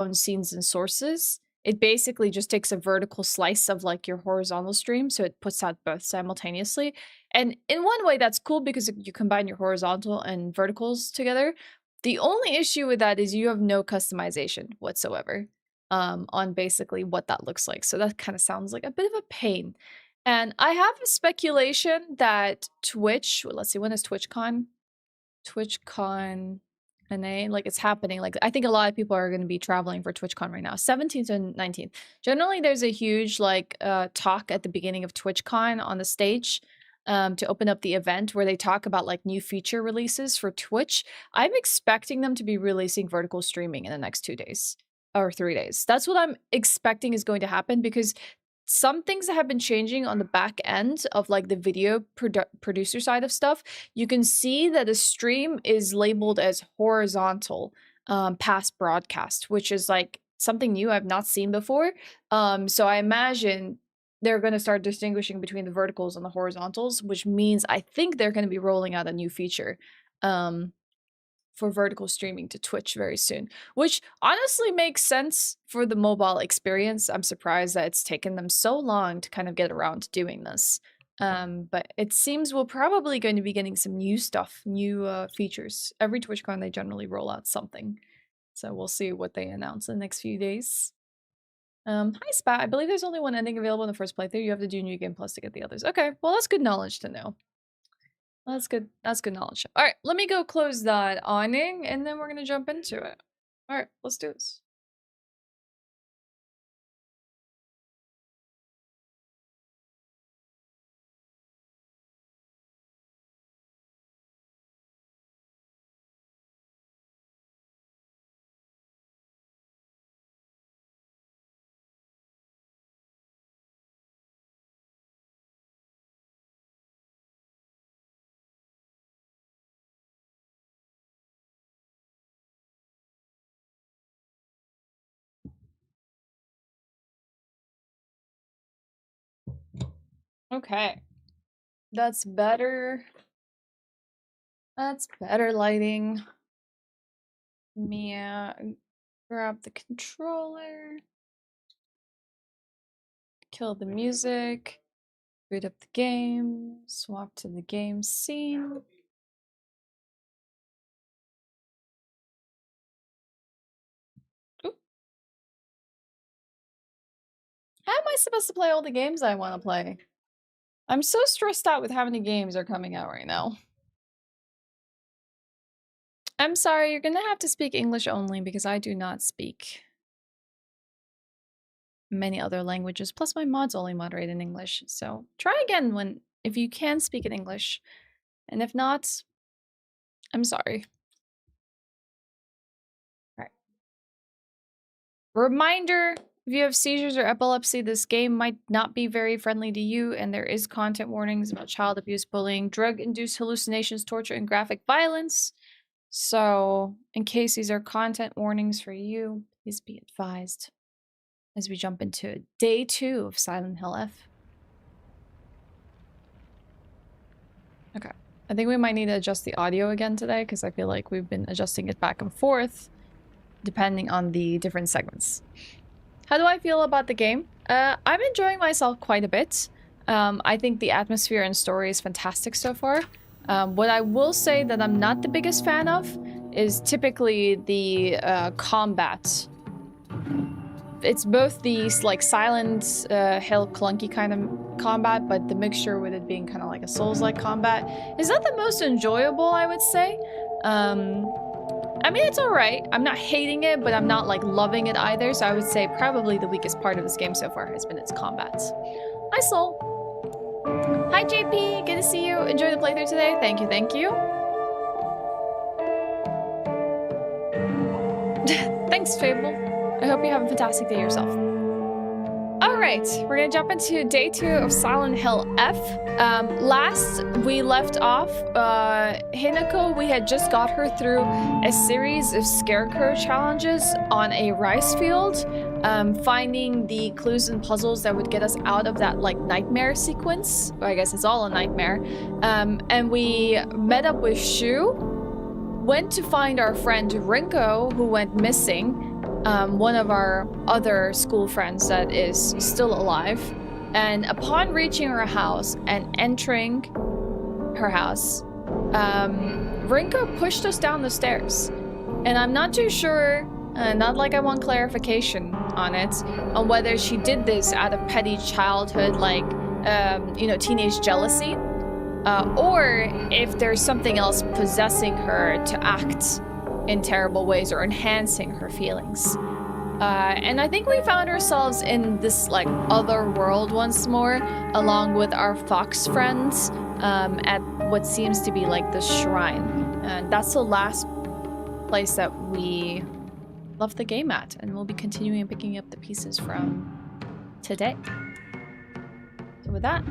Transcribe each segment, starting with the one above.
own scenes and sources. It basically just takes a vertical slice of like your horizontal stream, so it puts out both simultaneously. And in one way that's cool because you combine your horizontal and verticals together. The only issue with that is you have no customization whatsoever on basically what that looks like. So that kind of sounds like a bit of a pain. And I have a speculation that Twitch, well, let's see, when is TwitchCon? TwitchCon NA, like it's happening. Like I think a lot of people are going to be traveling for TwitchCon right now, 17th and 19th. Generally, there's a huge like talk at the beginning of TwitchCon on the stage to open up the event where they talk about like new feature releases for Twitch. I'm expecting them to be releasing vertical streaming in the next 2 days or 3 days. That's what I'm expecting is going to happen because some things that have been changing on the back end of like the video producer side of stuff. You can see that the stream is labeled as horizontal past broadcast, which is like something new I've not seen before. So I imagine they're going to start distinguishing between the verticals and the horizontals, which means I think they're going to be rolling out a new feature for vertical streaming to Twitch very soon, which honestly makes sense for the mobile experience. I'm surprised that it's taken them so long to kind of get around to doing this. But it seems we're probably going to be getting some new stuff, new features. Every TwitchCon, they generally roll out something. So we'll see what they announce in the next few days. Hi, Spat. I believe there's only one ending available in the first playthrough. You have to do New Game Plus to get the others. Okay, well, that's good knowledge to know. That's good. That's good knowledge. All right, let me go close that awning, and then we're gonna jump into it. All right, let's do this. Okay, that's better. That's better lighting. Mia, grab the controller. Kill the music. Boot up the game. Swap to the game scene. Oop. How am I supposed to play all the games I want to play? I'm so stressed out with how many games are coming out right now. I'm sorry, you're gonna have to speak English only because I do not speak many other languages. Plus my mods only moderate in English. So try again if you can speak in English. And if not, I'm sorry. All right. Reminder, if you have seizures or epilepsy, this game might not be very friendly to you, and there is content warnings about child abuse, bullying, drug-induced hallucinations, torture, and graphic violence. So, in case these are content warnings for you, please be advised as we jump into day 2 of Silent Hill F. Okay, I think we might need to adjust the audio again today because I feel like we've been adjusting it back and forth depending on the different segments. How do I feel about the game? I'm enjoying myself quite a bit. I think the atmosphere and story is fantastic so far. What I will say that I'm not the biggest fan of is typically the combat. It's both the like Silent Hill clunky kind of combat, but the mixture with it being kind of like a Souls-like combat is not the most enjoyable, I would say. I mean, it's alright. I'm not hating it, but I'm not like loving it either. So I would say probably the weakest part of this game so far has been its combats. Hi, Soul. Hi, JP. Good to see you. Enjoy the playthrough today. Thank you, thank you. Thanks, Fable. I hope you have a fantastic day yourself. Alright, we're gonna jump into day 2 of Silent Hill F. Last we left off, Hinako, we had just got her through a series of scarecrow challenges on a rice field, finding the clues and puzzles that would get us out of that like nightmare sequence. Or I guess it's all a nightmare. And we met up with Shu, went to find our friend Rinko, who went missing, one of our other school friends that is still alive. And upon reaching her house and entering her house, Rinka pushed us down the stairs. And I'm not too sure, not like I want clarification on it, on whether she did this out of petty childhood, like, you know, teenage jealousy, or if there's something else possessing her to act in terrible ways or enhancing her feelings. And I think we found ourselves in this, like, other world once more, along with our fox friends, at what seems to be, like, the shrine. And that's the last place that we left the game at, and we'll be continuing and picking up the pieces from today. So with that,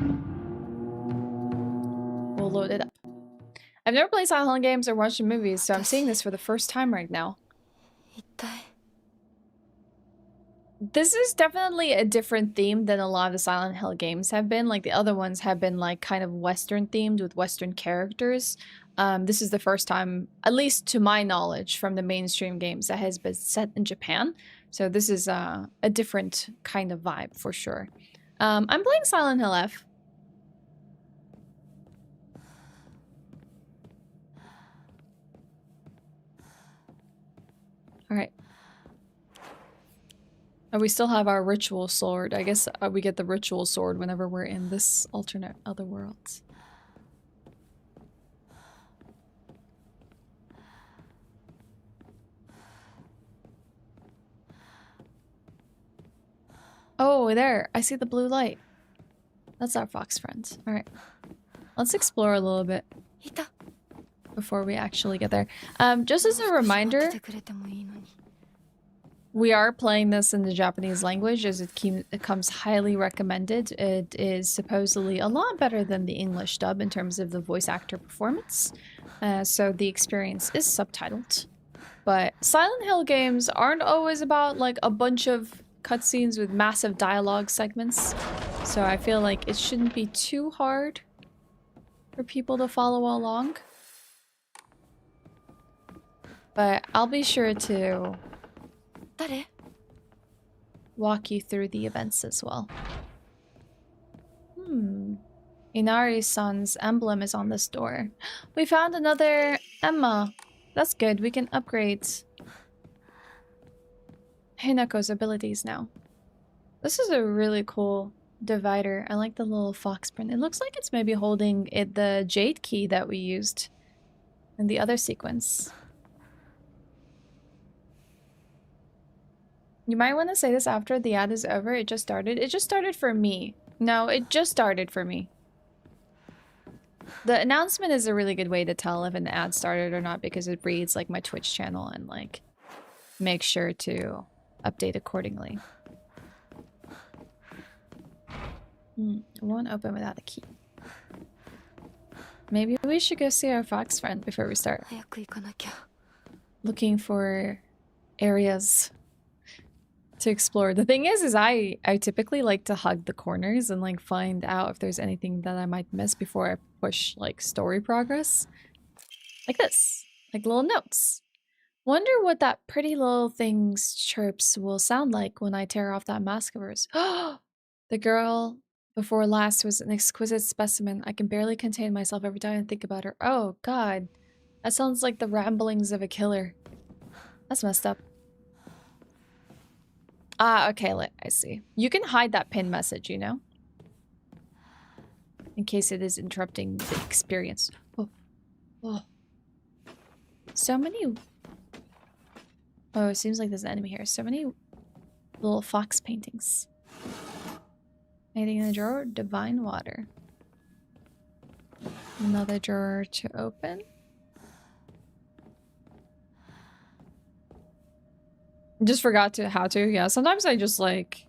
we'll load it up. I've never played Silent Hill games or watched the movies, so I'm seeing this for the first time right now. This is definitely a different theme than a lot of the Silent Hill games have been. Like, the other ones have been, like, kind of Western themed with Western characters. This is the first time, at least to my knowledge, from the mainstream games that has been set in Japan. So this is a different kind of vibe for sure. I'm playing Silent Hill F. All right. Oh, we still have our ritual sword. I guess we get the ritual sword whenever we're in this alternate other worlds. Oh, there. I see the blue light. That's our fox friend. All right. Let's explore a little bit before we actually get there. Just as a reminder, we are playing this in the Japanese language, as it comes highly recommended. It is supposedly a lot better than the English dub in terms of the voice actor performance. So the experience is subtitled. But Silent Hill games aren't always about, like, a bunch of cutscenes with massive dialogue segments. So I feel like it shouldn't be too hard for people to follow along. But I'll be sure to walk you through the events as well. Inari-san's emblem is on this door. We found another Emma. That's good. We can upgrade Hinako's abilities now. This is a really cool divider. I like the little fox print. It looks like it's maybe holding the jade key that we used in the other sequence. You might want to say this after the ad is over. It just started. It just started for me. No, it just started for me. The announcement is a really good way to tell if an ad started or not, because it reads like my Twitch channel and, like, make sure to update accordingly. It won't open without a key. Maybe we should go see our fox friend before we start looking for areas to explore. The thing is I typically like to hug the corners and, like, find out if there's anything that I might miss before I push, like, story progress. Like this. Like little notes. Wonder what that pretty little thing's chirps will sound like when I tear off that mask of hers. The girl before last was an exquisite specimen. I can barely contain myself every time I think about her. Oh, God. That sounds like the ramblings of a killer. That's messed up. Ah, okay, I see. You can hide that pin message, you know? In case it is interrupting the experience. Oh. Oh. So many... Oh, it seems like there's an enemy here. So many little fox paintings. Anything in the drawer? Divine water. Another drawer to open. Just forgot how to. Yeah, sometimes I just, like,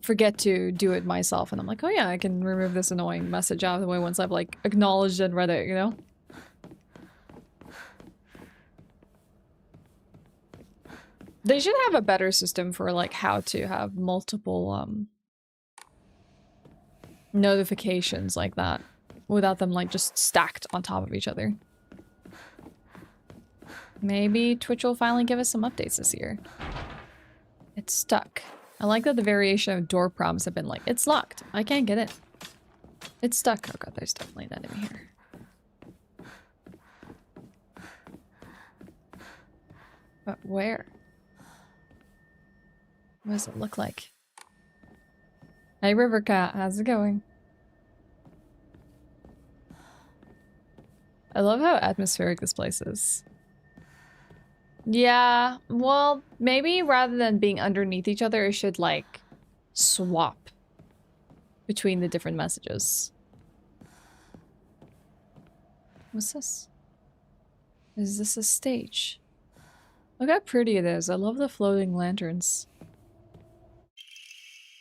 forget to do it myself, and I'm like, oh yeah, I can remove this annoying message out of the way once I've, like, acknowledged and read it, you know? They should have a better system for, like, how to have multiple notifications like that without them, like, just stacked on top of each other. Maybe Twitch will finally give us some updates this year. It's stuck. I like that the variation of door prompts have been like, it's locked. I can't get it. It's stuck. Oh god, there's definitely an enemy here. But where? What does it look like? Hey River Cat, how's it going? I love how atmospheric this place is. Yeah, well, maybe rather than being underneath each other, it should, like, swap between the different messages. What's this? Is this a stage? Look how pretty it is. I love the floating lanterns.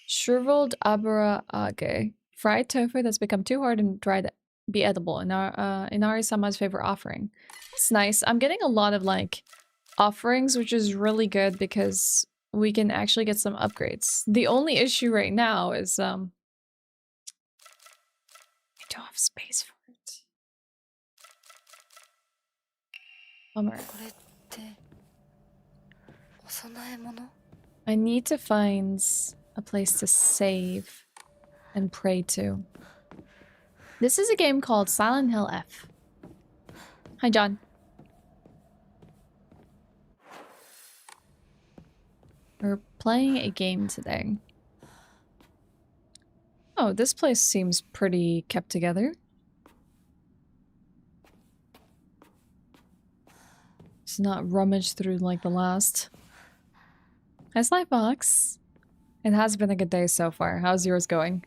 Shriveled abura age. Fried tofu that's become too hard and dry to be edible. Inari-sama's favorite offering. It's nice. I'm getting a lot of, like, offerings, which is really good because we can actually get some upgrades. The only issue right now is, I don't have space for it. Bummer. I need to find a place to save and pray to. This is a game called Silent Hill F. Hi, John. We're playing a game today. Oh, this place seems pretty kept together. It's not rummaged through like the last. Hi, Slybox. It has been a good day so far. How's yours going?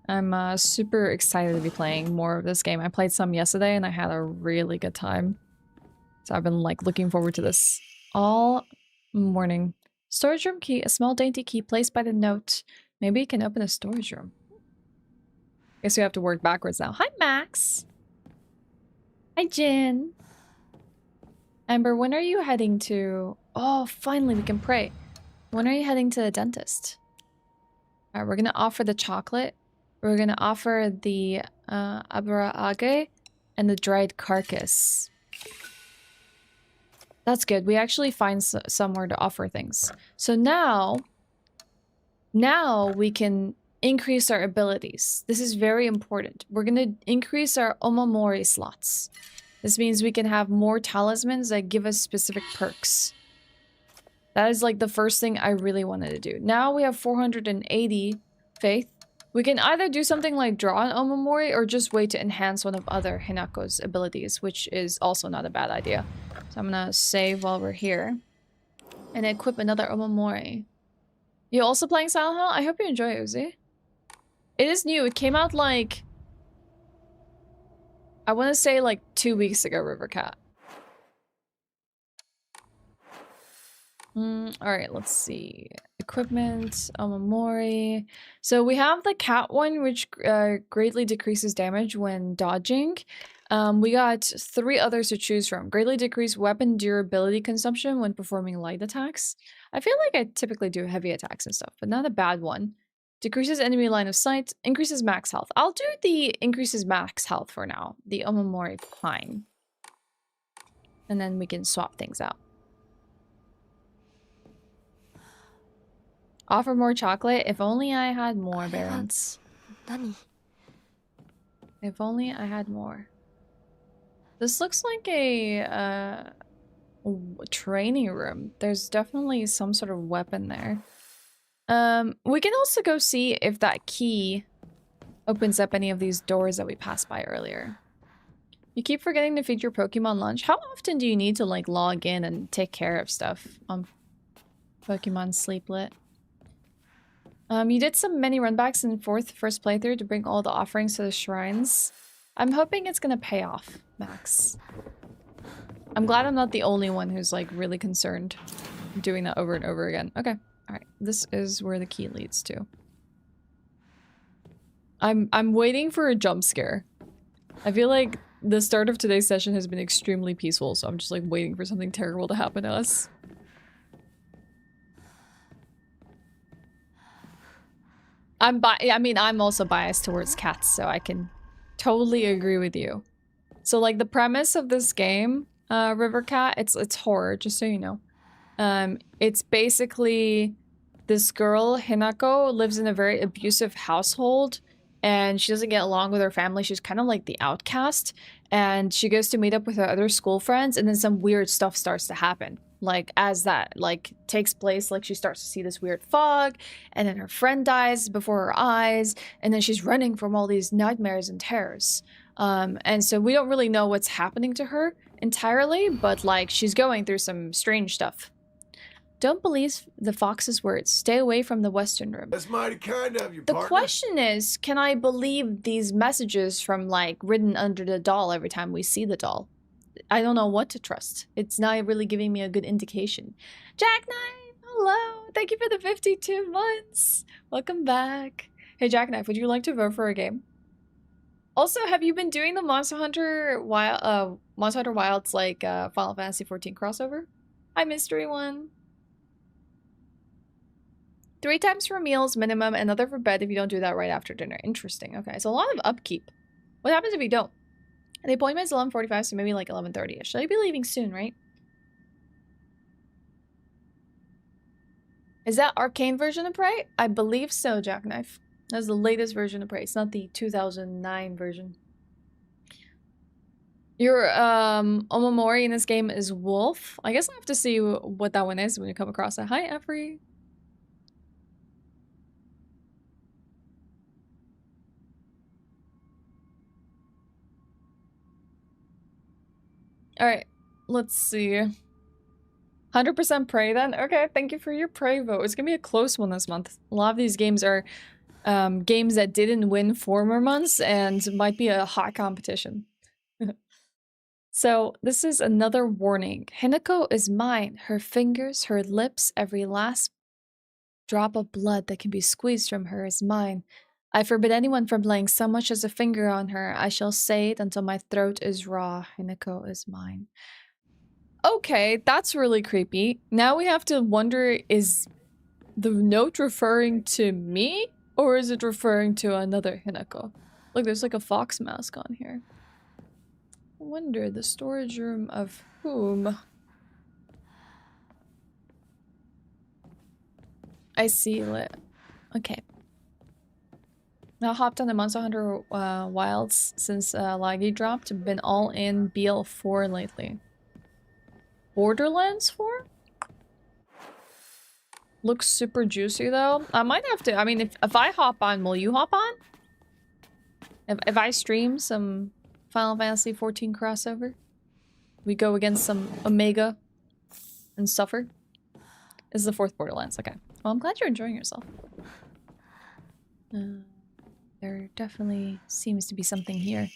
I'm super excited to be playing more of this game. I played some yesterday and I had a really good time. So I've been like looking forward to this all morning. Storage room key, a small dainty key placed by the note. Maybe you can open a storage room. Guess we have to work backwards now. Hi, Max. Hi, Jin. Amber, when are you heading to... Oh, finally we can pray. When are you heading to the dentist? Alright, we're gonna offer the chocolate. We're gonna offer the abura age and the dried carcass. That's good. We actually find somewhere to offer things. So now we can increase our abilities. This is very important. We're gonna increase our omamori slots. This means we can have more talismans that give us specific perks. That is like the first thing I really wanted to do. Now we have 480 faith. We can either do something like draw an omamori or just wait to enhance one of other Hinako's abilities, which is also not a bad idea. So I'm gonna save while we're here and equip another omamori. You also playing Silent Hill? I hope you enjoy it, Uzi. It is new. It came out like... I want to say like 2 weeks ago, Rivercat. Alright, let's see. Equipment, omamori. So we have the cat one, which greatly decreases damage when dodging. We got 3 others to choose from. Greatly decrease weapon durability consumption when performing light attacks. I feel like I typically do heavy attacks and stuff, but not a bad one. Decreases enemy line of sight. Increases max health. I'll do the increases max health for now. The omamori fine. And then we can swap things out. Offer more chocolate? If only I had more, Barons. If only I had more. This looks like a training room. There's definitely some sort of weapon there. We can also go see if that key opens up any of these doors that we passed by earlier. You keep forgetting to feed your Pokemon lunch. How often do you need to like log in and take care of stuff on Pokemon Sleeplit? You did some many runbacks in first playthrough to bring all the offerings to the shrines. I'm hoping it's gonna pay off, Max. I'm glad I'm not the only one who's like really concerned doing that over and over again. Okay, alright. This is where the key leads to. I'm waiting for a jump scare. I feel like the start of today's session has been extremely peaceful, so I'm just like waiting for something terrible to happen to us. I mean, I'm also biased towards cats, so I can totally agree with you. So, like, the premise of this game River Cat. It's horror, just so you know. It's basically this girl, Hinako, lives in a very abusive household and she doesn't get along with her family. She's kind of like the outcast, and she goes to meet up with her other school friends, and then some weird stuff starts to happen. Like, as that, like, takes place, like, she starts to see this weird fog, and then her friend dies before her eyes, and then she's running from all these nightmares and terrors. And so we don't really know what's happening to her entirely, but, like, she's going through some strange stuff. Don't believe the fox's words. Stay away from the western room. That's mighty kind of you, The partner. question is, can I believe these messages from, like, written under the doll every time we see the doll? I don't know what to trust. It's not really giving me a good indication. Jackknife, hello. Thank you for the 52 months. Welcome back. Hey, Jackknife, would you like to vote for a game? Also, have you been doing the Monster Hunter Wilds, like, Final Fantasy 14 crossover? Hi, Mystery One. 3 times for meals minimum, another for bed if you don't do that right after dinner. Interesting. Okay, so a lot of upkeep. What happens if you don't? The appointment is 11:45, so maybe like 11:30ish. Should I be leaving soon, right? Is that arcane version of Prey? I believe so, Jackknife. That's the latest version of Prey. It's not the 2009 version. Your Omamori in this game is Wolf. I guess I'll have to see what that one is when you come across it. Hi, Efri. All right, let's see. 100% Prey then? Okay, thank you for your Prey vote. It's gonna be a close one this month. A lot of these games are games that didn't win former months and might be a hot competition. So this is another warning. Hinako is mine. Her fingers, her lips, every last drop of blood that can be squeezed from her is mine. I forbid anyone from laying so much as a finger on her. I shall say it until my throat is raw. Hinako is mine. Okay, that's really creepy. Now we have to wonder, is the note referring to me? Or is it referring to another Hinako? Look, there's like a fox mask on here. I wonder, the storage room of whom? I see lit. Okay. Now hopped on the Monster Hunter Wilds since Laggy dropped. Been all in BL4 lately. Borderlands 4? Looks super juicy though. I might have to, I mean, if I hop on, will you hop on? If I stream some Final Fantasy 14 crossover, we go against some Omega and suffer. This is the 4th Borderlands, okay. Well, I'm glad you're enjoying yourself. There definitely seems to be something here.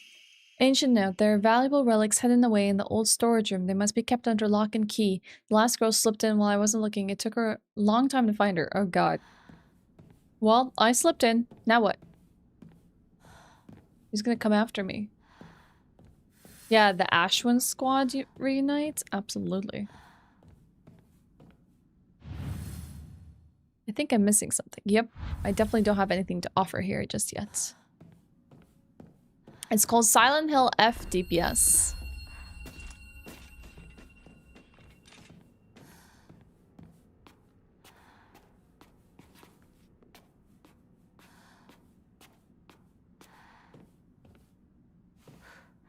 Ancient note, there are valuable relics hidden away in the old storage room. They must be kept under lock and key. The last girl slipped in while I wasn't looking. It took her a long time to find her. Oh god. Well, I slipped in. Now what? He's gonna come after me. Yeah, the Ashewyn squad reunites? Absolutely. I think I'm missing something. Yep, I definitely don't have anything to offer here just yet. It's called Silent Hill F DPS.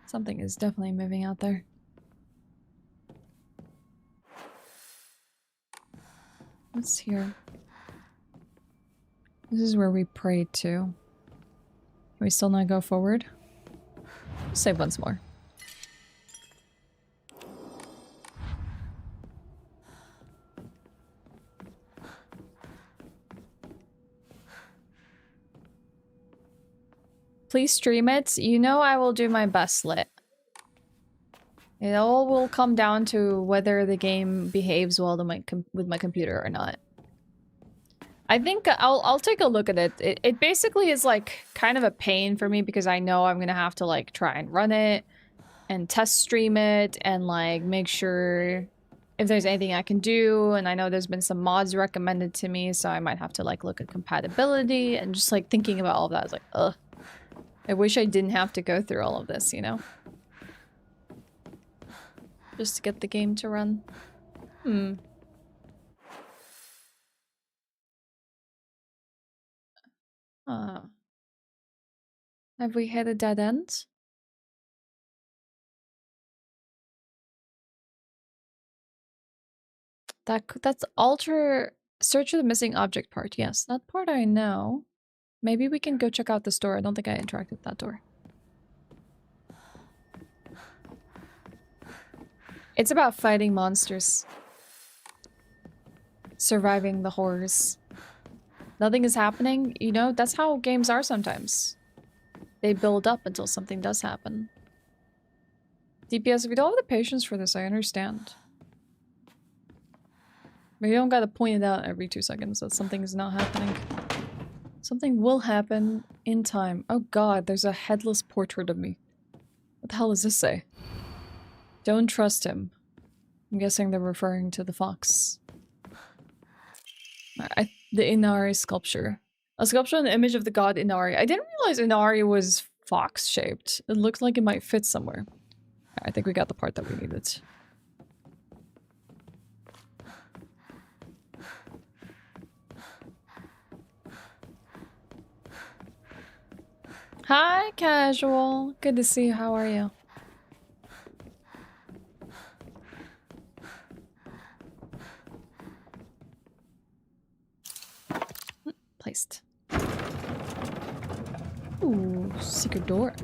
Something is definitely moving out there. What's here? This is where we prayed to. Can we still not go forward? Save once more. Please stream it. You know I will do my best, Lit. It all will come down to whether the game behaves well with my computer or not. I think I'll take a look at it. It basically is like kind of a pain for me because I know I'm gonna have to like try and run it and test stream it and like make sure if there's anything I can do. And I know there's been some mods recommended to me, so I might have to like look at compatibility and just like thinking about all of that. I was like, ugh. I wish I didn't have to go through all of this, you know? just to get the game to run. Hmm. Have we hit a dead end? That's alter search for the missing object part. Yes, that part I know. Maybe we can go check out this door. I don't think I interacted with that door. It's about fighting monsters. Surviving the horrors. Nothing is happening. You know, that's how games are sometimes. They build up until something does happen. DPS, if you don't have the patience for this, I understand. But you don't gotta point it out every 2 seconds that something is not happening. Something will happen in time. Oh god, there's a headless portrait of me. What the hell does this say? Don't trust him. I'm guessing they're referring to the fox. The Inari sculpture. A sculpture and image of the god Inari. I didn't realize Inari was fox-shaped. It looked like it might fit somewhere. I think we got the part that we needed. Hi, Casual. Good to see you. How are you? Placed. Ooh, secret door.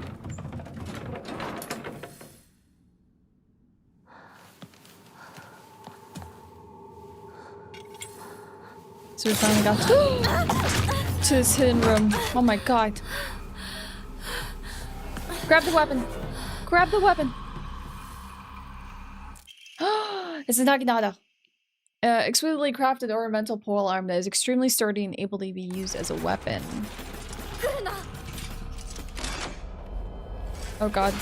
So we finally got to this hidden room. Oh my god. Grab the weapon. Grab the weapon. It's a naginata. Exquisitely crafted ornamental pole arm that is extremely sturdy and able to be used as a weapon. Oh god.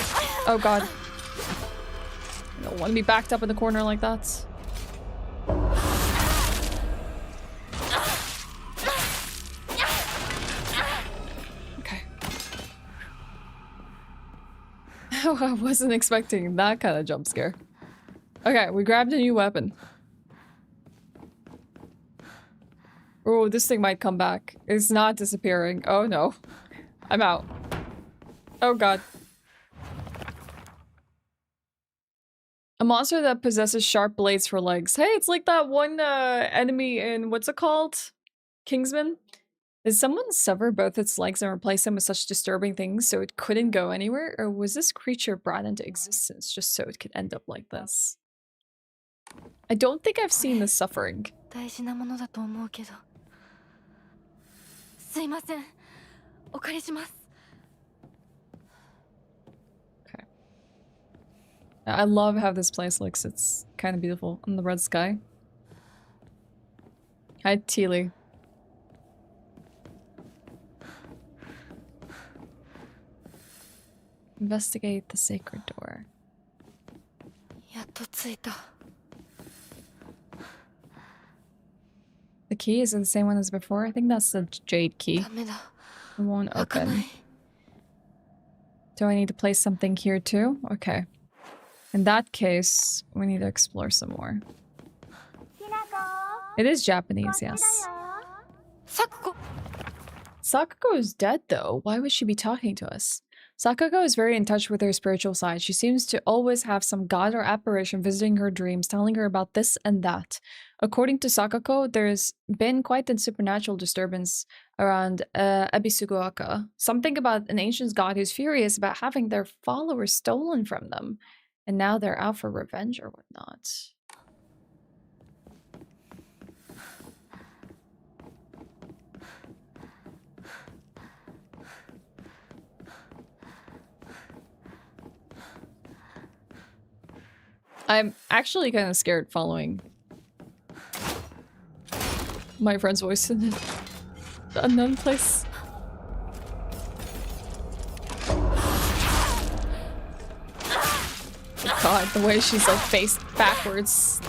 Oh god. I don't want to be backed up in the corner like that. Okay. I wasn't expecting that kind of jump scare. Okay, we grabbed a new weapon. Oh, this thing might come back. It's not disappearing. Oh no. I'm out. Oh god. A monster that possesses sharp blades for legs. Hey, it's like that one enemy in, what's it called? Kingsman? Did someone sever both its legs and replace them with such disturbing things so it couldn't go anywhere? Or was this creature brought into existence just so it could end up like this? I don't think I've seen the suffering. Okay. I love how this place looks. It's kind of beautiful in the red sky. Hi, Teely. Investigate the sacred door. The key is it the same one as before? I think that's the jade key. It won't open. Do I need to place something here too? Okay. In that case, we need to explore some more. It is Japanese, yes. Sakoko! Sakoko is dead though. Why would she be talking to us? Sakoko is very in touch with her spiritual side. She seems to always have some god or apparition visiting her dreams, telling her about this and that. According to Sakoko, there's been quite a supernatural disturbance around Ebisuguaka. Something about an ancient god who's furious about having their followers stolen from them. And now they're out for revenge or whatnot. I'm actually kind of scared following my friend's voice in the unknown place. God, the way she's like faced backwards.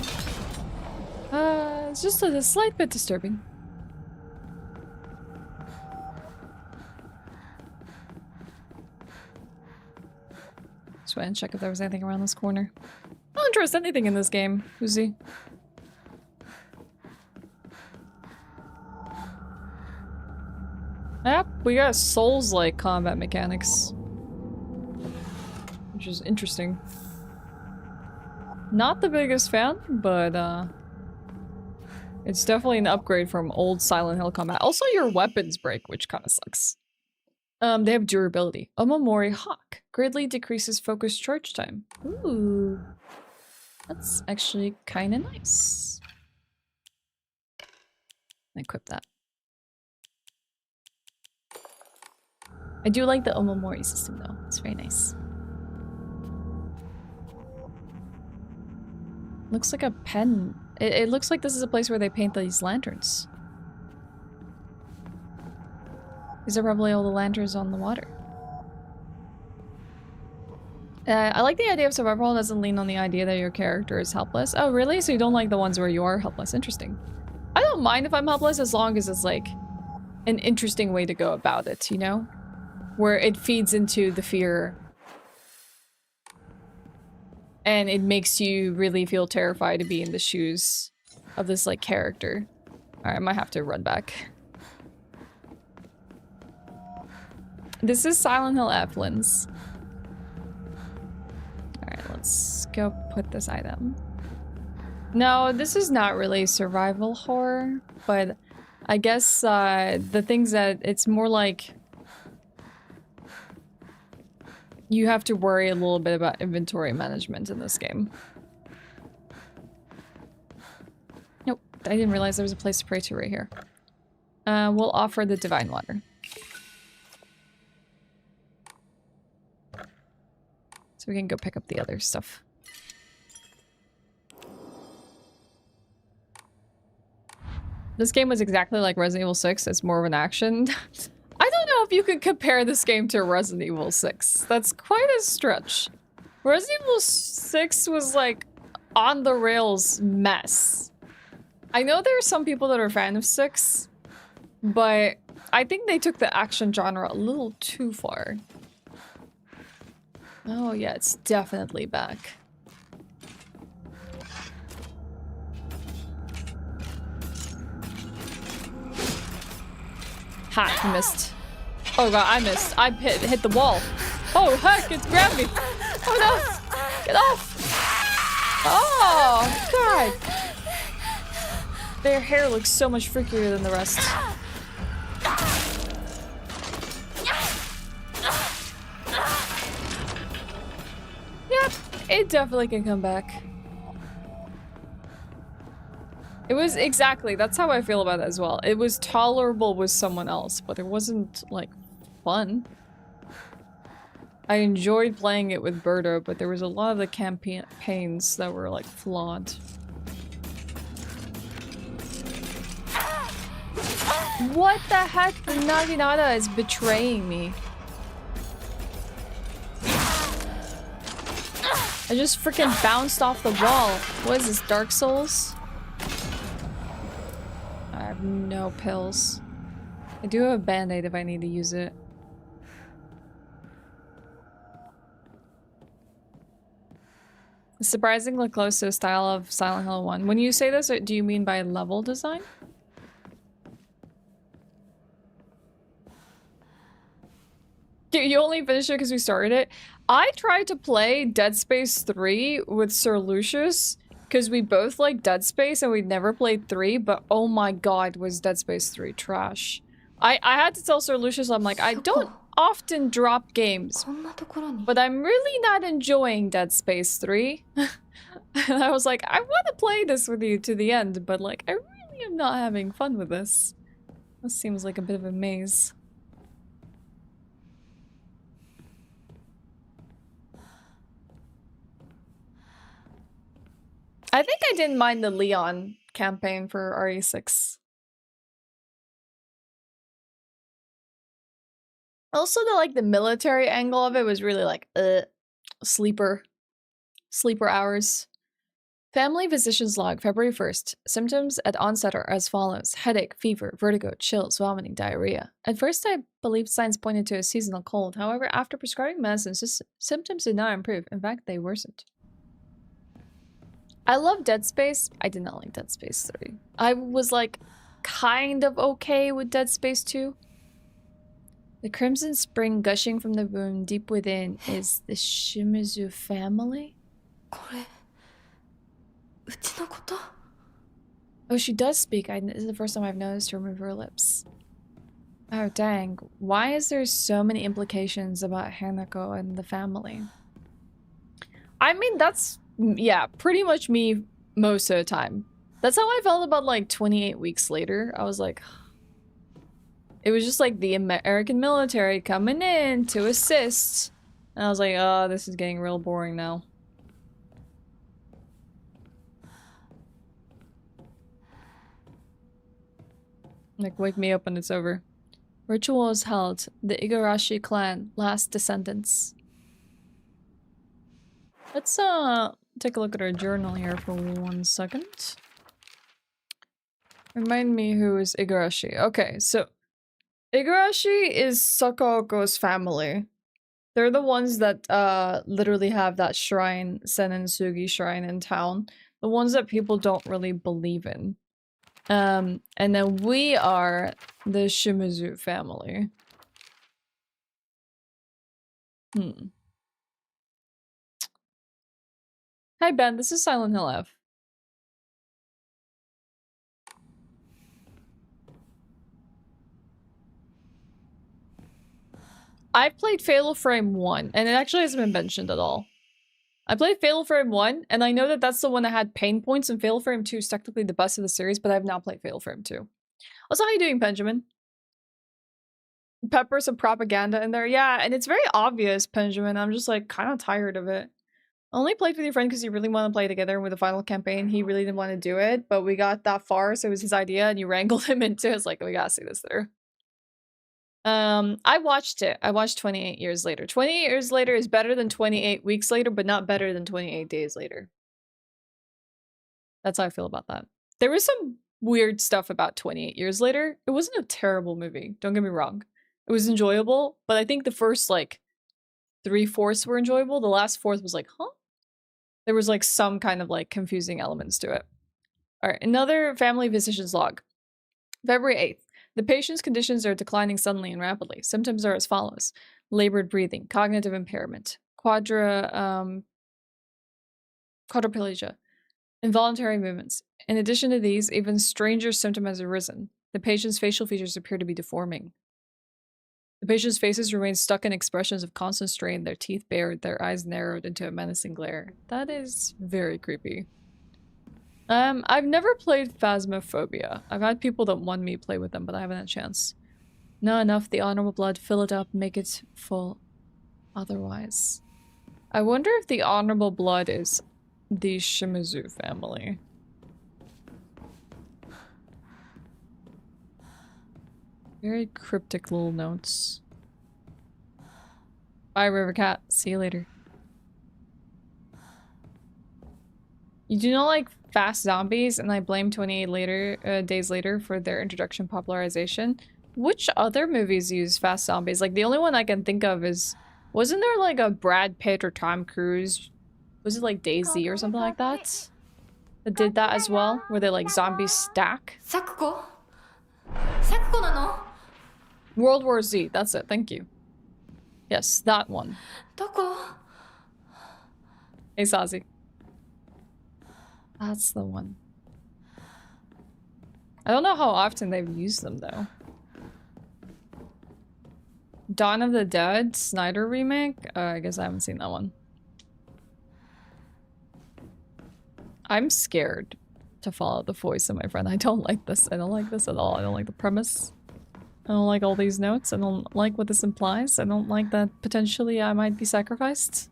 It's just a slight bit disturbing. Just went and check if there was anything around this corner. Oh, don't trust anything in this game, Uzi. Yep, we got Souls-like combat mechanics. Which is interesting. Not the biggest fan, but it's definitely an upgrade from old Silent Hill combat. Also, your weapons break, which kind of sucks. They have durability. Omamori Hawk greatly decreases focus charge time. Ooh. That's actually kind of nice. Equip that. I do like the Omamori system though. It's very nice. Looks like a pen. It looks like this is a place where they paint these lanterns. These are probably all the lanterns on the water. I like the idea of survival doesn't lean on the idea that your character is helpless. Oh, really? So you don't like the ones where you are helpless? Interesting. I don't mind if I'm helpless as long as it's like an interesting way to go about it, you know? Where it feeds into the fear. And it makes you really feel terrified to be in the shoes of this, like, character. Alright, I might have to run back. This is Silent Hill Evelyn's. Alright, let's go put this item. No, this is not really survival horror, but I guess the things that it's more like you have to worry a little bit about inventory management in this game. Nope, I didn't realize there was a place to pray to right here. We'll offer the divine water. So we can go pick up the other stuff. This game was exactly like Resident Evil 6. It's more of an action. I don't know if you could compare this game to Resident Evil 6. That's quite a stretch. Resident Evil 6 was like on the rails mess. I know there are some people that are fan of 6, but I think they took the action genre a little too far. Oh yeah, it's definitely back. Ha, I missed. Oh god, I missed. I hit the wall. Oh heck, it's grabbed me. Oh no! Get off! Oh god! Their hair looks so much freakier than the rest. Yep, it definitely can come back. It was exactly, that's how I feel about it as well. It was tolerable with someone else, but it wasn't, like, fun. I enjoyed playing it with Birdo, but there was a lot of the campaigns that were, like, flawed. What the heck? The Naginata is betraying me. I just freaking bounced off the wall. What is this, Dark Souls? I have no pills. I do have a band-aid if I need to use it. It's surprisingly close to the style of Silent Hill 1. When you say this, do you mean by level design? You only finished it because we started it? I tried to play Dead Space 3 with Sir Lucius because we both like Dead Space and we'd never played 3, but oh my god, was Dead Space 3 trash. I had to tell Sir Lucius, I'm like, I don't often drop games, but I'm really not enjoying Dead Space 3. And I was like, I want to play this with you to the end, but like, I really am not having fun with this. This seems like a bit of a maze. I think I didn't mind the Leon campaign for RE6. Also, the military angle of it was really like, sleeper hours. Family physician's log, February 1st. Symptoms at onset are as follows: headache, fever, vertigo, chills, vomiting, diarrhea. At first, I believed signs pointed to a seasonal cold. However, after prescribing medicines, symptoms did not improve. In fact, they worsened. I love Dead Space. I did not like Dead Space 3. I was like kind of okay with Dead Space 2. The crimson spring gushing from the wound deep within is the Shimizu family? Oh, she does speak. This is the first time I've noticed her move her lips. Oh, dang. Why is there so many implications about Hanako and the family? I mean, that's, yeah, pretty much me most of the time. That's how I felt about like 28 Weeks Later. I was like, it was just like the American military coming in to assist. And I was like, oh, this is getting real boring now. Like, wake me up when it's over. Ritual is held. The Igarashi clan, last descendants. Let's take a look at our journal here for 1 second. Remind me who is Igarashi. Okay, so Igarashi is Sakoko's family. They're the ones that literally have that shrine, Senensugi shrine in town. The ones that people don't really believe in. And then we are the Shimizu family. Hi Ben, this is Silent Hill F. I've played Fatal Frame 1, and it actually hasn't been mentioned at all. I played Fatal Frame 1, and I know that that's the one that had pain points, and Fatal Frame 2 is technically the best of the series, but I've not played Fatal Frame 2. Also, how you doing, Benjamin? Pepper some propaganda in there. Yeah, and it's very obvious, Benjamin. I'm just like kind of tired of it. I only played with your friend because you really want to play together. With the final campaign, he really didn't want to do it, but we got that far, so it was his idea, and you wrangled him into it. It's like, we gotta see this through. I watched it. I watched 28 Years Later. 28 Years Later is better than 28 Weeks Later, but not better than 28 Days Later. That's how I feel about that. There was some weird stuff about 28 Years Later. It wasn't a terrible movie, don't get me wrong. It was enjoyable, but I think the first, like, 3/4 were enjoyable. The last fourth was like, huh? There was, like, some kind of, like, confusing elements to it. Alright, another family physician's log. February 8th. The patient's conditions are declining suddenly and rapidly. Symptoms are as follows. Labored breathing, cognitive impairment, quadriplegia, involuntary movements. In addition to these, even stranger symptom has arisen. The patient's facial features appear to be deforming. The patient's faces remain stuck in expressions of constant strain, their teeth bared, their eyes narrowed into a menacing glare. That is very creepy. I've never played Phasmophobia. I've had people that want me to play with them, but I haven't had a chance. Not enough, the honorable blood, fill it up, make it full. Otherwise. I wonder if the honorable blood is the Shimizu family. Very cryptic little notes. Bye, River Cat. See you later. You do not like fast zombies, and I blame 28 Days Later for their introduction popularization. Which other movies use fast zombies? Like, the only one I can think of is... Wasn't there, like, a Brad Pitt or Tom Cruise? Was it, like, DayZ or something like that? That did that as well? Where they, like, zombies stack? Sakoko? Sakoko nano? World War Z. That's it. Thank you. Yes, that one. Doko? Hey, Sazi. That's the one. I don't know how often they've used them, though. Dawn of the Dead, Snyder remake? I guess I haven't seen that one. I'm scared to follow the voice of my friend. I don't like this. I don't like this at all. I don't like the premise. I don't like all these notes. I don't like what this implies. I don't like that potentially I might be sacrificed.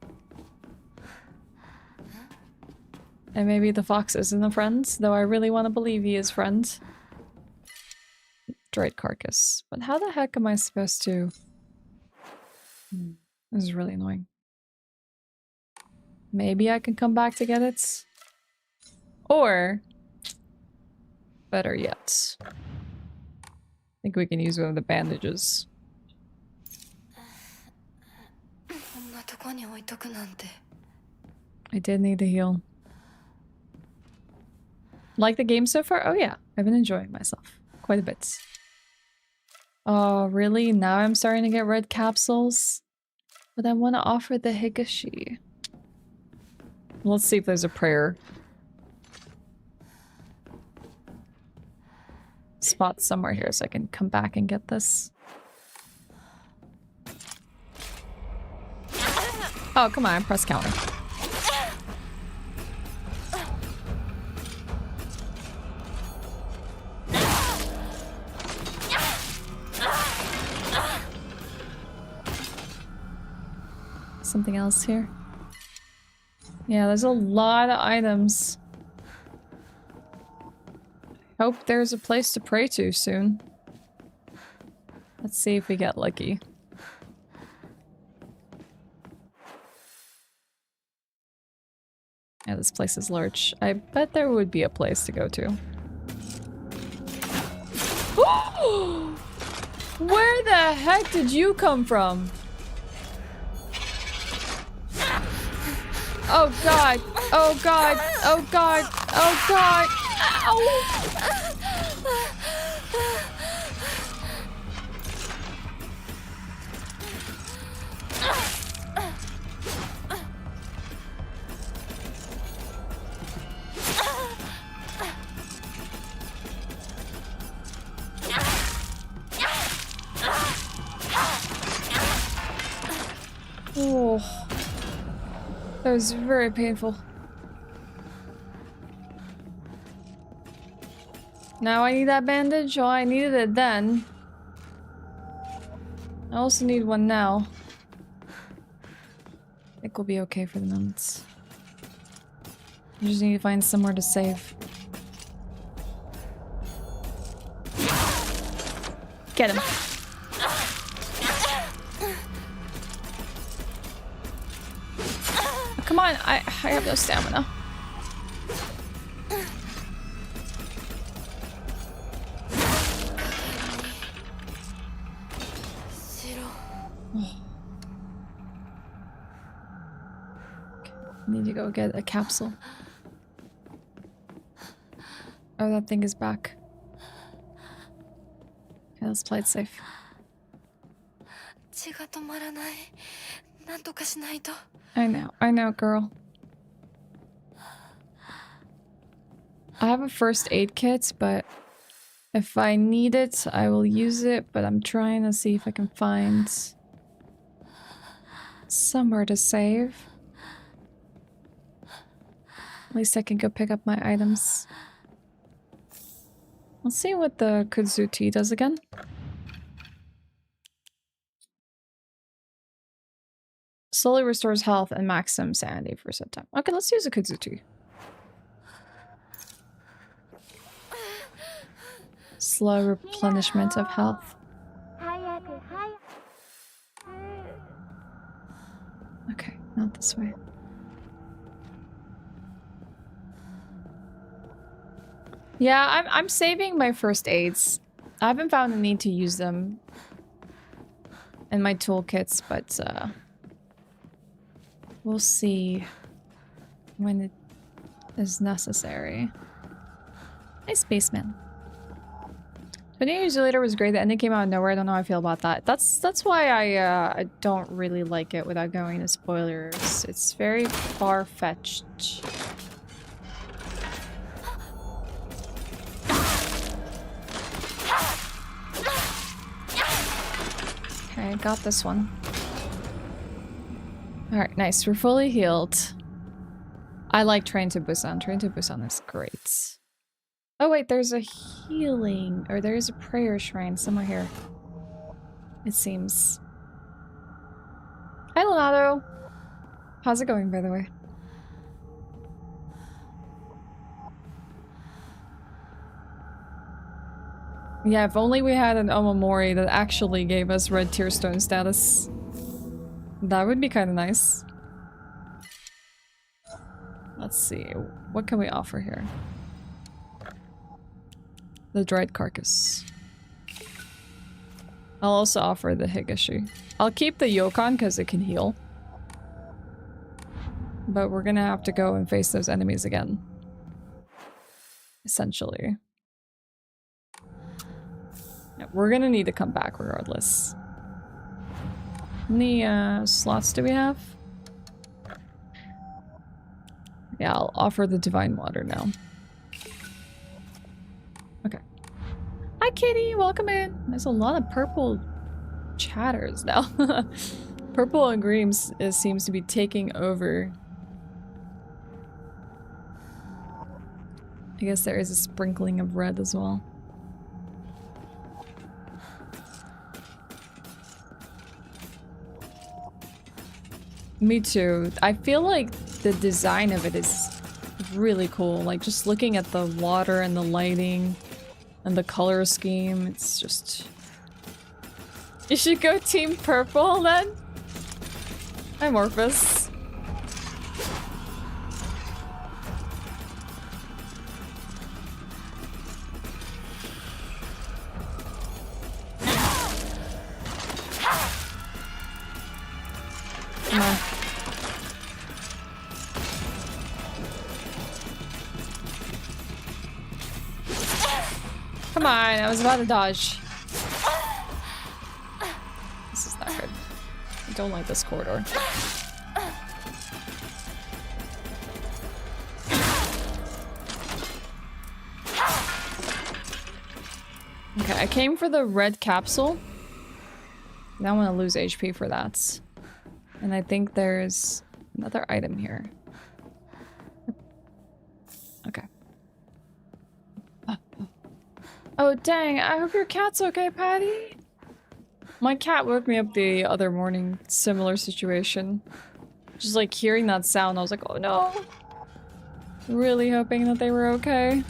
And maybe the fox isn't a friend, though I really want to believe he is friend. Droid carcass. But how the heck am I supposed to... This is really annoying. Maybe I can come back to get it? Or... better yet. I think we can use one of the bandages. I did need to heal. Like the game so far? Oh yeah, I've been enjoying myself quite a bit. Oh, really? Now I'm starting to get red capsules? But I want to offer the Higashi. Let's see if there's a prayer spot somewhere here so I can come back and get this. Oh, come on, press counter. Something else here? Yeah, there's a lot of items. Hope there's a place to pray to soon. Let's see if we get lucky. Yeah, this place is large. I bet there would be a place to go to. Where the heck did you come from? Oh god! Oh god! Oh god! Oh god! Ow! Oh, that was very painful. Now I need that bandage? Oh, I needed it then. I also need one now. I think we'll be okay for the moments. I just need to find somewhere to save. Get him. Come on, I have no stamina. Oh. Need to go get a capsule. Oh, that thing is back. Okay, let's play it safe. I know, girl. I have a first aid kit, but if I need it, I will use it, but I'm trying to see if I can find somewhere to save. At least I can go pick up my items. Let's see what the kudzu tea does again. Slowly restores health and maximum sanity for a set time. Okay, let's use a kudzu tea. Slow replenishment of health. Okay, not this way. Yeah, I'm saving my first aids. I haven't found the need to use them in my toolkits, but we'll see when it is necessary. Hey, spaceman. 20 years later was great. The ending came out of nowhere. I don't know how I feel about that. That's why I don't really like it without going into spoilers. It's very far-fetched. Okay, I got this one. Alright, nice. We're fully healed. I like Train to Busan. Train to Busan is great. Oh wait, there's a healing, or there's a prayer shrine somewhere here. It seems. Hi, Leonardo. How's it going, by the way? Yeah, if only we had an Omamori that actually gave us red tearstone status. That would be kind of nice. Let's see. What can we offer here? The dried carcass. I'll also offer the Higashi. I'll keep the Yokon because it can heal. But we're gonna have to go and face those enemies again. essentially. Yeah, we're gonna need to come back regardless. How many slots do we have? Yeah, I'll offer the divine water now. Okay. Hi, kitty. Welcome in. There's a lot of purple chatters now. Purple and green seems to be taking over. I guess there is a sprinkling of red as well. Me too. I feel like the design of it is really cool. Like just looking at the water and the lighting and the color scheme, it's just... You should go team purple then? Hi, Morphus. Come on. Come on, I was about to dodge. This is not good. I don't like this corridor. Okay, I came for the red capsule. Now I want to lose HP for that. And I think there's another item here. Okay. Oh, dang. I hope your cat's okay, Patty. My cat woke me up the other morning. Similar situation. Just like hearing that sound, I was like, oh no. Really hoping that they were okay.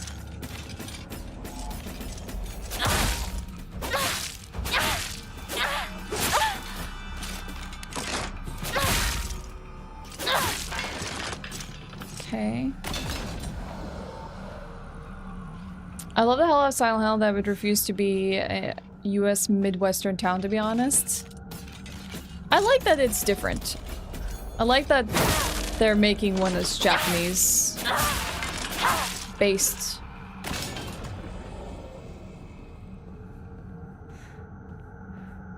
Okay. I love the hell out of Silent Hill that would refuse to be a US Midwestern town, to be honest. I like that it's different. I like that they're making one that's Japanese based.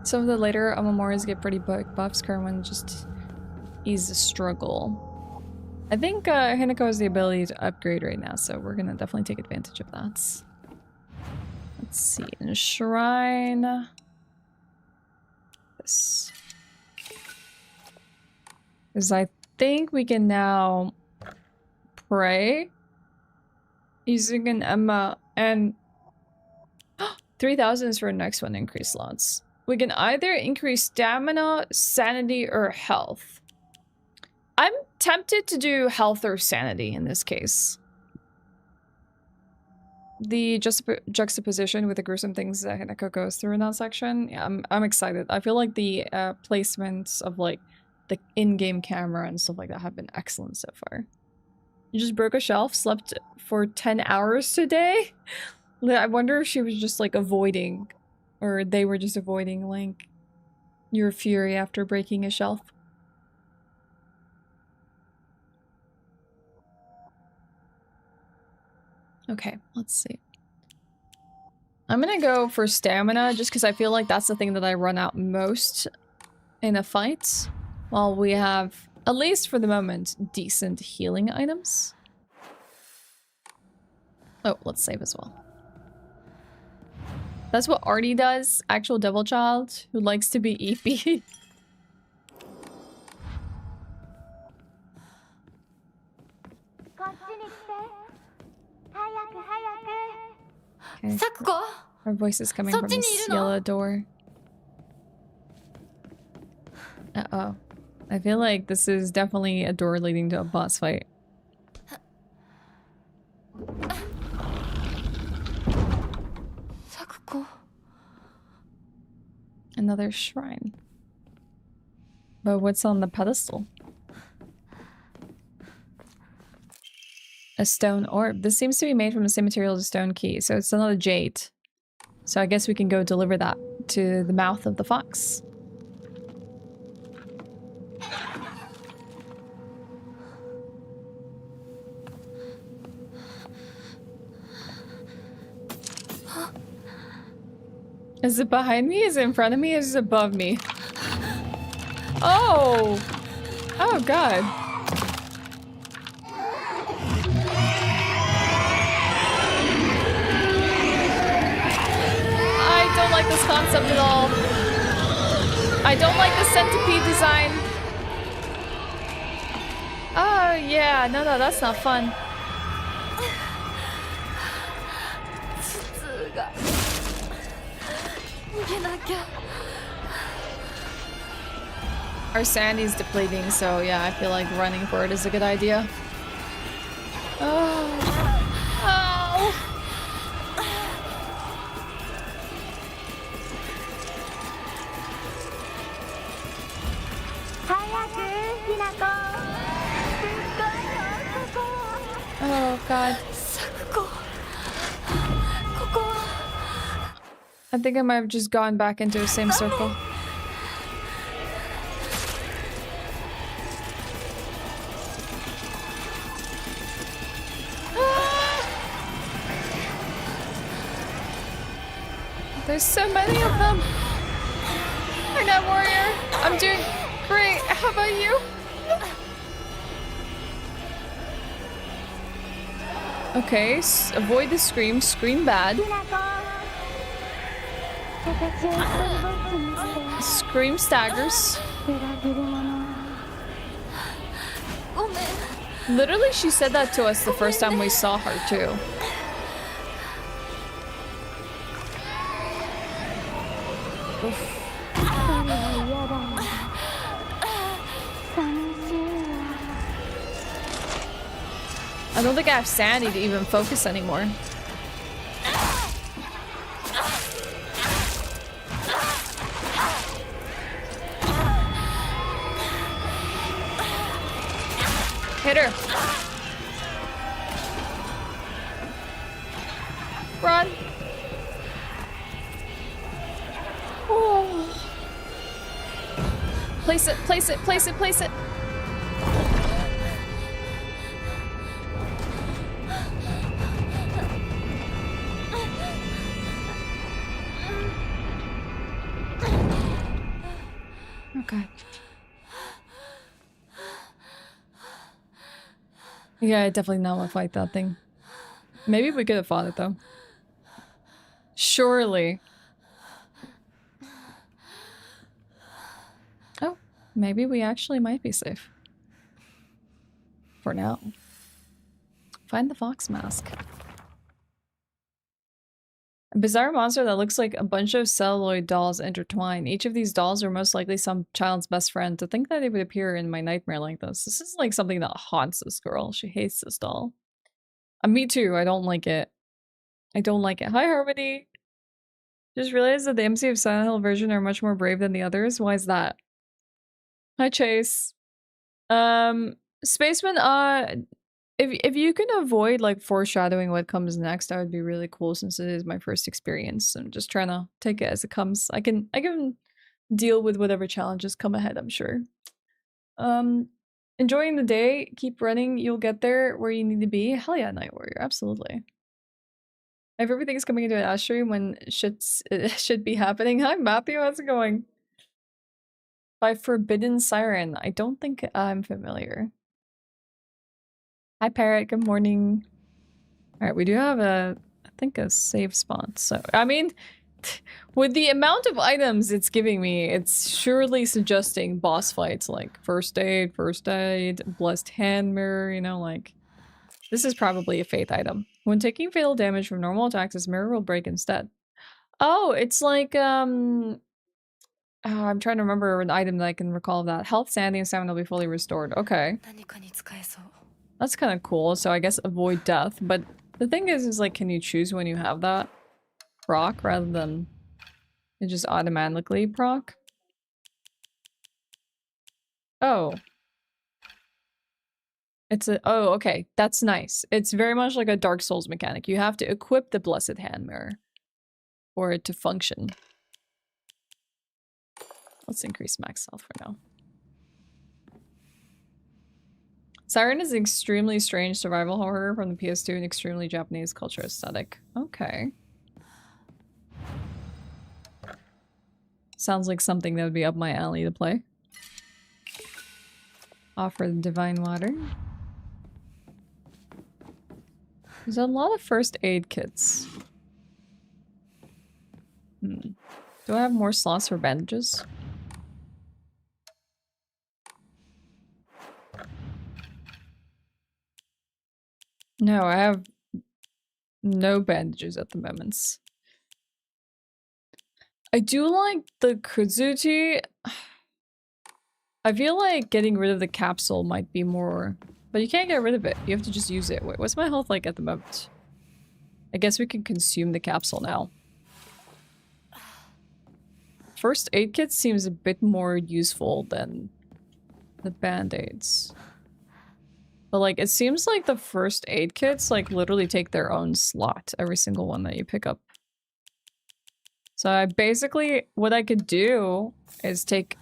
Some of the later Amamores get pretty buffs. Current one just ease the struggle. I think Hinako has the ability to upgrade right now, so we're gonna definitely take advantage of that. Let's see, enshrine this. Because I think we can now pray using an Emma, and 3,000 is for next one, increase slots. We can either increase stamina, sanity, or health. I'm tempted to do health or sanity in this case. The juxtaposition with the gruesome things that Hinako goes through in that section, yeah, I'm excited. I feel like the placements of like the in-game camera and stuff like that have been excellent so far. You just broke a shelf, slept for 10 hours today? I wonder if she was just like avoiding, or they were just avoiding like your fury after breaking a shelf. Okay, let's see. I'm gonna go for stamina just because I feel like that's the thing that I run out most in a fight. While we have, at least for the moment, decent healing items. Oh, let's save as well. That's what Artie does, actual devil child who likes to be EP. Okay. Sakoko! Our voice is coming from this yellow door. Uh-oh. I feel like this is definitely a door leading to a boss fight. Sakoko. Another shrine. But what's on the pedestal? A stone orb. This seems to be made from the same material as a stone key, so it's another jade. So I guess we can go deliver that to the mouth of the fox. Is it behind me? Is it in front of me? Is it above me? Oh! Oh god. I don't like this concept at all. I don't like the centipede design. Oh yeah, no, that's not fun. Our sandy's depleting, so yeah, I feel like running for it is a good idea. Oh. Oh. Oh god. I think I might have just gone back into the same circle. There's so many of them. Internet warrior, I'm doing great. How about you? Okay, avoid the scream. Scream bad. Scream staggers. Literally, she said that to us the first time we saw her, too. Oof. I don't think I have sanity to even focus anymore. Hit her. Run. Oh. Place it, place it, place it, place it. Okay. Yeah, I definitely not want to fight that thing. Maybe we could have fought it though. Surely. Oh, maybe we actually might be safe. For now. Find the fox mask. A bizarre monster that looks like a bunch of celluloid dolls intertwined. Each of these dolls are most likely some child's best friend. To think that it would appear in my nightmare like this. This is like something that haunts this girl. She hates this doll. Me too. I don't like it. I don't like it. Hi, Harmony. Just realized that the MC of Silent Hill version are much more brave than the others. Why is that? Hi, Chase. Spaceman, if you can avoid like foreshadowing what comes next, that would be really cool since it is my first experience. I'm just trying to take it as it comes. I can deal with whatever challenges come ahead, I'm sure. Enjoying the day, keep running, you'll get there where you need to be. Hell yeah, Night Warrior, absolutely. If everything's coming into an Ashe when it should be happening. Hi Matthew, how's it going? By Forbidden Siren. I don't think I'm familiar. Hi Parrot, good morning. Alright, we do have I think a save spot. So, I mean, with the amount of items it's giving me, it's surely suggesting boss fights like first aid, blessed hand mirror, you know, like this is probably a faith item. When taking fatal damage from normal attacks, this mirror will break instead. Oh, it's like I'm trying to remember an item that I can recall of that. Health, sanity, and stamina will be fully restored. Okay. That's kind of cool, so I guess avoid death. But the thing is like, can you choose when you have that proc rather than it just automatically proc? Oh. Oh, okay. That's nice. It's very much like a Dark Souls mechanic. You have to equip the Blessed Hand Mirror for it to function. Let's increase max health for now. Siren is an extremely strange survival horror from the PS2 and extremely Japanese culture aesthetic. Okay. Sounds like something that would be up my alley to play. Offer the divine water. There's a lot of first aid kits. Do I have more slots for bandages? No, I have no bandages at the moment. I do like the Kuzuti. I feel like getting rid of the capsule might be more... But you can't get rid of it. You have to just use it. Wait, what's my health like at the moment? I guess we can consume the capsule now. First aid kit seems a bit more useful than the band-aids. But like, it seems like the first aid kits like literally take their own slot, every single one that you pick up. So I basically, what I could do is take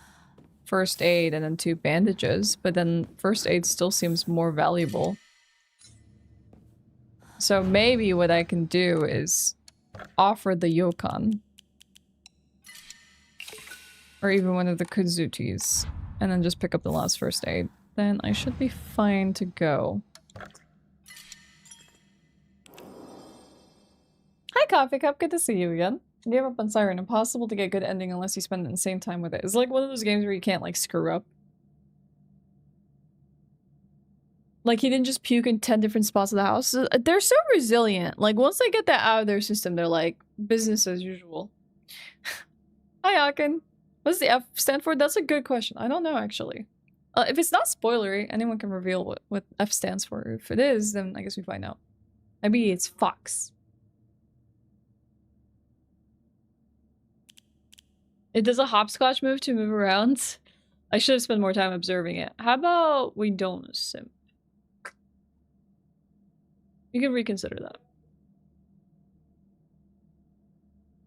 first aid and then 2 bandages, but then first aid still seems more valuable. So maybe what I can do is offer the Yokan. Or even one of the Kuzutis. And then just pick up the last first aid. Then I should be fine to go. Hi Coffee Cup, good to see you again. Gave up on Siren. Impossible to get good ending unless you spend insane time with it. It's like one of those games where you can't like screw up. Like he didn't just puke in 10 different spots of the house. They're so resilient. Like once they get that out of their system, they're like business as usual. Hi Akin. What does the F stand for? That's a good question. I don't know actually. If it's not spoilery, anyone can reveal what F stands for. If it is, then I guess we find out. Maybe it's Fox. It does a hopscotch move to move around. I should have spent more time observing it. How about we don't simp? You can reconsider that.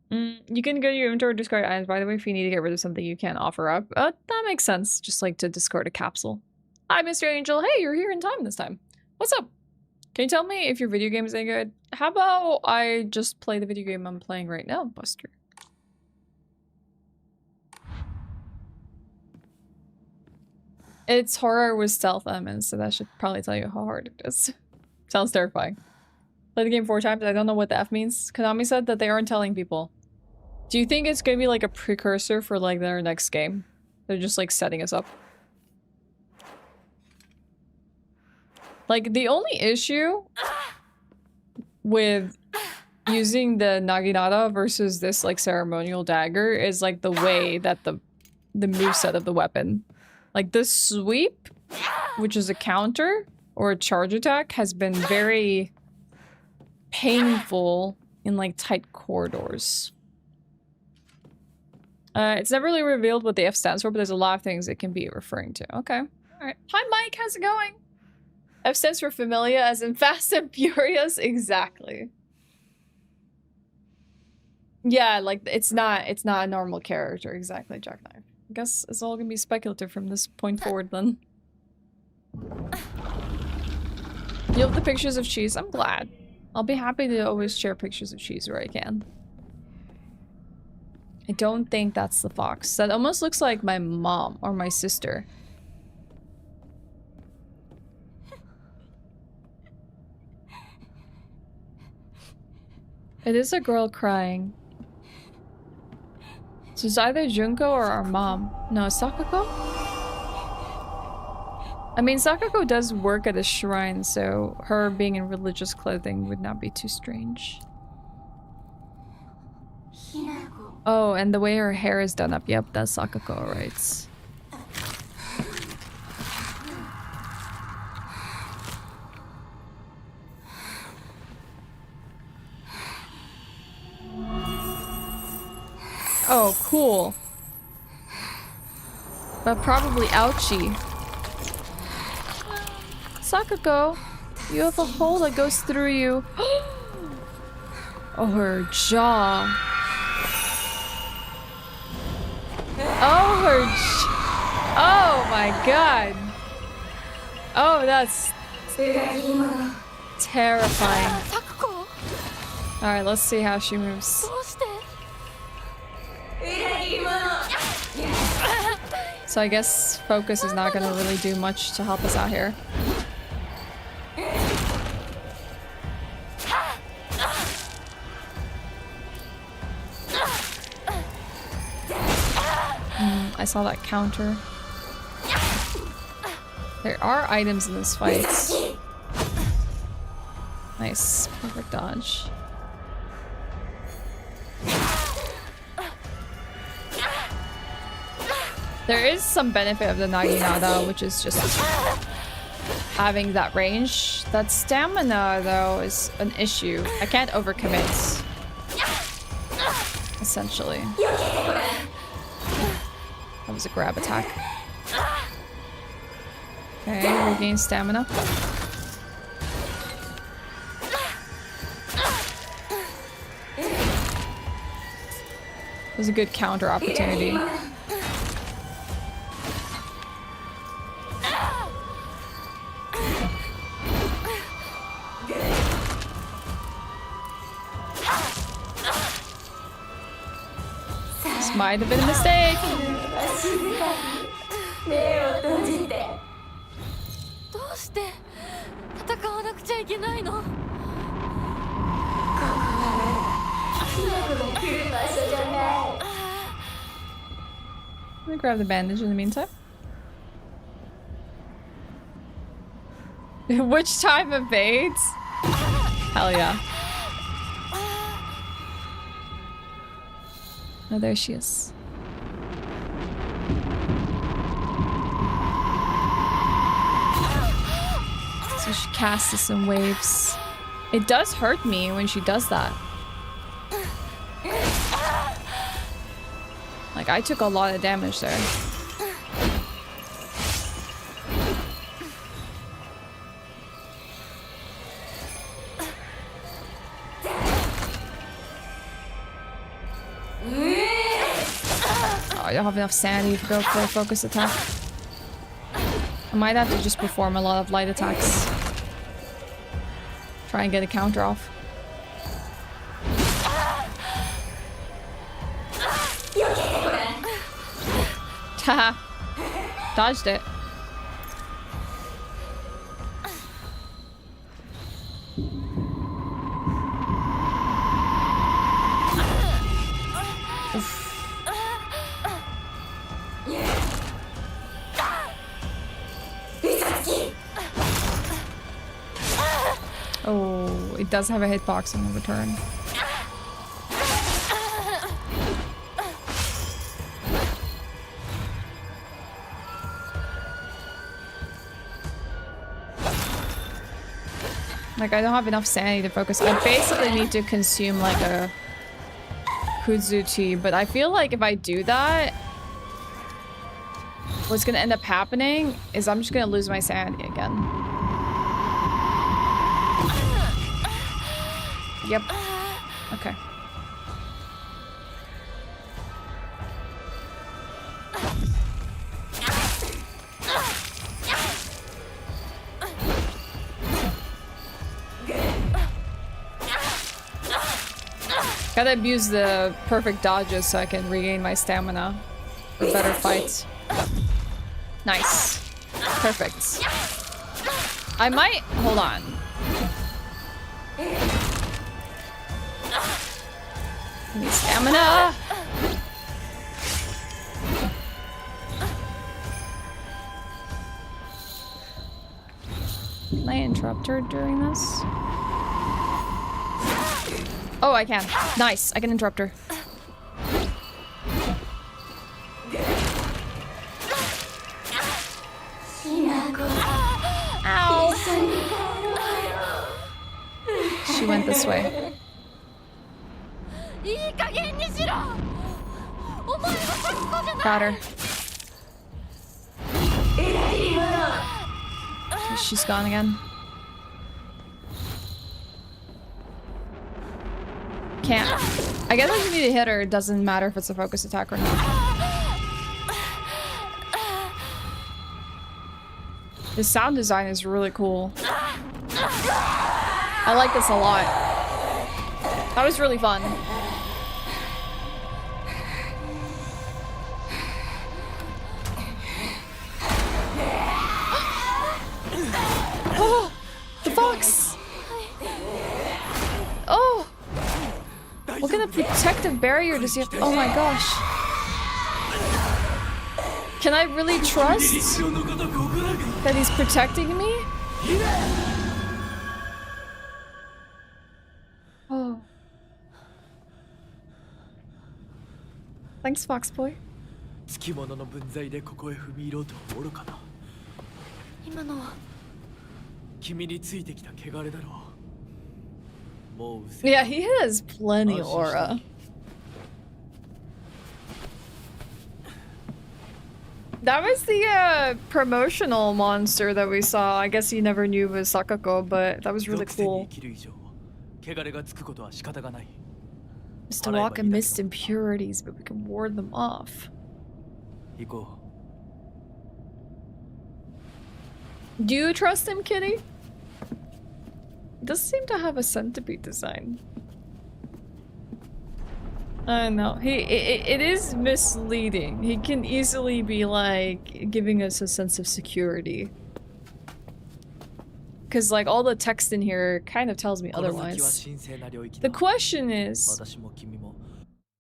You can go to your inventory, discard items, by the way, if you need to get rid of something you can't offer up. That makes sense. Just like to discard a capsule. Hi, Mr. Angel. Hey, you're here in time this time. What's up? Can you tell me if your video game is any good? How about I just play the video game I'm playing right now, Buster? It's horror with stealth elements, so that should probably tell you how hard it is. Sounds terrifying. Play the game 4 times. I don't know what the F means. Konami said that they aren't telling people. Do you think it's gonna be like a precursor for like their next game? They're just like setting us up. Like the only issue with using the Naginata versus this like ceremonial dagger is like the way that the moveset of the weapon. Like this sweep, which is a counter or a charge attack, has been very painful in like tight corridors. It's never really revealed what the F stands for, but there's a lot of things it can be referring to. Okay. Alright. Hi Mike, how's it going? F stands for familia, as in fast and furious. Exactly. Yeah, like it's not a normal character. Exactly, Jackknife. I guess it's all gonna be speculative from this point forward then. You love the pictures of cheese? I'm glad. I'll be happy to always share pictures of cheese where I can. I don't think that's the fox. That almost looks like my mom or my sister. It is a girl crying. So it's either Junko or our mom. No, Sakoko? I mean, Sakoko does work at a shrine, so her being in religious clothing would not be too strange. Oh, and the way her hair is done up. Yep, that's Sakoko, right? Oh, cool. But probably ouchie. Sakoko, you have a hole that goes through you. Oh, her jaw. Oh, her oh my god. Oh, that's terrifying. Alright, let's see how she moves. So I guess focus is not gonna really do much to help us out here. I saw that counter. There are items in this fight. Nice. Perfect dodge. There is some benefit of the Naginata, which is just having that range. That stamina, though, is an issue. I can't overcommit. Essentially. That was a grab attack. Okay, regain stamina. It was a good counter opportunity. This might have been a mistake. どうして戦わなくちゃいけないの Let me grab the bandage in the meantime. Which time evades? Hell yeah. Oh, there she is. So she casts this in waves. It does hurt me when she does that. Like, I took a lot of damage there. Oh, I don't have enough sanity to go for a focus attack. I might have to just perform a lot of light attacks. Try and get a counter off. Haha. Dodged it. Oh, it does have a hitbox in the return. Like, I don't have enough sanity to focus. I basically need to consume like a Kudzu tea, but I feel like if I do that, what's gonna end up happening is I'm just gonna lose my sanity again. Yep. Okay. Gotta abuse the perfect dodges so I can regain my stamina for better fights. Nice. Perfect. I might... Hold on. I need stamina! Can I interrupt her during this? Oh, I can. Nice. I can interrupt her. Ow! She went this way. Got her. She's gone again. Can't. I guess I just need to hit her. It doesn't matter if it's a focus attack or not. The sound design is really cool. I like this a lot. That was really fun. protective barrier does he have? Oh my gosh. Can I really trust that he's protecting me? Oh. Thanks, Foxboy. つきものの分際でここへ踏み入ろうと愚かな。今のは君についてきた汚れだろう。もううせ。Yeah, he has plenty aura. That was the promotional monster that we saw. I guess he never knew was Sakoko, but that was really cool. Is to walk amidst impurities, but we can ward them off. Do you trust him, Kitty? He does seem to have a centipede design. I don't know. It is misleading. He can easily be like giving us a sense of security. Because like all the text in here kind of tells me otherwise. The question is,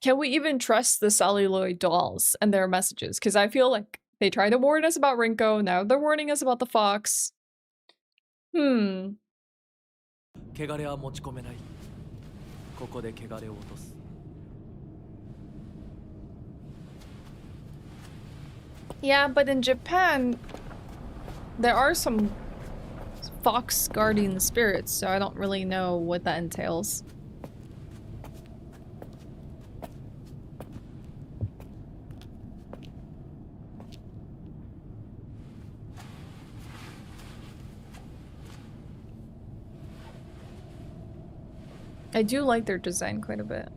can we even trust the celluloid dolls and their messages? Because I feel like they try to warn us about Rinko, now they're warning us about the fox. Yeah, but in Japan, there are some fox guardian spirits, so I don't really know what that entails. I do like their design quite a bit.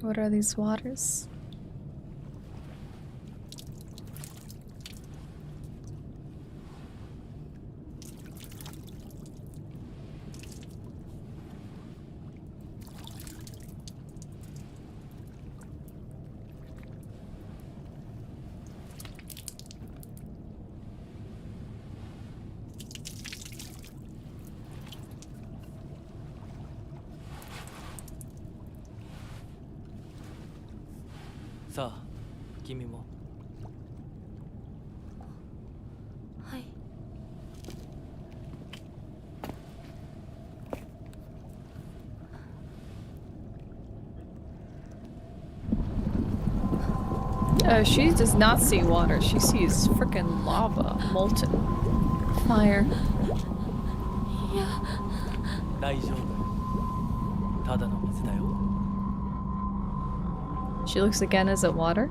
What are these waters? She does not see water. She sees frickin' lava, molten fire. She looks again. Is it water?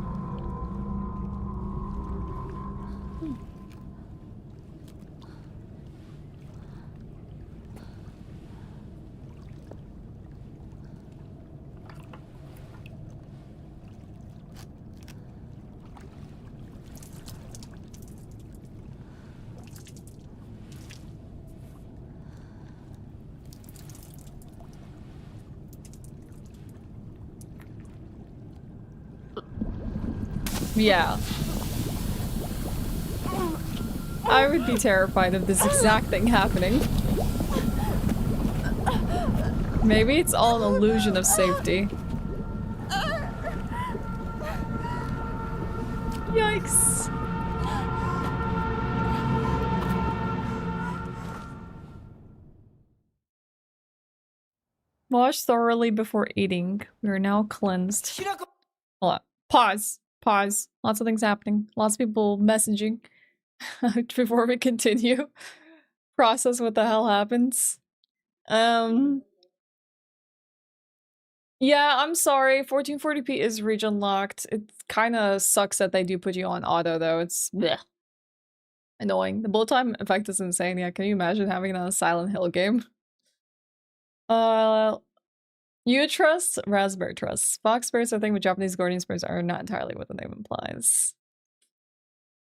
Yeah. I would be terrified of this exact thing happening. Maybe it's all an illusion of safety. Yikes. Wash thoroughly before eating. We are now cleansed. Hold on. Pause. Pause. Lots of things happening. Lots of people messaging. Before we continue. Process what the hell happens. Yeah, I'm sorry. 1440p is region locked. It kind of sucks that they do put you on auto, though. It's bleh. Annoying. The bullet time effect is insane. Yeah, can you imagine having it on a Silent Hill game? You trust raspberry trusts. Fox spirits, I think, with Japanese guardian spirits are not entirely what the name implies.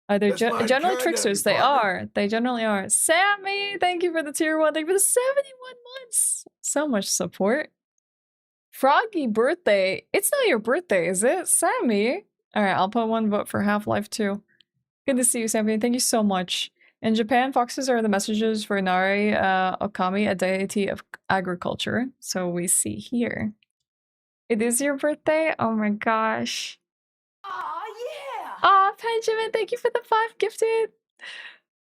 They're generally tricksters. They are. They generally are. Sammy, thank you for the tier 1. Thank you for the 71 months. So much support. Froggy birthday. It's not your birthday, is it? Sammy? Alright, I'll put one vote for Half-Life 2. Good to see you, Sammy. Thank you so much. In Japan, foxes are the messengers for Nari Okami, a deity of agriculture. So we see here. It is your birthday? Oh my gosh. Oh yeah! Aw, Benjamin, thank you for the 5 gifted.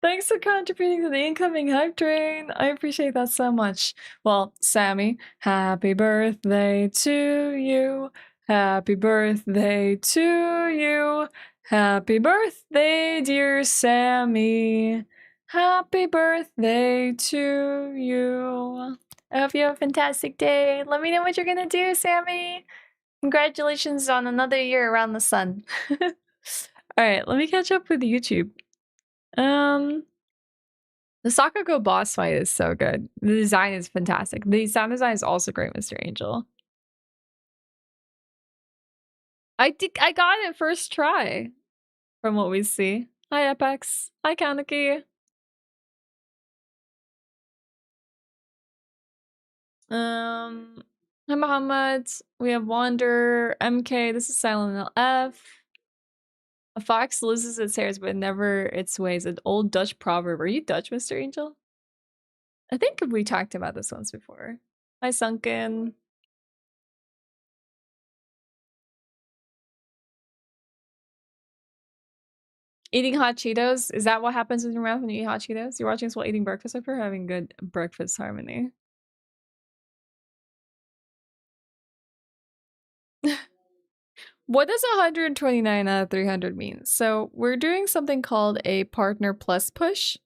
Thanks for contributing to the incoming hype train. I appreciate that so much. Well, Sammy, happy birthday to you. Happy birthday to you. Happy birthday, dear Sammy. Happy birthday to you. I hope you have a fantastic day. Let me know what you're gonna do, Sammy. Congratulations on another year around the sun. Alright, let me catch up with YouTube. The Sakoko boss fight is so good. The design is fantastic. The sound design is also great, Mr. Angel. I got it first try, from what we see. Hi, Apex. Hi, Kaneki. Hi, Muhammad. We have Wander, MK. This is Silent LF. A fox loses its hairs, but never its ways. An old Dutch proverb. Are you Dutch, Mr. Angel? I think we talked about this once before. Hi, Sunken. Eating hot Cheetos? Is that what happens in your mouth when you eat hot Cheetos? You're watching us while eating breakfast? Hope you're having good breakfast harmony. What does 129 out of 300 mean? So we're doing something called a partner plus push,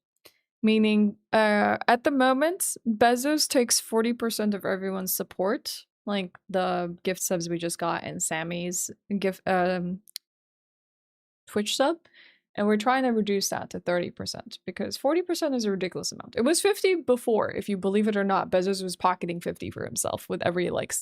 meaning at the moment, Bezos takes 40% of everyone's support, like the gift subs we just got and Sammy's gift Twitch sub. And we're trying to reduce that to 30% because 40% is a ridiculous amount. It was 50 before, if you believe it or not. Bezos was pocketing 50 for himself with every like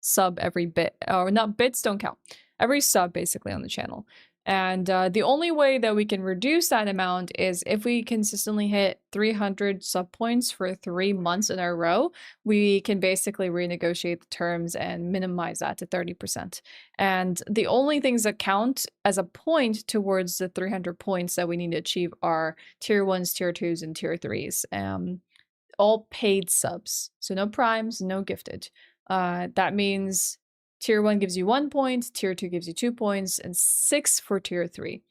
sub, every bit, or not, bits don't count, every sub basically on the channel. And the only way that we can reduce that amount is if we consistently hit 300 sub points for 3 months in a row, we can basically renegotiate the terms and minimize that to 30%. And the only things that count as a point towards the 300 points that we need to achieve are tier 1s, tier 2s, and tier 3s. All paid subs. So no primes, no gifted. That means tier 1 gives you 1 point, tier 2 gives you 2 points, and 6 for tier 3.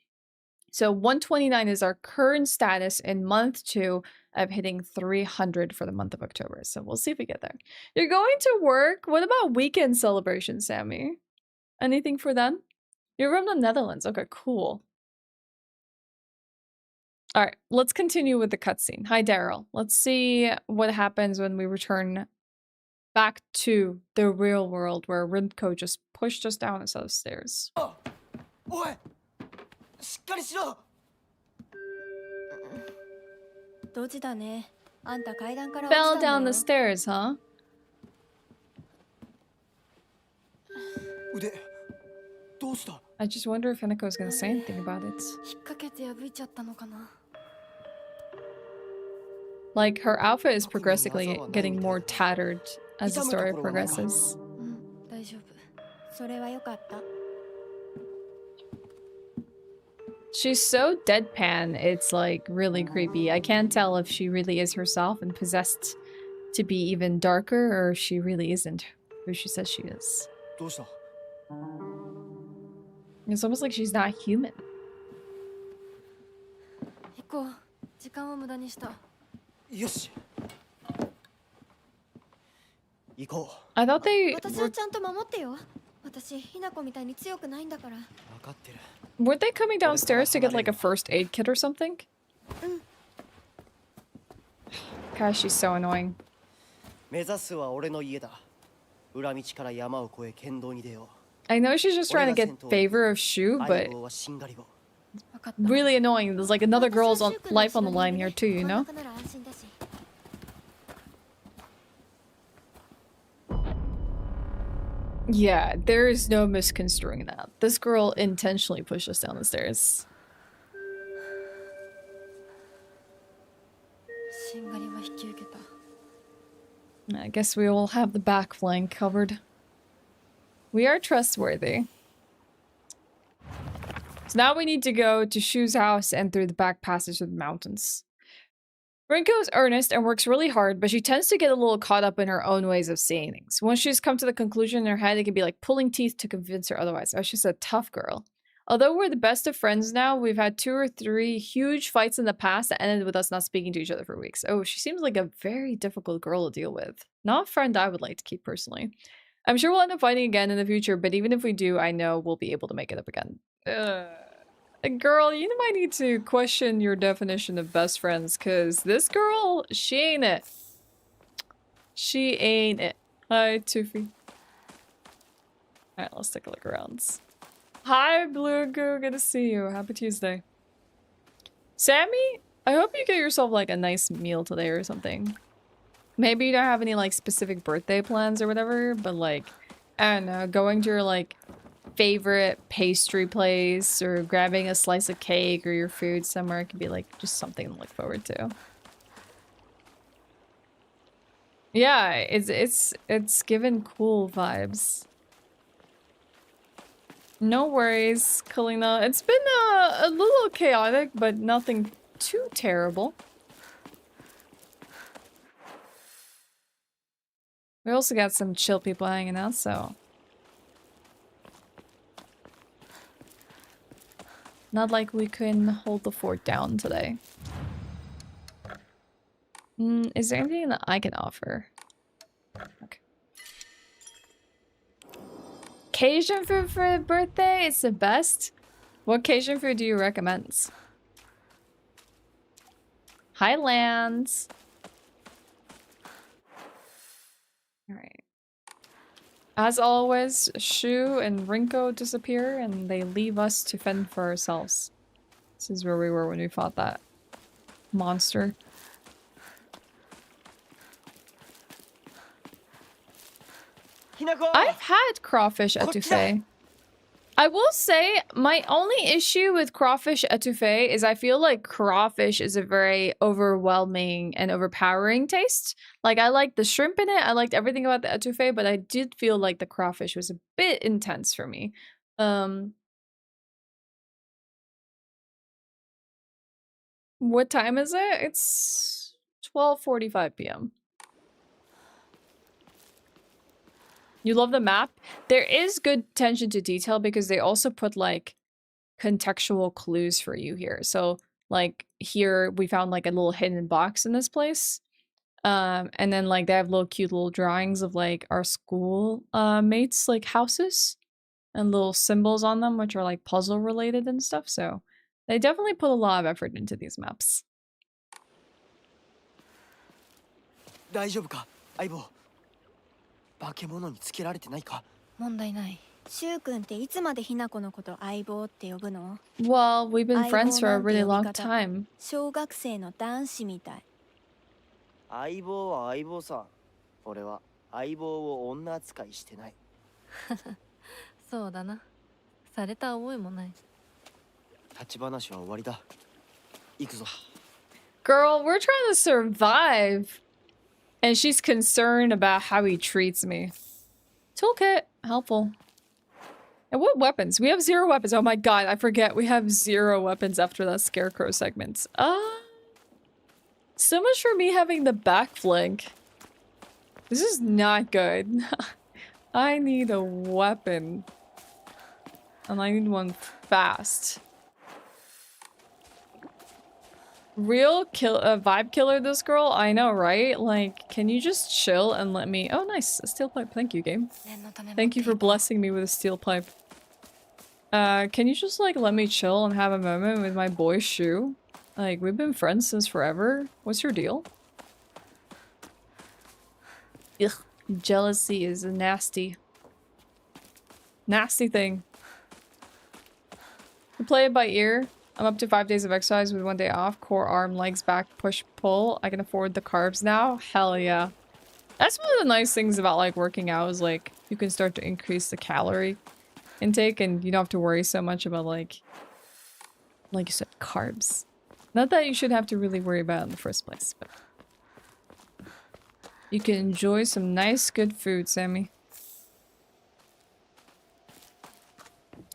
So 129 is our current status in month 2 of hitting 300 for the month of October. So we'll see if we get there. You're going to work? What about weekend celebrations, Sammy? Anything for them? You're from the Netherlands. Okay, cool. All right, let's continue with the cutscene. Hi, Daryl. Let's see what happens when we return back to the real world where Rimco just pushed us down a set of stairs. Oh, oi! しっかりしろ! ドジだね。あんた階段から Fell 落ちた down んだ the よ。 stairs, huh? 腕、どうした? I just wonder if Hinako is gonna say anything about it. 引っ掛けて破いちゃったのかな。 Like, her outfit is progressively getting more tattered as the story progresses. うん、大丈夫。それは良かった。 She's so deadpan, it's like really creepy. I can't tell if she really is herself and possessed to be even darker or if she really isn't who she says she is. どうした? It's almost like she's not human. 行こう。時間を無駄にした。よし。行こう。 I thought they 私をちゃんと守ってよ。私、ひなこみたいに強くないんだから。分かってる。 weren't they coming downstairs to get like a first aid kit or something? Gosh, she's so annoying. 目指すは俺の家だ。裏道から山を越え剣道に出よう。 I know she's just trying to get favor of Shu, but really annoying. There's like another girl's life on the line here too, you know? Yeah, there is no misconstruing that. This girl intentionally pushed us down the stairs. しんがりは引き受けた。I guess we will have the back flank covered. We are trustworthy. So now we need to go to Shu's house and through the back passage of the mountains. Rinko is earnest and works really hard, but she tends to get a little caught up in her own ways of seeing things. Once she's come to the conclusion in her head, it can be like pulling teeth to convince her otherwise. Oh, she's a tough girl. Although we're the best of friends now, we've had 2 or 3 huge fights in the past that ended with us not speaking to each other for weeks. Oh, she seems like a very difficult girl to deal with. Not a friend I would like to keep personally. I'm sure we'll end up fighting again in the future, but even if we do, I know we'll be able to make it up again. Girl, you might need to question your definition of best friends, because this girl, she ain't it. She ain't it. Hi, Toofy. Alright, let's take a look around. Hi, Blue Goo. Good to see you. Happy Tuesday. Sammy, I hope you get yourself, like, a nice meal today or something. Maybe you don't have any, like, specific birthday plans or whatever, but, like, I don't know, going to your, like, favorite pastry place or grabbing a slice of cake or your food somewhere could be, like, just something to look forward to. Yeah, it's given cool vibes. No worries, Kalina. It's been a little chaotic, but nothing too terrible. We also got some chill people hanging out, so... Not like we can hold the fort down today. Is there anything that I can offer? Okay. Cajun food for a birthday? It's the best. What Cajun food do you recommend? Highlands. Alright. As always, Shu and Rinko disappear and they leave us to fend for ourselves. This is where we were when we fought that monster. I've had crawfish etouffee. I will say, my only issue with crawfish etouffee is I feel like crawfish is a very overwhelming and overpowering taste. Like, I liked the shrimp in it, I liked everything about the etouffee, but I did feel like the crawfish was a bit intense for me. What time is it? It's 12:45 p.m. You love the map? There is good attention to detail because they also put, like, contextual clues for you here. So, like, here we found, like, a little hidden box in this place. And then, like, they have little cute little drawings of, like, our school mates, like, houses. And little symbols on them, which are, like, puzzle related and stuff. So, they definitely put a lot of effort into these maps. 大丈夫か、相棒。化け物につけられてないか。問題ない。シュウ君っていつまでひな子のこと相棒って呼ぶの？ Well, we've been friends for a really long time. 小学生の男子みたい。相棒は相棒さ。俺は相棒を女扱いしてない。そうだな。された覚えもない。立ち話は終わりだ。行くぞ。 Girl, we're trying to survive. And she's concerned about how he treats me. Toolkit, helpful. And what weapons? We have 0 weapons. Oh my god, I forget. We have 0 weapons after that scarecrow segment. So much for me having the back flank. This is not good. I need a weapon. And I need one fast. Real vibe killer, this girl. I know, right? Like, can you just chill and let me... Oh, nice. A steel pipe. Thank you, game. Thank you for blessing me with a steel pipe. Can you just, like, let me chill and have a moment with my boy Shu? Like, we've been friends since forever. What's your deal? Ugh. Jealousy is a nasty thing. We play it by ear. I'm up to 5 days of exercise with 1 day off. Core, arm, legs, back, push, pull. I can afford the carbs now. Hell yeah. That's one of the nice things about, like, working out is, like, you can start to increase the calorie intake and you don't have to worry so much about, like you said, carbs. Not that you should have to really worry about it in the first place, but... You can enjoy some nice, good food, Sammy.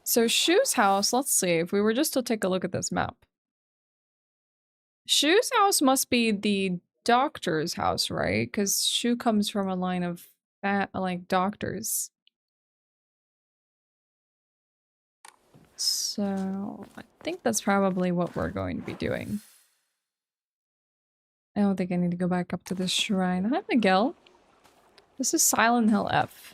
So Shu's house, let's see, if we were just to take a look at this map. Shu's house must be the doctor's house, right? Because Shu comes from a line of like doctors. So I think that's probably what we're going to be doing. I don't think I need to go back up to this shrine. Hi, Miguel. This is Silent Hill F.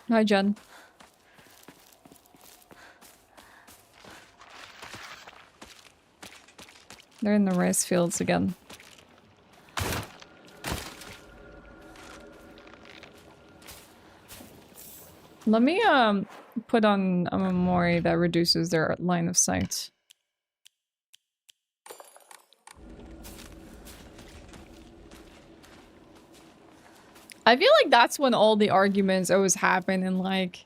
Hi, Jen. They're in the rice fields again. Let me put on a memory that reduces their line of sight. I feel like that's when all the arguments always happen in like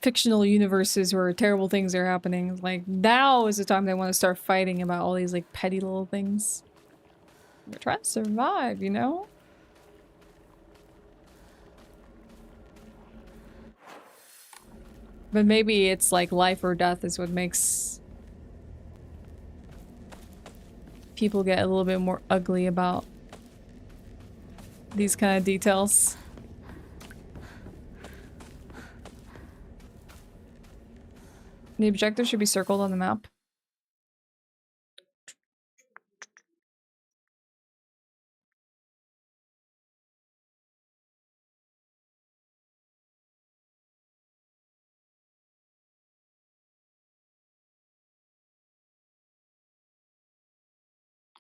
fictional universes where terrible things are happening. Like now is the time they want to start fighting about all these like petty little things. We're trying to survive, you know? But maybe it's like life or death is what makes people get a little bit more ugly about these kind of details. The objective should be circled on the map.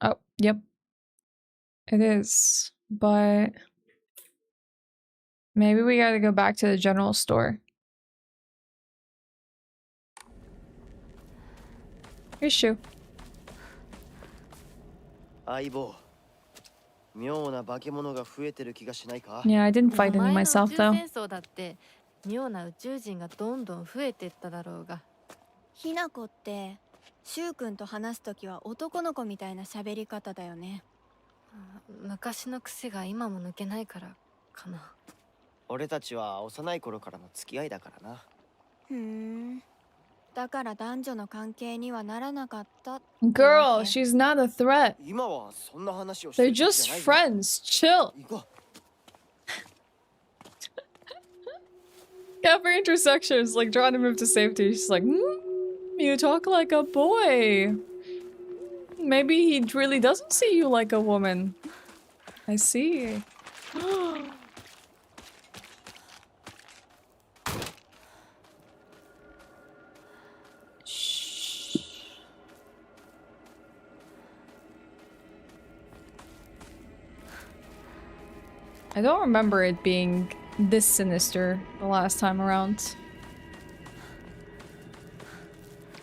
Oh, yep. It is, but maybe we gotta go back to the general store. Here's Shu. 相棒。妙な化け物が増えてる気がしないか？ Yeah, I didn't fight any 前の myself 宇宙 though. 戦争だって妙な宇宙人がどんどん増えてっただろうが。ひなこってしゅうくんと話すときは男の子みたいな喋り方だよね。昔の癖が今も抜けないからかな。俺たちは幼い頃からの付き合いだからな。ふーん。だから男女の関係にはならなかったってわ Girl, け。 she's not a threat. 今はそんな話をして They're る時 just じゃないぞ。 friends. Chill. 行こう。 Yeah, for intersections, like trying to move to safety. She's like, you talk like a boy. Maybe he really doesn't see you like a woman. I see. Shh. I don't remember it being this sinister the last time around.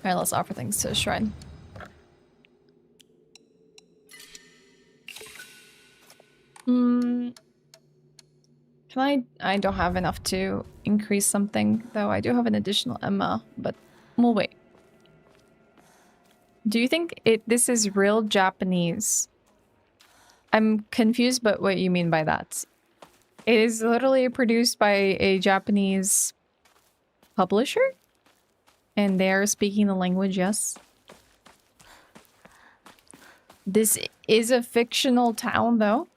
Alright, let's offer things to the shrine. Can I don't have enough to increase something, though I do have an additional Emma, but we'll wait. Do you think this is real Japanese? I'm confused about what you mean by that. It is literally produced by a Japanese publisher, and they are speaking the language, yes. This is a fictional town, though,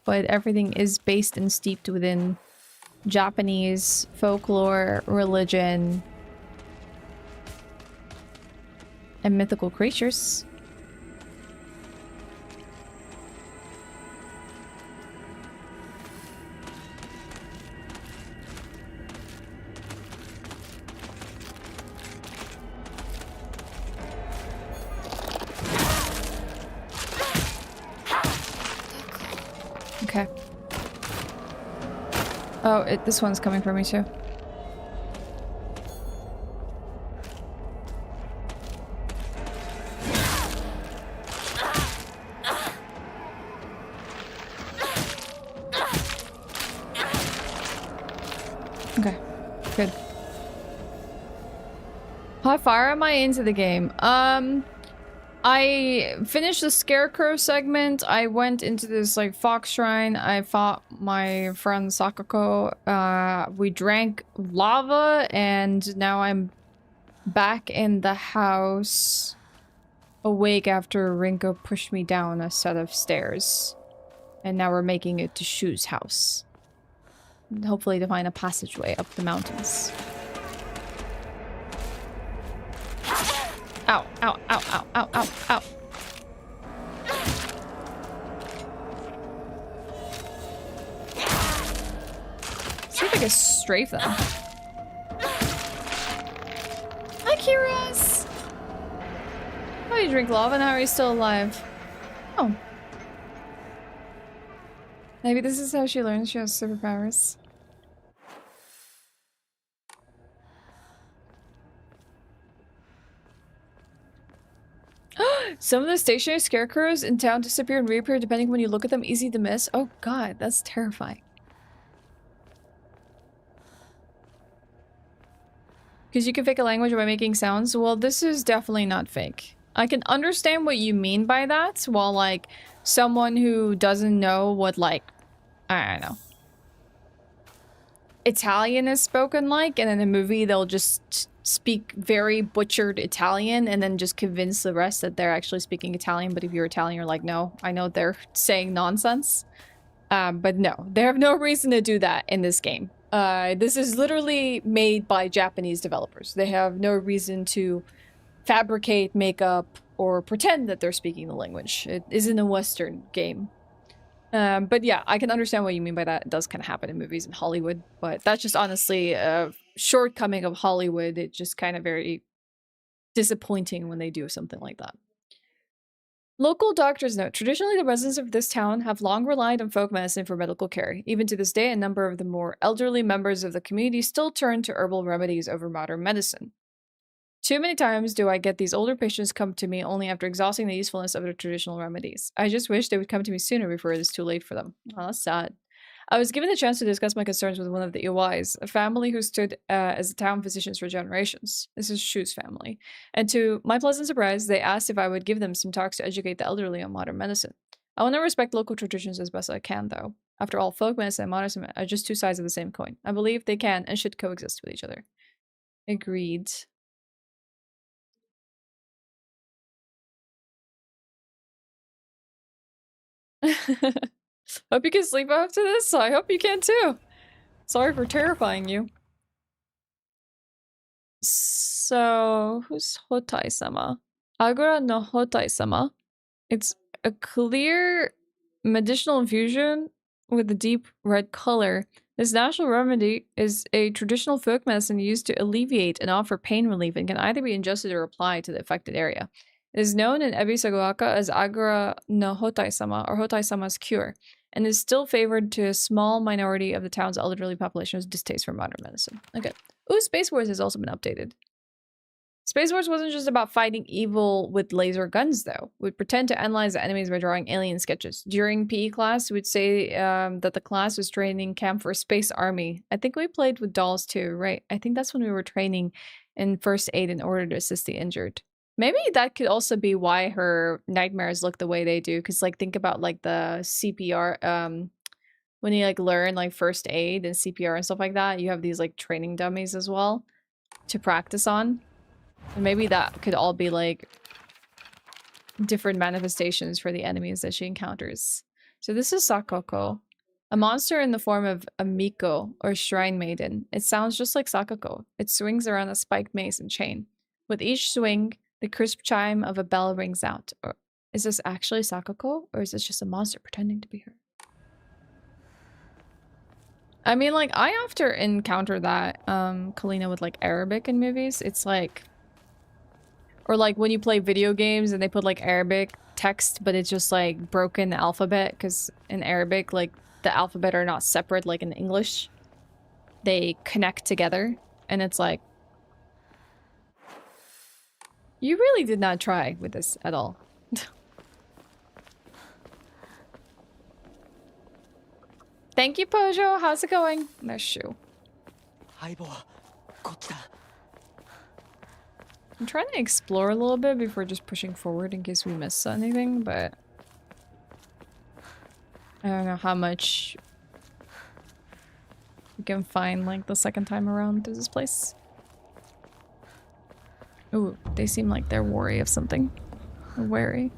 but everything is based and steeped within Japanese folklore, religion, and mythical creatures. Okay. Oh, this one's coming for me too. Okay, good. How far am I into the game? I finished the scarecrow segment. I went into this like fox shrine. I fought my friend Sakoko. We drank lava, and now I'm back in the house, awake after Rinko pushed me down a set of stairs. And now we're making it to Shu's house. And hopefully to find a passageway up the mountains. Ow, ow, ow, ow, ow, ow, ow. See if I can strafe them. Hi, Kiras! How do you drink lava and how are you still alive? Oh. Maybe this is how she learns she has superpowers. Some of the stationary scarecrows in town disappear and reappear depending when you look at them. Easy to miss. Oh god, that's terrifying. Because you can fake a language by making sounds. Well, this is definitely not fake. I can understand what you mean by that, while like someone who doesn't know what like, I don't know, Italian is spoken like, and in a movie they'll just speak very butchered Italian and then just convince the rest that they're actually speaking Italian. But if you're Italian, you're like, no, I know they're saying nonsense. But no, they have no reason to do that in this game. This is literally made by Japanese developers. They have no reason to fabricate, make up, or pretend that they're speaking the language. It isn't a Western game. But yeah, I can understand what you mean by that. It does kind of happen in movies in Hollywood, but that's just honestly a shortcoming of Hollywood. It's just kind of very disappointing when they do something like that. Local doctors note, traditionally the residents of this town have long relied on folk medicine for medical care. Even to this day, a number of the more elderly members of the community still turn to herbal remedies over modern medicine. Too many times do I get these older patients come to me only after exhausting the usefulness of their traditional remedies. I just wish they would come to me sooner before it is too late for them. Oh, that's sad. I was given the chance to discuss my concerns with one of the EYs, a family who stood as town physicians for generations. This is Shu's family. And to my pleasant surprise, they asked if I would give them some talks to educate the elderly on modern medicine. I want to respect local traditions as best I can, though. After all, folk medicine and modern medicine are just two sides of the same coin. I believe they can and should coexist with each other. Agreed. Hope you can sleep after this. I hope you can too. Sorry for terrifying you. So, who's Hotai-sama? Agura no Hotai-sama. It's a clear medicinal infusion with a deep red color. This natural remedy is a traditional folk medicine used to alleviate and offer pain relief and can either be ingested or applied to the affected area. It is known in Ebisagoaka as Agura no Hotai-sama or Hotai-sama's cure, and is still favored to a small minority of the town's elderly population who's distaste for modern medicine. Okay. Ooh, Space Wars has also been updated. Space Wars wasn't just about fighting evil with laser guns, though. We'd pretend to analyze the enemies by drawing alien sketches. During PE class, we'd say that the class was training camp for a space army. I think we played with dolls too, right? I think that's when we were training in first aid in order to assist the injured. Maybe that could also be why her nightmares look the way they do. Because, like, think about, like, the CPR, when you, like, learn, like, first aid and CPR and stuff like that, you have these, like, training dummies as well to practice on. And maybe that could all be, like, different manifestations for the enemies that she encounters. So this is Sakoko, a monster in the form of a Miko, or shrine maiden. It sounds just like Sakoko. It swings around a spiked mace and chain. With each swing, the crisp chime of a bell rings out. Or is this actually Sakoko? Or is this just a monster pretending to be her? I mean, like, I often encounter that, Kalina, with, like, Arabic in movies. It's like... Or, like, when you play video games and they put, like, Arabic text, but it's just, like, broken alphabet. Because in Arabic, like, the alphabet are not separate like in English. They connect together. And it's like... You really did not try with this at all. Thank you, Pojo. How's it going? Nice shoe. I'm trying to explore a little bit before just pushing forward in case we miss anything, but I don't know how much we can find like the second time around through this place. Ooh, they seem like they're wary of something. Or wary.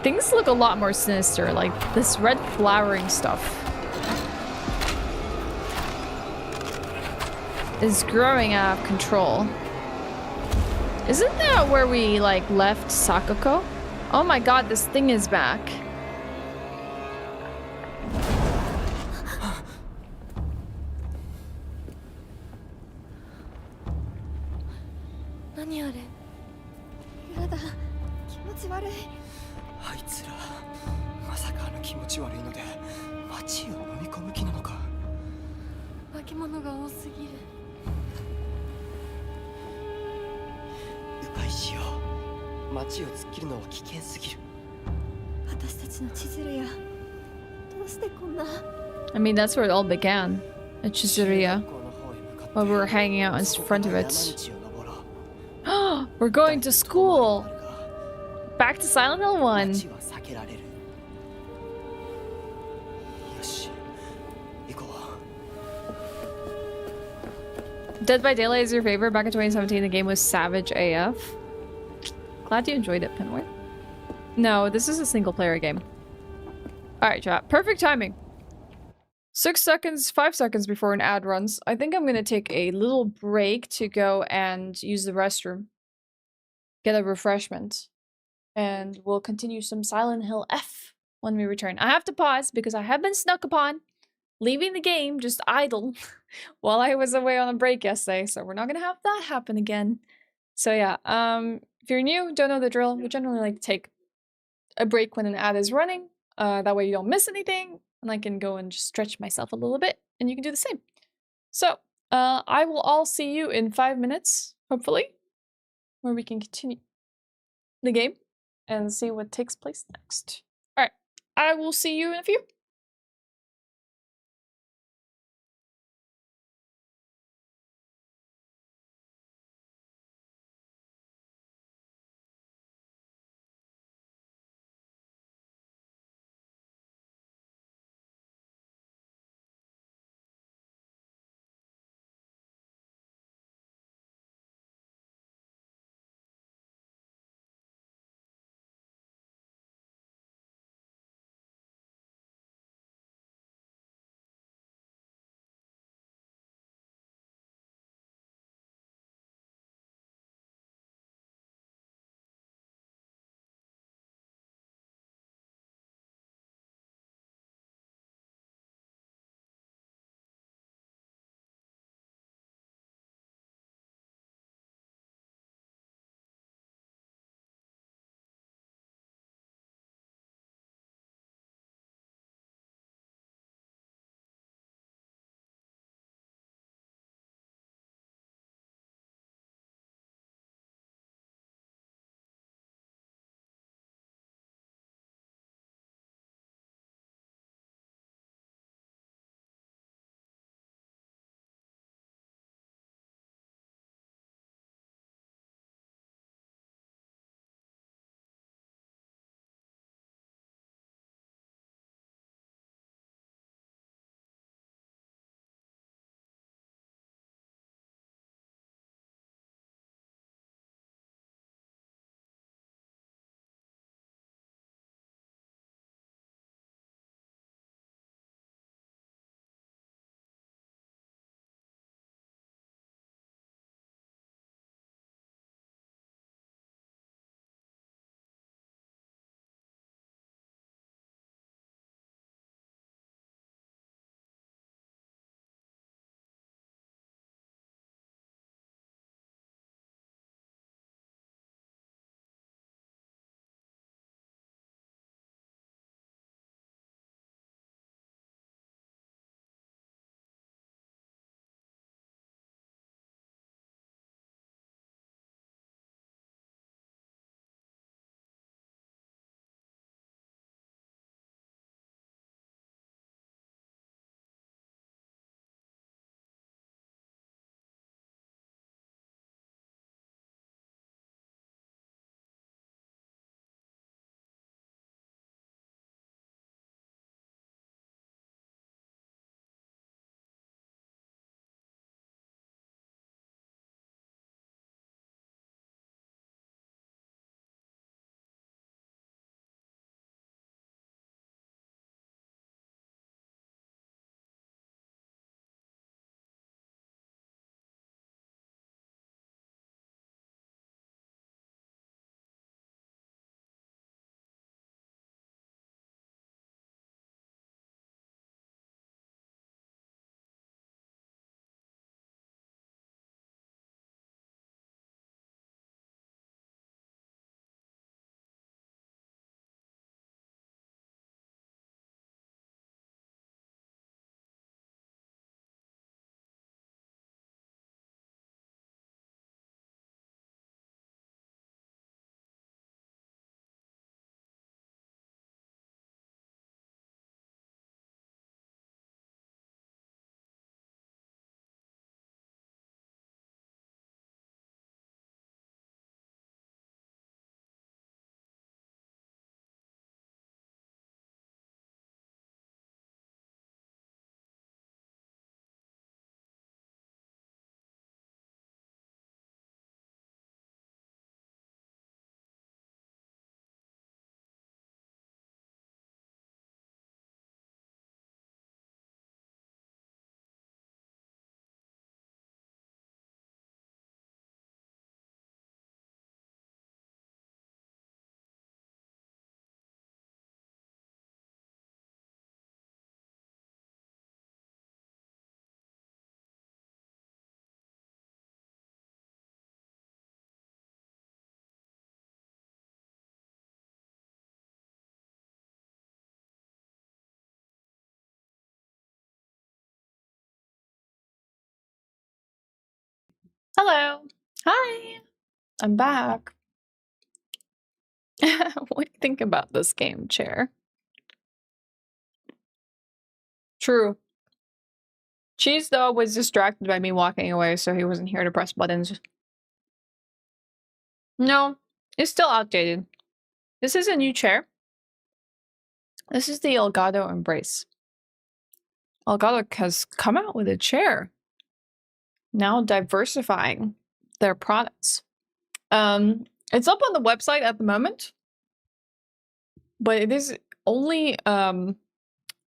Things look a lot more sinister, like this red flowering stuff is growing out of control. Isn't that where we like left Sakoko? Oh my god, this thing is back. Nani are? やだ、気持ち悪い。あいつらまさかあの気持ち悪いので街を飲み込む気なのか。化け物が多すぎる。迂回しよう。街を突っ切るのは危険すぎる。私たちの千鶴や。どうしてこんな。I mean, that's where it all began. At Chizuria. While we were hanging out in front of it. We're going to school! Back to Silent Hill 1. Dead by Daylight is your favorite? Back in 2017, the game was savage AF. Glad you enjoyed it, Pinway. No, this is a single player game. Alright, chat. Perfect timing. 6 seconds, 5 seconds before an ad runs. I think I'm gonna take a little break to go and use the restroom. Get a refreshment. And we'll continue some Silent Hill F when we return. I have to pause because I have been snuck upon leaving the game just idle while I was away on a break yesterday, so we're not gonna have that happen again. So yeah, if you're new, don't know the drill, we generally like to take a break when an ad is running. That way you don't miss anything, and I can go and just stretch myself a little bit, and you can do the same. So, I will all see you in 5 minutes, hopefully, where we can continue the game and see what takes place next. Alright, I will see you in a few. Hello. Hi. I'm back. What do you think about this game, Chair? True. Cheese, though, was distracted by me walking away, so he wasn't here to press buttons. No, it's still outdated. This is a new chair. This is the Elgato Embrace. Elgato has come out with a chair. Now diversifying their products. It's up on the website at the moment, but it is only on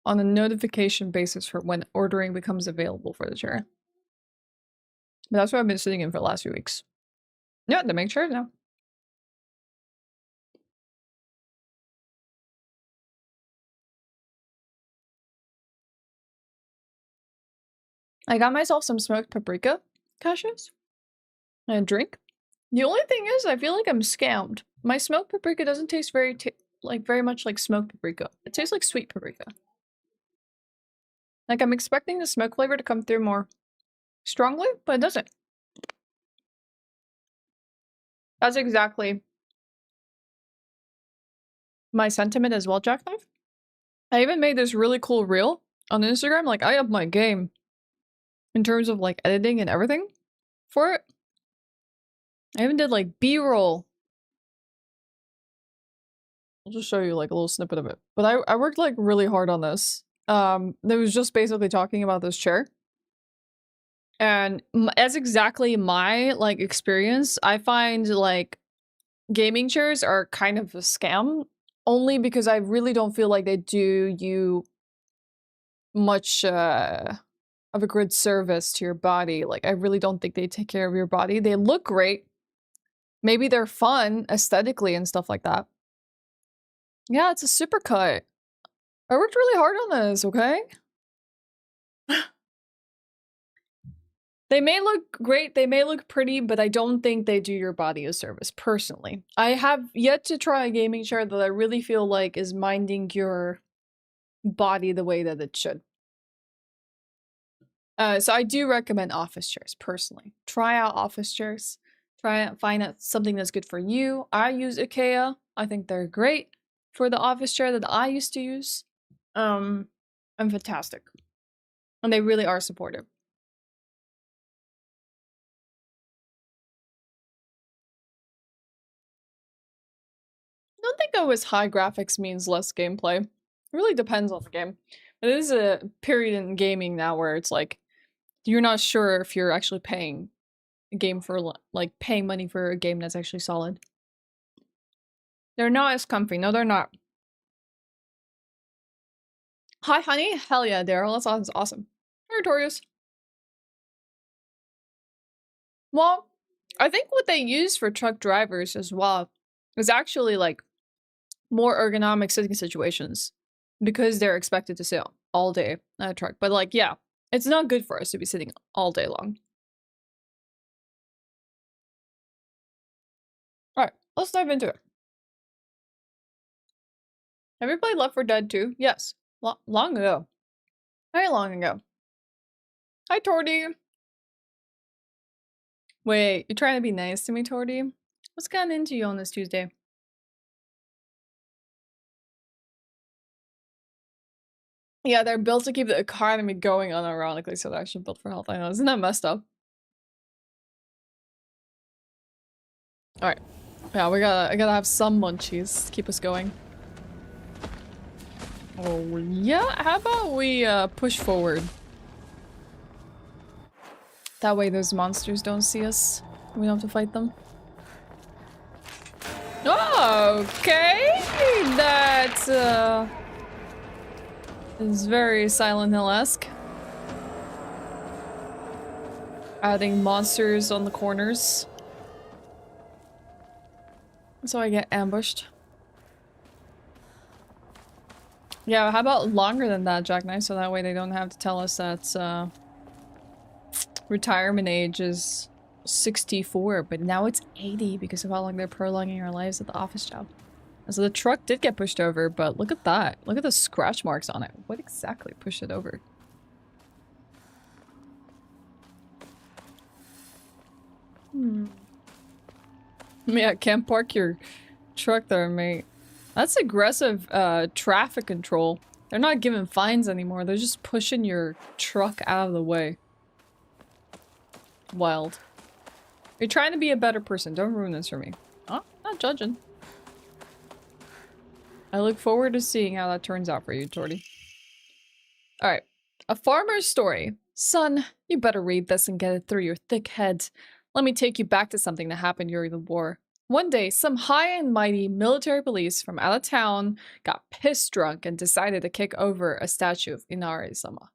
a notification basis for when ordering becomes available for the chair. But that's what I've been sitting in for the last few weeks. Yeah, to make sure now. I got myself some smoked paprika cashews and a drink. The only thing is, I feel like I'm scammed. My smoked paprika doesn't taste very much like smoked paprika. It tastes like sweet paprika. Like I'm expecting the smoke flavor to come through more strongly, but it doesn't. That's exactly my sentiment as well, Jackknife. I even made this really cool reel on Instagram. Like, I up my game in terms of like editing and everything for it. I even did like B-roll. I'll just show you like a little snippet of it. But I worked like really hard on this. That was just basically talking about this chair. And as exactly my like experience, I find like gaming chairs are kind of a scam only because I really don't feel like they do you much of a good service to your body. Like I really don't think they take care of your body. They look great. Maybe they're fun aesthetically and stuff like that. Yeah, it's a supercut. I worked really hard on this, okay? They may look great, they may look pretty, but I don't think they do your body a service, personally. I have yet to try a gaming chair that I really feel like is minding your body the way that it should. So I do recommend office chairs, personally. Try out office chairs. Find out something that's good for you. I use IKEA. I think they're great for the office chair that I used to use. And fantastic. And they really are supportive. I don't think always high graphics means less gameplay. It really depends on the game. It is a period in gaming now where it's like, you're not sure if you're actually paying a game for, like, paying money for a game that's actually solid. They're not as comfy. No, they're not. Hi, honey. Hell yeah, Daryl. That sounds awesome. Meritorious. Well, I think what they use for truck drivers as well is actually, like, more ergonomic sitting situations because they're expected to sit all day at a truck. But, like, yeah, it's not good for us to be sitting all day long. Alright, let's dive into it. Have you played Left 4 Dead 2? Yes. Long ago. Very long ago. Hi, Tordy. Wait, you're trying to be nice to me, Tordy? What's gotten into you on this Tuesday? Yeah, they're built to keep the economy going unironically, so they're actually built for health. I know, isn't that messed up? Alright. Yeah, I gotta have some munchies to keep us going. Oh, yeah? How about we, push forward? That way those monsters don't see us. We don't have to fight them. Oh, okay! That, is very Silent Hill-esque. Adding monsters on the corners. So I get ambushed. Yeah, how about longer than that, Jackknife, so that way they don't have to tell us that, retirement age is 64, but now it's 80 because of how long they're prolonging our lives at the office job. So the truck did get pushed over, but look at that. Look at the scratch marks on it. What exactly pushed it over? Yeah, can't park your truck there, mate. That's aggressive traffic control. They're not giving fines anymore. They're just pushing your truck out of the way. Wild. You're trying to be a better person. Don't ruin this for me. Oh, not judging. I look forward to seeing how that turns out for you, Torty. Alright. A farmer's story. Son, you better read this and get it through your thick head. Let me take you back to something that happened during the war. One day, some high and mighty military police from out of town got pissed drunk and decided to kick over a statue of Inari-sama.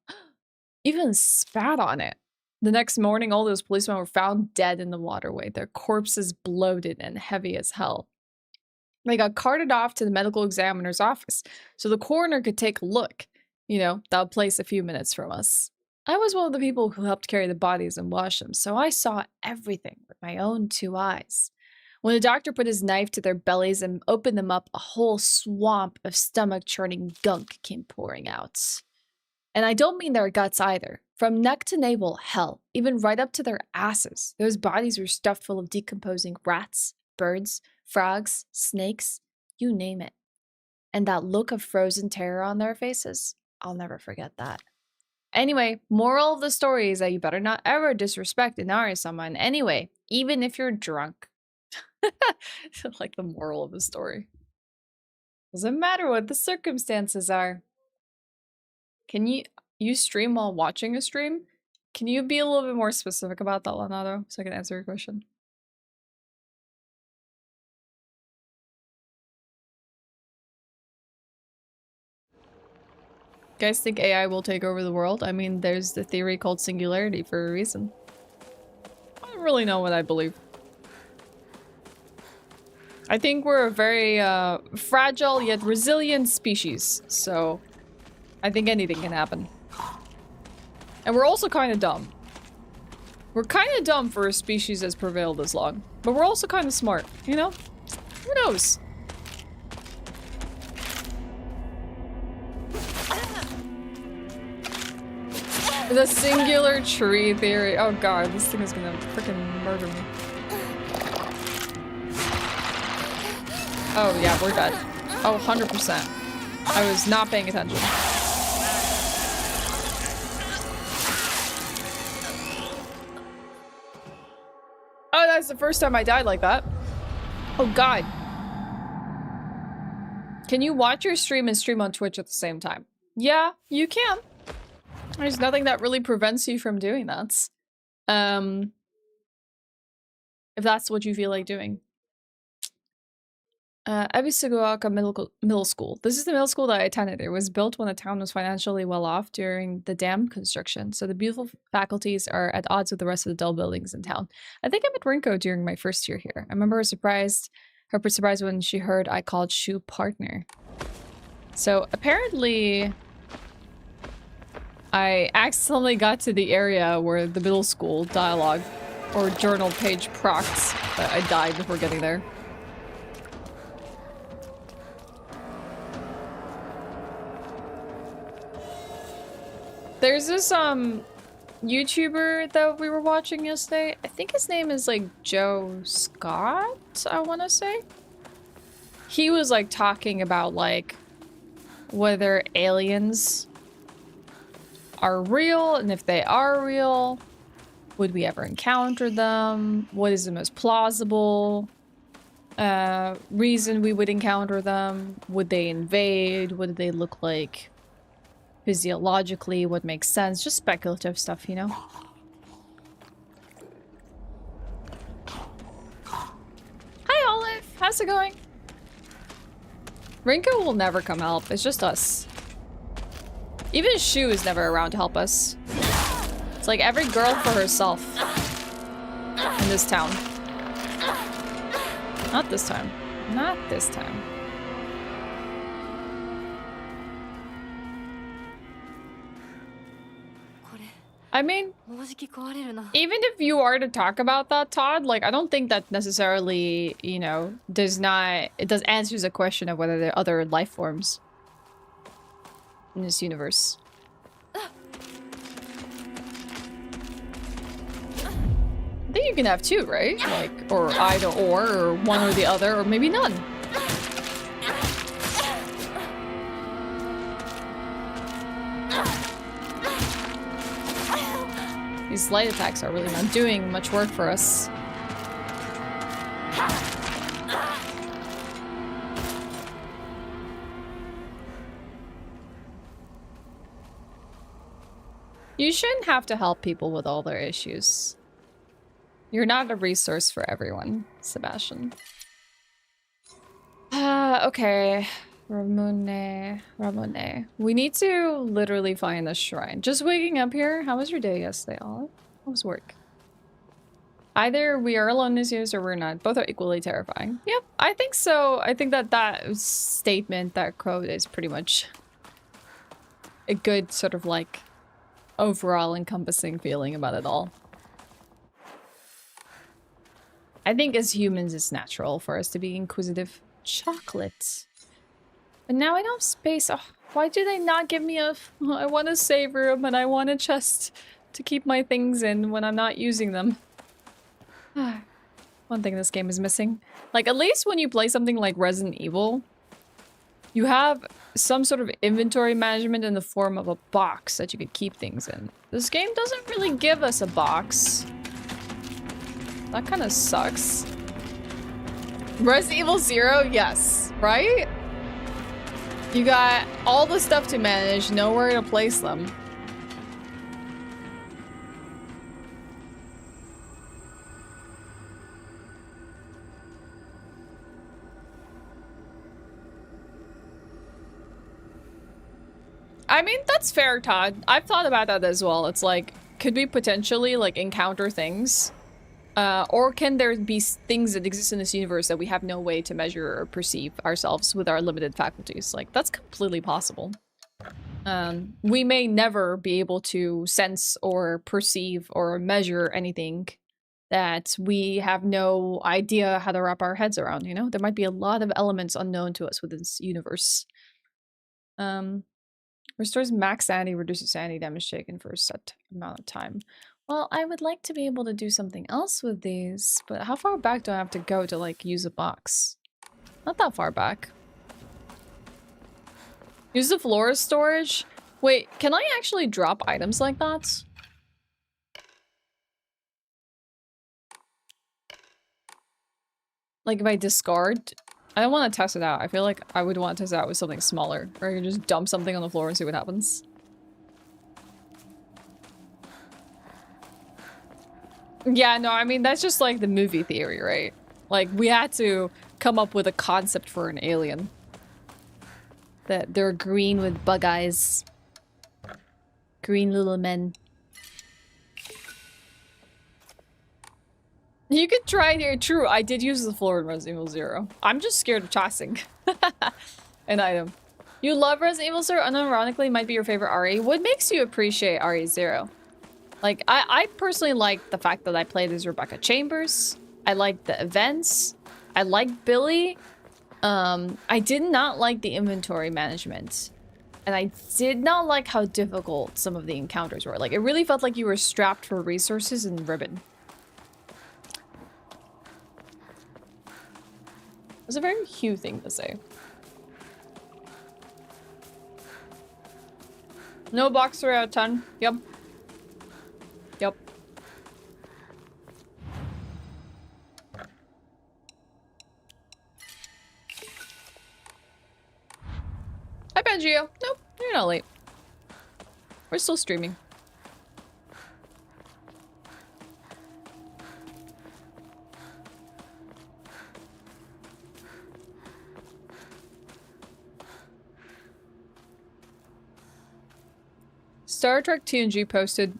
Even spat on it. The next morning, all those policemen were found dead in the waterway, their corpses bloated and heavy as hell. They got carted off to the medical examiner's office so the coroner could take a look. You know, that place a few minutes from us. I was one of the people who helped carry the bodies and wash them, so I saw everything with my own 2 eyes. When the doctor put his knife to their bellies and opened them up, a whole swamp of stomach-churning gunk came pouring out. And I don't mean their guts either. From neck to navel, hell, even right up to their asses. Those bodies were stuffed full of decomposing rats, birds, frogs, snakes, you name it. And that look of frozen terror on their faces, I'll never forget that. Anyway, moral of the story is that you better not ever disrespect Inari-sama in any way, even if you're drunk. Like the moral of the story. Doesn't matter what the circumstances are. Can you stream while watching a stream? Can you be a little bit more specific about that, Leonardo, so I can answer your question? Guys think AI will take over the world? I mean, there's the theory called singularity for a reason. I don't really know what I believe. I think we're a very fragile yet resilient species, so I think anything can happen. And we're also kind of dumb. We're kind of dumb for a species that's prevailed this long, but we're also kind of smart, you know? Who knows? The singular tree theory. Oh god, this thing is gonna freaking murder me. Oh yeah, we're dead. Oh, 100%. I was not paying attention. Oh, that's the first time I died like that. Oh god. Can you watch your stream and stream on Twitch at the same time? Yeah, you can. There's nothing that really prevents you from doing that. If that's what you feel like doing. Ebisugaoka Middle School. This is the middle school that I attended. It was built when the town was financially well off during the dam construction, so the beautiful faculties are at odds with the rest of the dull buildings in town. I think I met Rinko during my first year here. I remember her surprise when she heard I called Shu partner. So apparently I accidentally got to the area where the middle school dialogue or journal page procs, but I died before getting there. There's this YouTuber that we were watching yesterday. I think his name is like Joe Scott, I want to say. He was like talking about like whether aliens are real, and if they are real, would we ever encounter them? What is the most plausible reason we would encounter them? Would they invade? What do they look like physiologically? What makes sense? Just speculative stuff, you know? Hi, Olive. How's it going? Rinko will never come help. It's just us. Even Shu is never around to help us. It's like every girl for herself in this town. Not this time. Not this time. I mean, even if you are to talk about that, Todd, like, I don't think that necessarily, you know, it answers the question of whether there are other life forms in this universe. I think you can have two, right? Like, or either or one or the other, or maybe none. These light attacks are really not doing much work for us. You shouldn't have to help people with all their issues. You're not a resource for everyone, Sebastian. Okay. Ramone. We need to literally find a shrine. Just waking up here. How was your day yesterday, Olive? How was work? Either we are alone this year or we're not. Both are equally terrifying. Yep, I think so. I think that statement, that quote is pretty much a good sort of like overall encompassing feeling about it all. I think as humans it's natural for us to be inquisitive. Chocolate. But now I don't have space. Oh, why do they not give me a... I want a save room and I want a chest to keep my things in when I'm not using them. One thing this game is missing. Like, at least when you play something like Resident Evil, you have some sort of inventory management in the form of a box that you could keep things in. This game doesn't really give us a box. That kind of sucks. Resident Evil 0, yes, right? You got all the stuff to manage, nowhere to place them. I mean, that's fair, Todd. I've thought about that as well. It's like, could we potentially, like, encounter things? Or can there be things that exist in this universe that we have no way to measure or perceive ourselves with our limited faculties? Like, that's completely possible. We may never be able to sense or perceive or measure anything that we have no idea how to wrap our heads around, you know? There might be a lot of elements unknown to us within this universe. Restores max sanity, reduces sanity damage taken for a set amount of time. Well, I would like to be able to do something else with these, but how far back do I have to go to, like, use a box? Not that far back. Use the floor as storage? Wait, can I actually drop items like that? Like, if I discard? I don't want to test it out. I feel like I would want to test it out with something smaller. Or I can just dump something on the floor and see what happens. Yeah, no, I mean, that's just like the movie theory, right? Like, we had to come up with a concept for an alien. That they're green with bug eyes. Green little men. You could try it here. True, I did use the floor in Resident Evil 0. I'm just scared of tossing an item. You love Resident Evil 0, unironically might be your favorite RE. What makes you appreciate RE 0? Like, I personally like the fact that I played as Rebecca Chambers. I like the events. I like Billy. I did not like the inventory management. And I did not like how difficult some of the encounters were. Like, it really felt like you were strapped for resources and ribbon. It was a very Hugh thing to say. No box 3 out of 10. Yep. Yep. Hi, Benjio. Nope, you're not late. We're still streaming. Star Trek TNG posted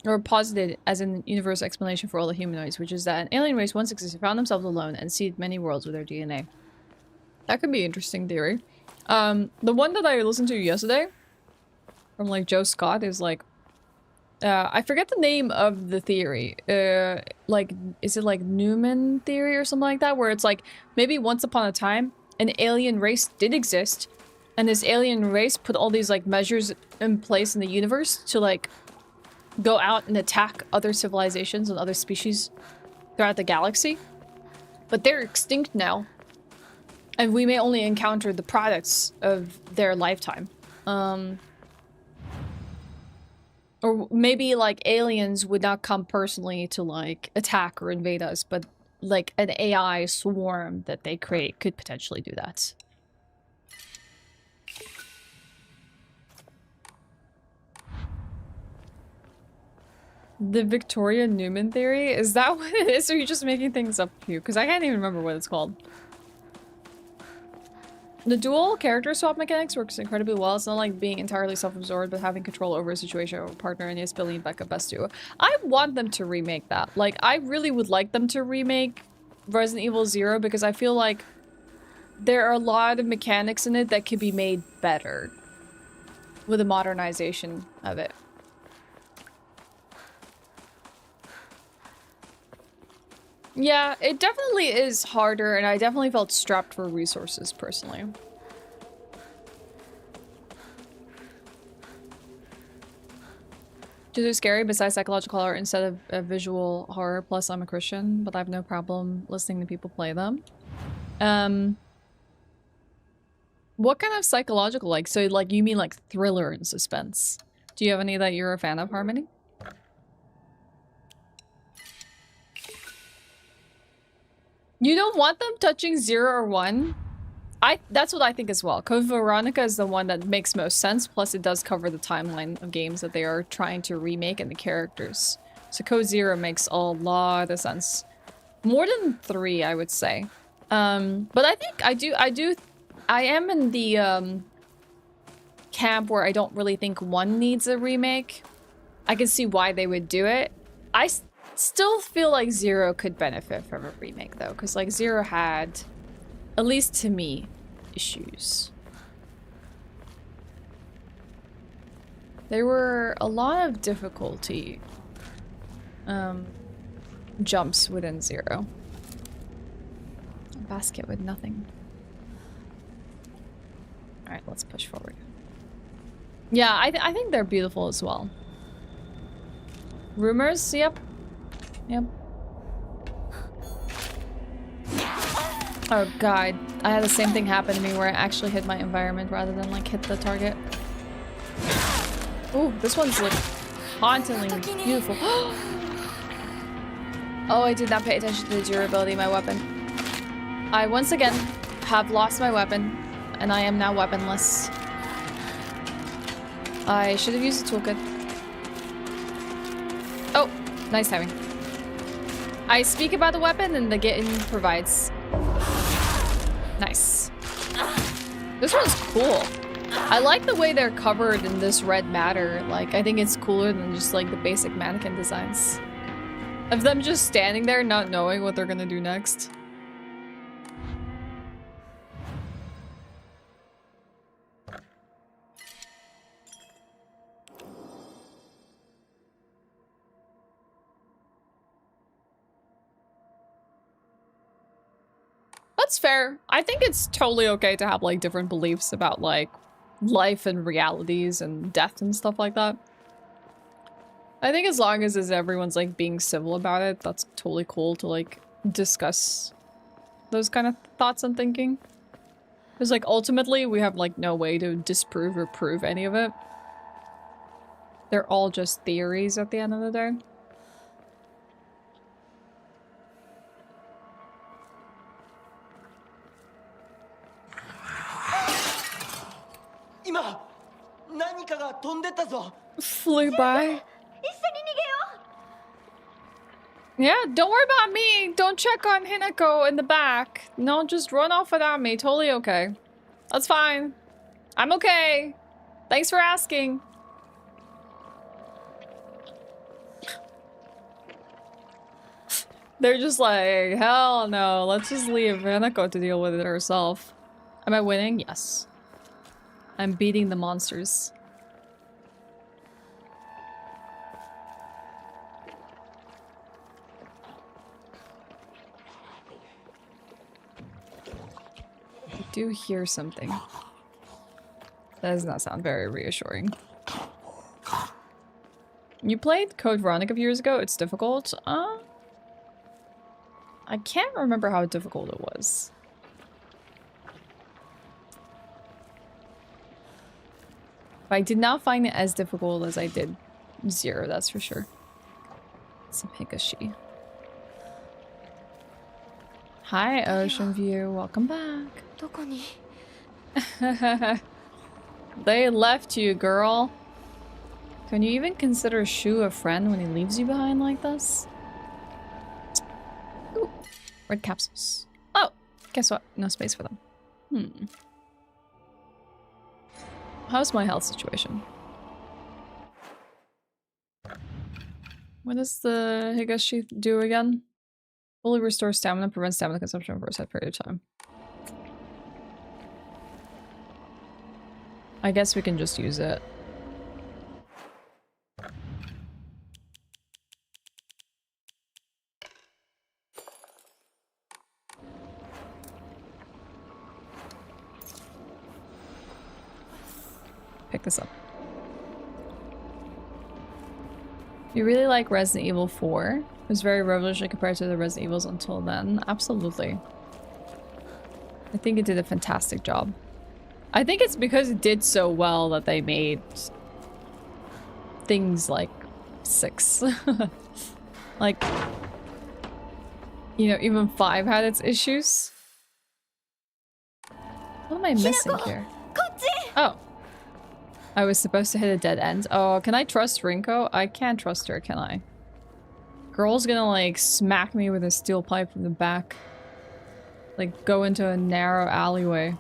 or posited as an universal explanation for all the humanoids, which is that an alien race once existed, found themselves alone, and seeded many worlds with their DNA. That could be an interesting theory. The one that I listened to yesterday from like Joe Scott is like, I forget the name of the theory. Like, is it like Newman theory or something like that? Where it's like, maybe once upon a time, an alien race did exist, and this alien race put all these like measures in place in the universe to like go out and attack other civilizations and other species throughout the galaxy. But they're extinct now. And we may only encounter the products of their lifetime. Or maybe, like, aliens would not come personally to, like, attack or invade us, but, like, an AI swarm that they create could potentially do that. The Victoria Newman theory? Is that what it is, or are you just making things up here? Because I can't even remember what it's called. The dual character swap mechanics works incredibly well. It's not like being entirely self-absorbed, but having control over a situation or a partner and his ability backup best too. I want them to remake that. Like, I really would like them to remake Resident Evil 0 because I feel like there are a lot of mechanics in it that could be made better with a modernization of it. Yeah, it definitely is harder, and I definitely felt strapped for resources, personally. Just are scary besides psychological horror instead of a visual horror. Plus, I'm a Christian, but I have no problem listening to people play them. What kind of psychological, like, so, like, you mean, like, thriller and suspense? Do you have any that you're a fan of, Harmony? You don't want them touching 0 or 1? That's what I think as well. Code Veronica is the one that makes most sense, plus it does cover the timeline of games that they are trying to remake and the characters. So Code 0 makes a lot of sense. More than 3, I would say. But I think I am in the camp where I don't really think 1 needs a remake. I can see why they would do it. I still feel like 0 could benefit from a remake though, because like 0 had, at least to me, issues. There were a lot of difficulty jumps within 0. A basket with nothing. Alright, let's push forward. Yeah, I think they're beautiful as well. Rumors? Yep. Yep. Oh god, I had the same thing happen to me where I actually hit my environment rather than like hit the target. Ooh, this one's like hauntingly beautiful. Oh, I did not pay attention to the durability of my weapon. I once again have lost my weapon and I am now weaponless. I should have used the toolkit. Oh, nice timing. I speak about the weapon and the game provides. Nice. This one's cool. I like the way they're covered in this red matter. Like, I think it's cooler than just like the basic mannequin designs. Of them just standing there not knowing what they're gonna do next. That's fair. I think it's totally okay to have like different beliefs about like life and realities and death and stuff like that. I think as long as everyone's like being civil about it, that's totally cool to like discuss those kind of thoughts and thinking. Because like ultimately we have like no way to disprove or prove any of it. They're all just theories at the end of the day. Flew by. Yeah, don't worry about me. Don't check on Hinako in the back. No, just run off without me. Totally okay. That's fine. I'm okay. Thanks for asking. They're just like, hell no. Let's just leave Hinako to deal with it herself. Am I winning? Yes. I'm beating the monsters. I do hear something. That does not sound very reassuring. You played Code Veronica a few years ago. It's difficult. I can't remember how difficult it was. But I did not find it as difficult as I did Zero, that's for sure. Some Hikashi. Hi, Ocean View. Welcome back. どこに They left you, girl. Can you even consider Shu a friend when he leaves you behind like this? Ooh, red capsules. Oh, guess what? No space for them. How's my health situation? What does the Higashi do again? Fully restores stamina, prevents stamina consumption for a set period of time. I guess we can just use it. Pick this up. You really like Resident Evil 4? It was very revolutionary compared to the Resident Evils until then. Absolutely. I think it did a fantastic job. I think it's because it did so well that they made things like 6. Like, you know, even 5 had its issues. What am I missing here? Oh. I was supposed to hit a dead end. Oh, can I trust Rinko? I can't trust her, can I? Girl's gonna, like, smack me with a steel pipe from the back. Like, go into a narrow alleyway.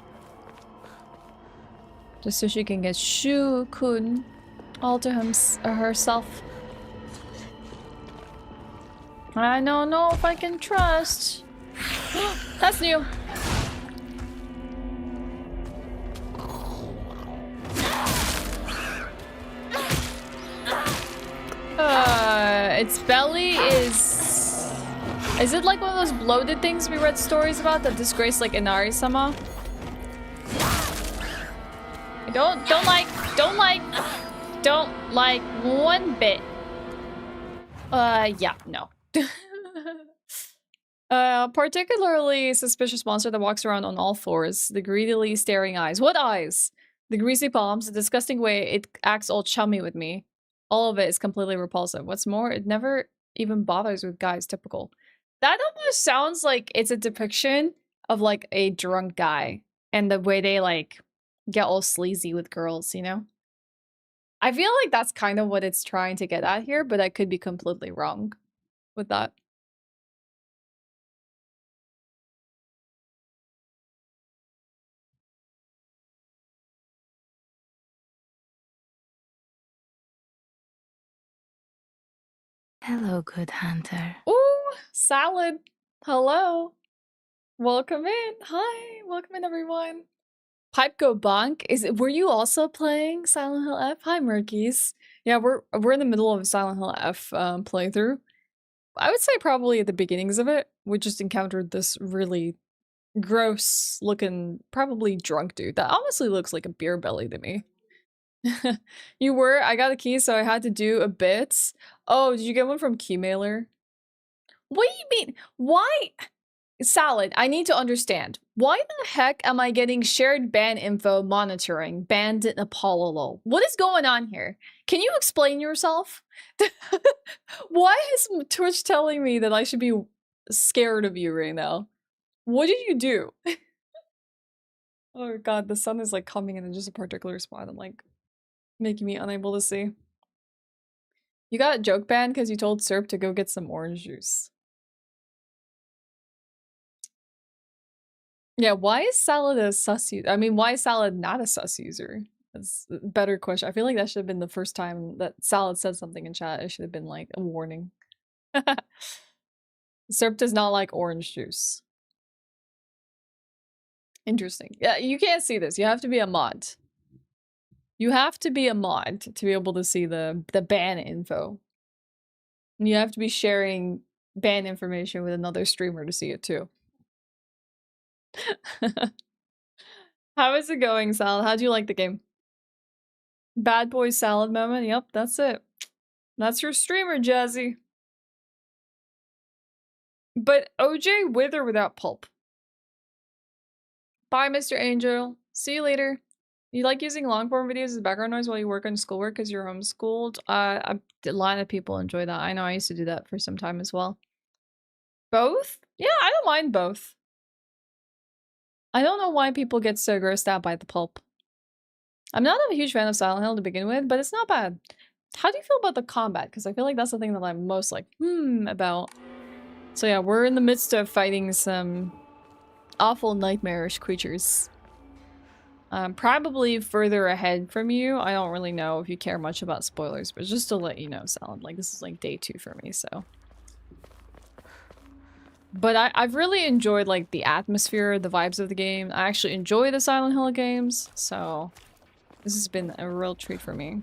Just so she can get Shu-kun all to herself. I don't know if I can trust. That's new. Its belly is... Is it like one of those bloated things we read stories about that disgrace like Inari-sama? I don't like one bit. Yeah, no. Particularly suspicious monster that walks around on all fours. The greedily staring eyes. What eyes? The greasy palms, the disgusting way it acts all chummy with me. All of it is completely repulsive. What's more, it never even bothers with guys. Typical. That almost sounds like it's a depiction of like a drunk guy and the way they like get all sleazy with girls, you know? I feel like that's kind of what it's trying to get at here, but I could be completely wrong with that. Hello, good hunter. Ooh, salad. Hello. Welcome in. Hi. Welcome in, everyone. Pipe Go Bonk. Were you also playing Silent Hill F? Hi, Murkies. Yeah, we're in the middle of a Silent Hill F playthrough. I would say probably at the beginnings of it, we just encountered this really gross looking, probably drunk dude that honestly looks like a beer belly to me. You were? I got a key, so I had to do a bit. Oh, did you get one from Keymailer? What do you mean? Why? Salad, I need to understand. Why the heck am I getting shared ban info monitoring banned in Apollo? What is going on here? Can you explain yourself? Why is Twitch telling me that I should be scared of you right now? What did you do? Oh god, the sun is like coming in just a particular spot and like making me unable to see. You got joke banned because you told Serp to go get some orange juice. Yeah, why is Salad a sus user? I mean, why is Salad not a sus user? That's a better question. I feel like that should have been the first time that Salad said something in chat. It should have been like a warning. Serp does not like orange juice. Interesting. Yeah, you can't see this. You have to be a mod. You have to be a mod to be able to see the ban info. And you have to be sharing ban information with another streamer to see it too. How is it going, Salad? How do you like the game? Bad boy salad moment? Yep, that's it. That's your streamer, Jazzy. But OJ with or without pulp? Bye, Mr. Angel. See you later. You like using long form videos as background noise while you work on schoolwork because you're homeschooled? A lot of people enjoy that. I know I used to do that for some time as well. Both? Yeah, I don't mind both. I don't know why people get so grossed out by the pulp. I'm not a huge fan of Silent Hill to begin with, but it's not bad. How do you feel about the combat? Because I feel like that's the thing that I'm most like, about. So yeah, we're in the midst of fighting some awful nightmarish creatures. Probably further ahead from you. I don't really know if you care much about spoilers, but just to let you know, Salad, like this is like day 2 for me, so. But I've really enjoyed like the atmosphere, the vibes of the game. I actually enjoy the Silent Hill games, so this has been a real treat for me.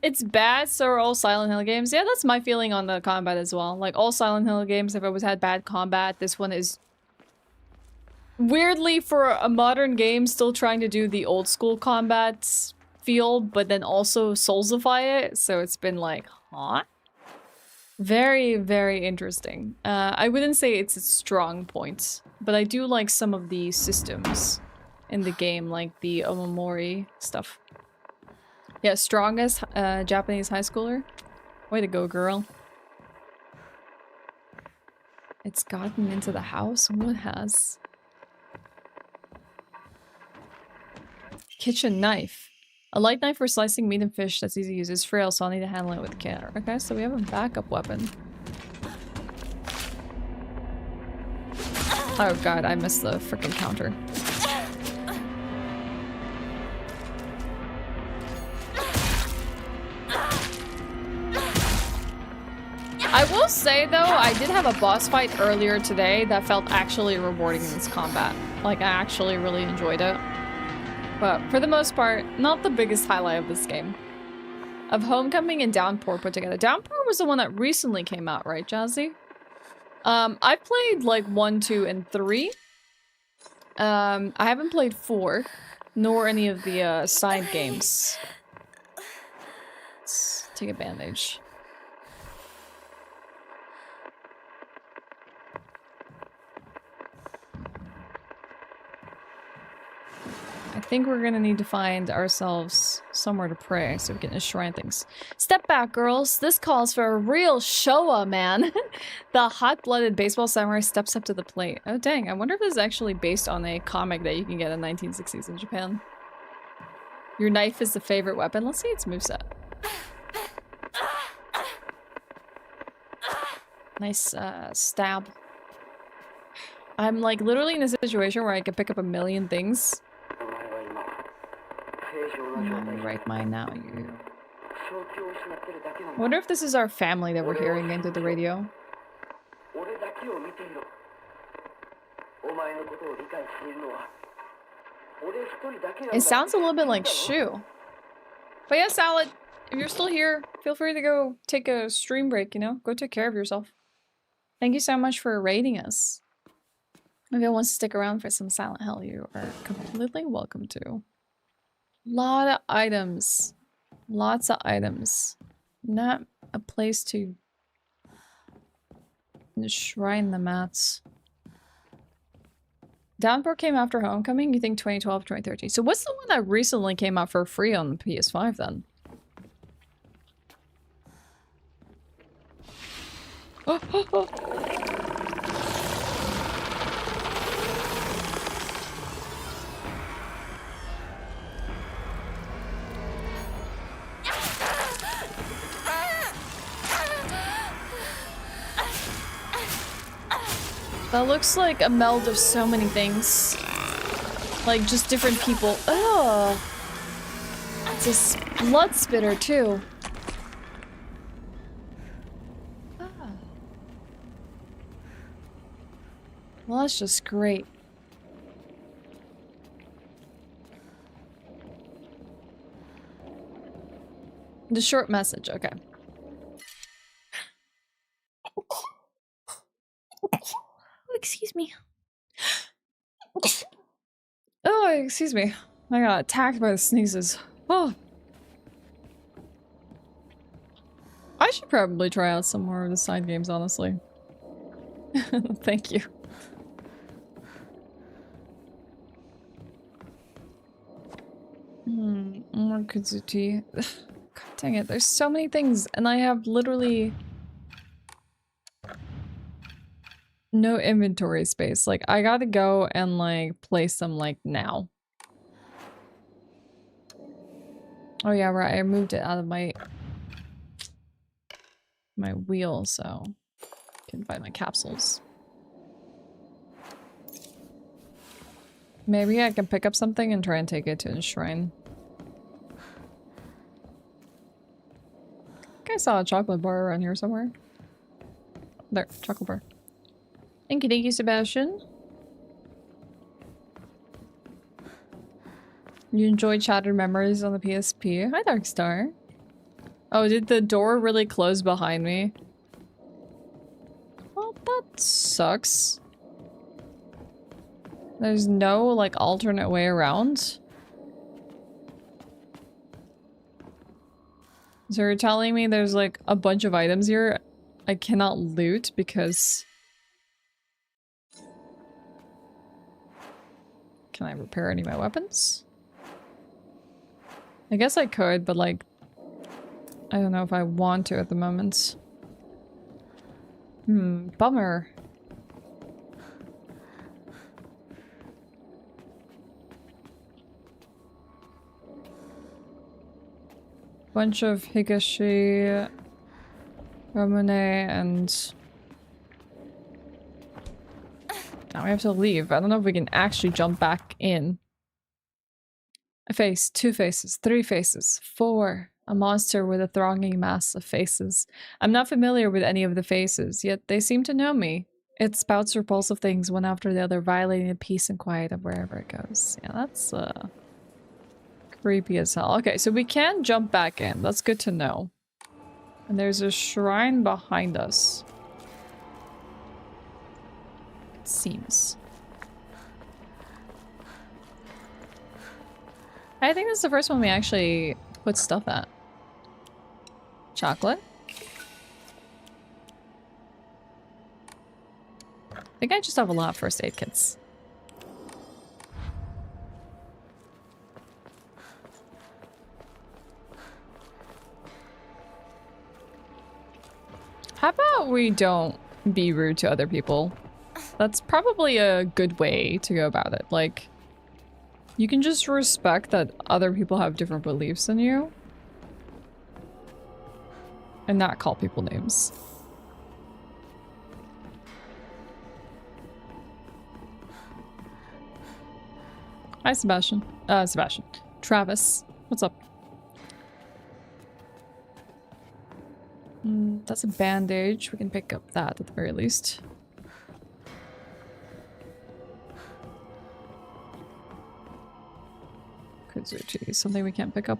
It's bad, so are all Silent Hill games. Yeah, that's my feeling on the combat as well. Like all Silent Hill games have always had bad combat. This one is weirdly, for a modern game, still trying to do the old school combat feel, but then also soulsify it. So it's been like, huh? Very, very interesting. I wouldn't say it's a strong point, but I do like some of the systems in the game, like the Omamori stuff. Yeah, strongest Japanese high schooler. Way to go, girl. It's gotten into the house? What has? Kitchen knife. A light knife for slicing meat and fish that's easy to use. It's frail, so I'll need to handle it with care. Okay, so we have a backup weapon. Oh god, I missed the freaking counter. I will say though, I did have a boss fight earlier today that felt actually rewarding in this combat. Like, I actually really enjoyed it. But for the most part, not the biggest highlight of this game. Of Homecoming and Downpour put together. Downpour was the one that recently came out, right, Jazzy? I played like 1, 2, and 3. I haven't played 4, nor any of the side games. Let's take a bandage. I think we're gonna need to find ourselves somewhere to pray so we can shrine things. Step back, girls. This calls for a real Showa, man. The hot-blooded baseball samurai steps up to the plate. Oh, dang. I wonder if this is actually based on a comic that you can get in the 1960s in Japan. Your knife is the favorite weapon. Let's see its moveset. Nice, stab. I'm, like, literally in a situation where I can pick up a million things. Right mind now, you. I wonder if this is our family that we're hearing into the radio. It sounds a little bit like Shu. But yeah, Salad, if you're still here, feel free to go take a stream break, you know? Go take care of yourself. Thank you so much for rating us. If anyone wants to stick around for some Silent Hill, you are completely welcome to. Lot of items. Lots of items. Not a place to shrine the mats. Downpour came after Homecoming? You think 2012, 2013? So what's the one that recently came out for free on the PS5 then? That looks like a meld of so many things. Like, just different people. Oh! It's a blood spitter, too. Oh. Well, that's just great. The short message, okay. Excuse me. Oh, excuse me. I got attacked by the sneezes. Oh. I should probably try out some more of the side games, honestly. Thank you. More Kazuti. God dang it, there's so many things, and I have literally no inventory space. Like, I gotta go and, like, place them, like, now. Oh yeah, right, I moved it out of my wheel, so I can find my capsules. Maybe I can pick up something and try and take it to the shrine. I think I saw a chocolate bar around here somewhere. There, chocolate bar. Thank you, Sebastian. You enjoyed Shattered Memories on the PSP? Hi, Darkstar. Oh, did the door really close behind me? Well, that sucks. There's no, like, alternate way around? So you're telling me there's, like, a bunch of items here I cannot loot because... Can I repair any of my weapons? I guess I could, but, like, I don't know if I want to at the moment. Bummer. Bunch of Higashi, Ramune, and... Now we have to leave. I don't know if we can actually jump back in. A face, 2 faces, 3 faces, 4. A monster with a thronging mass of faces. I'm not familiar with any of the faces, yet they seem to know me. It spouts repulsive things one after the other, violating the peace and quiet of wherever it goes. Yeah, that's creepy as hell. Okay, so we can jump back in. That's good to know. And there's a shrine behind us. It seems. I think this is the first one we actually put stuff at. Chocolate. I think I just have a lot of first aid kits. How about we don't be rude to other people? That's probably a good way to go about it. Like, you can just respect that other people have different beliefs than you. And not call people names. Hi, Sebastian. Sebastian. Travis. What's up? That's a bandage. We can pick up that at the very least. Kazuchi. Something we can't pick up.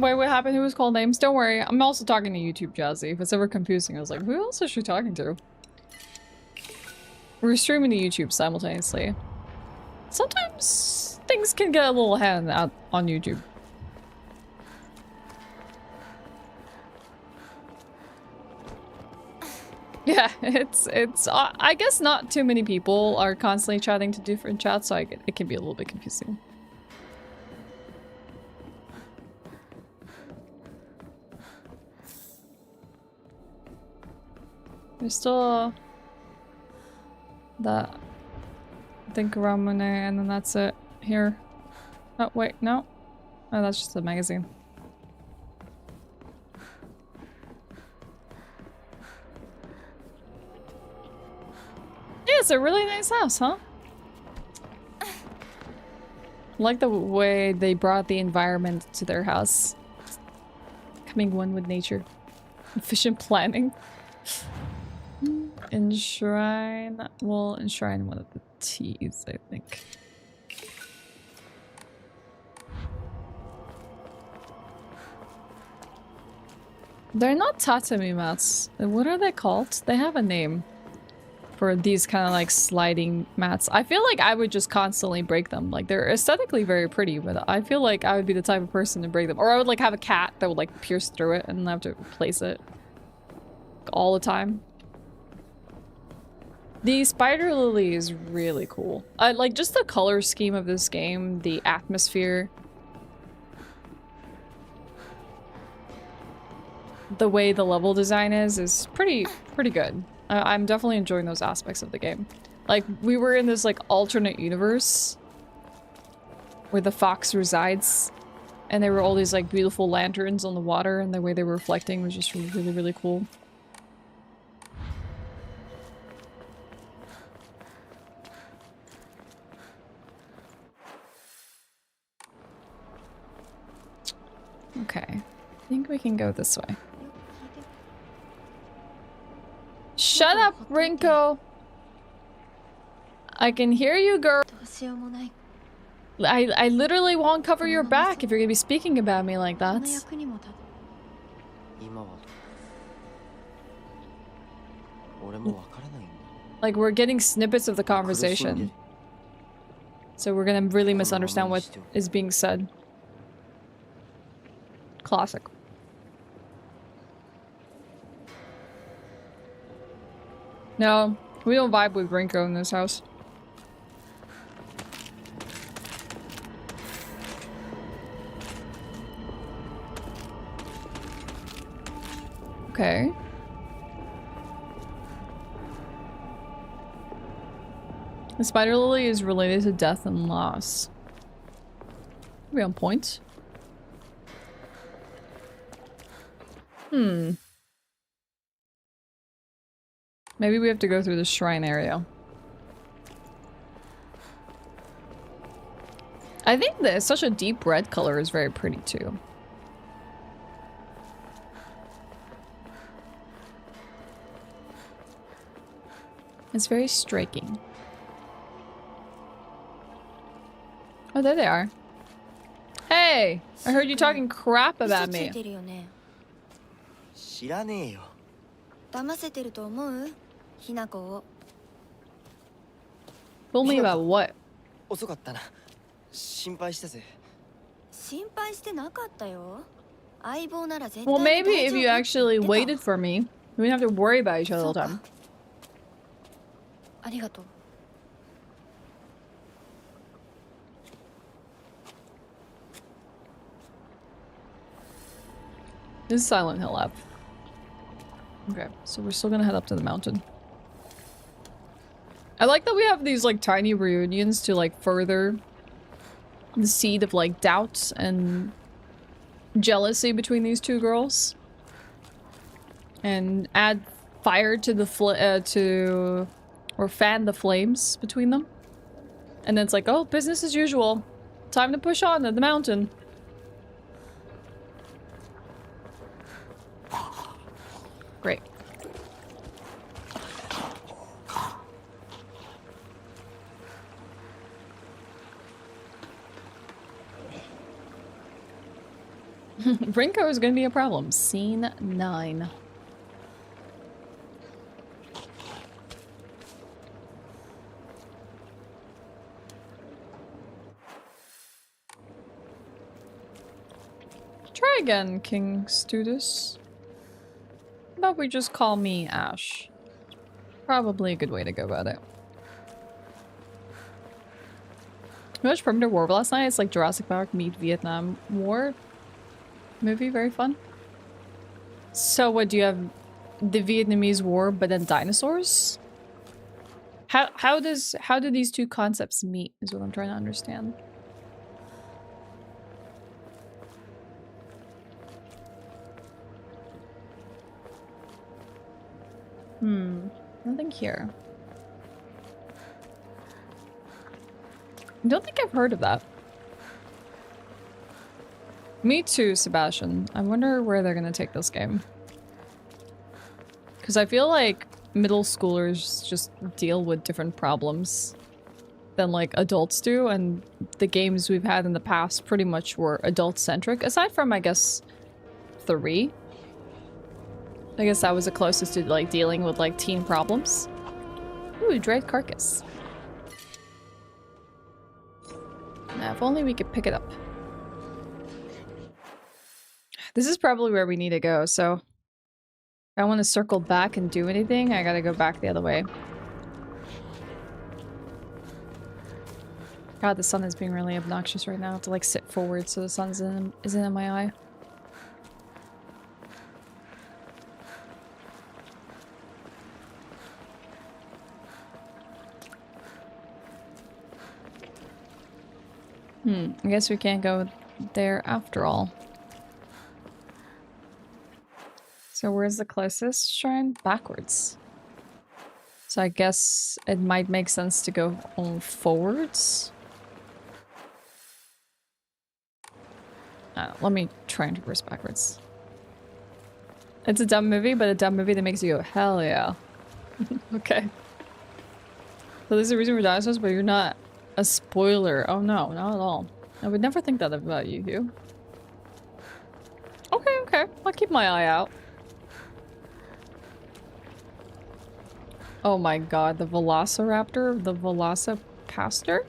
Wait, what happened? Who was called names? Don't worry. I'm also talking to YouTube, Jazzy. If it's ever confusing, I was like, who else is she talking to? We're streaming to YouTube simultaneously. Sometimes things can get a little hand out on YouTube. Yeah, it's I guess not too many people are constantly chatting to different chats, so it can be a little bit confusing. There's still that, I think, Ramune, and then that's it here. Oh, wait, no. Oh, that's just a magazine. Yeah, it's a really nice house, huh? I like the way they brought the environment to their house. Becoming one with nature. Efficient planning. Enshrine. We'll enshrine one of the T's, I think. They're not tatami mats. What are they called? They have a name for these kind of like sliding mats. I feel like I would just constantly break them. Like they're aesthetically very pretty, but I feel like I would be the type of person to break them. Or I would like have a cat that would like pierce through it and have to replace it all the time. The spider lily is really cool. I like just the color scheme of this game, the atmosphere. The way the level design is pretty good. I'm definitely enjoying those aspects of the game. Like, we were in this, like, alternate universe where the fox resides, and there were all these, like, beautiful lanterns on the water, and the way they were reflecting was just really, really cool. Okay. I think we can go this way. Shut up, Rinko! I can hear you, girl. どうしようもない。 I literally won't cover your back if you're gonna be speaking about me like こ that. の役にも立つ。今は俺もわからないんだ。 Like, we're getting snippets of the conversation. So we're gonna really misunderstand what is being said. Classic. No, we don't vibe with Rinko in this house. Okay. The spider lily is related to death and loss. Are we on point? Hmm. Maybe we have to go through the shrine area. I think that such a deep red color is very pretty too. It's very striking. Oh, there they are. Hey! I heard you talking crap about 嘘つい me. てるよね。知らねえよ。騙せてると思う？ひなこを。 Fool me about what? 遅かったな。心配したぜ。心配してなかったよ。相棒なら絶対 Well, に maybe 大 if 丈夫 you actually って言って waited for me, we wouldn't have to worry about each other all the そう time. か。ありがとう。 This is Silent Hill app. Okay, so we're still gonna head up to the mountain. I like that we have these like tiny reunions to like further the seed of like doubt and jealousy between these two girls. And add fire to the or fan the flames between them. And then it's like, oh, business as usual. Time to push on to the mountain. Great. Rinko is going to be a problem. Scene 9. Try again, King Studus. How about we just call me Ashe? Probably a good way to go about it. We watched Primitive War last night. It's like Jurassic Park meet Vietnam War movie. Very fun. So what, do you have the Vietnamese War but then dinosaurs? How do these two concepts meet is what I'm trying to understand. Nothing here. I don't think I've heard of that. Me too, Sebastian. I wonder where they're gonna take this game. Because I feel like middle schoolers just deal with different problems than like adults do, and the games we've had in the past pretty much were adult-centric, aside from, I guess, 3. I guess that was the closest to like dealing with like teen problems. Ooh, dried carcass. Now, if only we could pick it up. This is probably where we need to go, so if I want to circle back and do anything, I gotta go back the other way. God, the sun is being really obnoxious right now. I have to like sit forward so the sun isn't in my eye. I guess we can't go there after all. So where's the closest shrine? Backwards. So I guess it might make sense to go on forwards. Let me try and reverse backwards. It's a dumb movie, but a dumb movie that makes you go, hell yeah. Okay. So there's a reason for dinosaurs, but you're not a spoiler. Oh no, not at all. I would never think that about you, Hugh. Okay, okay. I'll keep my eye out. Oh my god, the Velociraptor? The Velocipastor?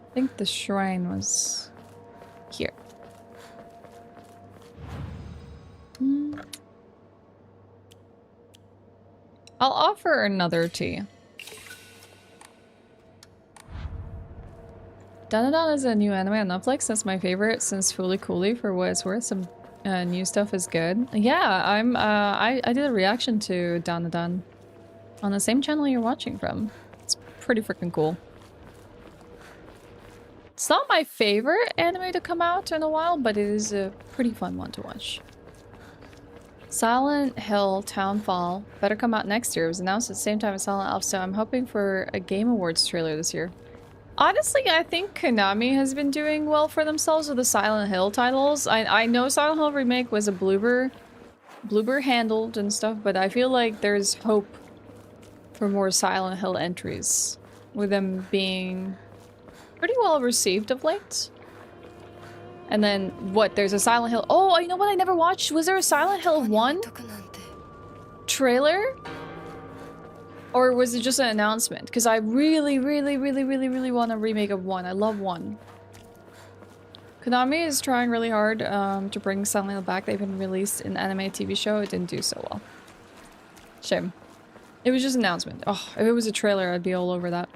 I think the shrine was here. I'll offer another tea. Dandadan is a new anime on Netflix. That's my favorite since Fooly Cooly. For what it's worth, some new stuff is good. Yeah, I did a reaction to Dandadan on the same channel you're watching from. It's pretty freaking cool. It's not my favorite anime to come out in a while, but it is a pretty fun one to watch. Silent Hill Townfall better come out next year. It was announced at the same time as Silent Elf, so I'm hoping for a Game Awards trailer this year. Honestly, I think Konami has been doing well for themselves with the Silent Hill titles. I know Silent Hill Remake was a blooper handled and stuff, but I feel like there's hope for more Silent Hill entries, with them being pretty well received of late. And then, what, there's a Silent Hill- oh, you know what I never watched? Was there a Silent Hill 1 trailer? Or was it just an announcement? Because I really want a remake of 1. I love 1. Konami is trying really hard to bring Silent Hill back. They've been released in an anime TV show. It didn't do so well. Shame. It was just an announcement. Oh, if it was a trailer, I'd be all over that.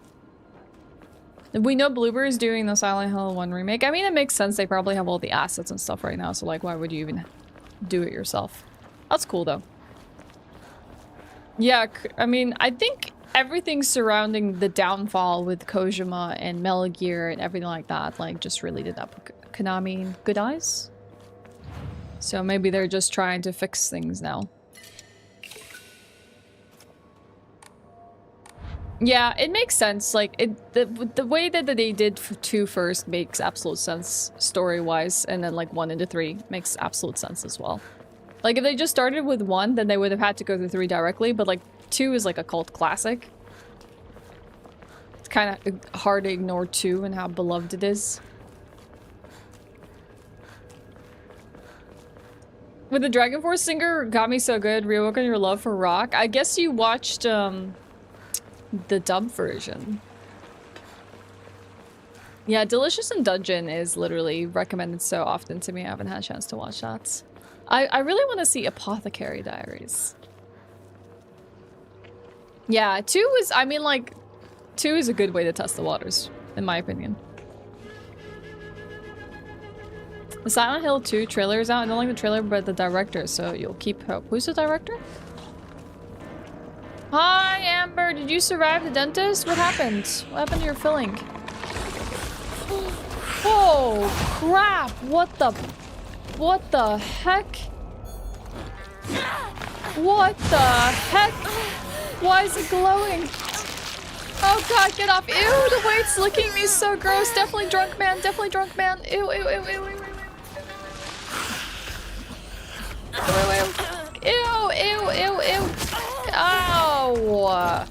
We know Bloober is doing the Silent Hill 1 remake. I mean, it makes sense. They probably have all the assets and stuff right now, so like, why would you even do it yourself? That's cool, though. Yeah, I mean, I think everything surrounding the downfall with Kojima and Metal Gear and everything like that, like, just really did that put Konami in good eyes. So maybe they're just trying to fix things now. Yeah, it makes sense. Like, the way that they did for 2 first makes absolute sense story-wise, and then like 1 into 3 makes absolute sense as well. Like, if they just started with 1, then they would have had to go to 3 directly, but like 2 is like a cult classic. It's kind of hard to ignore 2 and how beloved it is. With the Dragon Force singer got me so good, reawoken your love for rock. I guess you watched the dub version. Yeah, Delicious in Dungeon is literally recommended so often to me. I haven't had a chance to watch that. I really want to see Apothecary Diaries. Yeah, 2 is, I mean, like, 2 is a good way to test the waters, in my opinion. The Silent Hill 2 trailer is out. I don't like the trailer, but the director, so you'll keep hope. Who's the director? Hi, Amber. Did you survive the dentist? What happened? What happened to your filling? Oh, crap. What the heck? What the heck? Why is it glowing? Oh god, get off. Ew, the way it's licking me is so gross. Definitely drunk man. Definitely drunk man. Ew, ew, ew, ew, ew, ew. Ew, ew, ew, ew. Ow.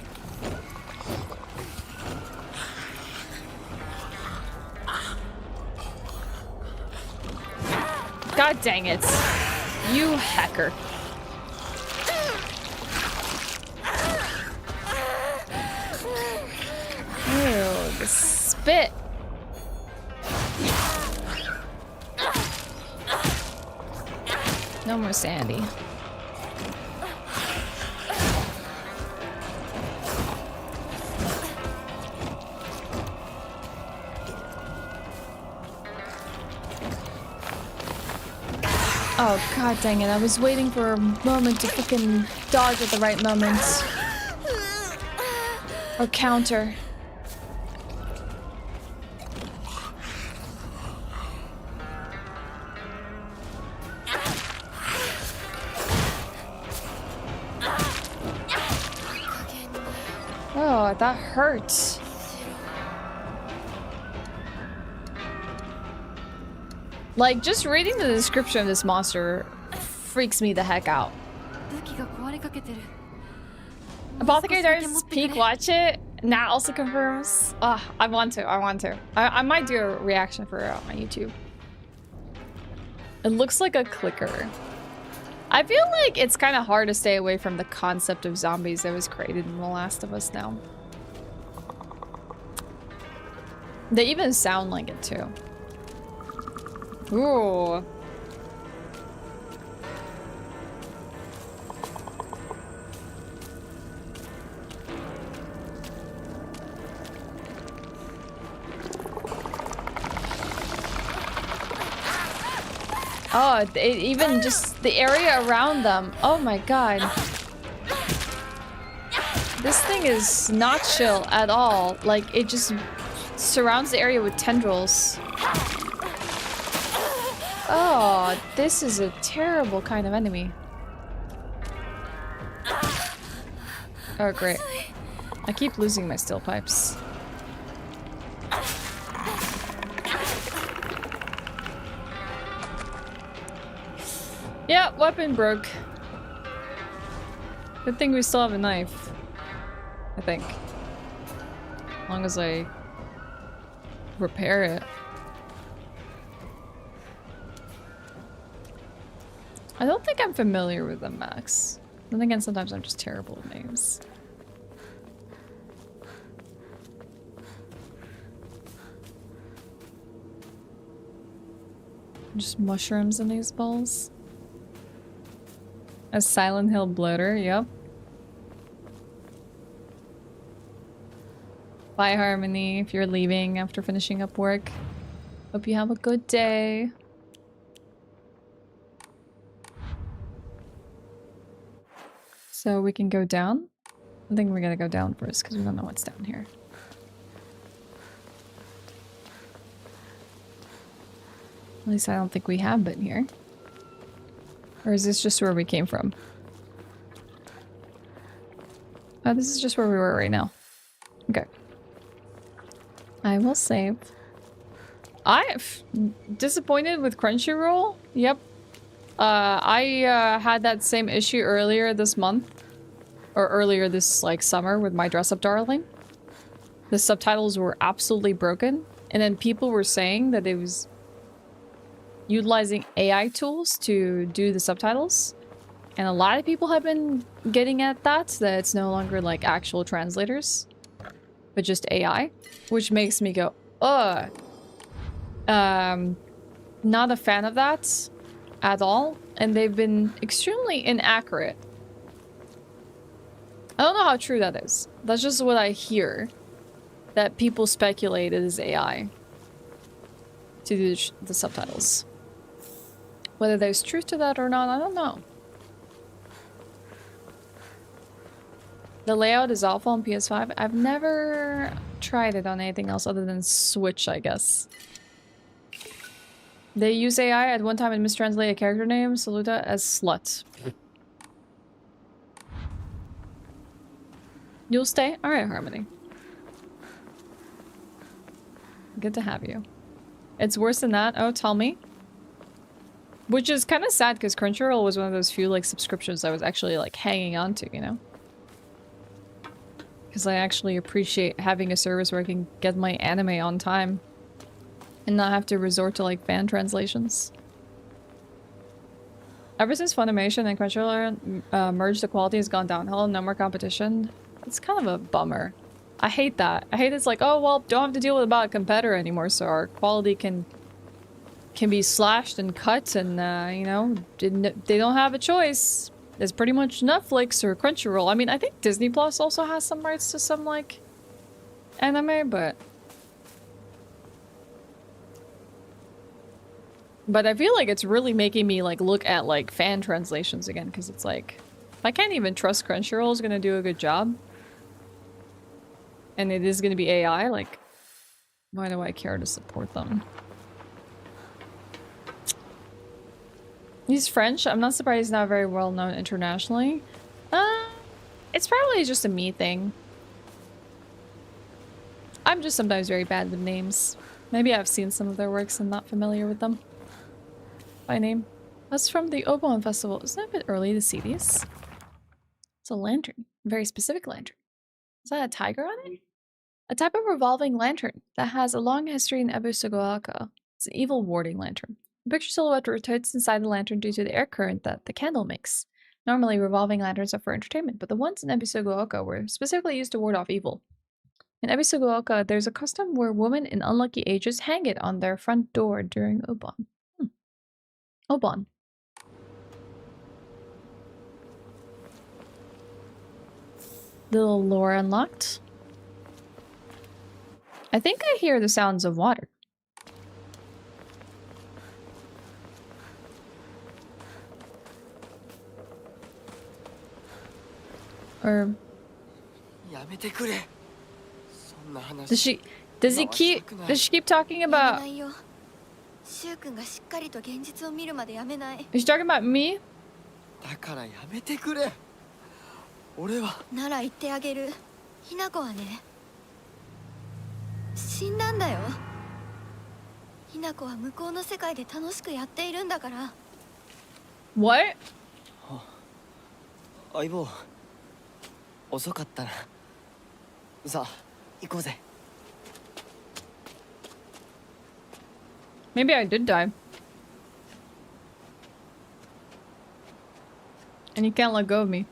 God dang it. You hacker. Ew, the spit. No more Sandy. Oh, god dang it. I was waiting for a moment to fucking dodge at the right moment. Or counter. Oh, that hurts. Like, just reading the description of this monster freaks me the heck out. Apothecary Diaries peak, watch it. Nat also confirms. I want to. I might do a reaction for it on my YouTube. It looks like a clicker. I feel like it's kind of hard to stay away from the concept of zombies that was created in The Last of Us now. They even sound like it too. Ooh. Oh, even just the area around them. Oh my god. This thing is not chill at all. Like, it just surrounds the area with tendrils. Oh, this is a terrible kind of enemy. Oh, great. I keep losing my steel pipes. Yeah, weapon broke. Good thing we still have a knife. I think. As long as I repair it. I don't think I'm familiar with them, Max. Then again, sometimes I'm just terrible with names. Just mushrooms in these balls. A Silent Hill bloater, yep. Bye, Harmony, if you're leaving after finishing up work. Hope you have a good day. So we can go down? I think we're gonna go down first because we don't know what's down here. At least I don't think we have been here. Or is this just where we came from? Oh, this is just where we were right now. Okay. I will save. I'm disappointed with Crunchyroll. Yep. I had that same issue earlier this month. Or earlier this, like, summer with My Dress Up Darling. The subtitles were absolutely broken. And then people were saying that it was utilizing AI tools to do the subtitles. And a lot of people have been getting at that it's no longer, like, actual translators. But just AI. Which makes me go, ugh. Not a fan of that at all, and they've been extremely inaccurate. I don't know how true that is. That's just what I hear. That people speculate it is AI to do the subtitles. Whether there's truth to that or not, I don't know. The layout is awful on PS5. I've never tried it on anything else other than Switch, I guess. They use AI at one time and mistranslate a character name, Saluta, as slut. You'll stay? Alright, Harmony. Good to have you. It's worse than that? Oh, tell me. Which is kind of sad because Crunchyroll was one of those few, like, subscriptions I was actually, like, hanging on to, you know? Because I actually appreciate having a service where I can get my anime on time. And not have to resort to, like, fan translations. Ever since Funimation and Crunchyroll merged, the quality has gone downhill. No more competition. It's kind of a bummer. I hate that. I hate it's like, oh well, don't have to deal with about a competitor anymore, so our quality can be slashed and cut, and you know, they don't have a choice. It's pretty much Netflix or Crunchyroll. I mean, I think Disney Plus also has some rights to some like anime, but I feel like it's really making me like look at like fan translations again, because it's like, if I can't even trust Crunchyroll is gonna do a good job, and it is gonna be AI, like, why do I care to support them? He's French. I'm not surprised he's not very well known internationally. It's probably just a me thing. I'm just sometimes very bad with names. Maybe I've seen some of their works and not familiar with them by name. That's from the Obon Festival. Isn't that a bit early to see these? It's a lantern. A very specific lantern. Is that a tiger on it? A type of revolving lantern that has a long history in Ebusugoaka. It's an evil warding lantern. The picture silhouette rotates inside the lantern due to the air current that the candle makes. Normally, revolving lanterns are for entertainment, but the ones in Ebusugoaka were specifically used to ward off evil. In Ebusugoaka, there's a custom where women in unlucky ages hang it on their front door during Obon. Obon. Little lore unlocked. I think I hear the sounds of water. Or does she keep talking about, is she talking about me? だからやめてくれ。俺はなら言ってあげる。ひな子はね、死んだんだよ。ひな子は向こうの世界で楽しくやっているんだから。What? 相棒、遅かったな。さあ、行こうぜ。Maybe I did die. And you can't let go of me.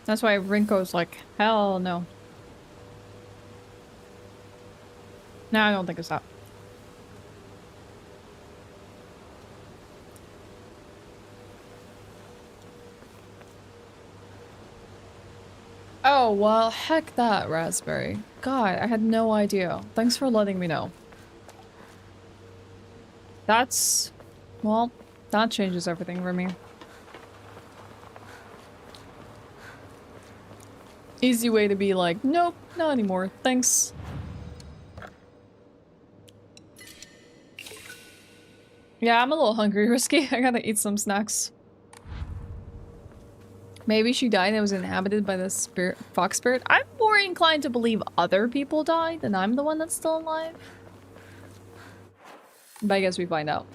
That's why Rinko's like, hell no. No, I don't think it's that. Oh, well, heck that, Raspberry. God, I had no idea. Thanks for letting me know. That's... well, that changes everything for me. Easy way to be like, nope, not anymore, thanks. Yeah, I'm a little hungry, Risky. I gotta eat some snacks. Maybe she died and was inhabited by the spirit, fox spirit. I'm more inclined to believe other people died than I'm the one that's still alive. But I guess we find out.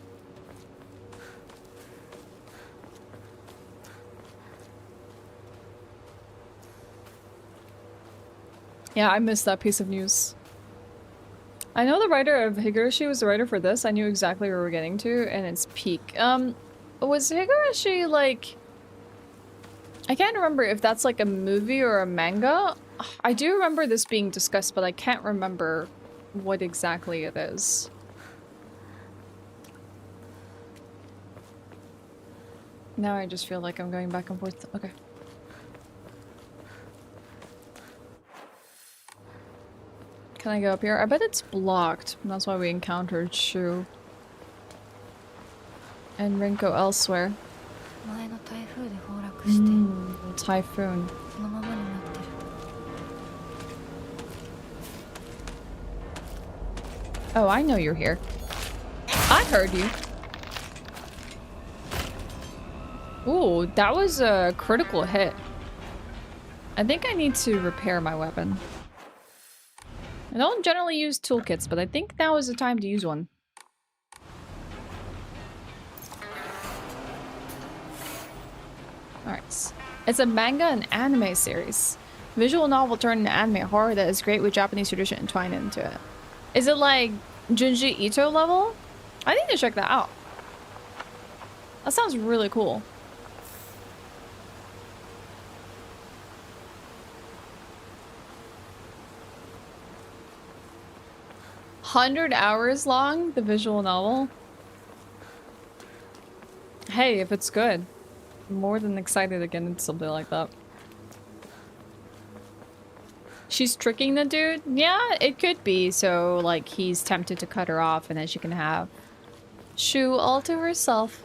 Yeah, I missed that piece of news. I know the writer of Higurashi was the writer for this. I knew exactly where we're getting to, and it's peak. Was Higurashi like... I can't remember if that's like a movie or a manga. I do remember this being discussed, but I can't remember what exactly it is. Now I just feel like I'm going back and forth. Okay. Can I go up here? I bet it's blocked. That's why we encountered Shu. And Rinko elsewhere. Typhoon. Oh, I know you're here. I heard you. Ooh, that was a critical hit. I think I need to repair my weapon. I don't generally use toolkits, but I think now is the time to use one. Alright. It's a manga and anime series. Visual novel turned into anime horror that is great with Japanese tradition entwined into it. Is it like Junji Ito level? I need to check that out. That sounds really cool. $100 long, the visual novel. Hey, if it's good, I'm more than excited to get into something like that. She's tricking the dude? Yeah, it could be. So, like, he's tempted to cut her off and then she can have Shu all to herself.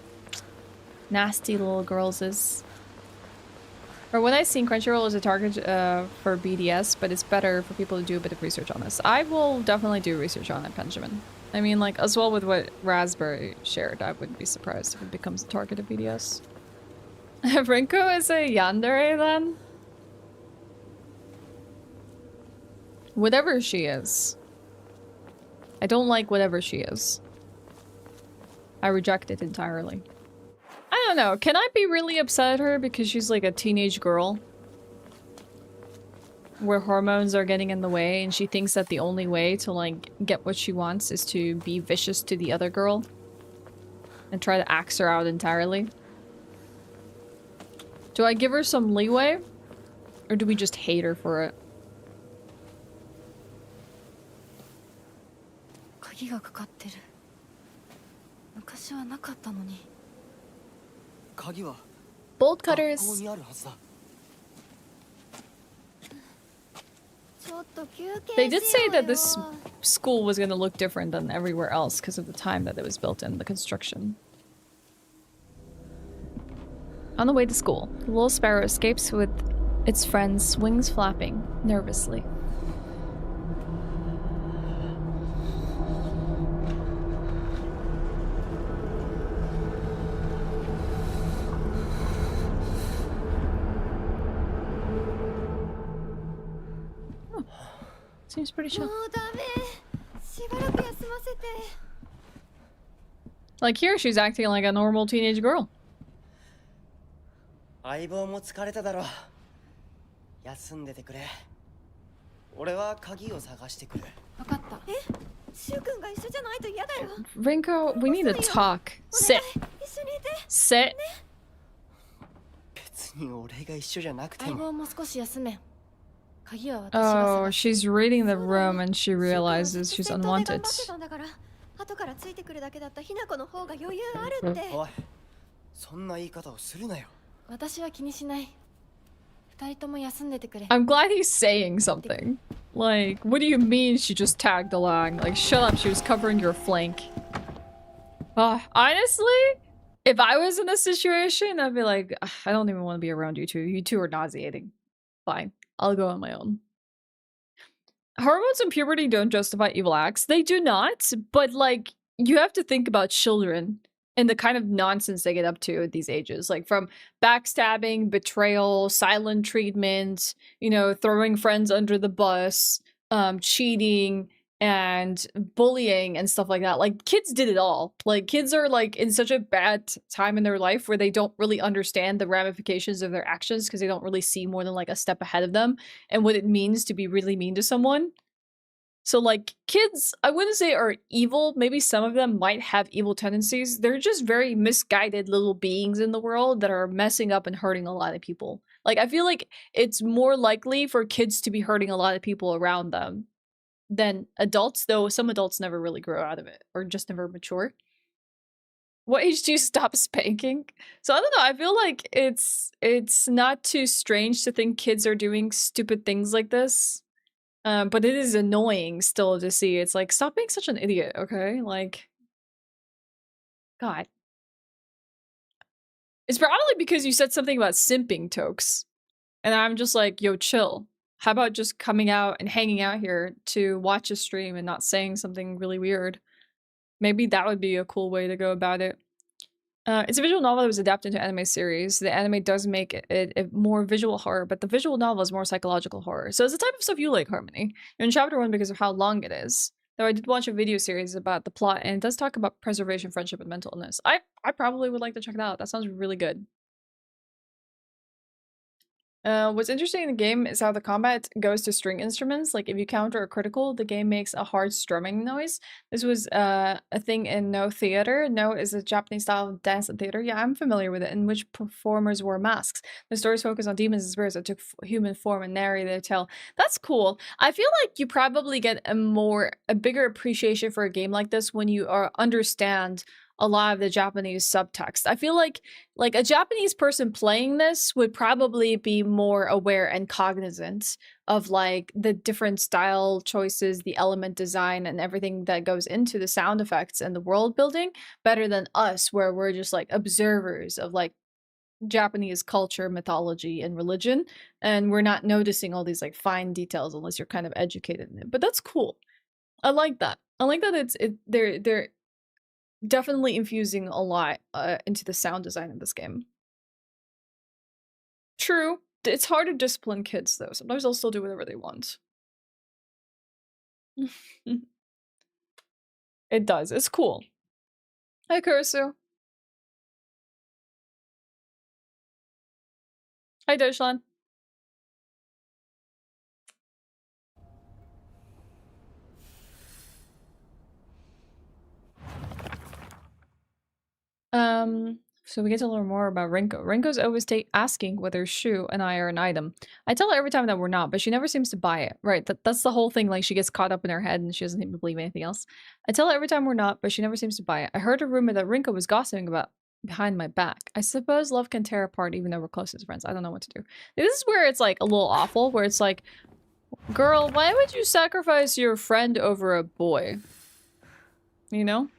Nasty little girls is. Or when I've seen Crunchyroll as a target for BDS, but it's better for people to do a bit of research on this. I will definitely do research on it, Benjamin. I mean, like, as well with what Raspberry shared, I wouldn't be surprised if it becomes a target of BDS. Rinko is a yandere then? Whatever she is. I don't like whatever she is. I reject it entirely. I don't know. Can I be really upset at her because she's like a teenage girl? Where hormones are getting in the way and she thinks that the only way to like get what she wants is to be vicious to the other girl. And try to axe her out entirely. Do I give her some leeway? Or do we just hate her for it? 鍵がかかってる。昔はなかったのに。鍵は Bolt 学校 cutters. にあるはずだ。ちょっと休憩 They did し say よう that よ this school was going to look different than everywhere else because of the time that it was built in, the construction. On the way to school, the little sparrow escapes with its friends' wings flapping nervously. Seems pretty chill. もうダメしばらく休ませて Like here, she's acting like a normal teenage girl. 相棒も疲れただろう。休んでてくれ。俺は鍵を探してくる。わかった。シュウ君が一緒じゃないと嫌だよ Rinko, we need to talk. Sit. 一緒にいて Sit. 別に俺が一緒じゃなくて相も。棒も少し休め。鍵は私が Oh, 探す。 she's reading the room and she realizes she's 戦闘で頑 unwanted. 張ってたんだから後からついてくるだけだったひな子の方が余裕あるっておい、そんな言い方をするなよ。私は気にしない。二人とも休んでてくれ。 I'm glad he's saying something. Like, what do you mean she just tagged along? Like, shut up, she was covering your flank. Honestly, if I was in this situation, I'd be like, "Ugh, I don't even want to be around you two. You two are nauseating. Fine, I'll go on my own. Hormones and puberty don't justify evil acts. They do not, but like, you have to think about children and the kind of nonsense they get up to at these ages. Like from backstabbing, betrayal, silent treatment, you know, throwing friends under the bus, cheating, and bullying and stuff like that. Like kids did it all. Like kids are like in such a bad time in their life where they don't really understand the ramifications of their actions because they don't really see more than like a step ahead of them and what it means to be really mean to someone. So like kids, I wouldn't say are evil. Maybe some of them might have evil tendencies. They're just very misguided little beings in the world that are messing up and hurting a lot of people. Like I feel like it's more likely for kids to be hurting a lot of people around them than adults, though some adults never really grow out of it or just never mature. What age do you stop spanking? So I don't know, I feel like it's not too strange to think kids are doing stupid things like this. But it is annoying still to see. It's like, stop being such an idiot, okay? Like, God. It's probably because you said something about simping, Tokes. And I'm just like, yo, chill. How about just coming out and hanging out here to watch a stream and not saying something really weird? Maybe that would be a cool way to go about it. It's a visual novel that was adapted into an anime series. The anime does make it more visual horror, but the visual novel is more psychological horror. So it's the type of stuff you like, Harmony. You're in chapter 1 because of how long it is. Though I did watch a video series about the plot, and it does talk about preservation, friendship, and mental illness. I probably would like to check it out. That sounds really good. What's interesting in the game is how the combat goes to string instruments. Like if you counter a critical, the game makes a hard strumming noise. This was a thing in No theater. No is a Japanese style of dance and theater. Yeah, I'm familiar with it, in which performers wore masks. The stories focus on demons and spirits that took human form and narrated their tale. That's cool. I feel like you probably get a bigger appreciation for a game like this when you understand a lot of the Japanese subtext. I feel like a Japanese person playing this would probably be more aware and cognizant of like the different style choices, the element design, and everything that goes into the sound effects and the world building better than us, where we're just like observers of like Japanese culture, mythology, and religion, and we're not noticing all these like fine details unless you're kind of educated in it. But that's cool. I like that. I like that they're definitely infusing a lot into the sound design of this game. True. It's hard to discipline kids, though. Sometimes they'll still do whatever they want. It does. It's cool. Hi, Kursu. Hi, Doshlan. So we get to learn more about Rinko. Rinko's always asking whether Shu and I are an item. I tell her every time that we're not, but she never seems to buy it. Right, that's the whole thing, like she gets caught up in her head and she doesn't seem to believe anything else. I tell her every time we're not, but she never seems to buy it. I heard a rumor that Rinko was gossiping about behind my back. I suppose love can tear apart even though we're close as friends. I don't know what to do. This is where it's like a little awful, where it's like, girl, why would you sacrifice your friend over a boy? You know?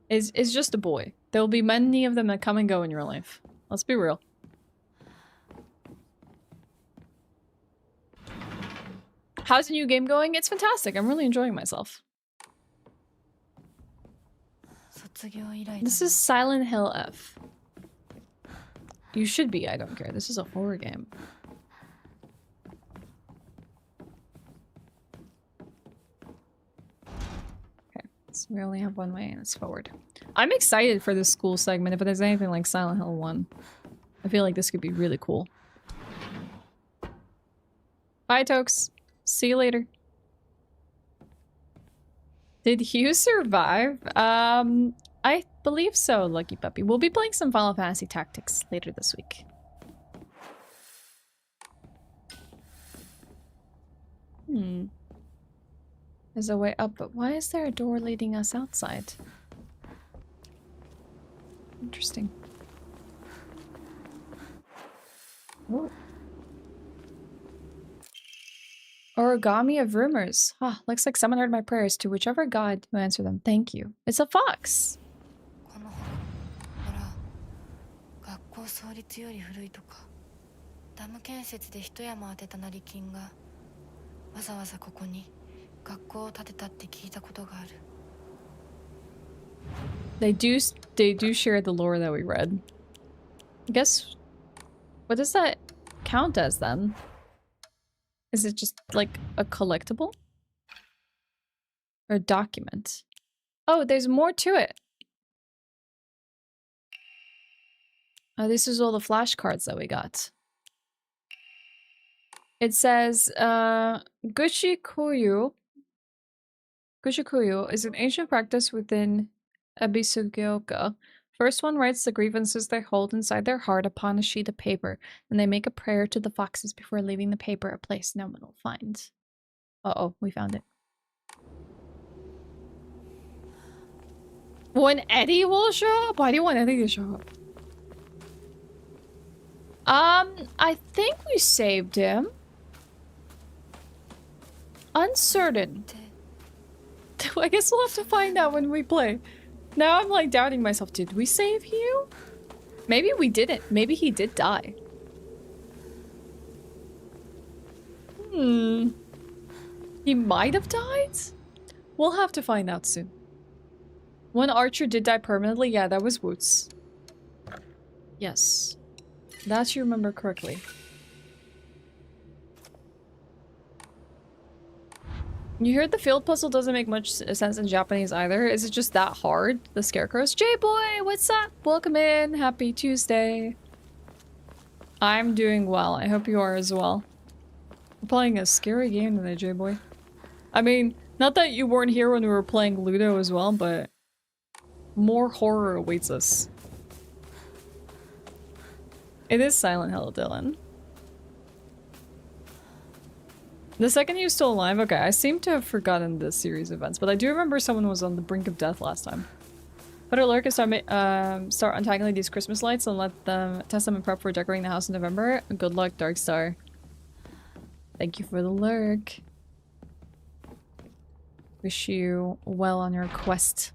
Is just a boy. There will be many of them that come and go in your life. Let's be real. How's the new game going? It's fantastic. I'm really enjoying myself. This is Silent Hill F. You should be, I don't care. This is a horror game. So we only have one way and it's forward. I'm excited for this school segment if there's anything like Silent Hill 1. I feel like this could be really cool. Bye, Tokes. See you later. Did Hugh survive? I believe so, Lucky Puppy. We'll be playing some Final Fantasy Tactics later this week. There's a way up, but why is there a door leading us outside? Interesting. Ooh. Origami of rumors. Ah, looks like someone heard my prayers to whichever god who answered them. Thank you. It's a fox. 創立より古いとかダム建設で一山当てた成金がわざわざここに学校を建てたって聞いたことがある They do share the lore that we read. I guess, what does that count as then? Is it just like a collectible? Or a document? Oh, there's more to it. Oh, this is all the flashcards that we got. It says, Gushikuyu is an ancient practice within Abisugyoka. First one writes the grievances they hold inside their heart upon a sheet of paper, and they make a prayer to the foxes before leaving the paper, a place no one will find. Uh-oh, we found it. When Eddie will show up? Why do you want Eddie to show up? I think we saved him. Uncertain. I guess we'll have to find out when we play. Now I'm like doubting myself. Did we save Hugh? Maybe we didn't. Maybe he did die. He might have died? We'll have to find out soon. One archer did die permanently. Yeah, that was Woots. Yes. That you remember correctly. You heard the field puzzle doesn't make much sense in Japanese either. Is it just that hard? The scarecrows? J-boy, what's up? Welcome in. Happy Tuesday. I'm doing well. I hope you are as well. We're playing a scary game today, J-boy. I mean, not that you weren't here when we were playing Ludo as well, but more horror awaits us. It is Silent Hill, Dylan. The second you're still alive? Okay, I seem to have forgotten this series of events, but I do remember someone was on the brink of death last time. Better lurk and start untangling these Christmas lights and let them test them and prep for decorating the house in November. Good luck, Darkstar. Thank you for the lurk. Wish you well on your quest.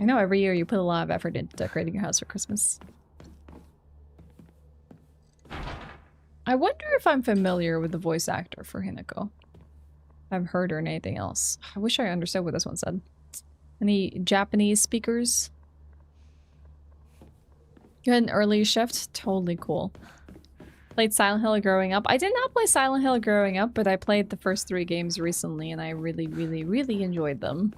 I know every year you put a lot of effort into decorating your house for Christmas. I wonder if I'm familiar with the voice actor for Hinako. I've heard her in anything else. I wish I understood what this one said. Any Japanese speakers? You had an early shift? Totally cool. Played Silent Hill growing up. I did not play Silent Hill growing up, but I played the first 3 games recently and I really enjoyed them.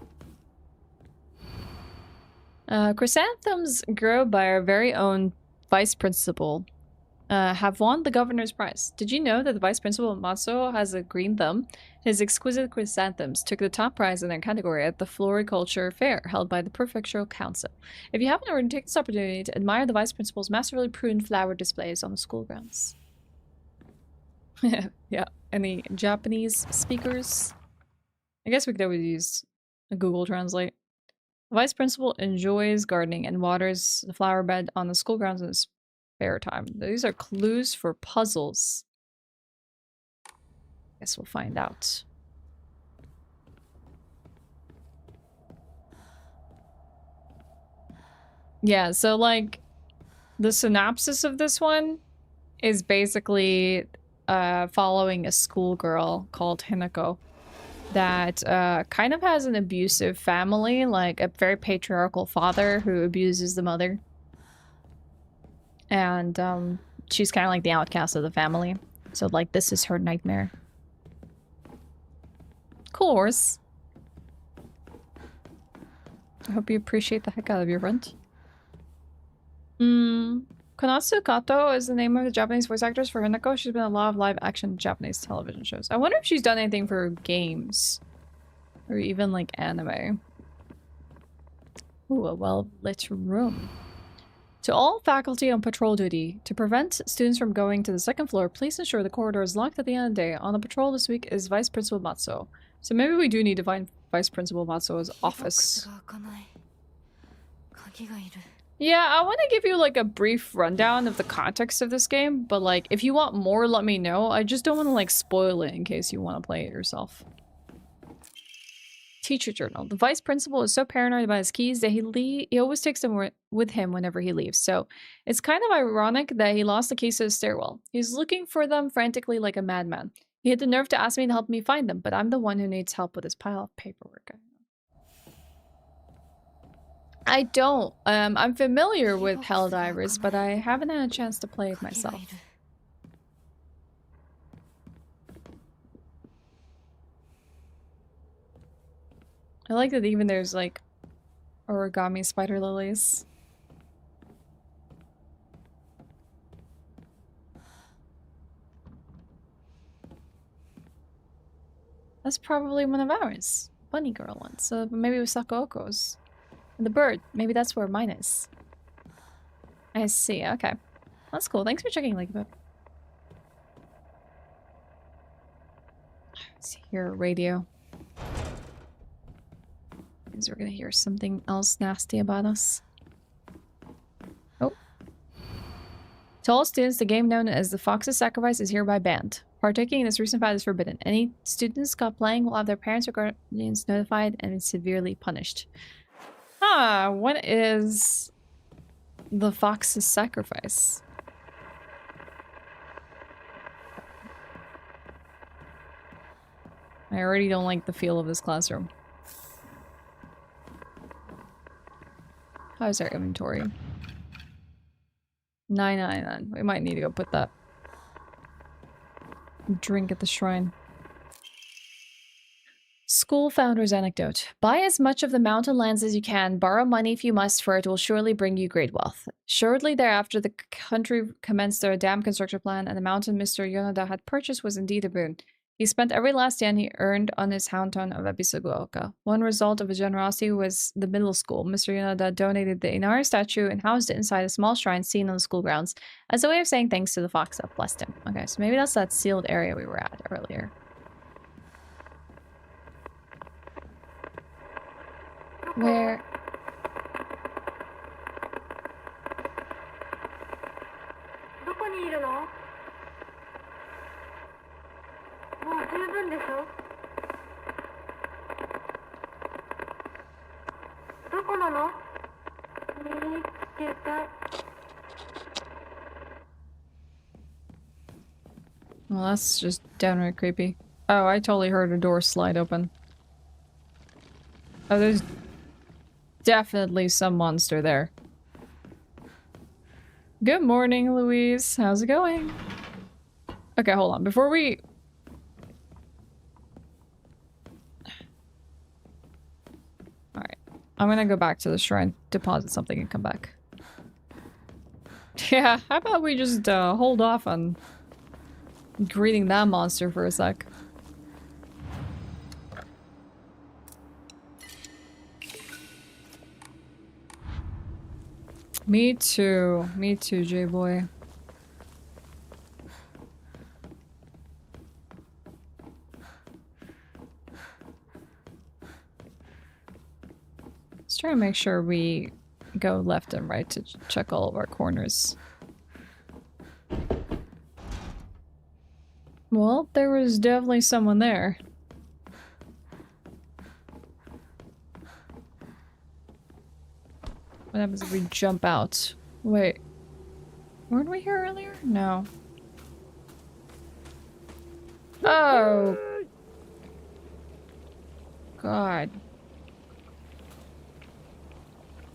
Chrysanthemums grow by our very own vice principal. Have won the governor's prize. Did you know that the vice principal Matsuo has a green thumb? His exquisite chrysanthemums took the top prize in their category at the Floriculture Fair held by the Prefectural Council. If you haven't already, take this opportunity to admire the vice principal's masterfully pruned flower displays on the school grounds. Yeah. Any Japanese speakers? I guess we could always use a Google Translate. The vice principal enjoys gardening and waters the flower bed on the school grounds in his spare time. These are clues for puzzles. Guess we'll find out. Yeah, so like the synopsis of this one is basically following a schoolgirl called Hinako that kind of has an abusive family, like a very patriarchal father who abuses the mother. And she's kind of like the outcast of the family. So like this is her nightmare. Cool horse. I hope you appreciate the heck out of your rent. Konatsu Kato is the name of the Japanese voice actress for Hinako. She's been in a lot of live action Japanese television shows. I wonder if she's done anything for games. Or even like anime. Ooh, a well-lit room. To all faculty on patrol duty, to prevent students from going to the second floor, please ensure the corridor is locked at the end of the day. On the patrol this week is Vice Principal Matsuo. So maybe we do need to find Vice Principal Matsuo's office. Yeah, I want to give you like a brief rundown of the context of this game, but like if you want more, let me know. I just don't want to like spoil it in case you want to play it yourself. Teacher journal. The vice principal is so paranoid about his keys that he always takes them with him whenever he leaves. So it's kind of ironic that he lost the keys to the stairwell. He's looking for them frantically like a madman. He had the nerve to ask me to help me find them, but I'm the one who needs help with this pile of paperwork. I don't. I'm familiar with Helldivers, but I haven't had a chance to play it myself. I like that even there's like origami spider lilies. That's probably one of ours. Bunny girl ones. So maybe it was Sakoko's. And the bird. Maybe that's where mine is. I see. Okay. That's cool. Thanks for checking, Like, let's hear radio. Because we're gonna hear something else nasty about us. Oh. To all students, the game known as the Fox's Sacrifice is hereby banned. Partaking in this recent fight is forbidden. Any students caught playing will have their parents or guardians notified and severely punished. Ah, what is the Fox's Sacrifice? I already don't like the feel of this classroom. How's our inventory? 999. We might need to go put that drink at the shrine. school founder's anecdote. Buy as much of the mountain lands as you can, borrow money if you must, for it will surely bring you great wealth. Shortly thereafter, the country commenced their dam construction plan, and the mountain Mr. Yonoda had purchased was indeed a boon. He spent every last yen he earned on his hometown of Ebisugaoka. One result of his generosity was the middle school. Mr. Yonoda donated the Inari statue and housed it inside a small shrine seen on the school grounds as a way of saying thanks to the fox that blessed him. Okay, so maybe that's that sealed area we were at earlier. Where? Well, that's just downright creepy. Oh, I totally heard a door slide open. Oh, there's definitely some monster there. Good morning, Louise. How's it going? Okay, hold on. Before we... Alright. I'm gonna go back to the shrine, deposit something, and come back. Yeah, how about we just hold off on greeting that monster for a sec. Me too, J-boy. Let's try to make sure we go left and right to check all of our corners. Well, there was definitely someone there. What happens if we jump out? Wait. Weren't we here earlier? No. Oh! God.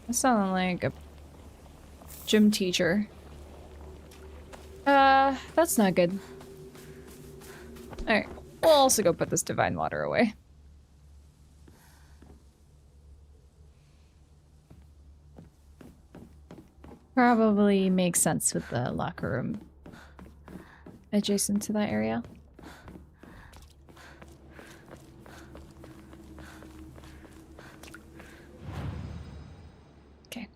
That sounded like a gym teacher. That's not good. Alright. We'll also go put this divine water away. Probably makes sense with the locker room adjacent to that area. Okay.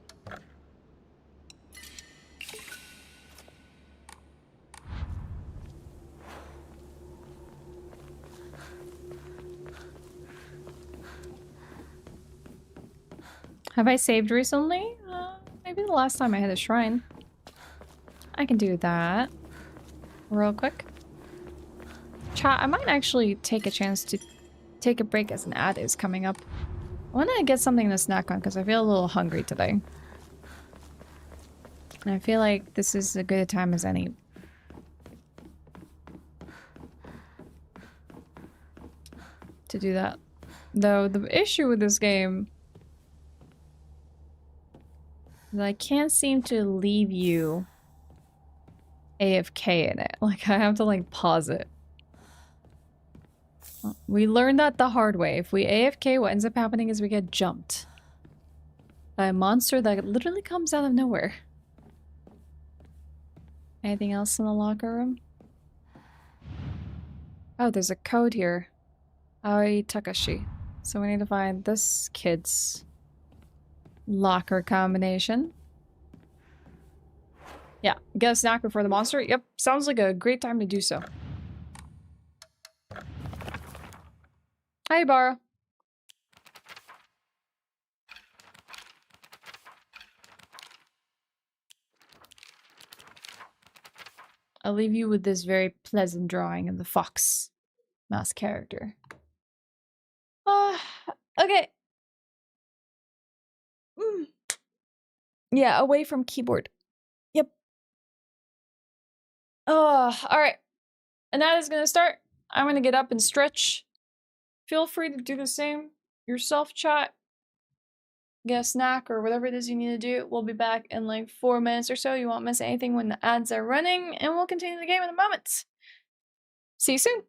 Have I saved recently? Maybe the last time I had a shrine. I can do that real quick. Chat, I might actually take a chance to take a break as an ad is coming up. I want to get something to snack on because I feel a little hungry today. And I feel like this is as good a time as any. To do that. Though the issue with this game is I can't seem to leave you AFK in it. Like, I have to, like, pause it. Well, we learned that the hard way. If we AFK, what ends up happening is we get jumped by a monster that literally comes out of nowhere. Anything else in the locker room? Oh, there's a code here. Aoi Takashi. So we need to find this kid's locker combination. Yeah, get a snack before the monster. Yep, sounds like a great time to do so. Hi, Bara. I'll leave you with this very pleasant drawing of the fox mouse character. Okay. Yeah, away from keyboard. Yep. Alright. And that is gonna start. I'm gonna get up and stretch. Feel free to do the same yourself, chat. Get a snack or whatever it is you need to do. We'll be back in like 4 minutes or so. You won't miss anything when the ads are running, and we'll continue the game in a moment. See you soon.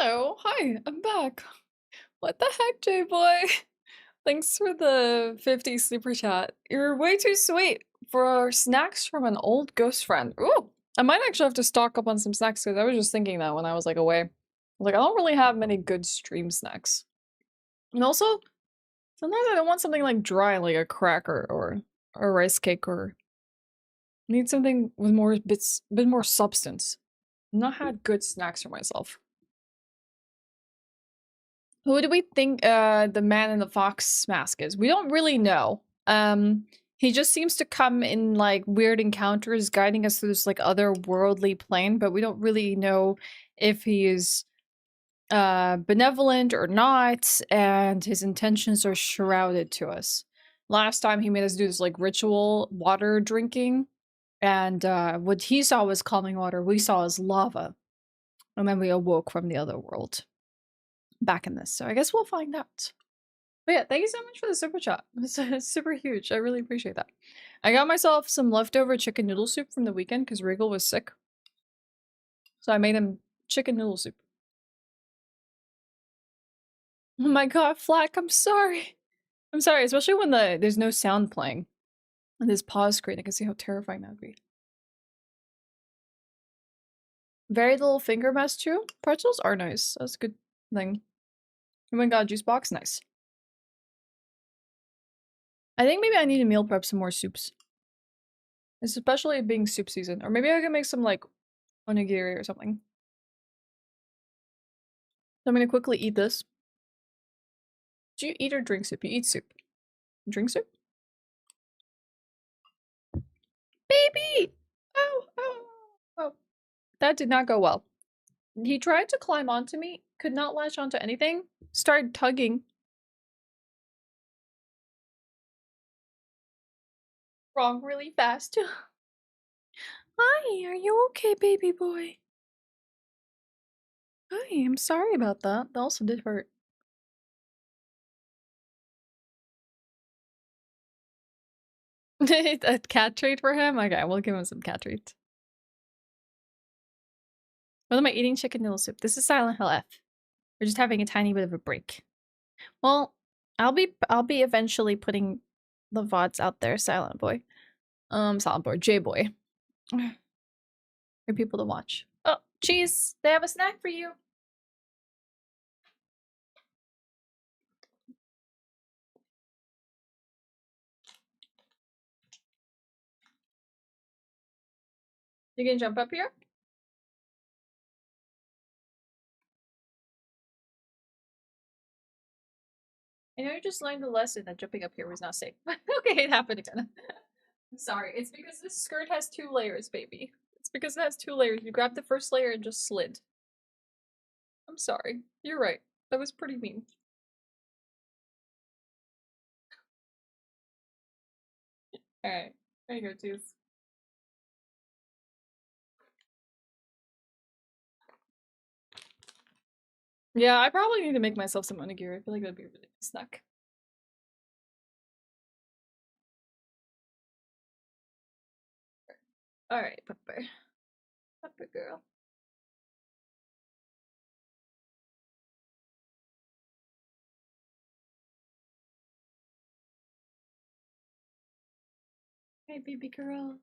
Hello, hi, I'm back. What the heck, J-boy? Thanks for the 50 super chat. You're way too sweet for snacks from an old ghost friend. Ooh, I might actually have to stock up on some snacks because I was just thinking that when I was like away. I was like, I don't really have many good stream snacks. And also, sometimes I don't want something like dry, like a cracker or a rice cake, or need something with more bit more substance. I've not had good snacks for myself. Who do we think the man in the fox mask is? We don't really know. He just seems to come in like weird encounters, guiding us through this like otherworldly plane, but we don't really know if he is benevolent or not, and his intentions are shrouded to us. Last time he made us do this like ritual water drinking, and what he saw was calming water, we saw as lava. And then we awoke from the other world back in this. So I guess we'll find out. But yeah, thank you so much for the super chat. It's super huge. I really appreciate that. I got myself some leftover chicken noodle soup from the weekend because Regal was sick. So I made him chicken noodle soup. Oh my god, Flack, I'm sorry. I'm sorry, especially when there's no sound playing. And this pause screen, I can see how terrifying that would be. Very little finger mess too. Pretzels are nice. That's a good thing. Oh my god, juice box, nice. I think maybe I need to meal prep some more soups. Especially being soup season. Or maybe I can make some like onigiri or something. So I'm gonna quickly eat this. Do you eat or drink soup? You eat soup. Drink soup? Baby! Oh, oh, oh. That did not go well. He tried to climb onto me, could not latch onto anything, started tugging. Wrong really fast. Hi, are you okay, baby boy? Hi, I'm sorry about that. That also did hurt. A cat treat for him? Okay, we'll give him some cat treats. What am I eating? Chicken noodle soup. This is Silent Hill F. We're just having a tiny bit of a break. Well, I'll be eventually putting the VODs out there, Silent Boy. Silent Boy, J Boy. For people to watch. Oh, cheese! They have a snack for you! You can jump up here? I know you just learned the lesson that jumping up here was not safe. Okay, it happened again. I'm sorry. It's because this skirt has 2 layers, baby. It's because it has 2 layers. You grabbed the first layer and just slid. I'm sorry. You're right. That was pretty mean. Alright. There you go, Tooth. Yeah, I probably need to make myself some onigiri. I feel like that'd be a really nice snack. Alright, Pepper. Pepper girl. Hey, baby girl.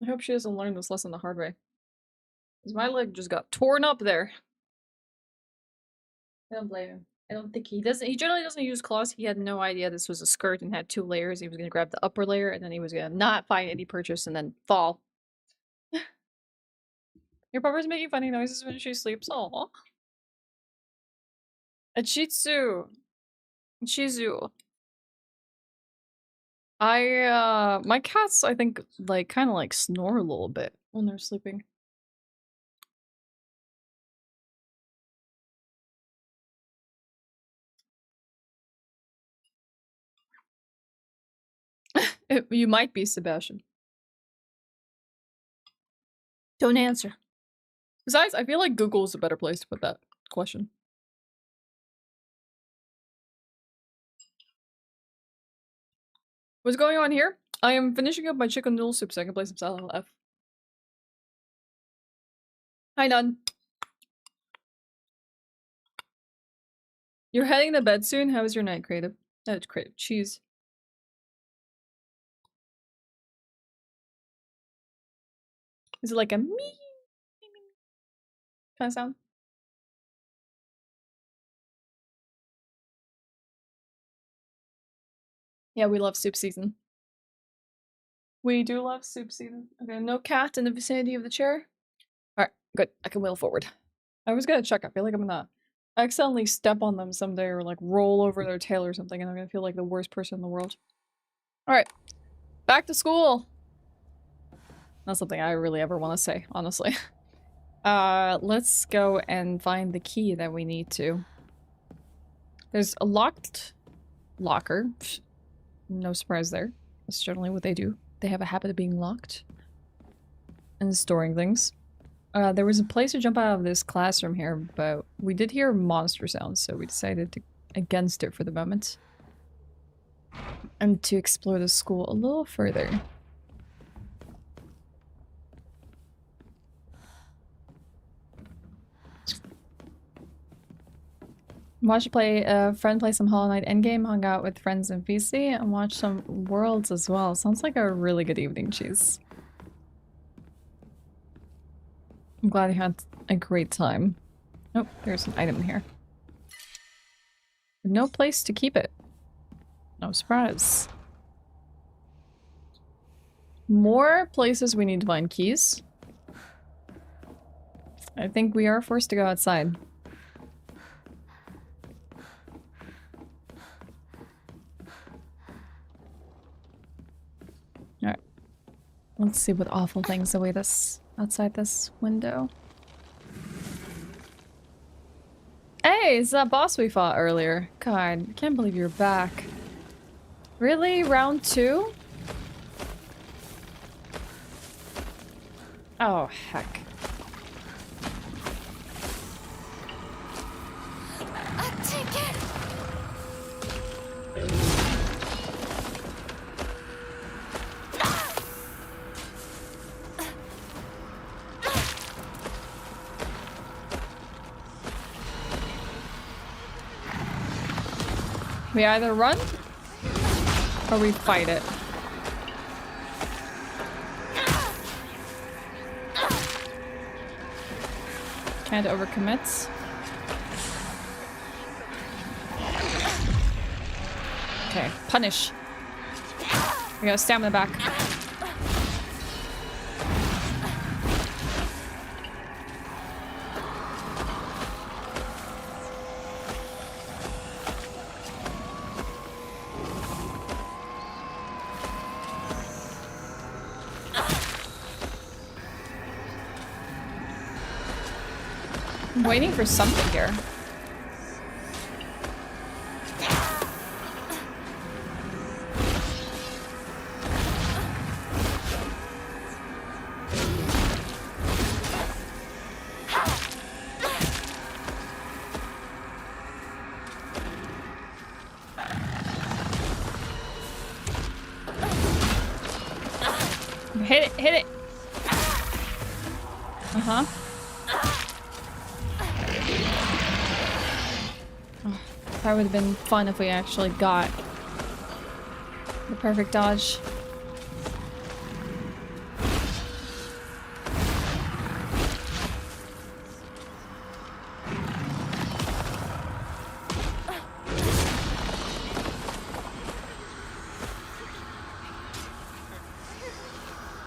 I hope she doesn't learn this lesson the hard way. Because my leg just got torn up there. I don't blame him. I don't think he generally doesn't use claws. He had no idea this was a skirt and had 2 layers. He was gonna grab the upper layer and then he was gonna not find any purchase and then fall. Your pupper's making funny noises when she sleeps. Aw. A Shih Tzu. Shih Tzu. My cats, I think, like, kind of like snore a little bit when they're sleeping. You might be, Sebastian. Don't answer. Besides, I feel like Google is a better place to put that question. What's going on here? I am finishing up my chicken noodle soup so I can play some Silent Hill F. Hi, Nun. You're heading to bed soon? How was your night, Creative? Oh, it's Creative. Cheese. Is it like a me kind of sound? Yeah, we love soup season. We do love soup season. Okay, no cat in the vicinity of the chair. Alright, good. I can wheel forward. I was gonna check. I feel like I'm gonna accidentally step on them someday or like roll over their tail or something and I'm gonna feel like the worst person in the world. Alright. Back to school! Not something I really ever want to say, honestly. Let's go and find the key that we need to. There's a locked locker. No surprise there. That's generally what they do. They have a habit of being locked and storing things. There was a place to jump out of this classroom here, but we did hear monster sounds, so we decided against it for the moment. And to explore the school a little further. Watch a friend play some Hollow Knight Endgame, hung out with friends in VC, and watch some Worlds as well. Sounds like a really good evening, Cheese. I'm glad you had a great time. Oh, there's an item in here. No place to keep it. No surprise. More places we need to find keys. I think we are forced to go outside. Alright. Let's see what awful things await us outside this window. Hey, it's that boss we fought earlier. God, I can't believe you're back. Really? Round 2? Oh, heck. We either run or we fight it. Can't overcommit. Okay, punish. We gotta stab in the back. I'm waiting for something here. Hit it, hit it. Uh-huh. Oh, that would have been fun if we actually got the perfect dodge.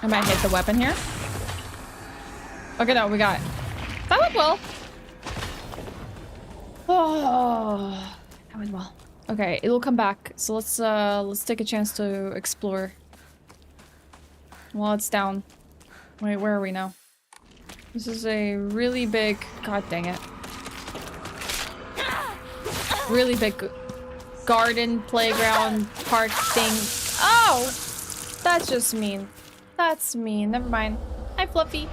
I might hit the weapon here. Okay, no, we got it. That went well. Oh, that went well. Okay, it'll come back. So let's take a chance to explore. While it's down. Wait, where are we now? This is a really big. God dang it! Really big garden, playground, park thing. Oh, that's just mean. That's mean. Never mind. Hi, Fluffy.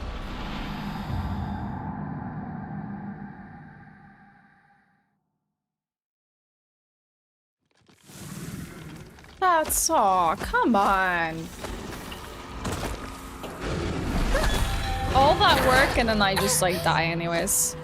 That's all. Come on. All that work and then I just like die anyways.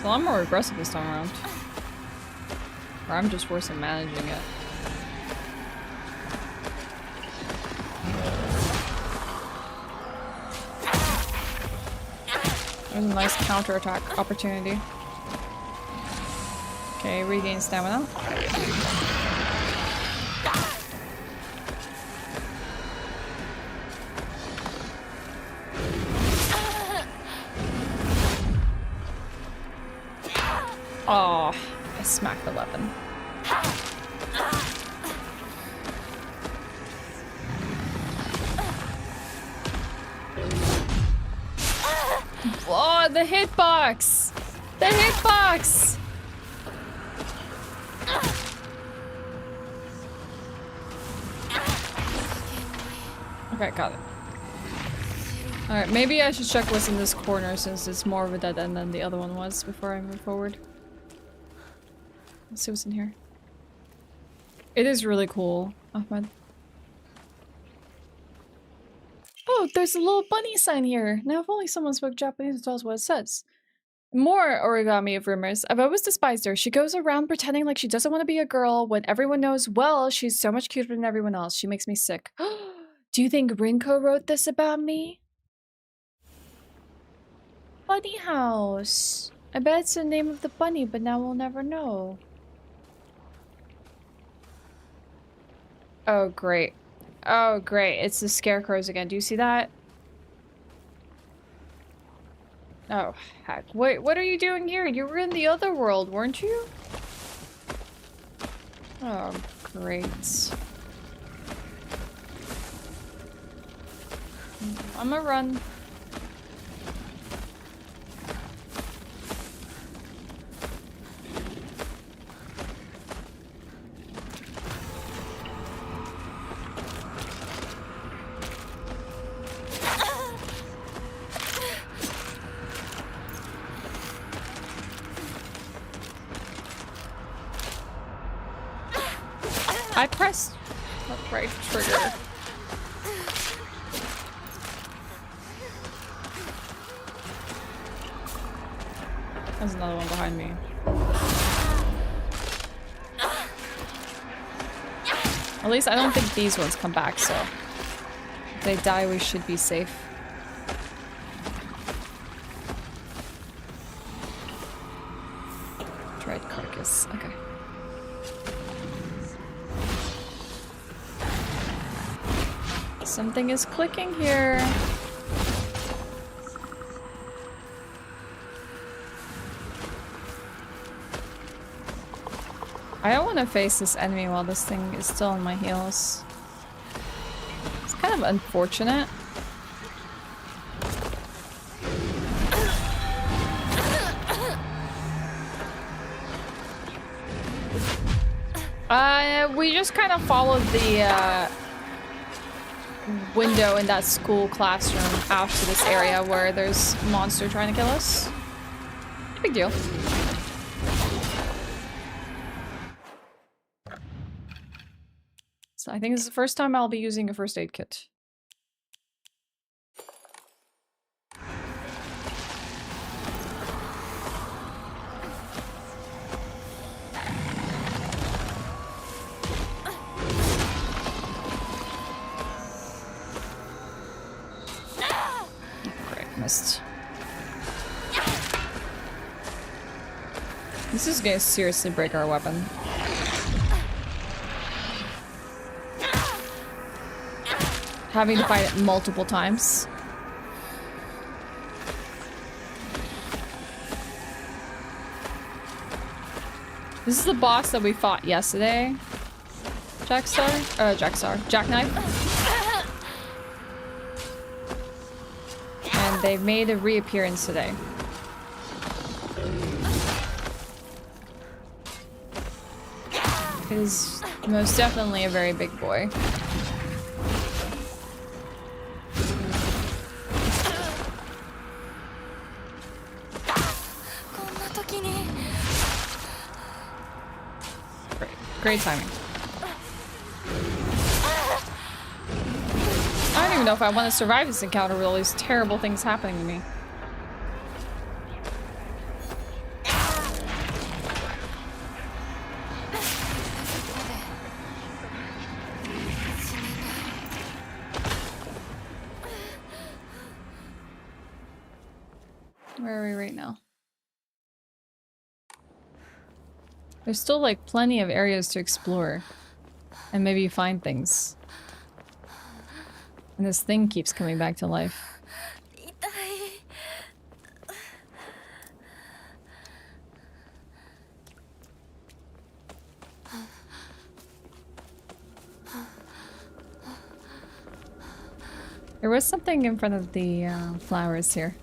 So I'm more aggressive this time around. Or I'm just worse at managing it. There's a nice counterattack opportunity. Okay, regain stamina. Oh, I smacked the weapon. Oh, the hitbox! The hitbox! Okay, got it. Alright, maybe I should check what's in this corner since it's more of a dead end than the other one was before I move forward. Let's see what's in here. It is really cool, Ahmed. Oh, there's a little bunny sign here. Now, if only someone spoke Japanese and tells what it says. More origami of rumors. I've always despised her. She goes around pretending like she doesn't want to be a girl when everyone knows, well, she's so much cuter than everyone else. She makes me sick. Do you think Rinko wrote this about me? Bunny house. I bet it's the name of the bunny, but now we'll never know. Oh, great. Oh, great. It's the scarecrows again. Do you see that? Oh, heck. Wait, what are you doing here? You were in the other world, weren't you? Oh, great. I'm gonna run. I pressed the right trigger. There's another one behind me. At least I don't think these ones come back, so if they die, we should be safe. Tried carcass. Okay. Something is clicking here. I don't want to face this enemy while this thing is still on my heels. It's kind of unfortunate. We just kind of followed the window in that school classroom out to this area where there's a monster trying to kill us. Big deal. So I think this is the first time I'll be using a first aid kit. Missed. This is gonna seriously break our weapon. Having to fight it multiple times. This is the boss that we fought yesterday. Jackknife. And they made a reappearance today. It is most definitely a very big boy. Great timing. I don't even know if I want to survive this encounter with all these terrible things happening to me. Where are we right now? There's still like plenty of areas to explore. And maybe you find things. And this thing keeps coming back to life. There was something in front of the flowers here.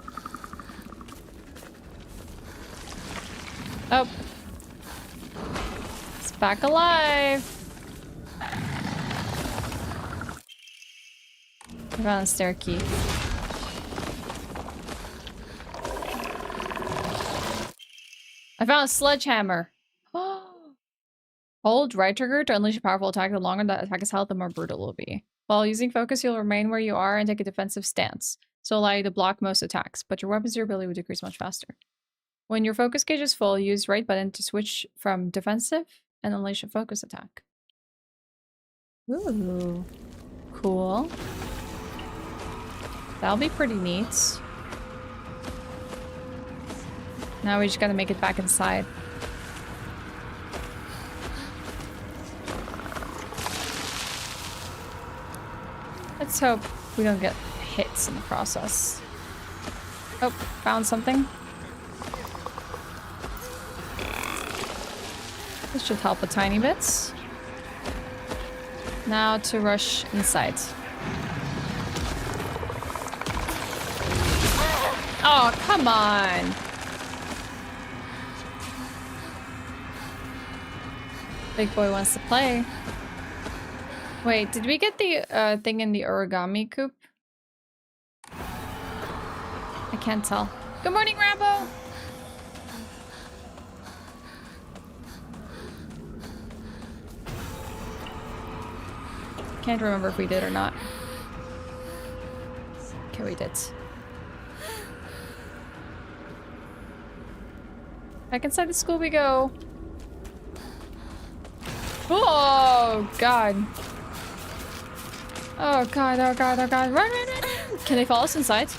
Oh. It's back alive. I found a stair key. I found a sledgehammer. Hold right trigger to unleash a powerful attack. The longer the attack is held, the more brutal it will be. While using focus, you'll remain where you are and take a defensive stance. So allow you to block most attacks, but your weapon's durability will decrease much faster. When your focus gauge is full, use right button to switch from defensive and unleash a focus attack. Ooh. Cool. That'll be pretty neat. Now we just gotta make it back inside. Let's hope we don't get hits in the process. Oh, found something. This should help a tiny bit. Now to rush inside. Oh, come on! Big boy wants to play. Wait, did we get the thing in the origami coop? I can't tell. Good morning, Rambo! Can't remember if we did or not. Okay, we did. Back inside the school we go. Oh, God. Oh, God, oh, God, oh, God. Run, run, run! Can they follow us inside?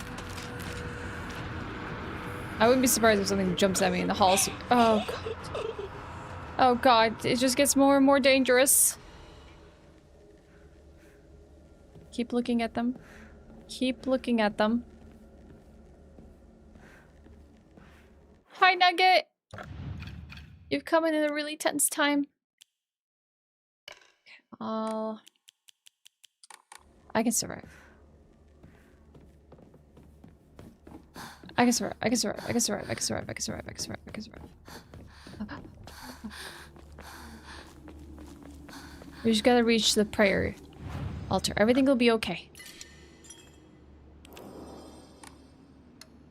I wouldn't be surprised if something jumps at me in the halls. Oh, God. Oh, God. It just gets more and more dangerous. Keep looking at them. Keep looking at them. Hi, Nugget! You've come in a really tense time. I can survive. I can survive. I can survive. I can survive. I can survive. I can survive. I can survive. I can survive. We just gotta reach the prayer altar. Everything will be okay.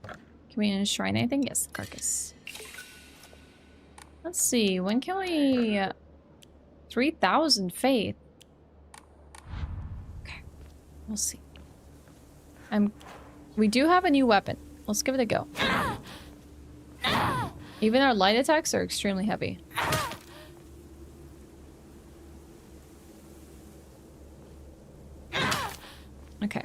Can we enshrine anything? Yes, the carcass. Let's see. When can we... 3,000 faith. Okay. We'll see. We do have a new weapon. Let's give it a go. Even our light attacks are extremely heavy. Okay.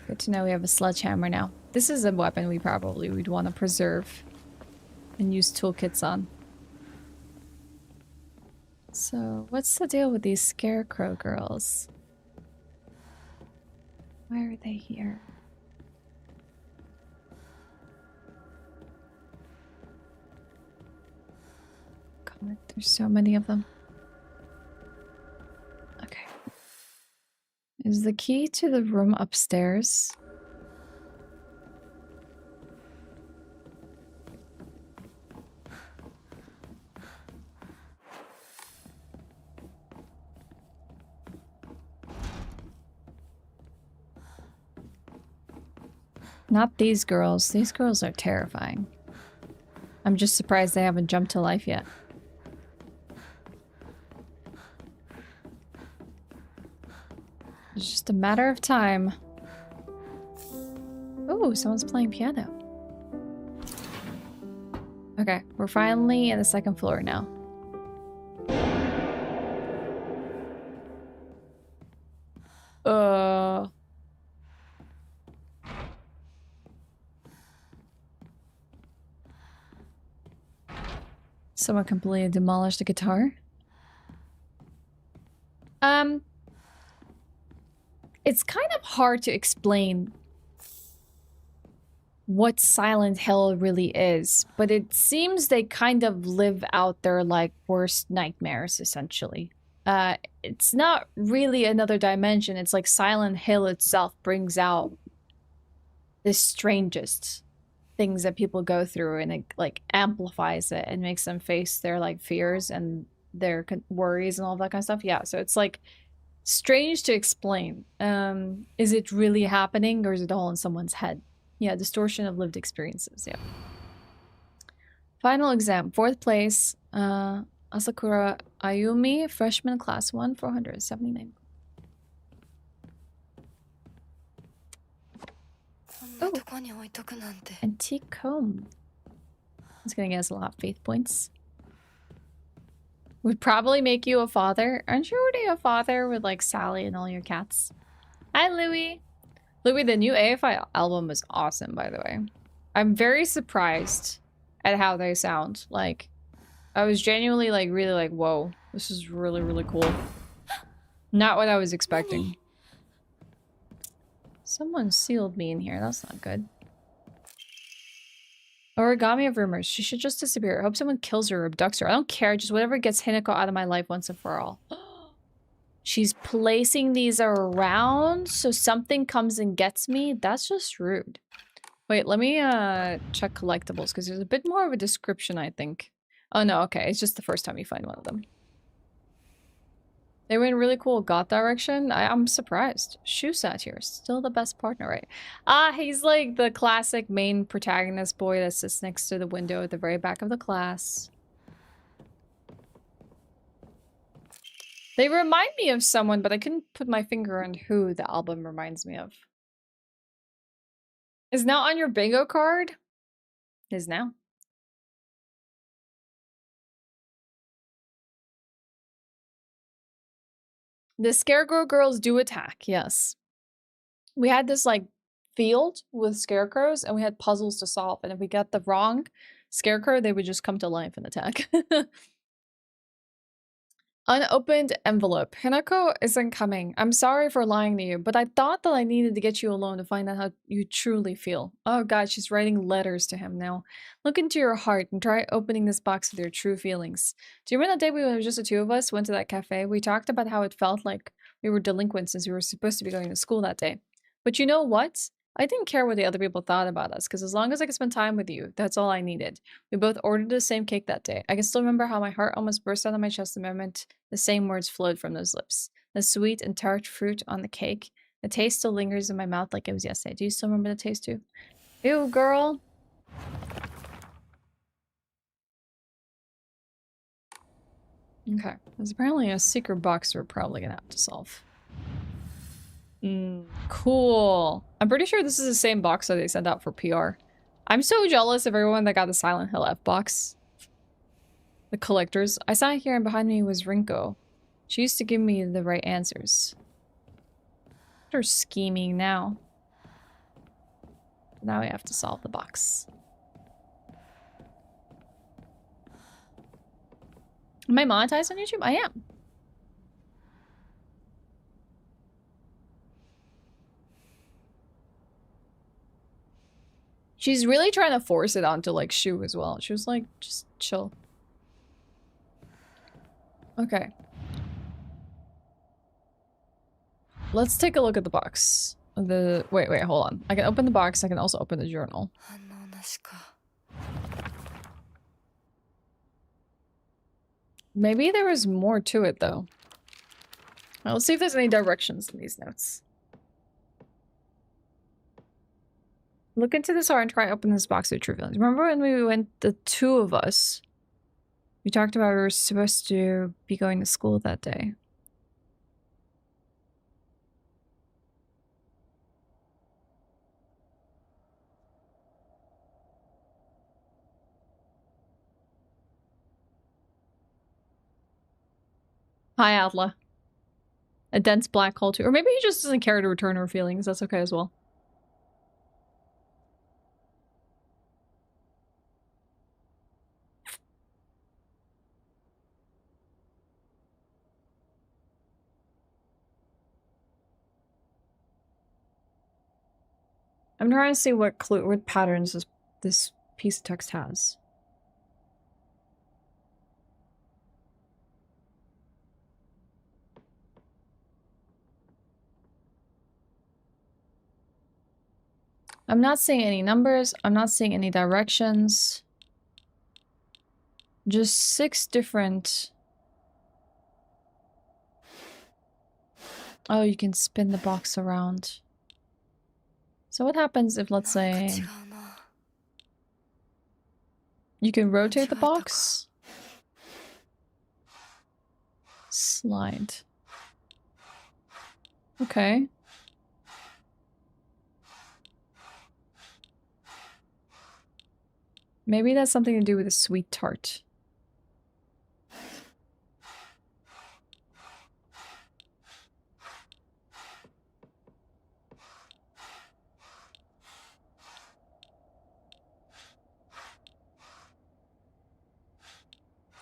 Good to know we have a sledgehammer now. This is a weapon we probably would want to preserve and use toolkits on. So, what's the deal with these scarecrow girls? Why are they here? God, there's so many of them. Okay. Is the key to the room upstairs? Not these girls. These girls are terrifying. I'm just surprised they haven't jumped to life yet. It's just a matter of time. Oh, someone's playing piano. Okay, we're finally at the second floor now. Someone completely demolished the guitar. It's kind of hard to explain what Silent Hill really is, but it seems they kind of live out their like worst nightmares essentially. It's not really another dimension. It's like Silent Hill itself brings out the strangest things that people go through, and it like amplifies it and makes them face their like fears and their worries and all that kind of stuff. Yeah, so it's like strange to explain. Is it really happening, or is it all in someone's head? Yeah, distortion of lived experiences. Yeah. Final exam, 4th place. Asakura Ayumi, freshman, class 1, 479. Oh, antique comb. It's gonna get us a lot of faith points. Would probably make you a father. Aren't you already a father with like Sally and all your cats? Hi, Louie. Louie, the new AFI album is awesome, by the way. I'm very surprised at how they sound. Like, I was genuinely like really like, whoa, this is really, really cool. Not what I was expecting. Someone sealed me in here. That's not good. Origami of rumors. She should just disappear. I hope someone kills her or abducts her. I don't care. Just whatever gets Hinako out of my life once and for all. She's placing these around so something comes and gets me. That's just rude. Wait, let me check collectibles because there's a bit more of a description, I think. Oh no, okay. It's just the first time you find one of them. They went really cool goth direction. I'm surprised. Shoe Satyr, still the best partner, right? Ah, he's like the classic main protagonist boy that sits next to the window at the very back of the class. They remind me of someone, but I couldn't put my finger on who the album reminds me of. Is now on your bingo card? Is now. The Scarecrow girls do attack, yes. We had this like field with scarecrows and we had puzzles to solve, and if we got the wrong scarecrow, they would just come to life and attack. Unopened envelope. Hinako isn't coming. I'm sorry for lying to you, but I thought that I needed to get you alone to find out how you truly feel. Oh god, she's writing letters to him now. Look into your heart and try opening this box with your true feelings. Do you remember that day we were just the two of us, went to that cafe? We talked about how it felt like we were delinquents since we were supposed to be going to school that day. But you know what? I didn't care what the other people thought about us, because as long as I could spend time with you, that's all I needed. We both ordered the same cake that day. I can still remember how my heart almost burst out of my chest the moment the same words flowed from those lips. The sweet and tart fruit on the cake. The taste still lingers in my mouth like it was yesterday. Do you still remember the taste too? Ew, girl. Okay. There's apparently a secret box we're probably gonna have to solve. Cool. I'm pretty sure this is the same box that they sent out for PR. I'm so jealous of everyone that got the Silent Hill F box. The collectors. I sat here and behind me was Rinko. She used to give me the right answers. They're scheming now. Now we have to solve the box. Am I monetized on YouTube? I am. She's really trying to force it onto like Shu as well. She was like, just chill. Okay. Let's take a look at the box. Wait, hold on. I can open the box. I can also open the journal. Maybe there was more to it though. Well, let's see if there's any directions in these notes. Look into this art and try open this box of true feelings. Remember when we went, the two of us? We talked about we were supposed to be going to school that day. Hi, Atla. A dense black hole too. Or maybe he just doesn't care to return her feelings. That's okay as well. I'm trying to see what patterns this piece of text has. I'm not seeing any numbers. I'm not seeing any directions. Just 6 different... Oh, you can spin the box around. So what happens if, let's say... You can rotate the box? Slide. Okay. Maybe that's something to do with a sweet tart.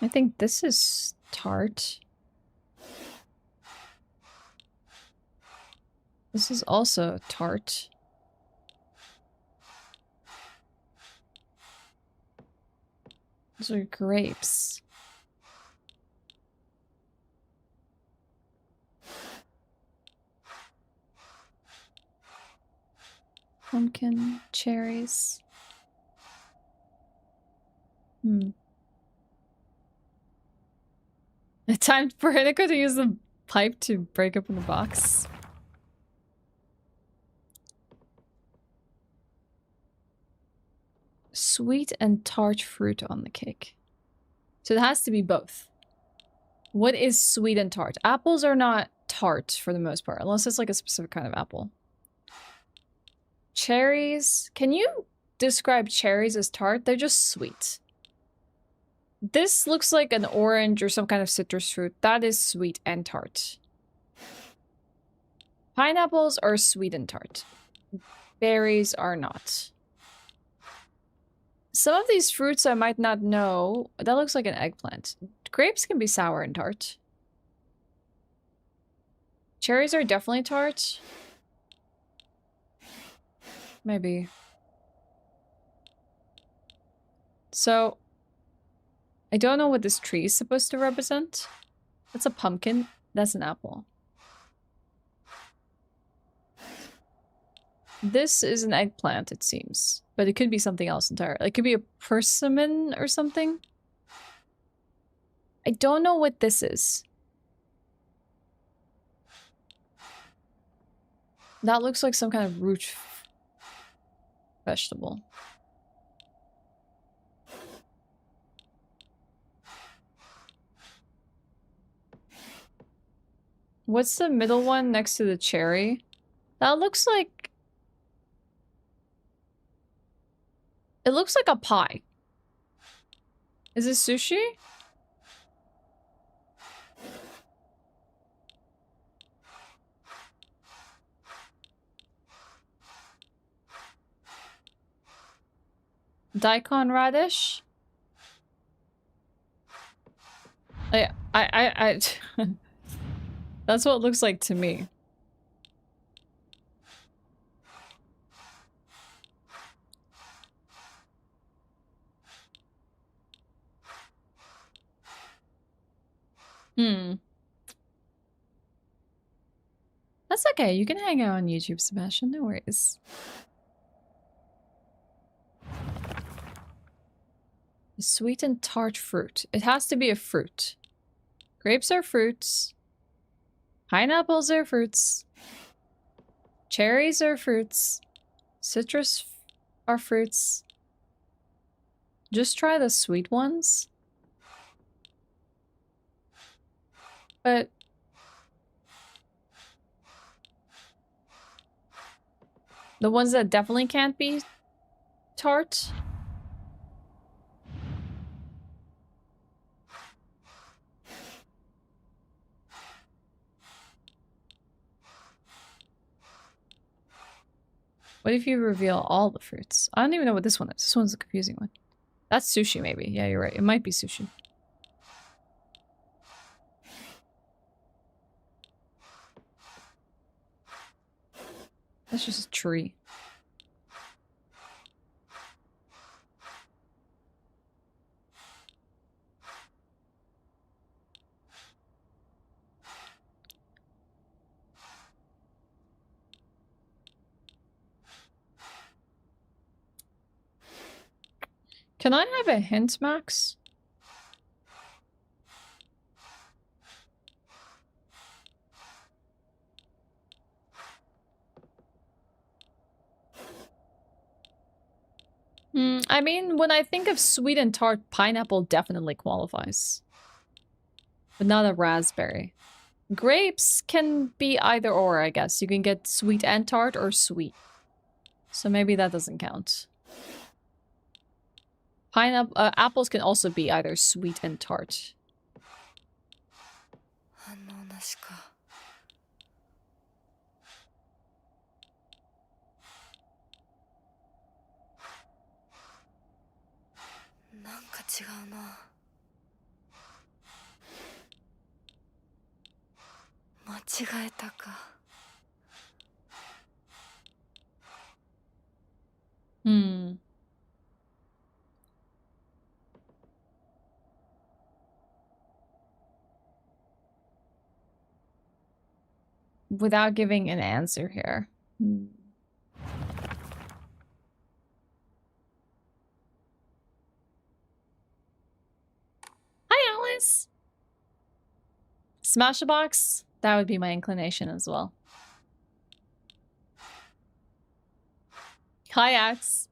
I think this is tart. This is also tart. Those are grapes. Pumpkin, cherries. Time for Hideko to use the pipe to break open the box. Sweet and tart fruit on the cake. So it has to be both. What is sweet and tart? Apples are not tart for the most part, unless it's like a specific kind of apple. Cherries. Can you describe cherries as tart? They're just sweet. This looks like an orange or some kind of citrus fruit. That is sweet and tart. Pineapples are sweet and tart. Berries are not. Some of these fruits I might not know. That looks like an eggplant. Grapes can be sour and tart. Cherries are definitely tart. Maybe. So, I don't know what this tree is supposed to represent. That's a pumpkin. That's an apple. This is an eggplant, it seems. But it could be something else entirely. It could be a persimmon or something. I don't know what this is. That looks like some kind of root vegetable. What's the middle one next to the cherry? That looks like... It looks like a pie. Is this sushi? Daikon radish? I That's what it looks like to me. That's okay. You can hang out on YouTube, Sebastian. No worries. Sweet and tart fruit. It has to be a fruit. Grapes are fruits. Pineapples are fruits. Cherries are fruits. Citrus are fruits. Just try the sweet ones. But the ones that definitely can't be tart. What if you reveal all the fruits? I don't even know what this one is. This one's a confusing one. That's sushi, maybe. Yeah, you're right. It might be sushi. That's just a tree. Can I have a hint, Max? I mean, when I think of sweet and tart, pineapple definitely qualifies. But not a raspberry. Grapes can be either or, I guess. You can get sweet and tart or sweet. So maybe that doesn't count. Pineapple, apples can also be either sweet and tart. 反応なしか。なんか違うな。間違えたか。Without giving an answer here. Hi, Alice! Smash a box? That would be my inclination as well. Hi, Axe.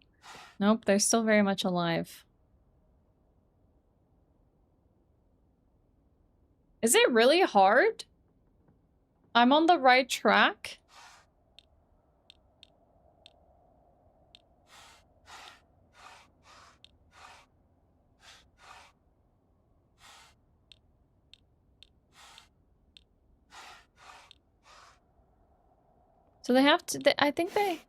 Nope, they're still very much alive. Is it really hard? I'm on the right track? So they have to, I think they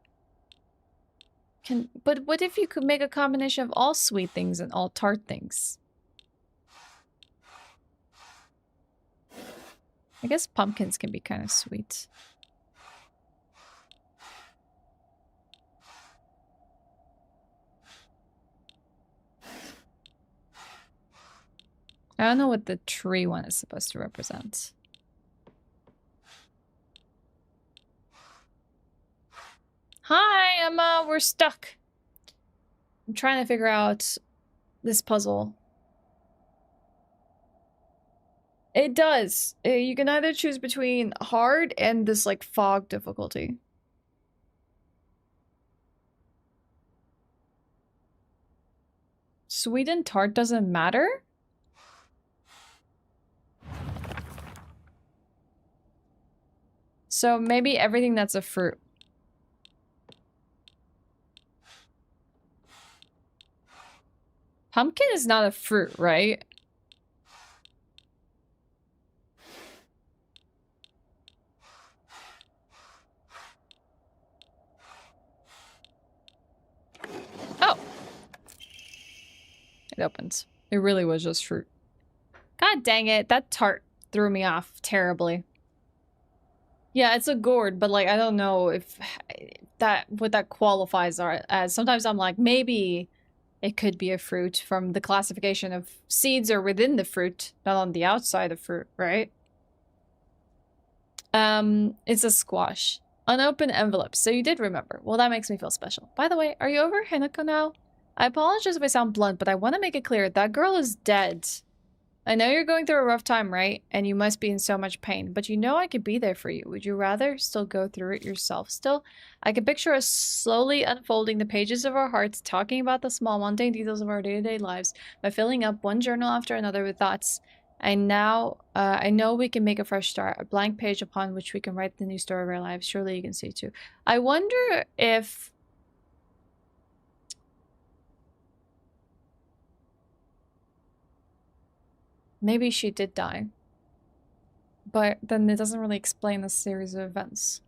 can, but what if you could make a combination of all sweet things and all tart things? I guess pumpkins can be kind of sweet. I don't know what the tree one is supposed to represent. Hi, Emma, we're stuck. I'm trying to figure out this puzzle. It does. You can either choose between hard and this like fog difficulty. Sweet and tart doesn't matter? So maybe everything that's a fruit. Pumpkin is not a fruit, right? Oh! It opens. It really was just fruit. God dang it, that tart threw me off terribly. Yeah, it's a gourd, but like I don't know if what that qualifies as. Sometimes I'm like, maybe it could be a fruit from the classification of seeds are within the fruit, not on the outside of fruit, right? It's a squash. Unopened envelope. So you did remember. Well, that makes me feel special. By the way, are you over Hinako now? I apologize if I sound blunt, but I want to make it clear that girl is dead. I know you're going through a rough time, right? And you must be in so much pain, but you know I could be there for you. Would you rather still go through it yourself still? I can picture us slowly unfolding the pages of our hearts, talking about the small mundane details of our day-to-day lives by filling up one journal after another with thoughts. And now, I know we can make a fresh start, a blank page upon which we can write the new story of our lives. Surely you can see too. I wonder if... maybe she did die. But then it doesn't really explain the series of events.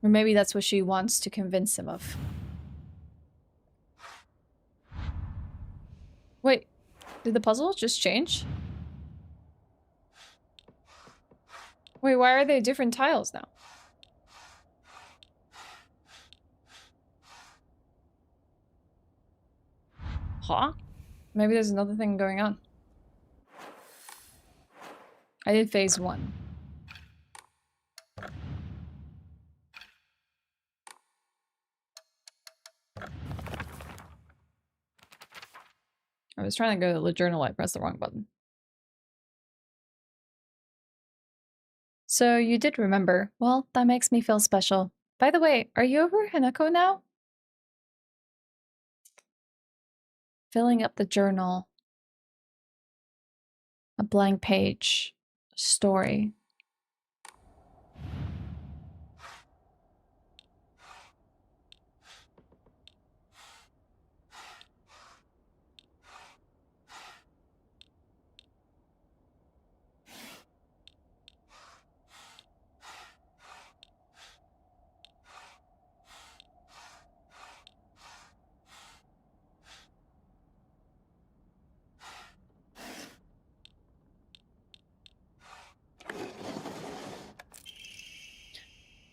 Or maybe that's what she wants to convince him of. Wait, did the puzzle just change? Wait, why are they different tiles now? Huh? Maybe there's another thing going on. I did phase 1. I was trying to go to the journal, I pressed the wrong button. So you did remember. Well, that makes me feel special. By the way, are you over Hanako now? Filling up the journal. A blank page. Story.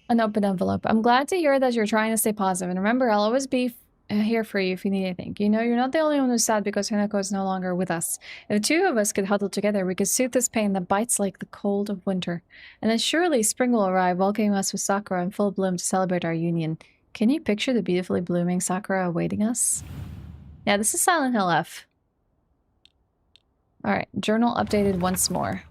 An open envelope. I'm glad to hear that you're trying to stay positive. And remember, I'll always be here for you if you need anything. You know, you're not the only one who's sad because Hanako is no longer with us. If the two of us could huddle together, we could soothe this pain that bites like the cold of winter. And then surely spring will arrive, welcoming us with sakura in full bloom to celebrate our union. Can you picture the beautifully blooming sakura awaiting us? Yeah, this is Silent Hill F. Alright, journal updated once more.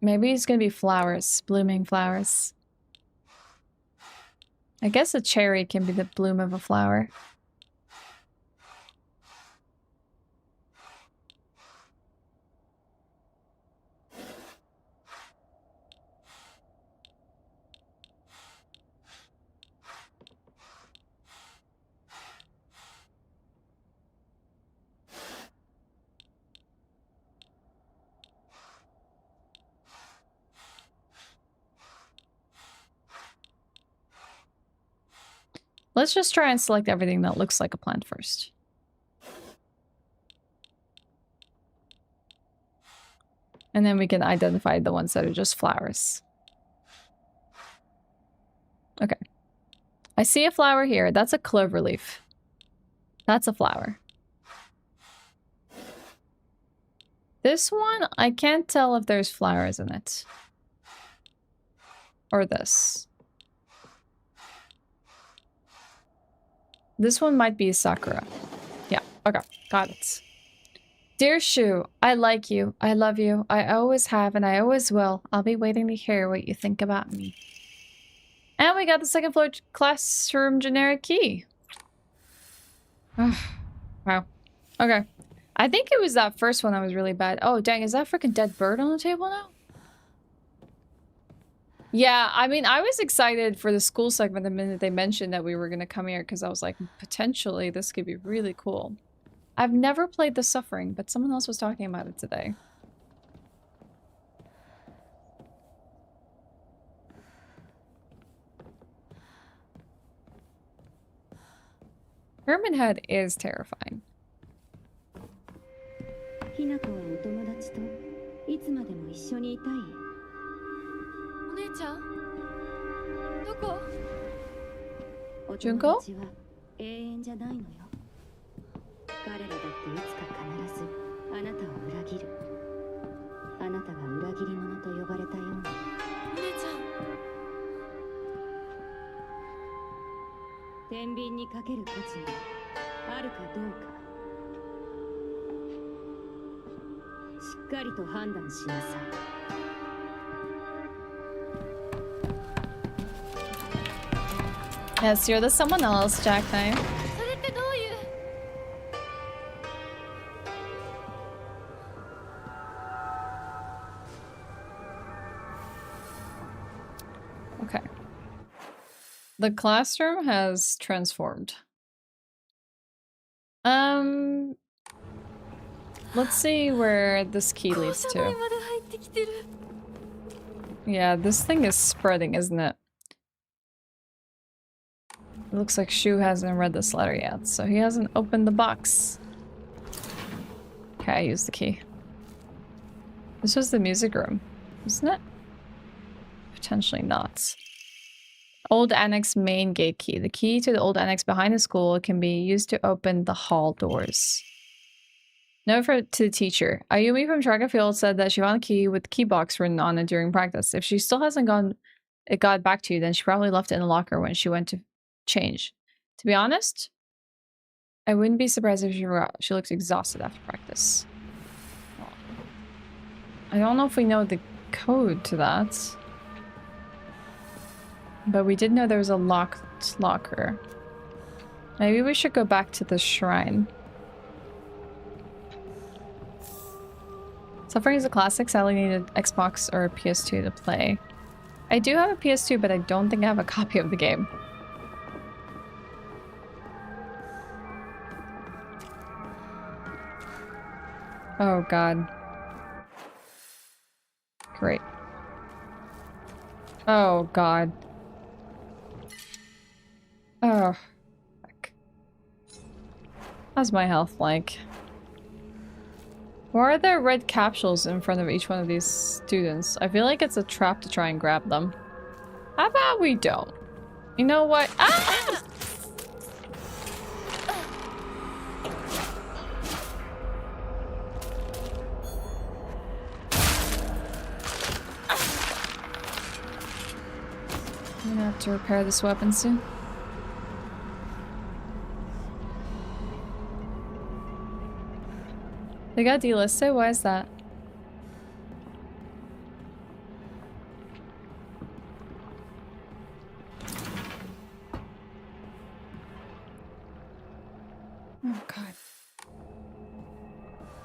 Maybe it's gonna be flowers, blooming flowers. I guess a cherry can be the bloom of a flower. Let's just try and select everything that looks like a plant first. And then we can identify the ones that are just flowers. Okay. I see a flower here. That's a clover leaf. That's a flower. This one, I can't tell if there's flowers in it. Or this. This one might be a sakura. Yeah, okay, got it. Dear Shu, I like you. I love you. I always have and I always will. I'll be waiting to hear what you think about me. And we got the second floor classroom generic key. Wow. Okay. I think it was that first one that was really bad. Oh, dang, is that freaking dead bird on the table now? Yeah, I mean, I was excited for the school segment the minute they mentioned that we were going to come here because I was like, potentially this could be really cool. I've never played The Suffering, but someone else was talking about it today. Hermit Head is terrifying. ひなこはお友達といつまでも一緒にいたい。お姉ちゃんどこ？お純子？友達は永遠じゃないのよ。彼らだっていつか必ずあなたを裏切る。あなたが裏切り者と呼ばれたように。お姉ちゃん天秤にかける価値があるかどうかしっかりと判断しなさい。Yes, you're the someone else, Jackknife. それってどういう。 Okay. The classroom has transformed. Let's see where this key leads to. Yeah, this thing is spreading, isn't it? It looks like Shu hasn't read this letter yet, so he hasn't opened the box. Okay, I used the key. This was the music room, isn't it? Potentially not. Old annex main gate key. The key to the old annex behind the school can be used to open the hall doors. Note to the teacher. Ayumi from track and field said that she found a key with key box written on it during practice. If she still hasn't got back to you, then she probably left it in the locker when she went to change. To be honest, I wouldn't be surprised if she looks exhausted after practice. I don't know if we know the code to that. But we did know there was a locked locker. Maybe we should go back to the shrine. Suffering is a classic. Sadly, need an Xbox or a PS2 to play. I do have a PS2, but I don't think I have a copy of the game. Oh god. Great. Oh god. Oh, fuck. How's my health like? Why are there red capsules in front of each one of these students? I feel like it's a trap to try and grab them. How about we don't? You know what? Ah! I'm gonna have to repair this weapon soon. They got delisted? Why is that? Oh god.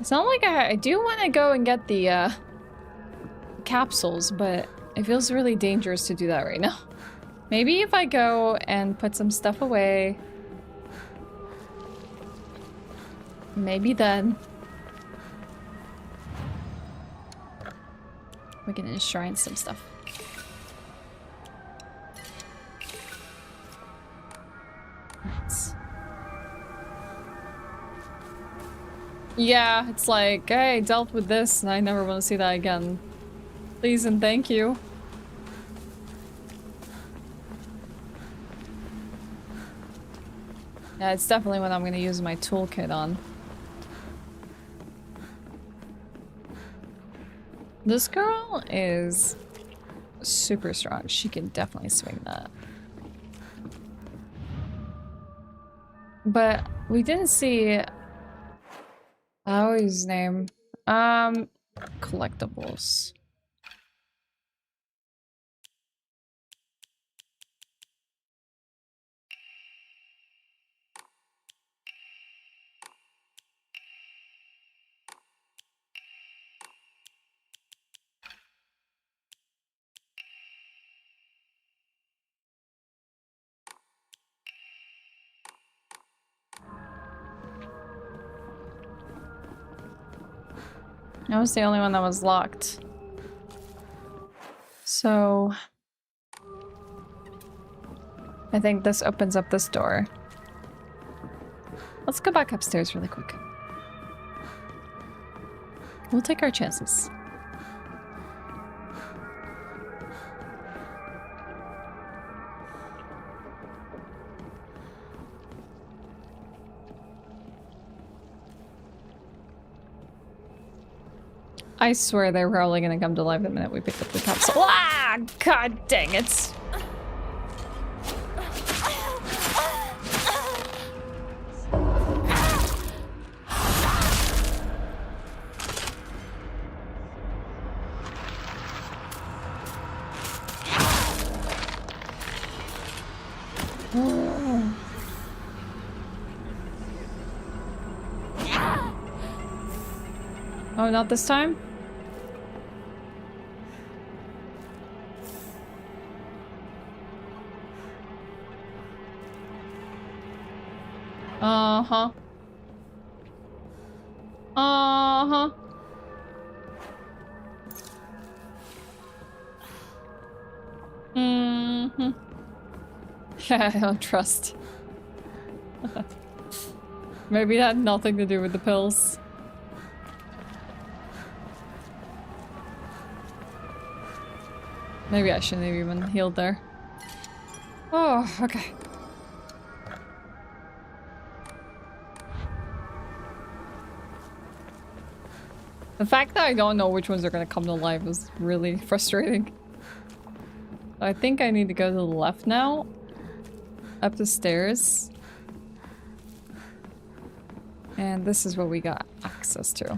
It's not like I do want to go and get the capsules, but it feels really dangerous to do that right now. Maybe if I go and put some stuff away, maybe then we can enshrine some stuff. Right. Yeah, it's like, hey, I dealt with this and I never want to see that again. Please and thank you. Yeah, it's definitely what I'm going to use my toolkit on. This girl is super strong. She can definitely swing that. But we didn't see... his name. Collectibles. I was the only one that was locked. So... I think this opens up this door. Let's go back upstairs really quick. We'll take our chances. I swear they were only gonna come to life the minute we picked up the capsule. Ah! God dang it! Oh, not this time? Uh-huh. Uh-huh. Mm-hmm. I don't trust. Maybe that had nothing to do with the pills. Maybe I shouldn't have even healed there. Oh, okay. The fact that I don't know which ones are gonna come to life is really frustrating. I think I need to go to the left now. Up the stairs. And this is what we got access to.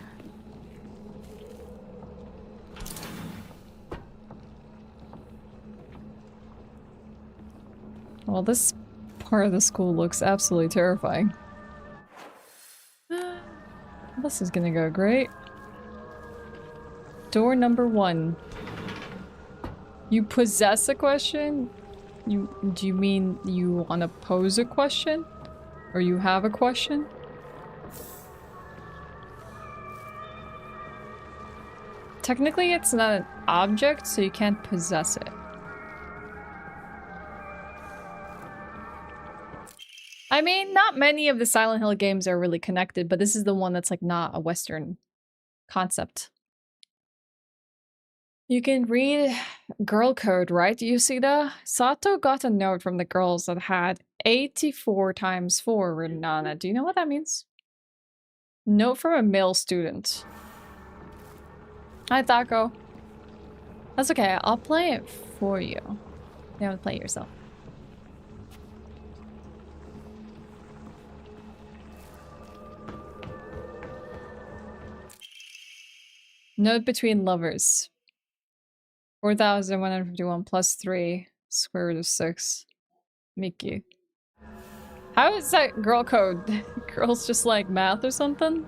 Well, this part of the school looks absolutely terrifying. This is gonna go great. Door number 1. You possess a question? Do you mean you want to pose a question? Or you have a question? Technically, it's not an object, so you can't possess it. I mean, not many of the Silent Hill games are really connected, but this is the one that's like not a Western concept. You can read girl code, right? Do you see that? Sato got a note from the girls that had 84 times 4 written on it. Do you know what that means? Note from a male student. Hi, Taco. That's okay. I'll play it for you. You have to play it yourself. Note between lovers. 4,151 plus 3, square root of 6. Mickey. How is that girl code? Girls just like math or something?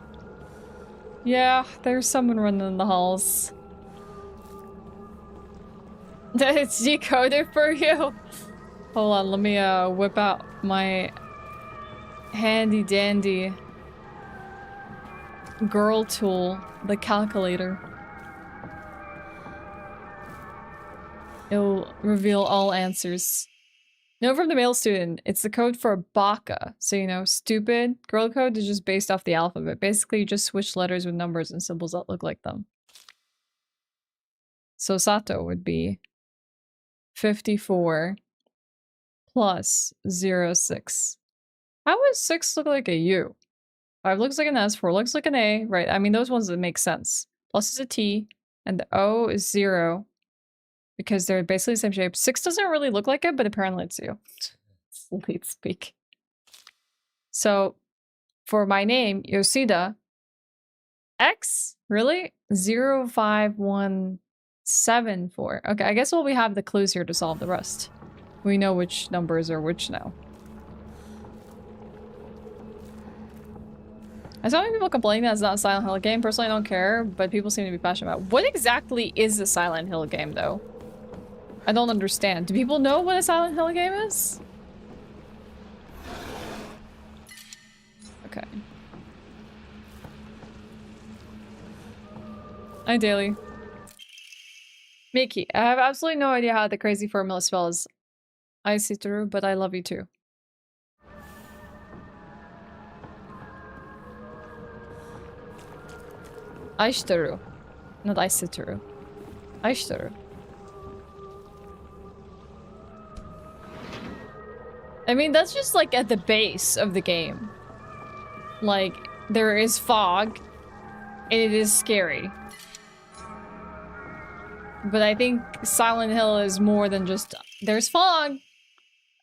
Yeah, there's someone running in the halls. It's decoded for you? Hold on, let me whip out my handy dandy girl tool, the calculator. It'll reveal all answers. Note from the male student. It's the code for baka. So, you know, stupid. Girl code is just based off the alphabet. Basically, you just switch letters with numbers and symbols that look like them. So Sato would be 54 plus 06. How would 6 look like a U? 5 looks like an S, 4 looks like an A, right? I mean, those ones that make sense. Plus is a T, and the O is 0. Because they're basically the same shape. 6 doesn't really look like it, but apparently it's you. It's late speak. So, for my name, Yoshida, X, really? 05174. Okay, I guess we have the clues here to solve the rest. We know which numbers are which now. I saw many people complaining that it's not a Silent Hill game. Personally, I don't care, but people seem to be passionate about it. What exactly is a Silent Hill game, though? I don't understand. Do people know what a Silent Hill game is? Okay. Hi, Daily. Mickey, I have absolutely no idea how the crazy formula spells. I see through, but I love you too. Aishiteru. Not Aishiteru. Aishiteru. I mean, that's just like at the base of the game. Like, there is fog, and it is scary. But I think Silent Hill is more than just, there's fog!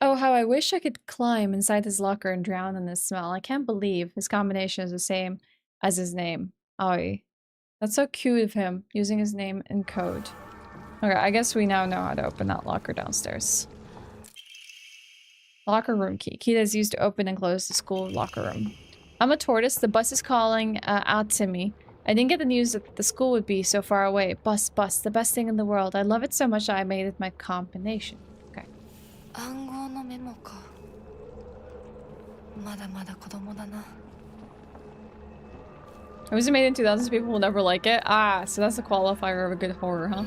Oh, how I wish I could climb inside his locker and drown in this smell. I can't believe his combination is the same as his name. Aoi. That's so cute of him, using his name in code. Okay, I guess we now know how to open that locker downstairs. Locker room key. Key that's used to open and close the school locker room. I'm a tortoise. The bus is calling out to me. I didn't get the news that the school would be so far away. Bus, bus, the best thing in the world. I love it so much that I made it my combination. Okay. 暗号のメモか。まだまだ子供だな。 It was made in 2000s. People will never like it. Ah, so that's a qualifier of a good horror, huh?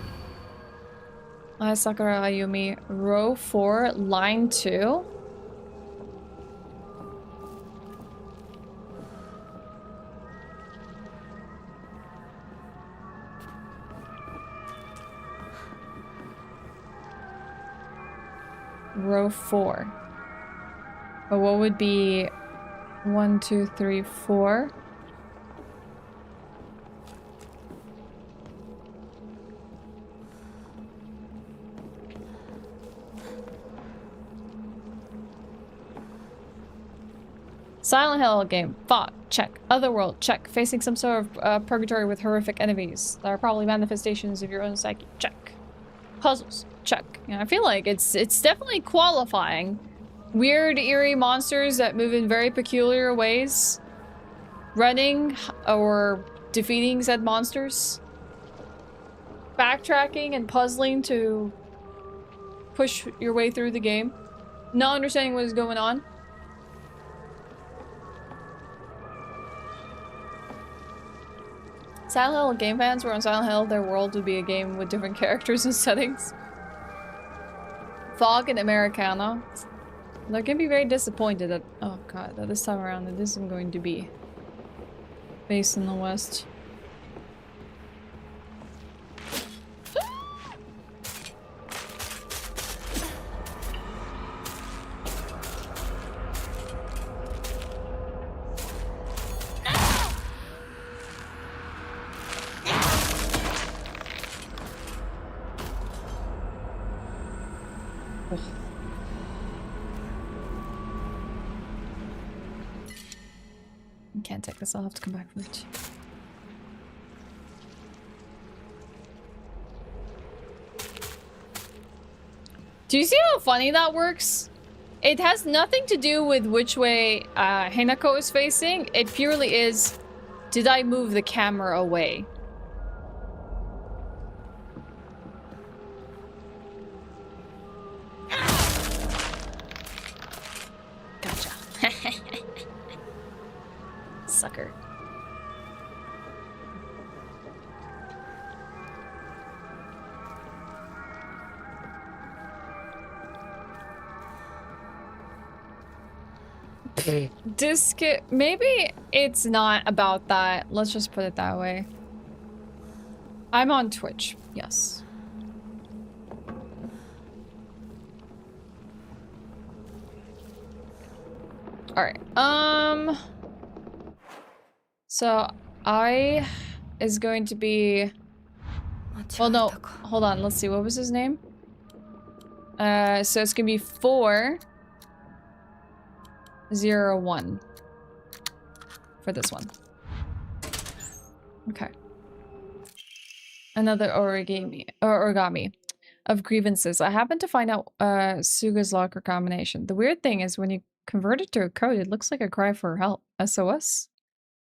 Sakura Ayumi, row 4, line 2. Row 4. But what would be 1, 2, 3, 4? Silent Hill game. Fog. Check. Otherworld. Check. Facing some sort of purgatory with horrific enemies that are probably manifestations of your own psyche. Check. Puzzles. Check. You know, I feel like it's definitely qualifying. Weird, eerie monsters that move in very peculiar ways. Running or defeating said monsters. Backtracking and puzzling to push your way through the game. Not understanding what is going on. Silent Hill game fans were on Silent Hill, their world would be a game with different characters and settings. Fog and Americana. They're gonna be very disappointed that, oh god, that this time around it isn't going to be based in the West. Can't take this, I'll have to come back for it. Do you see how funny that works? It has nothing to do with which way Hinako is facing. It purely is, did I move the camera away? Gotcha. Sucker. Disc, maybe it's not about that. Let's just put it that way. I'm on Twitch, yes. Alright, so I is going to be, well no, hold on, let's see, what was his name? So it's gonna be 401 for this one. Okay. Another origami of grievances. I happened to find out Suga's locker combination. The weird thing is when you convert it to a code, it looks like a cry for help. SOS?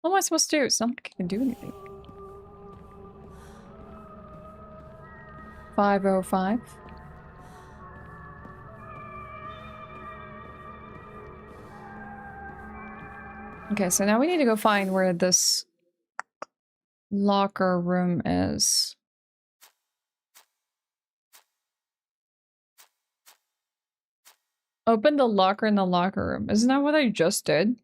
What am I supposed to do? It's not like I can do anything. 505. Okay, so now we need to go find where this locker room is. Open the locker in the locker room. Isn't that what I just did?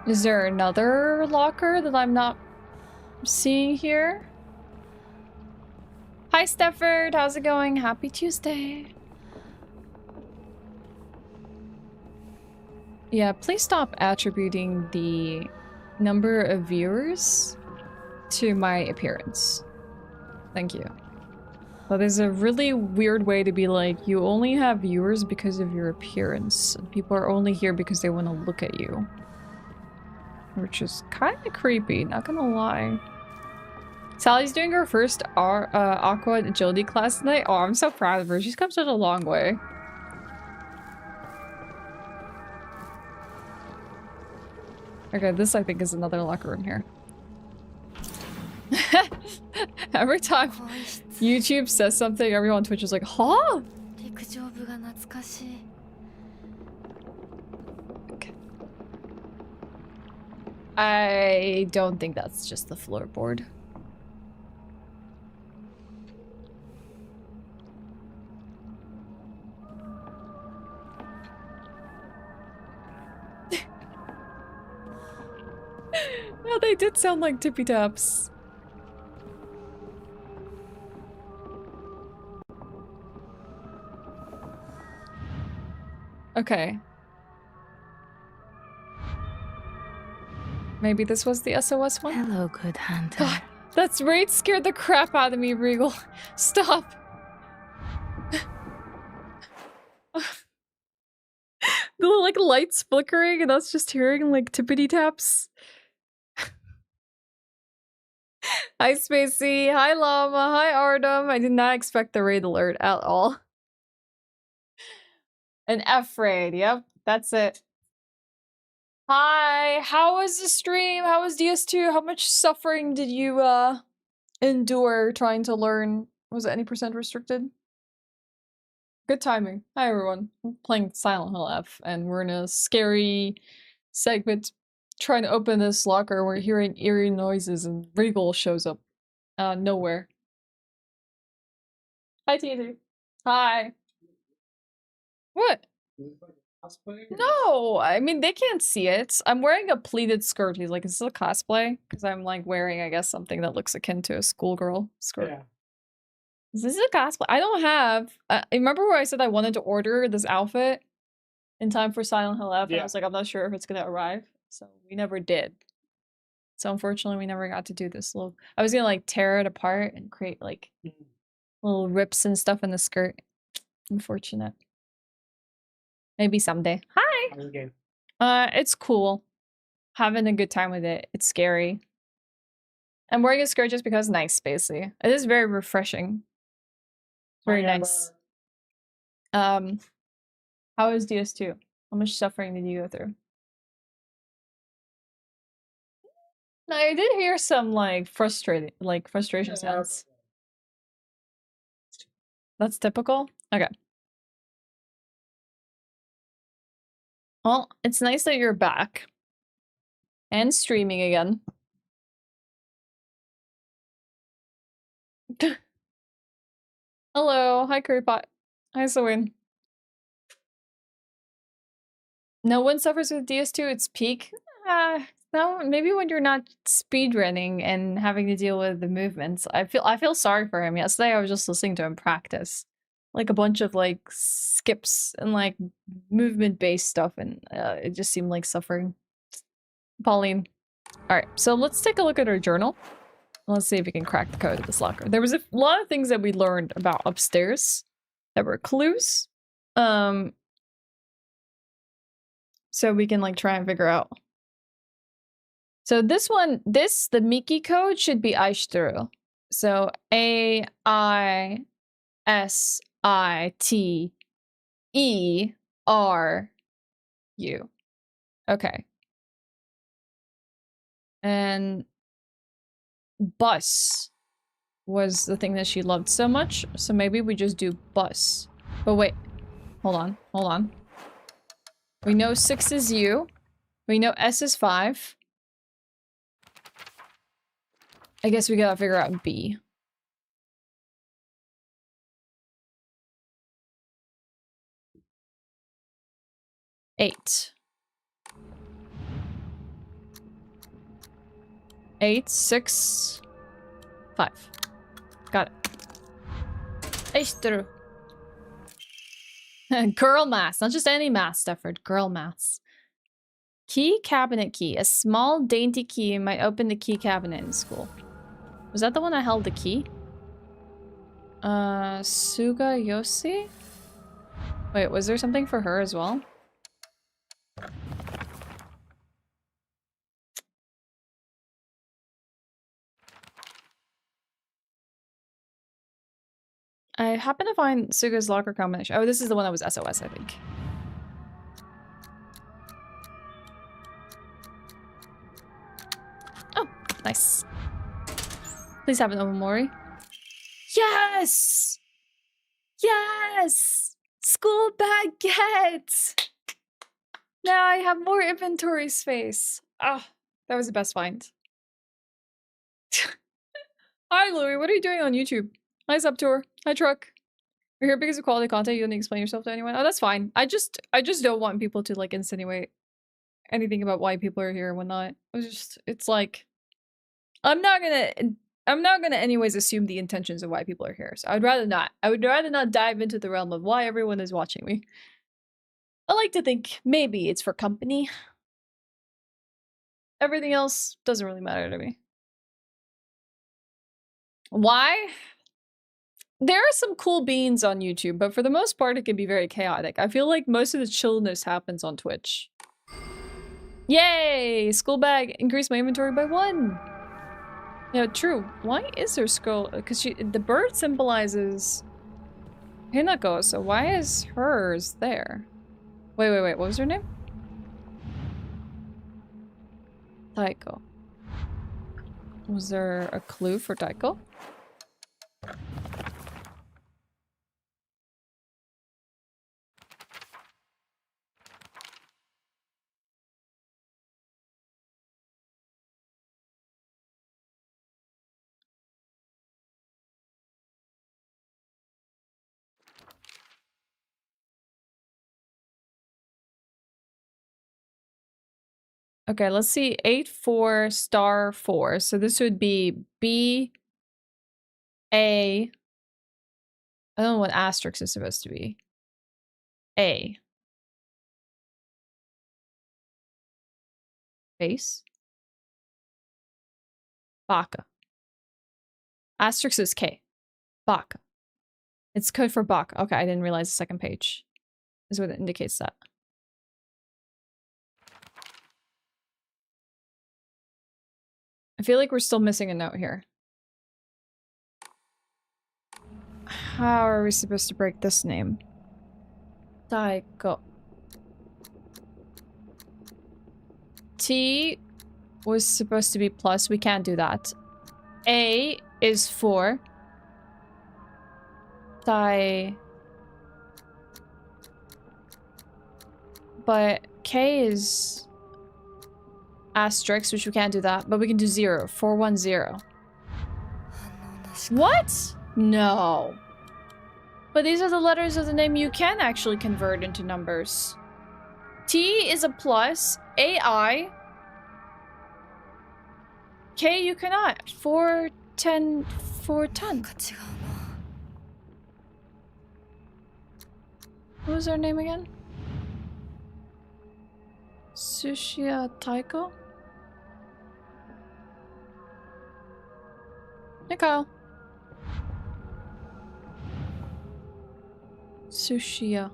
Is there another locker that I'm not seeing here? Hi Stefford, how's it going? Happy Tuesday. Yeah, please stop attributing the number of viewers to my appearance. Thank you. That is a really weird way to be like, you only have viewers because of your appearance. People are only here because they want to look at you. which is kind of creepy, not gonna lie. Sally's doing her first Aqua agility class tonight. Oh, I'm so proud of her. She's come such a long way. Okay, this I think is another locker room here. Every time YouTube says something, everyone on Twitch is like, huh? Okay. I don't think that's just the floorboard. No, they did sound like tippy taps. Okay. Maybe this was the SOS one? Hello, good hunter. God, that's raid scared the crap out of me, Regal. Stop. The like lights flickering and us just hearing like tippity taps. Hi Spacey, hi Llama, hi Artem. I did not expect the raid alert at all. An F raid, yep, that's it. Hi, how was the stream? How was DS2? How much suffering did you endure trying to learn? Was it any % restricted? Good timing. Hi everyone. I'm playing Silent Hill F and we're in a scary segment trying to open this locker. We're hearing eerie noises and Regal shows up nowhere. Hi TJ. Hi. What? No, I mean they can't see it. I'm wearing a pleated skirt. He's like, is this a cosplay? Because I'm like wearing, I guess, something that looks akin to a schoolgirl skirt. Yeah. Is this a cosplay? I don't have. Remember where I said I wanted to order this outfit in time for Silent Hill F? Yeah. And I was like, I'm not sure if it's gonna arrive. So we never did. So unfortunately, we never got to do this little. I was gonna like tear it apart and create like little rips and stuff in the skirt. Unfortunate. Maybe someday. Hi. How's the game? It's cool. Having a good time with it. It's scary. I'm wearing a skirt just because nice, Spacey. It is very refreshing. Very nice. How was DS2? How much suffering did you go through? No, I did hear some like frustration sounds. That's typical? Okay. Well, it's nice that you're back. And streaming again. Hello, hi Currypot. Hi Sawin. No one suffers with DS2, it's peak. No, maybe when you're not speedrunning and having to deal with the movements. I feel sorry for him. Yesterday I was just listening to him practice. Like a bunch of like skips and like movement based stuff and it just seemed like suffering. Pauline. Alright, so let's take a look at our journal. Let's see if we can crack the code of this locker. There was a lot of things that we learned about upstairs that were clues. So we can like try and figure out. So this one, the Miki code should be Aishiteru. So AISITERU. Okay. And bus was the thing that she loved so much, so maybe we just do bus. But wait, hold on. We know 6 is U. We know S is 5. I guess we gotta figure out B. Eight. 8, 6, 5. Got it. Aishiteru. Girl math, not just any math, Stefford. Girl maths. Key cabinet key. A small dainty key might open the key cabinet in school. Was that the one that held the key? Suga Yoshi? Wait, was there something for her as well? I happen to find Suga's locker combination. Oh, this is the one that was SOS, I think. Oh, nice. Please have an Omamori. Yes! Yes! School baguette! Now I have more inventory space. Oh, that was the best find. Hi, Louie. What are you doing on YouTube? Hi, Subtour. Hi, Truck. You're here because of quality content. You didn't explain yourself to anyone. Oh, that's fine. I just don't want people to like insinuate anything about why people are here and whatnot. It's like, I'm not gonna anyways assume the intentions of why people are here. So I'd rather not. I would rather not dive into the realm of why everyone is watching me. I like to think maybe it's for company. Everything else doesn't really matter to me. Why? There are some cool beans on YouTube, but for the most part, it can be very chaotic. I feel like most of the chillness happens on Twitch. Yay! School bag increased my inventory by 1. Yeah, true. Why is there skull? Because the bird symbolizes Hinako, so why is hers there? Wait. What was her name? Taiko. Was there a clue for Taiko? Okay, let's see. 8-4 star 4. So this would be B A. I don't know what asterisk is supposed to be. A. Base. Baka. Asterisk is K. Baka. It's code for Baka. Okay, I didn't realize the second page is what it indicates that. I feel like we're still missing a note here. How are we supposed to break this name? Taiko. T was supposed to be plus. We can't do that. A is 4. But K is asterisk, which we can't do that. But we can do 0. 410. What? No. But these are the letters of the name you can actually convert into numbers. T is a plus. AI. K you cannot. 410. 410. What was her name again? Tsuchiya Taiko? Hey, Kyle. Tsuchiya.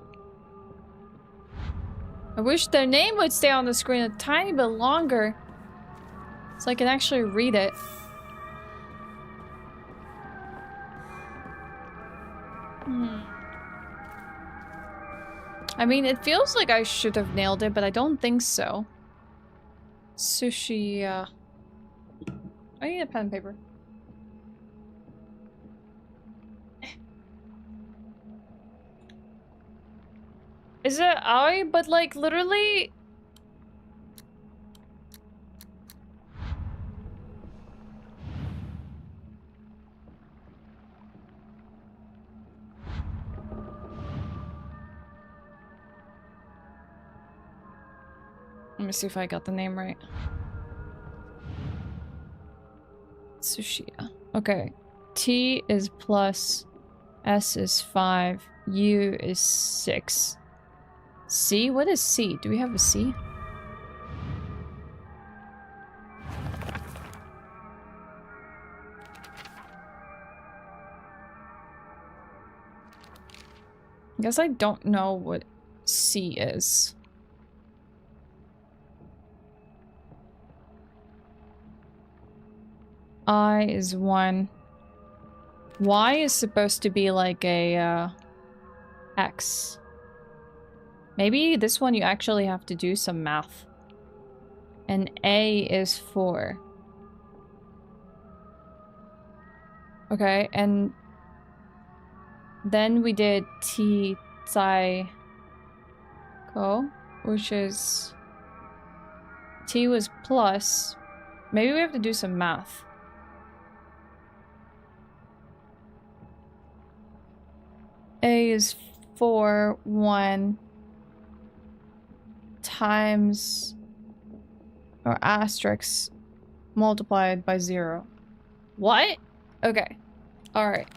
I wish their name would stay on the screen a tiny bit longer so I can actually read it. I mean, it feels like I should have nailed it, but I don't think so. Sushi, I need a pen and paper. Is it I? But like, literally... Let me see if I got the name right. Tsuchiya. Okay. T is plus. S is 5. U is 6. C? What is C? Do we have a C? I guess I don't know what C is. I is 1. Y is supposed to be like a X. Maybe this one you actually have to do some math. And A is 4. Okay, and then we did T Psycho, which is T was plus. Maybe we have to do some math. A is 4, 1 times or asterisk multiplied by 0. What? Okay. Alright.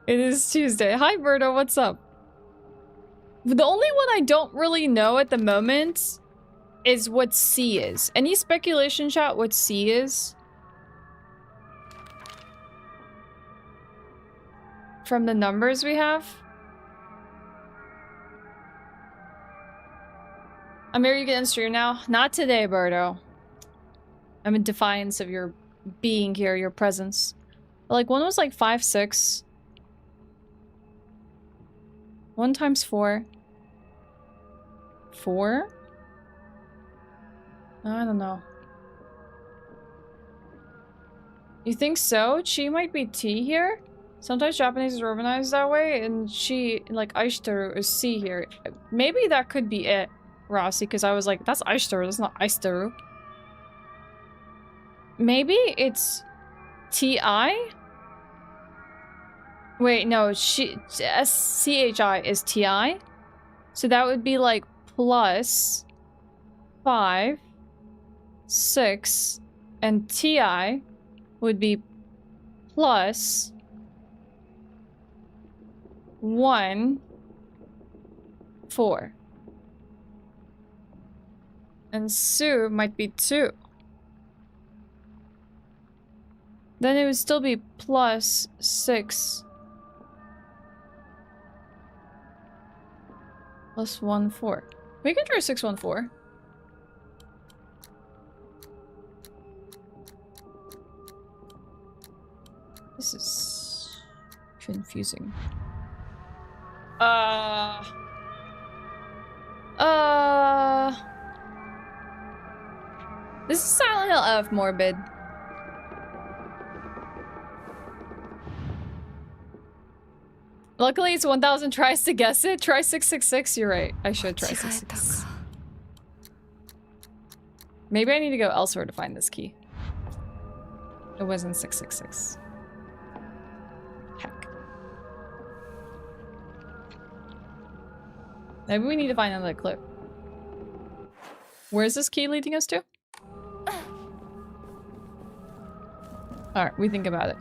It is Tuesday. Hi, Berto. What's up? The only one I don't really know at the moment is what C is. Any speculation, chat, what C is? From the numbers we have? Amir, you get in stream now? Not today, Berto. I'm in defiance of your being here, your presence. But like, one was like 5, 6. 1 times 4. 4? I don't know. You think so? Chi might be T here? Sometimes Japanese is romanized that way, and Chi, like Aishiteru, is C here. Maybe that could be it, Rossi, because I was like, that's Aishiteru, that's not Aishiteru. Maybe it's T-I? Wait, no, S-C-H-I is T-I? So that would be like plus 5, 6, and T-I would be plus 1, 4. And Su might be 2. Then it would still be plus 6. Plus 1, 4. We can try 6, 1, 4. This is confusing. This is Silent Hill F, Morbid. Luckily, it's 1,000 tries to guess it. Try 666. You're right. I should try 666. Maybe I need to go elsewhere to find this key. It wasn't 666. Heck. Maybe we need to find another clip. Where's this key leading us to? Alright, we think about it.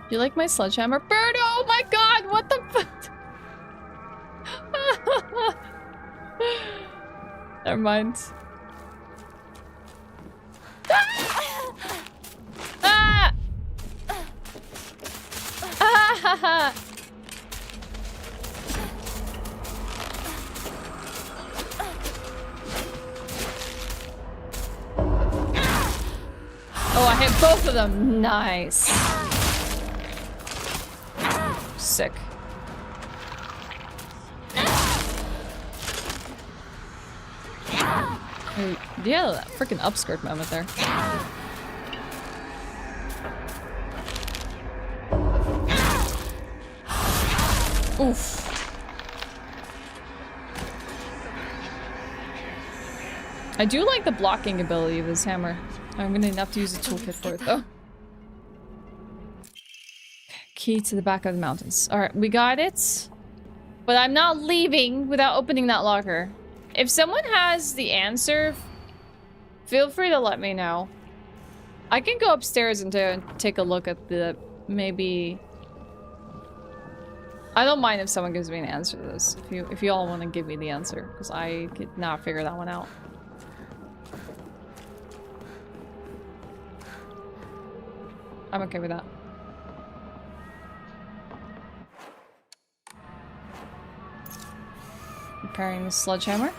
You like my sledgehammer? Bird! Oh my god! What the fuck? Never mind. Ah! Ah! Ha ha! Oh, I hit both of them. Nice. Sick. Yeah, that freaking upskirt moment there. Oof. I do like the blocking ability of his hammer. I'm gonna have to use a toolkit for it though. Key to the back of the mountains. Alright, we got it. But I'm not leaving without opening that locker. If someone has the answer, feel free to let me know. I can go upstairs and take a look at the... maybe... I don't mind if someone gives me an answer to this. If you all want to give me the answer. Because I could not figure that one out. I'm okay with that. Repairing the sledgehammer.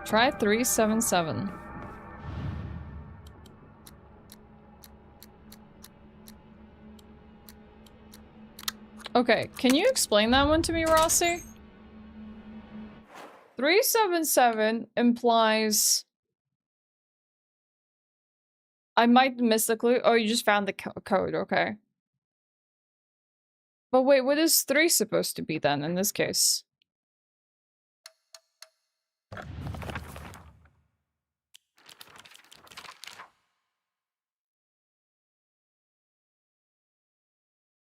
Try 377. Okay, can you explain that one to me, Rossi? 377 implies... I might miss the clue. Oh, you just found the code, okay. But wait, what is 3 supposed to be then, in this case?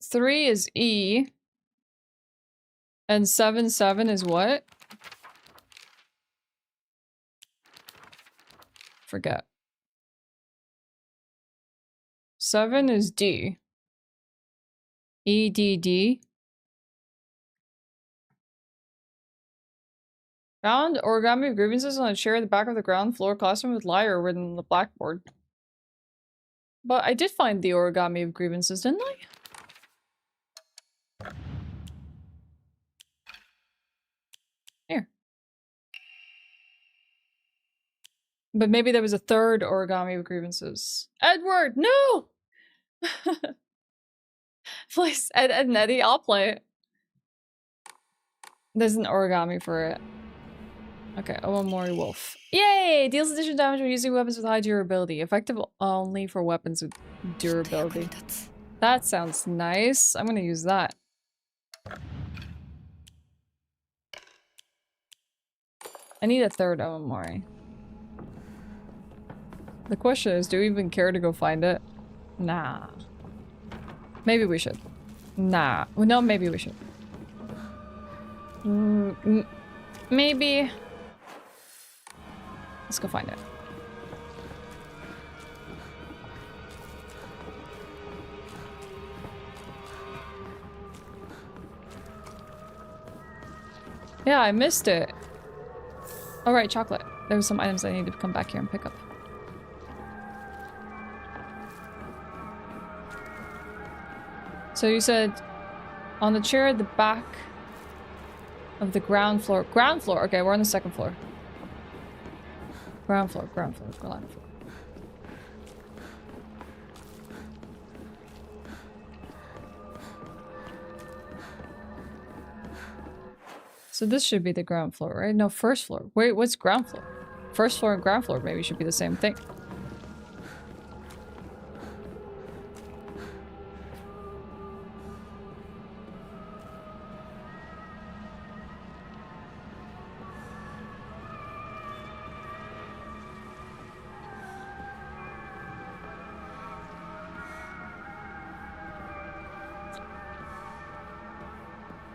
Three is E. And 77 is what? Forget. 7 is D. EDD. Found origami grievances on a chair at the back of the ground floor classroom with liar written on the blackboard. But I did find the origami of grievances, didn't I? Here. But maybe there was a third origami of grievances. Edward, no! Please, Ed and Eddie, I'll play it. There's an origami for it. Okay, Omamori Wolf. Yay! Deals additional damage when using weapons with high durability. Effective only for weapons with durability. That sounds nice. I'm gonna use that. I need a third Omamori. The question is, do we even care to go find it? Nah. Maybe we should. Nah. Well, no, maybe we should. Maybe. Let's go find it. Yeah, I missed it. Oh, right, chocolate. There were some items I need to come back here and pick up. So you said on the chair at the back of the ground floor. Ground floor. Okay, we're on the second floor. Ground floor, ground floor, ground floor. So this should be the ground floor, right? No, first floor. Wait, what's ground floor? First floor and ground floor maybe should be the same thing.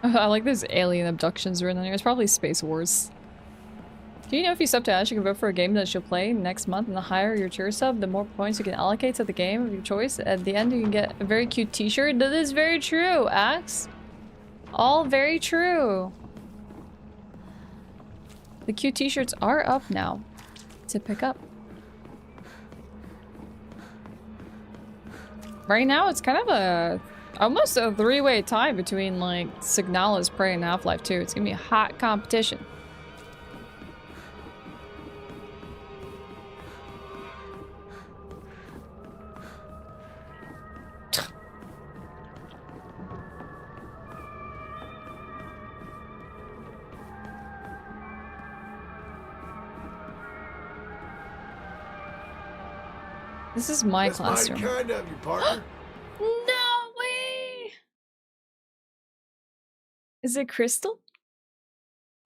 I like this alien abductions written on here. It's probably Space Wars. Do you know if you sub to Ashe, you can vote for a game that she'll play next month, and the higher your tier sub, the more points you can allocate to the game of your choice. At the end, you can get a very cute t-shirt. That is very true, Axe. All very true. The cute t-shirts are up now to pick up. Right now, it's kind of a... almost a three-way tie between, like, Signalis, Prey, and Half-Life 2. It's gonna be a hot competition. This is my classroom. That's mighty kind of you, partner. No way! Is it Crystal?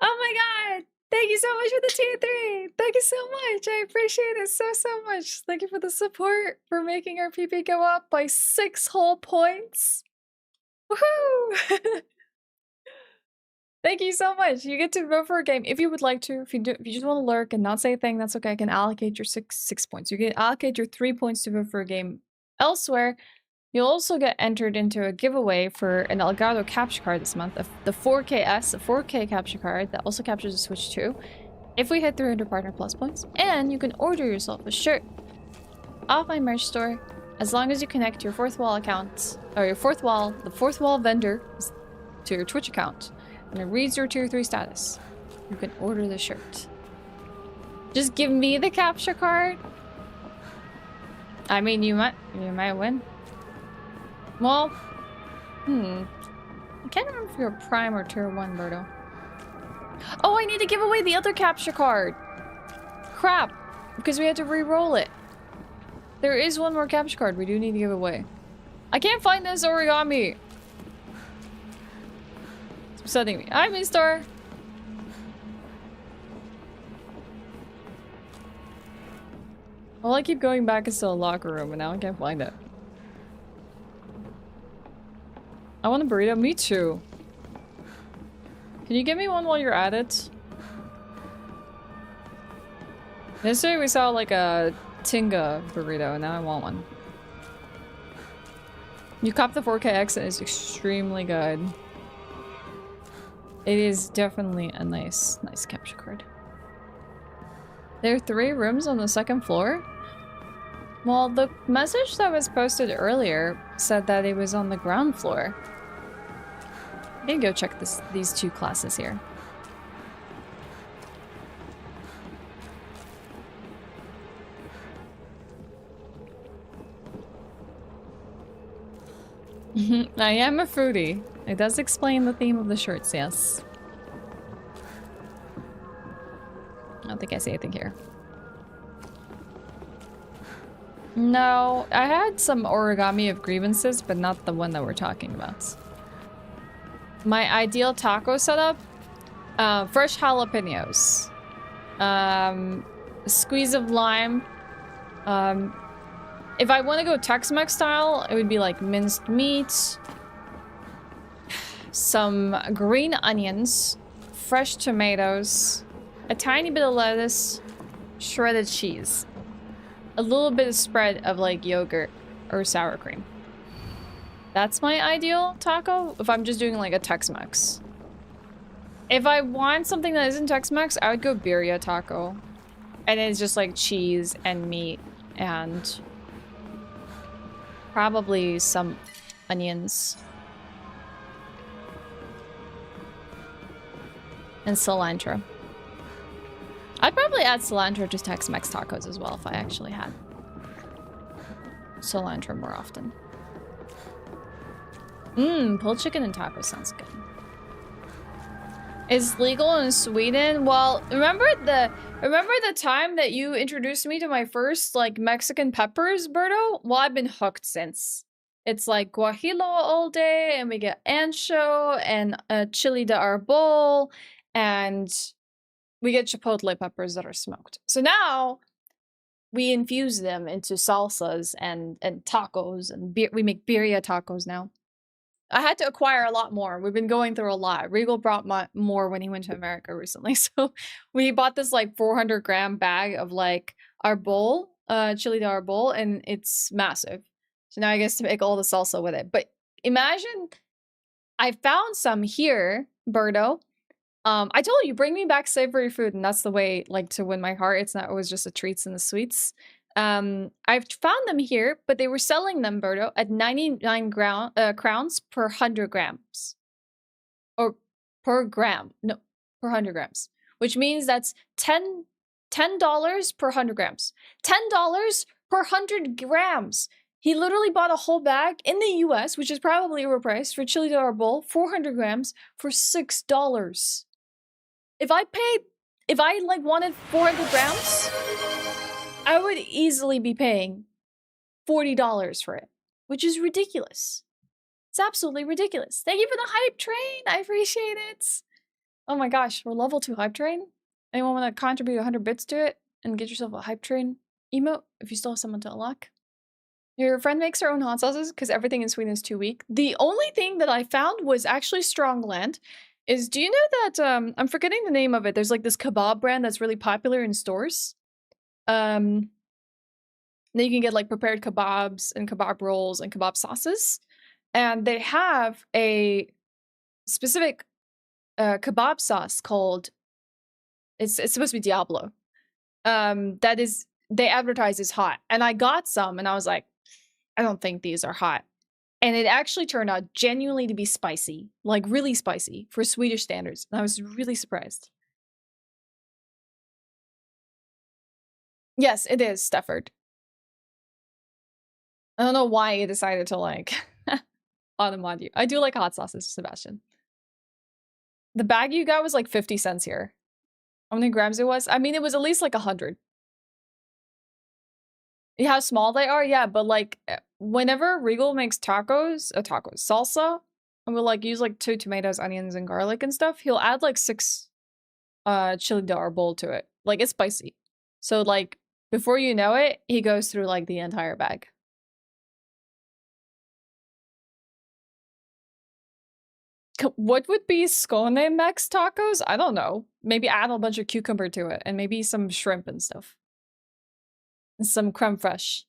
Oh my god! Thank you so much for the tier 3! Thank you so much! I appreciate it so much! Thank you for the support, for making our PP go up by 6 whole points! Woohoo! Thank you so much! You get to vote for a game if you would like to. If you just want to lurk and not say a thing, that's okay. I can allocate your six points. You can allocate your 3 points to vote for a game elsewhere. You'll also get entered into a giveaway for an Elgato capture card this month. The 4KS, a 4K capture card that also captures the Switch 2. if we hit 300 partner plus points. And you can order yourself a shirt off my merch store as long as you connect your fourth wall account, or your fourth wall, the fourth wall vendor, to your Twitch account, and it reads your tier 3 status. You can order the shirt. Just give me the capture card. I mean, you might win. Well, I can't remember if you're a prime or tier 1, Berto. Oh, I need to give away the other capture card. Crap, because we had to re-roll it. There is one more capture card we do need to give away. I can't find this origami. It's upsetting me. Hi, mister. Well, I keep going back into the locker room and now I can't find it. I want a burrito. Me too. Can you give me one while you're at it? Yesterday we saw like a Tinga burrito and now I want one. You cop the 4KX and it's extremely good. It is definitely a nice capture card. There are 3 rooms on the 2nd floor? Well, the message that was posted earlier said that it was on the ground floor. I can go check these 2 classes here. I am a foodie. It does explain the theme of the shirts, yes. I don't think I see anything here. No, I had some origami of grievances, but not the one that we're talking about. My ideal taco setup, fresh jalapenos, a squeeze of lime. If I want to go Tex-Mex style, it would be like minced meat, some green onions, fresh tomatoes, a tiny bit of lettuce, shredded cheese, a little bit of spread of like yogurt or sour cream. That's my ideal taco if I'm just doing like a Tex-Mex. If I want something that isn't Tex-Mex, I would go birria taco. And it's just like cheese and meat and probably some onions. And cilantro. I'd probably add cilantro to Tex-Mex tacos as well if I actually had cilantro more often. Pulled chicken and tacos sounds good. Is legal in Sweden? Well, remember the time that you introduced me to my first like Mexican peppers, Berto? Well, I've been hooked since. It's like guajillo all day, and we get ancho and chili de arbol, and we get chipotle peppers that are smoked. So now we infuse them into salsas and tacos, and we make birria tacos now. I had to acquire a lot more. We've been going through a lot. Regal brought more when he went to America recently. So we bought this like 400-gram bag of like arbol, chili de arbol, and it's massive. So now I guess to make all the salsa with it. But imagine I found some here, Berto. I told you, bring me back savory food, and that's the way like to win my heart. It's not always just the treats and the sweets. I've found them here, but they were selling them, Berto, at 99 crowns per 100 grams. Or per gram. No, per 100 grams. Which means that's $10 per 100 grams. $10 per 100 grams. He literally bought a whole bag in the US, which is probably overpriced, for chili de arbol, 400 grams, for $6. If I like wanted 400 grams, I would easily be paying $40 for it, which is ridiculous. It's absolutely ridiculous. Thank you for the hype train. I appreciate it. Oh my gosh, we're level 2 hype train. Anyone want to contribute 100 bits to it and get yourself a hype train emote if you still have someone to unlock? Your friend makes her own hot sauces because everything in Sweden is too weak. The only thing that I found was actually Strongland. Do you know that, I'm forgetting the name of it. There's like this kebab brand that's really popular in stores. Then you can get like prepared kebabs and kebab rolls and kebab sauces. And they have a specific kebab sauce called It's supposed to be Diablo. That is, they advertise as hot. And I got some and I was like, I don't think these are hot. And it actually turned out genuinely to be spicy, like really spicy for Swedish standards. And I was really surprised. Yes, it is, Stefford. I don't know why you decided to like automod you. I do like hot sauces, Sebastian. The bag you got was like 50 cents here. How many grams it was? I mean, it was at least like 100. Yeah, how small they are? Yeah, but like whenever Regal makes salsa, and we'll like use like 2 tomatoes, onions, and garlic and stuff, he'll add like 6 chili to our bowl to it. Like it's spicy. So like before you know it, he goes through like the entire bag. What would be scone mex tacos? I don't know. Maybe add a bunch of cucumber to it and maybe some shrimp and stuff. And some creme fraiche.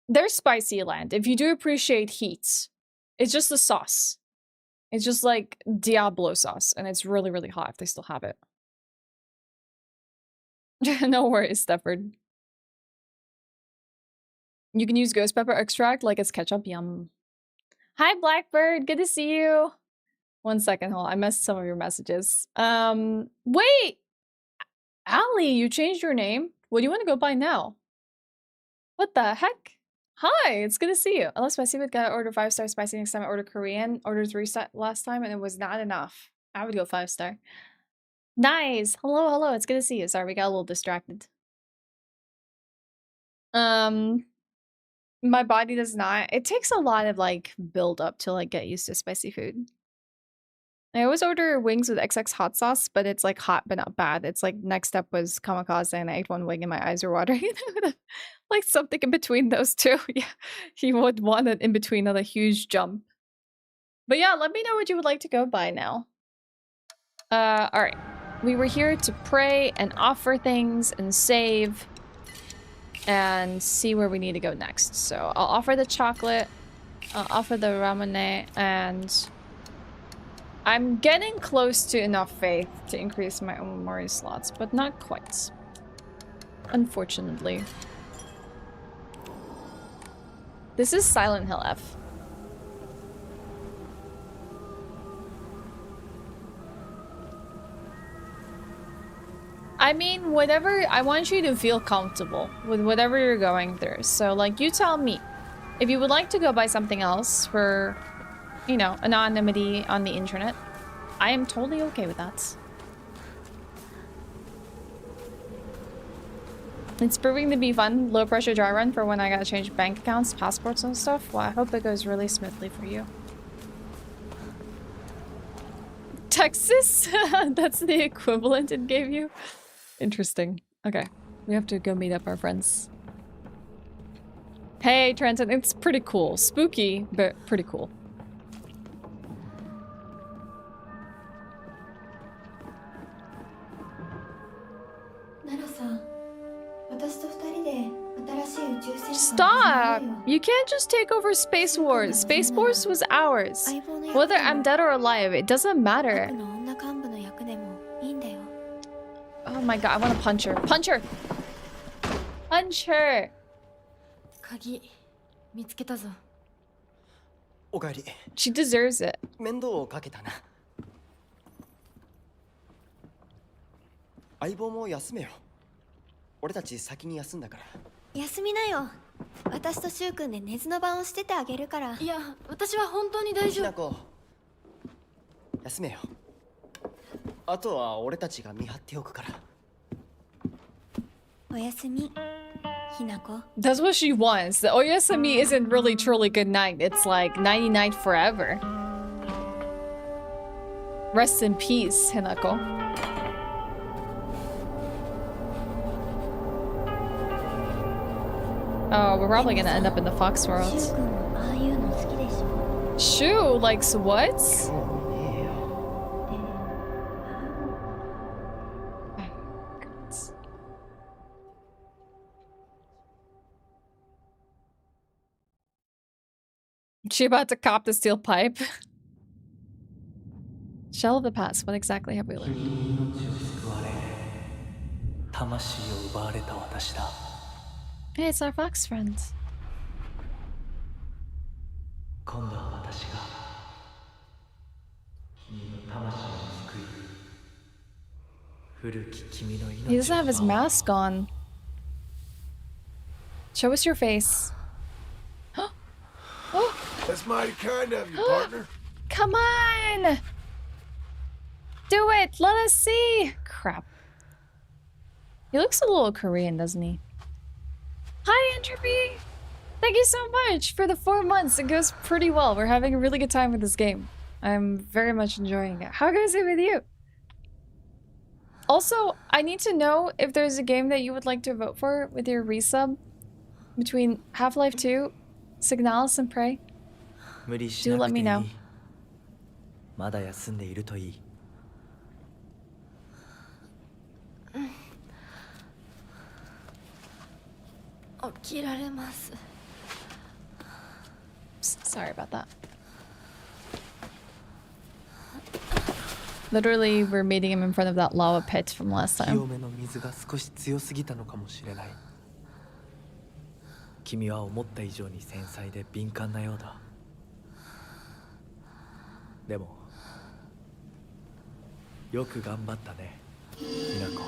They're spicy land. If you do appreciate heat, it's just the sauce. It's just like Diablo sauce and it's really, really hot if they still have it. No worries, Stefford. You can use ghost pepper extract like it's ketchup. Yum. Hi, Blackbird. Good to see you. 1 second, hold on. I missed some of your messages. Wait! Allie, you changed your name? What do you want to go by now? What the heck? Hi, it's good to see you. I love spicy food. Gotta order 5-star spicy next time I order Korean. Ordered 3 last time and it was not enough. I would go 5-star. Nice. Hello, hello. It's good to see you. Sorry, we got a little distracted. My body does not. It takes a lot of like build up to like get used to spicy food. I always order wings with XX hot sauce, but it's like hot but not bad. It's like next step was kamikaze and I ate 1 wing and my eyes are watering. Like something in between those two. Yeah, he would want it in between on a huge jump. But yeah, let me know what you would like to go by now. All right. We were here to pray and offer things and save and see where we need to go next. So I'll offer the chocolate, I'll offer the ramune, and I'm getting close to enough faith to increase my Omamori slots, but not quite. Unfortunately. This is Silent Hill F. I mean, whatever, I want you to feel comfortable with whatever you're going through. So, like, you tell me. If you would like to go buy something else for, you know, anonymity on the internet, I am totally okay with that. It's proving to be fun. Low pressure dry run for when I gotta change bank accounts, passports and stuff. Well, I hope it goes really smoothly for you. Texas? That's the equivalent it gave you? Interesting. Okay. We have to go meet up our friends. Hey, Trenton. It's pretty cool. Spooky, but pretty cool. Stop! You can't just take over Space Wars. Space Wars was ours. Whether I'm dead or alive, it doesn't matter. Oh my god, I want to punch her. Punch her! Punch her! 鍵見つけたぞ。おかえり。 She deserves it. 面倒をかけたな。相棒も休めよ。俺たち先に休んだから。休みなよ。私と柊君で寝ずの番をしててあげるから。いや、私は本当に大丈夫。ひなこ、休めよ。あとは俺たちが見張っておくから。おやすみ。 That's what she wants. The oyasumi isn't really truly good night. It's like nighty night forever. Rest in peace, Hinako. Oh, we're probably gonna end up in the Fox world. Shu likes what? She about to cop the steel pipe. Shell of the past. What exactly have we learned? 命を救われ魂を奪われた私だ Hey, it's our fox friends. 今度は私が君の魂を救い古き君の He 命 doesn't を have his 守る mask on. Show us your face. Oh, That's mighty kind of you, partner. come on! Do it! Let us see! Crap. He looks a little Korean, doesn't he? Hi, Entropy! Thank you so much for the 4 months. It goes pretty well. We're having a really good time with this game. I'm very much enjoying it. How goes it with you? Also, I need to know if there's a game that you would like to vote for with your resub between Half-Life 2, Signalis, and Prey. 無理し Do な let くて me い know. いまだ休んでいるといい 起きられます Sorry about that. Literally, we're meeting him in front of that lava pit from last 清 time. めの水が少し強すぎたのかもしれない君は思った以上に繊細で敏感なようだでもよく頑張ったね美奈子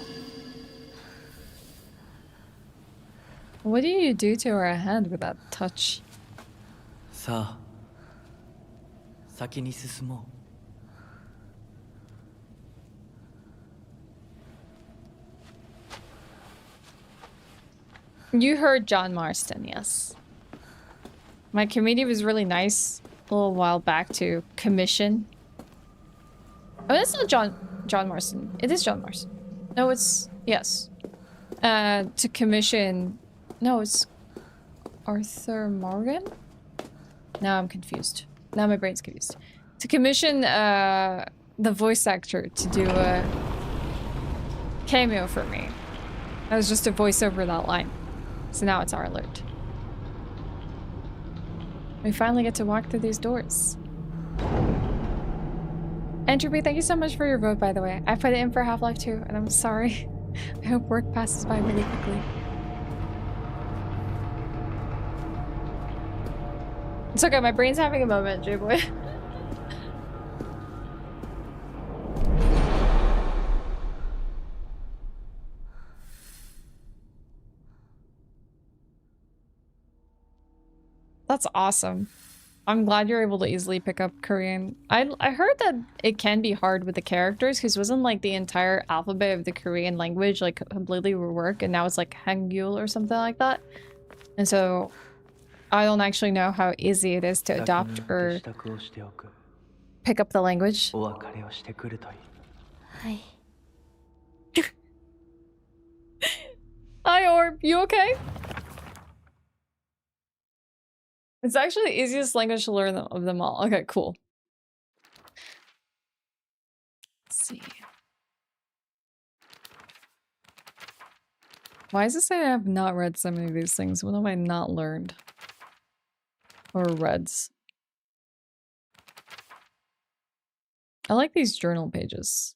What did you do to her head with that touch? さあ先に進もう You heard John Marston, yes. My committee was really nice a little while back to commission. Oh, it's not John Marston. It is John Marston. No, it's yes. To commission. No, it's Arthur Morgan. Now I'm confused. Now my brain's confused. To commission the voice actor to do a cameo for me. That was just to voice over that line. So now it's our alert. We finally get to walk through these doors. Entropy, thank you so much for your vote, by the way. I put it in for Half-Life 2, and I'm sorry. I hope work passes by really quickly. It's okay, my brain's having a moment, J-Boy. That's awesome. I'm glad you're able to easily pick up Korean. I heard that it can be hard with the characters because wasn't like the entire alphabet of the Korean language like completely reworked and now it's like Hangul or something like that. And so I don't actually know how easy it is to adopt or pick up the language. お別れをしてくるといいはい Hi Orb, you okay? It's actually the easiest language to learn of them all. Okay, cool. Let's see. Why does it say I have not read so many of these things? What have I not learned? Or read? I like these journal pages.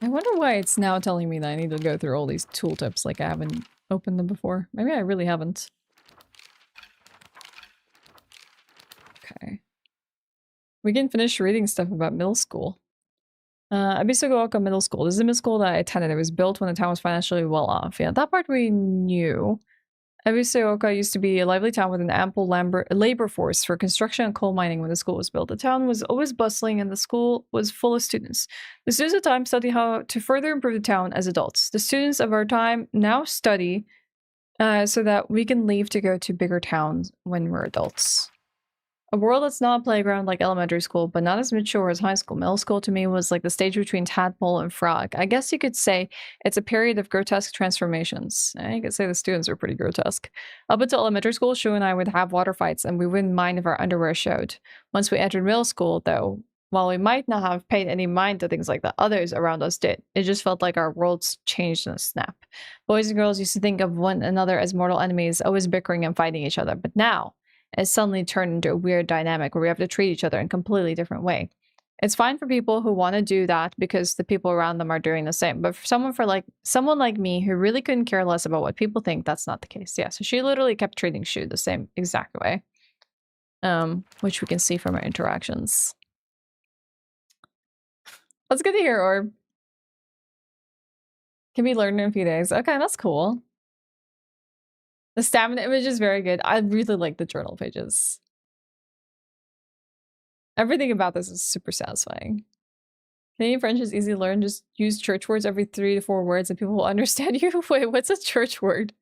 I wonder why it's now telling me that I need to go through all these tooltips like I haven't opened them before. Maybe I really haven't. Okay. We can finish reading stuff about middle school. Sakoko Middle School. This is a middle school that I attended. It was built when the town was financially well off. Yeah, that part we knew. Sakoko used to be a lively town with an ample labor force for construction and coal mining when the school was built. The town was always bustling and the school was full of students. The students of the time study how to further improve the town as adults. The students of our time now study so that we can leave to go to bigger towns when we're adults. A world that's not a playground like elementary school, but not as mature as high school. Middle school to me was like the stage between tadpole and frog. I guess you could say it's a period of grotesque transformations. You could say the students are pretty grotesque. Up until elementary school, Shu and I would have water fights and we wouldn't mind if our underwear showed. Once we entered middle school, though, while we might not have paid any mind to things like that others around us did, it just felt like our worlds changed in a snap. Boys and girls used to think of one another as mortal enemies, always bickering and fighting each other, but now it's suddenly turned into a weird dynamic where we have to treat each other in a completely different way. It's fine for people who want to do that because the people around them are doing the same, but for someone like me who really couldn't care less about what people think, that's not the case. Yeah, so she literally kept treating Shu the same exact way, which we can see from her interactions. That's good to hear, Orb. Can be learned in a few days. Okay, that's cool. The stamina image is very good. I really like the journal pages. Everything about this is super satisfying. Canadian French is easy to learn. Just use church words every 3 to 4 words and people will understand you. Wait, what's a church word?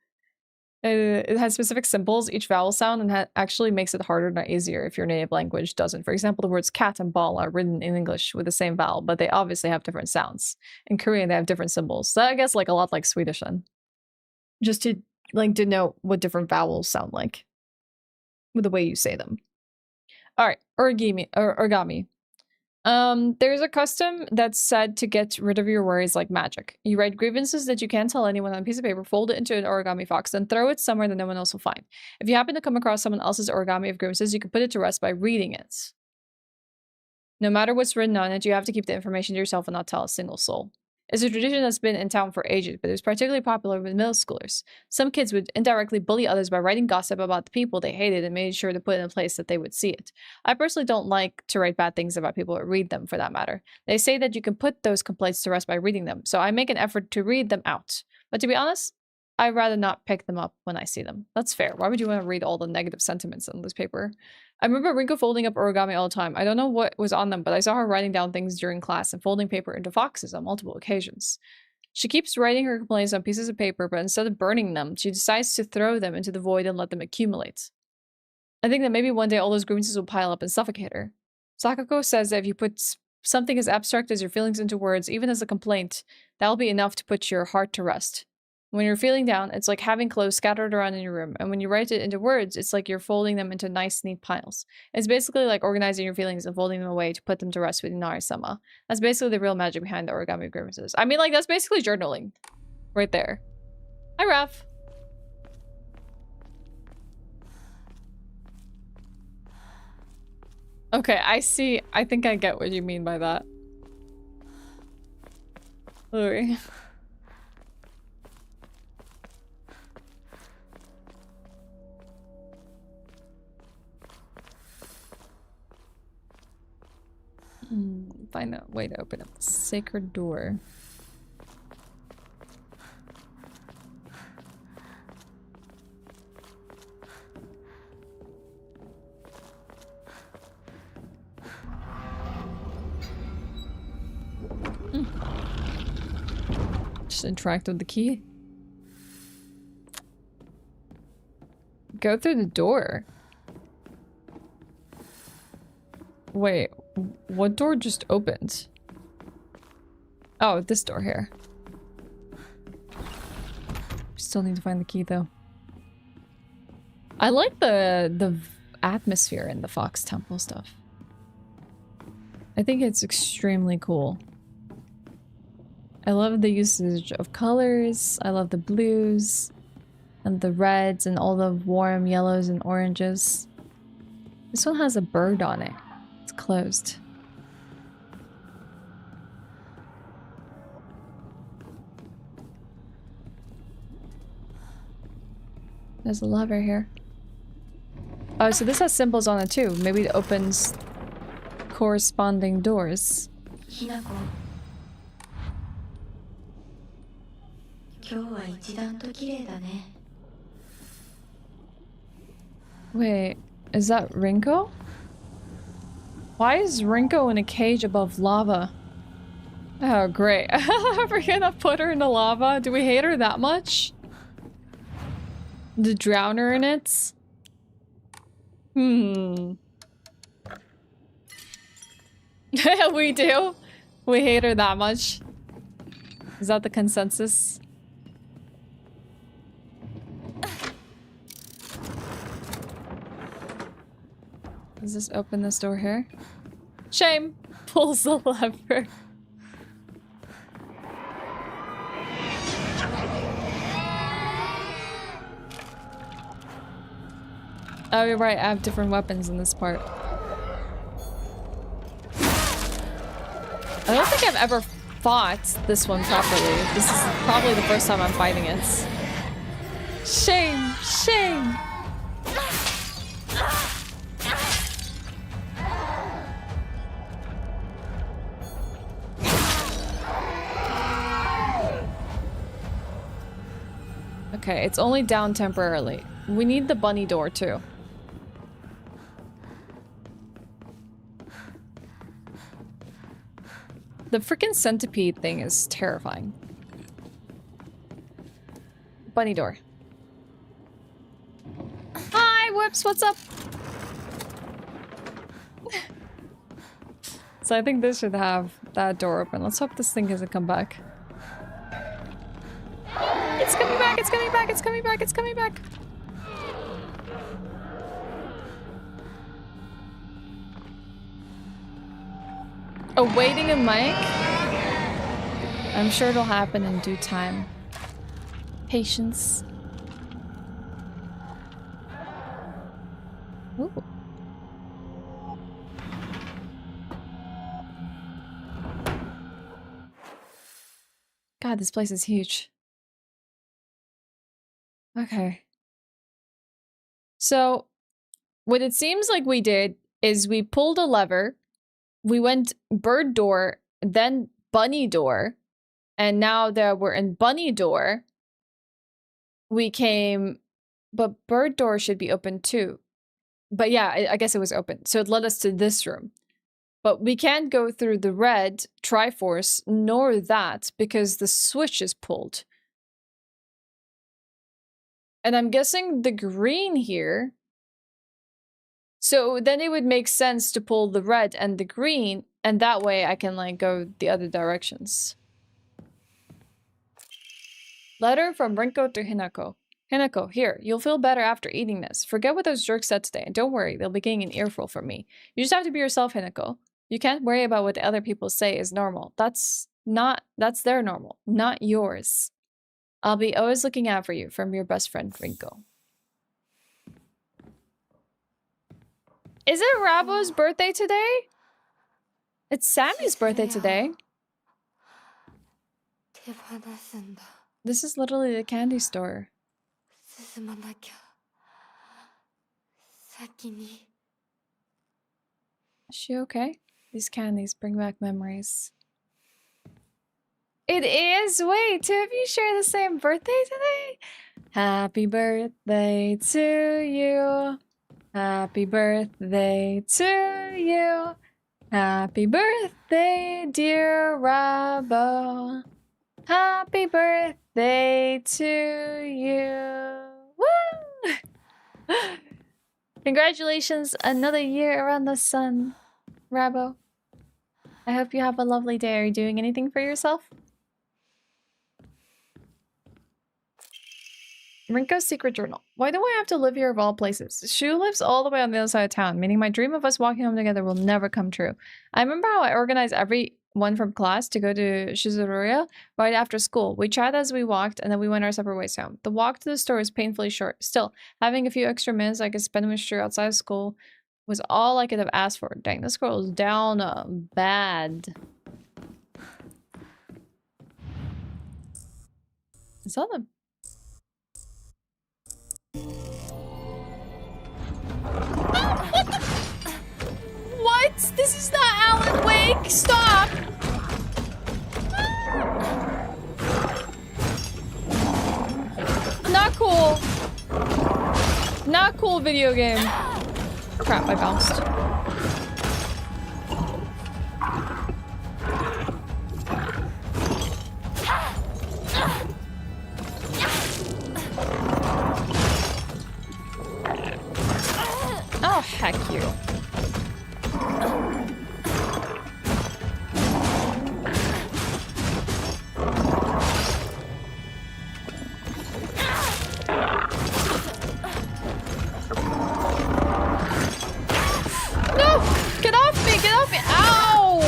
It has specific symbols, each vowel sound, and actually makes it harder, not easier, if your native language doesn't. For example, the words cat and ball are written in English with the same vowel, but they obviously have different sounds. In Korean, they have different symbols. So I guess like a lot like Swedish then. Just to like denote what different vowels sound like with the way you say them. All right, origami. There's a custom that's said to get rid of your worries like magic. You write grievances that you can't tell anyone on a piece of paper, fold it into an origami fox, then throw it somewhere that no one else will find. If you happen to come across someone else's origami of grievances, you can put it to rest by reading it. No matter what's written on it, you have to keep the information to yourself and not tell a single soul. It's a tradition that's been in town for ages, but it was particularly popular with middle schoolers. Some kids would indirectly bully others by writing gossip about the people they hated and made sure to put it in a place that they would see it. I personally don't like to write bad things about people or read them, for that matter. They say that you can put those complaints to rest by reading them, so I make an effort to read them out. But to be honest, I'd rather not pick them up when I see them. That's fair. Why would you want to read all the negative sentiments on this paper? I remember Rinko folding up origami all the time. I don't know what was on them, but I saw her writing down things during class and folding paper into foxes on multiple occasions. She keeps writing her complaints on pieces of paper, but instead of burning them, she decides to throw them into the void and let them accumulate. I think that maybe one day all those grievances will pile up and suffocate her. Sakoko says that if you put something as abstract as your feelings into words, even as a complaint, that'll be enough to put your heart to rest. When you're feeling down, it's like having clothes scattered around in your room, and when you write it into words, it's like you're folding them into nice, neat piles. It's basically like organizing your feelings and folding them away to put them to rest with Inari-sama. That's basically the real magic behind the origami grievances. I mean, like, that's basically journaling. Right there. Hi, Raph. Okay, I see. I think I get what you mean by that. Louis. Find a way to open up the sacred door. Just interact with the key. Go through the door. Wait, what door just opened? Oh, this door here. Still need to find the key though. I like the atmosphere in the Fox Temple stuff. I think it's extremely cool. I love the usage of colors. I love the blues and the reds and all the warm yellows and oranges. This one has a bird on it. It's closed. There's a lever here. Oh, so this has symbols on it too. Maybe it opens corresponding doors. Wait, is that Rinko? Why is Rinko in a cage above lava? Oh, great. Are we gonna put her in the lava? Do we hate her that much? To drown her in it? We do? We hate her that much? Is that the consensus? Does this open this door here? Shame! pulls the lever. Oh, you're right. I have different weapons in this part. I don't think I've ever fought this one properly. This is probably the first time I'm fighting it. Shame! Shame! Okay, it's only down temporarily. We need the bunny door too. The freaking centipede thing is terrifying. Bunny door. Hi, Whoops, what's up? So I think this should have that door open. Let's hope this thing doesn't come back. It's coming back, it's coming back, it's coming back, it's coming back. Awaiting a mic? I'm sure it'll happen in due time. Patience. Ooh. God, this place is huge. Okay. So, what it seems like we did is we pulled a lever, we went bird door, then bunny door, and now that we're in bunny door, we came, but bird door should be open too. But yeah, I guess it was open. So it led us to this room. But we can't go through the red Triforce, nor that, because the switch is pulled. And I'm guessing the green here. So then it would make sense to pull the red and the green, and that way I can like go the other directions. Letter from Rinko to Hinako. Hinako, here, you'll feel better after eating this. Forget what those jerks said today, and don't worry, they'll be getting an earful from me. You just have to be yourself, Hinako. You can't worry about what the other people say is normal. That's their normal, not yours. I'll be always looking out for you, from your best friend, Rinko. Is it Rabo's birthday today? It's Sammy's birthday today. This is literally the candy store. Is she okay? These candies bring back memories. It is? Wait, two of you share the same birthday today? Happy birthday to you. Happy birthday to you. Happy birthday, dear Rabo. Happy birthday to you. Woo! Congratulations, another year around the sun, Rabo. I hope you have a lovely day. Are you doing anything for yourself? Rinko's secret journal. Why do I have to live here of all places? Shu lives all the way on the other side of town, meaning my dream of us walking home together will never come true. I remember how I organized everyone from class to go to Shizuruya right after school. We chatted as we walked, and then we went our separate ways home. The walk to the store was painfully short. Still, having a few extra minutes I could spend with Shu outside of school was all I could have asked for. Dang, this girl is down bad. Is that a... What? This is not Alan Wake! Stop! Not cool. Not cool video game. Crap, I bounced. Oh, heck you. No! Get off me! Get off me! Ow!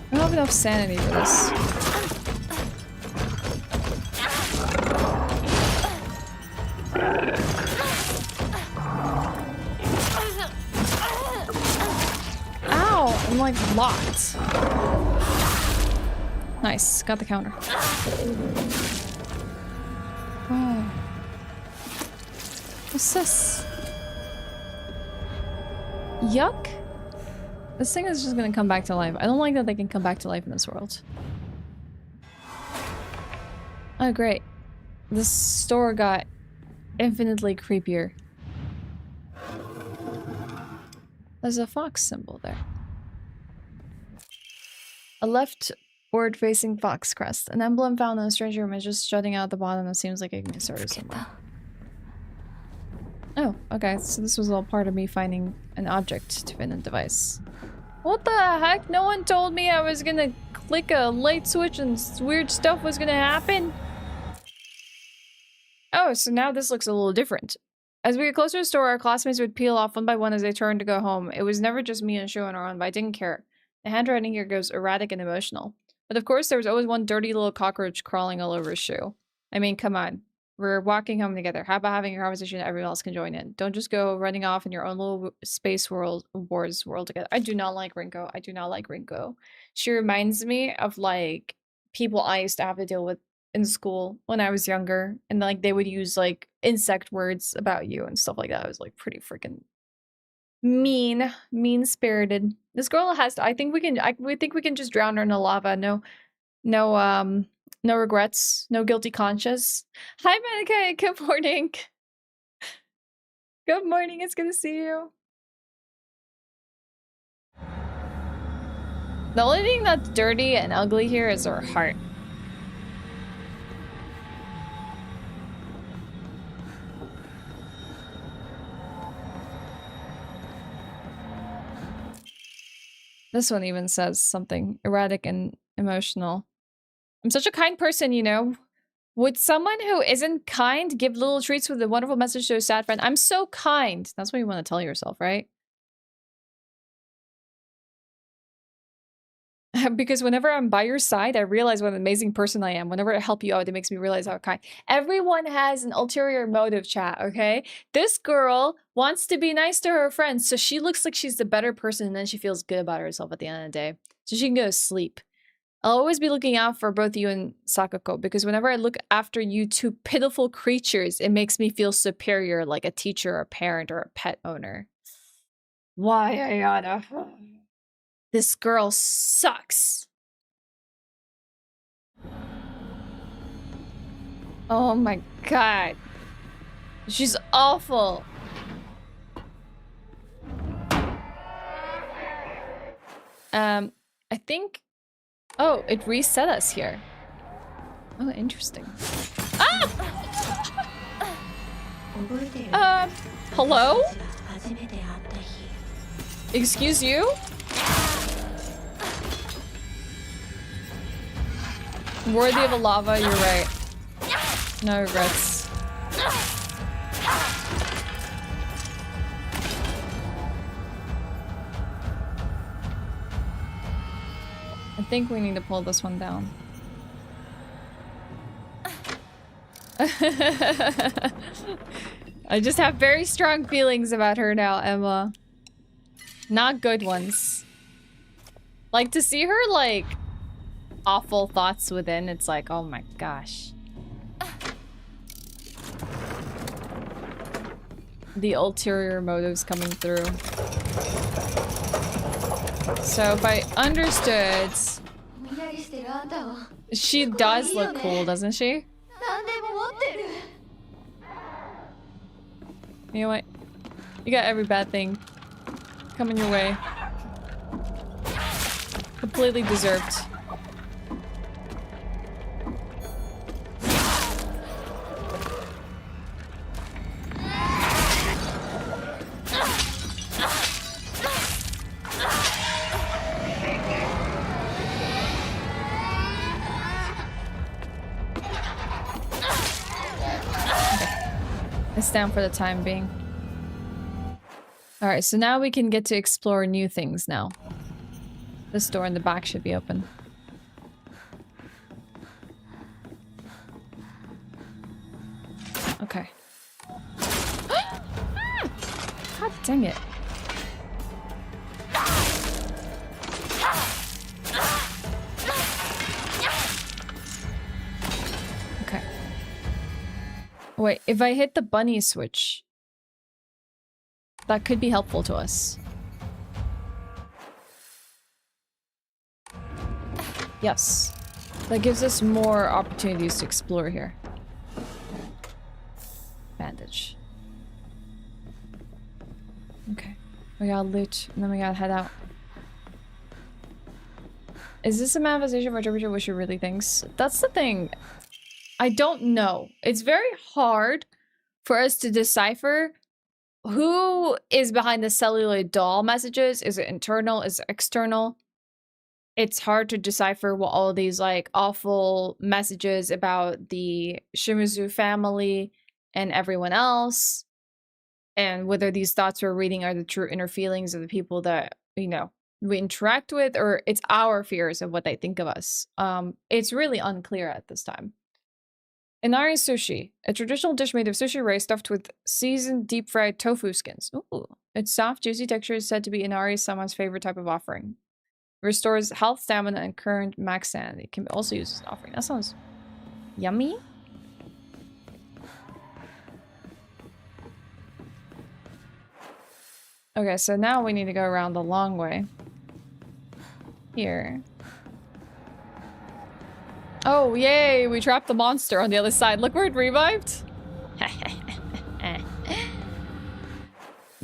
I don't have enough sanity for this. Ow! I'm like locked. Nice, got the counter. Oh. What's this? Yuck? This thing is just gonna come back to life. I don't like that they can come back to life in this world. Oh, great. This store got infinitely creepier. There's a fox symbol there. A leftward facing fox crest. An emblem found in a strange room is just jutting out at the bottom. It seems like it can be sorted somewhere. Oh, okay. So this was all part of me finding an object to fit in a device. What the heck? No one told me I was gonna click a light switch and weird stuff was gonna happen? Oh, so now this looks a little different. As we get closer to the store, our classmates would peel off one by one as they turned to go home. It was never just me and Ashewyn around, but I didn't care. The handwriting here goes erratic and emotional. But of course, there was always one dirty little cockroach crawling all over his shoe. I mean, come on. We're walking home together. How about having a conversation that everyone else can join in? Don't just go running off in your own little space wars world together. I do not like Rinko. I do not like Rinko. She reminds me of like people I used to have to deal with in school when I was younger, and like they would use like insect words about you and stuff like that. I was like pretty freaking mean-spirited. This girl has. I think we can just drown her in the lava. No regrets, no guilty conscience. Hi, Monica. Good morning. Good morning. It's good to see you. The only thing that's dirty and ugly here is her heart. This one even says something erratic and emotional. I'm such a kind person, you know. Would someone who isn't kind give little treats with a wonderful message to a sad friend? I'm so kind. That's what you want to tell yourself, right? Because whenever I'm by your side, I realize what an amazing person I am. Whenever I help you out, it makes me realize how kind. Everyone has an ulterior motive, chat, okay? This girl wants to be nice to her friends, so she looks like she's the better person, and then she feels good about herself at the end of the day. So she can go to sleep. I'll always be looking out for both you and Sakoko, because whenever I look after you two pitiful creatures, it makes me feel superior, like a teacher, a parent, or a pet owner. Why, Ayana? This girl sucks. Oh my god. She's awful. I think... Oh, it reset us here. Oh, interesting. Ah! Hello? Excuse you? Worthy of a lava, you're right. No regrets. I think we need to pull this one down. I just have very strong feelings about her now, Emma. Not good ones. Like, to see her, like, awful thoughts within, it's like, oh my gosh. The ulterior motives coming through. So if I understood... She does look cool, doesn't she? You know what? You got every bad thing coming your way. Completely deserved. It's down for the time being. All right, so now we can get to explore new things now. This door in the back should be open. Okay. God dang it. Okay. Wait, if I hit the bunny switch, that could be helpful to us. Yes. That gives us more opportunities to explore here. Bandage. Okay. We gotta loot, and then we gotta head out. Is this a manifestation of our temperature what she really thinks? That's the thing. I don't know. It's very hard for us to decipher who is behind the celluloid doll messages. Is it internal? Is it external? It's hard to decipher what all these like awful messages about the Shimizu family and everyone else, and whether these thoughts we're reading are the true inner feelings of the people that, you know, we interact with, or it's our fears of what they think of us. It's really unclear at this time. Inari sushi, a traditional dish made of sushi rice stuffed with seasoned deep-fried tofu skins. Ooh. Its soft, juicy texture is said to be Inari-sama's favorite type of offering. Restores health, stamina, and current max sanity. Can be also used as an offering. That sounds yummy. Okay, so now we need to go around the long way. Here. Oh, yay! We trapped the monster on the other side. Look where it revived.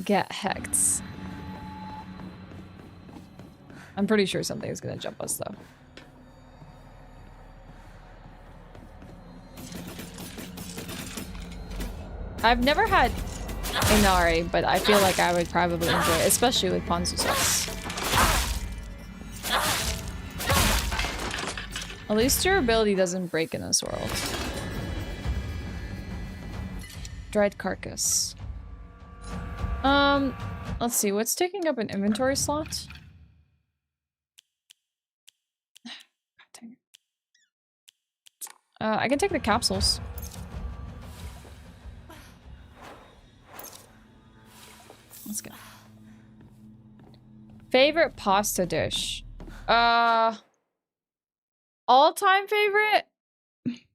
Get hecked. I'm pretty sure something is gonna jump us, though. I've never had Inari, but I feel like I would probably enjoy it, especially with ponzu sauce. At least durability doesn't break in this world. Dried carcass. Let's see, what's taking up an inventory slot? God dang it. I can take the capsules. Let's go. Favorite pasta dish? All-time favorite?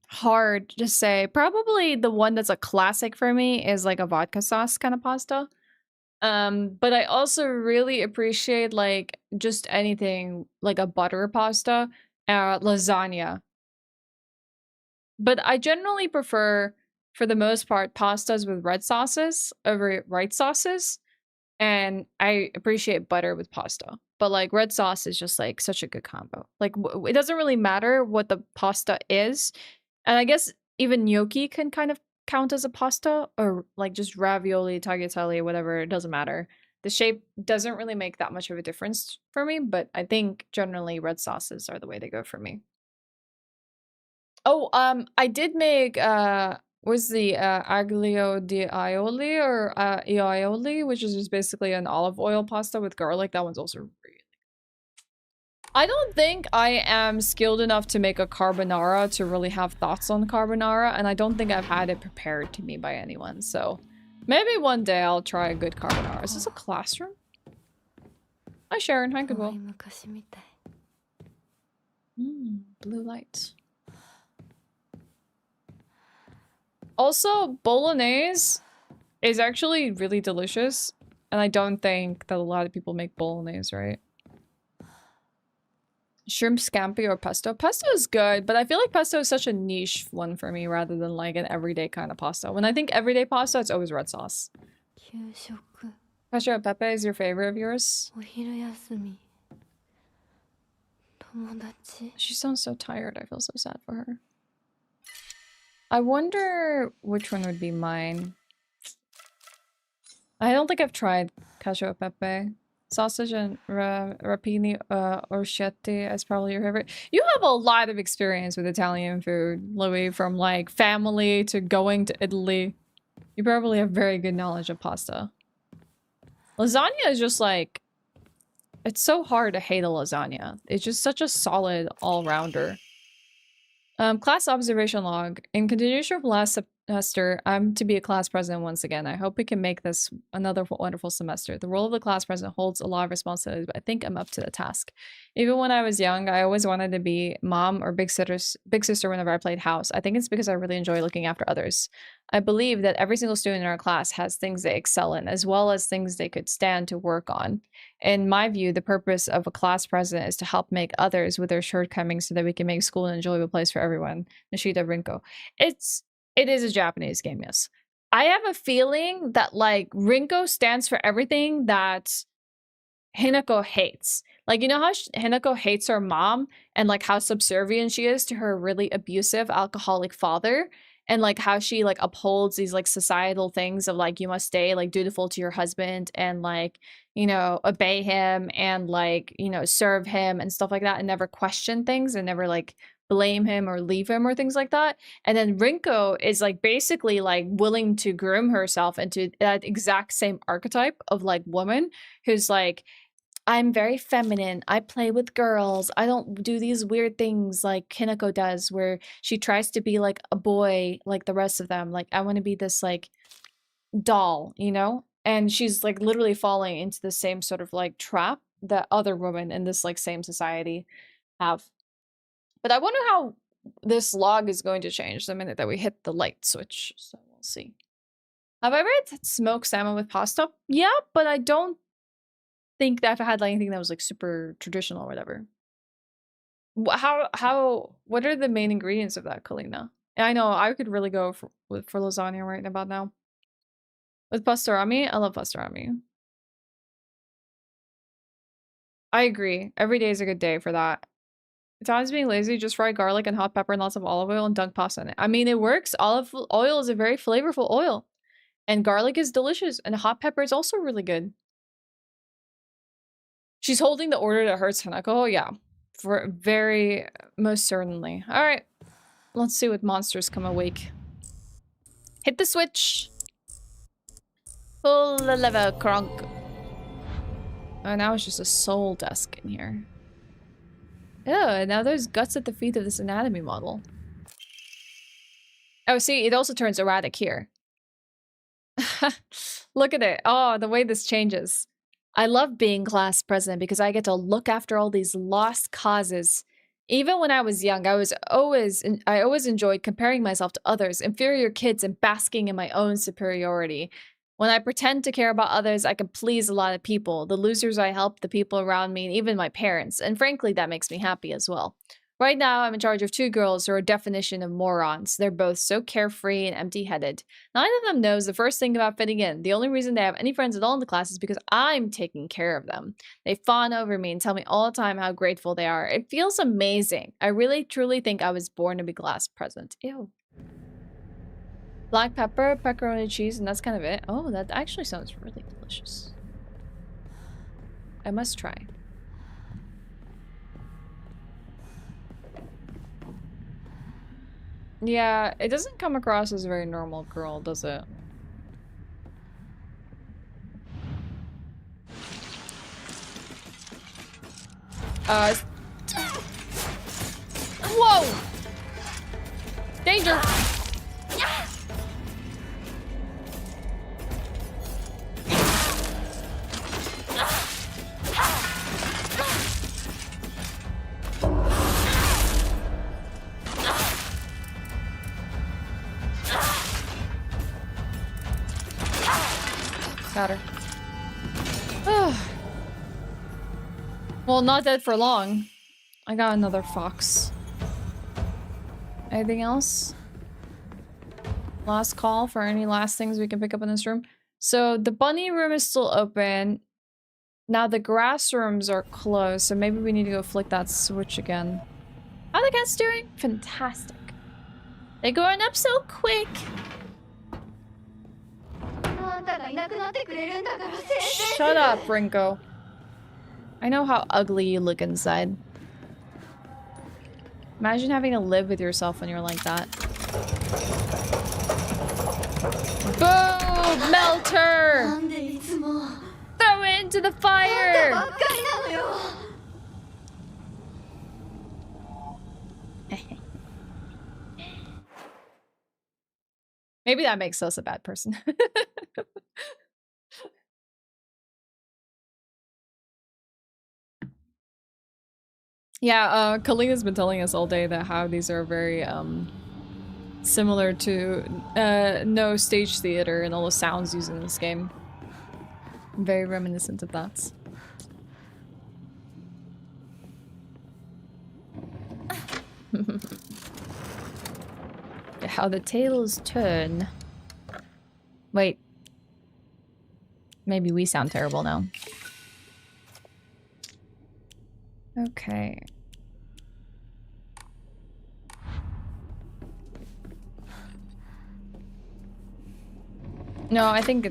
Hard to say. Probably the one that's a classic for me is like a vodka sauce kind of pasta. But I also really appreciate like just anything like a butter pasta, lasagna. But I generally prefer, for the most part, pastas with red sauces over white sauces. And I appreciate butter with pasta. But like red sauce is just like such a good combo. Like it doesn't really matter what the pasta is. And I guess even gnocchi can kind of count as a pasta, or like just ravioli, tagliatelle, whatever, it doesn't matter. The shape doesn't really make that much of a difference for me, but I think generally red sauces are the way to go for me. Oh, I did make was the aglio di aioli or aioli, which is just basically an olive oil pasta with garlic. That one's also really good. I don't think I am skilled enough to make a carbonara to really have thoughts on carbonara, and I don't think I've had it prepared to me by anyone, so maybe one day I'll try a good carbonara. Is this a classroom? Hi Sharon, hi Goodwill. Blue lights. Also, bolognese is actually really delicious, and I don't think that a lot of people make bolognese, right? Shrimp scampi or pesto? Pesto is good, but I feel like pesto is such a niche one for me rather than like an everyday kind of pasta. When I think everyday pasta, it's always red sauce. Cacio e pepe is your favorite of yours? She sounds so tired. I feel so sad for her. I wonder which one would be mine. I don't think I've tried cacio e pepe. Sausage and rapini orchetti is probably your favorite. You have a lot of experience with Italian food, Louis, from like family to going to Italy. You probably have very good knowledge of pasta. Lasagna is just like, it's so hard to hate a lasagna. It's just such a solid all-rounder. Class observation log. In continuation from last semester, I'm to be a class president once again. I hope we can make this another wonderful semester. The role of the class president holds a lot of responsibilities, but I think I'm up to the task. Even when I was young, I always wanted to be mom or big sister whenever I played house. I think it's because I really enjoy looking after others. I believe that every single student in our class has things they excel in, as well as things they could stand to work on. In my view, the purpose of a class president is to help make others with their shortcomings so that we can make school an enjoyable place for everyone. Nishida Rinko. It is a Japanese game, yes. I have a feeling that like Rinko stands for everything that Hinako hates. Like, you know how Hinako hates her mom and like how subservient she is to her really abusive alcoholic father, and like how she like upholds these like societal things of like you must stay like dutiful to your husband and like, you know, obey him and like, you know, serve him and stuff like that, and never question things and never like blame him or leave him or things like that. And then Rinko is like basically like willing to groom herself into that exact same archetype of like woman who's like, I'm very feminine. I play with girls. I don't do these weird things like Hinako does where she tries to be like a boy like the rest of them. Like, I want to be this like doll, you know? And she's like literally falling into the same sort of like trap that other women in this like same society have. But I wonder how this log is going to change the minute that we hit the light switch. So we'll see. Have I ever had smoked salmon with pasta? Yeah, but I don't think that I've had like anything that was like super traditional or whatever. What are the main ingredients of that, Kalina? And I know I could really go for lasagna right about now. With pastrami, I love pastrami. I agree. Every day is a good day for that. If I was being lazy, just fry garlic and hot pepper and lots of olive oil and dunk pasta in it. I mean, it works. Olive oil is a very flavorful oil. And garlic is delicious. And hot pepper is also really good. She's holding the order that hurts Hanako. Yeah. For very most certainly. Alright. Let's see what monsters come awake. Hit the switch. Pull the lever, Kronk. Oh, now it's just a soul desk in here. Oh, now there's guts at the feet of this anatomy model. Oh, see, it also turns erratic here. Look at it. Oh, the way this changes. I love being class president because I get to look after all these lost causes. Even when I was young, I always enjoyed comparing myself to others, inferior kids, and basking in my own superiority. When I pretend to care about others, I can please a lot of people. The losers I help, the people around me, and even my parents. And frankly, that makes me happy as well. Right now, I'm in charge of 2 girls who are a definition of morons. They're both so carefree and empty-headed. Neither of them knows the first thing about fitting in. The only reason they have any friends at all in the class is because I'm taking care of them. They fawn over me and tell me all the time how grateful they are. It feels amazing. I really, truly think I was born to be class president. Ew. Black pepper, pepperoni cheese, and that's kind of it. Oh, that actually sounds really delicious. I must try. Yeah, it doesn't come across as a very normal girl, does it? Whoa! Danger! Got her. Well, not dead for long. I got another fox. Anything else? Last call for any last things we can pick up in this room. So the bunny room is still open. Now the grass rooms are closed, so maybe we need to go flick that switch again. How are the cats doing? Fantastic. They're growing up so quick. Shut up, Rinko. I know how ugly you look inside. Imagine having to live with yourself when you're like that. Boom! Melter! the fire! Maybe that makes us a bad person. Yeah, Kalena's been telling us all day that how these are very similar to no stage theater and all the sounds used in this game. Very reminiscent of that. How the tables turn. Wait. Maybe we sound terrible now. Okay. No, I think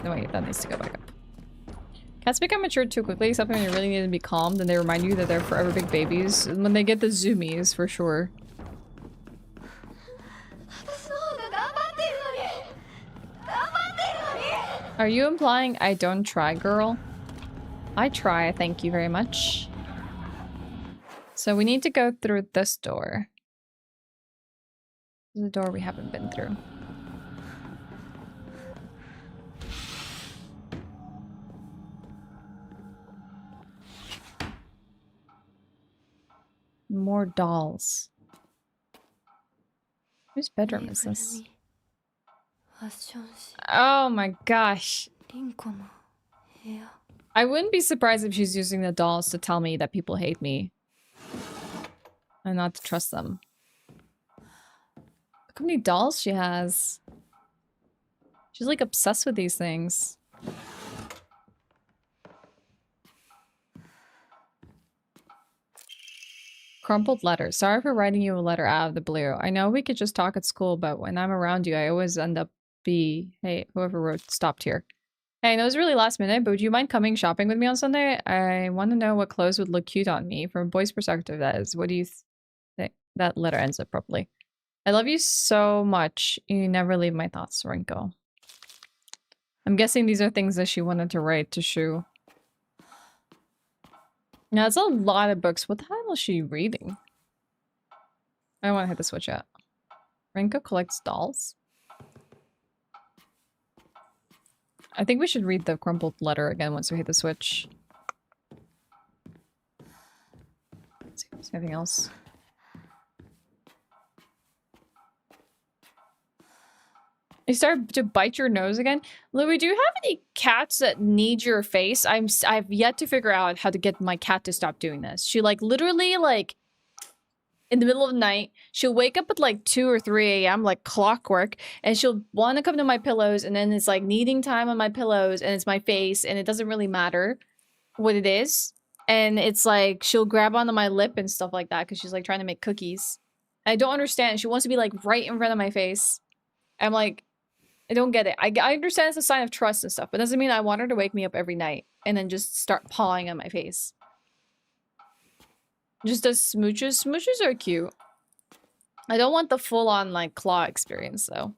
no, wait, that needs to go back up. Cats become mature too quickly, except when you really need to be calm, then they remind you that they're forever big babies. And when they get the zoomies, for sure. Are you implying I don't try, girl? I try, thank you very much. So we need to go through this door. This is the door we haven't been through. More dolls. Whose bedroom is this? Oh my gosh. I wouldn't be surprised if she's using the dolls to tell me that people hate me. And not to trust them. Look how many dolls she has. She's like obsessed with these things. Crumpled letter. Sorry for writing you a letter out of the blue. I know we could just talk at school, but when I'm around you, I always end up hey, whoever wrote stopped here. Hey, I know it's really last minute, but would you mind coming shopping with me on Sunday? I want to know what clothes would look cute on me. From a boy's perspective, that is. What do you think? That letter ends up properly. I love you so much. You never leave my thoughts, Rinko. I'm guessing these are things that she wanted to write to Shu. Now, it's a lot of books. What the hell is she reading? I don't want to hit the switch yet. Rinko collects dolls? I think we should read the crumpled letter again once we hit the switch. Let's see if there's anything else. You start to bite your nose again? Louis, do you have any cats that need your face? I've yet to figure out how to get my cat to stop doing this. She like literally like in the middle of the night, she'll wake up at like 2 or 3 a.m. like clockwork, and she'll want to come to my pillows, and then it's like needing time on my pillows, and it's my face, and it doesn't really matter what it is. And it's like she'll grab onto my lip and stuff like that because she's like trying to make cookies. I don't understand. She wants to be like right in front of my face. I'm like, I don't get it. I understand it's a sign of trust and stuff, but it doesn't mean I want her to wake me up every night and then just start pawing on my face. Just does smooches. Smooches are cute. I don't want the full-on like claw experience though.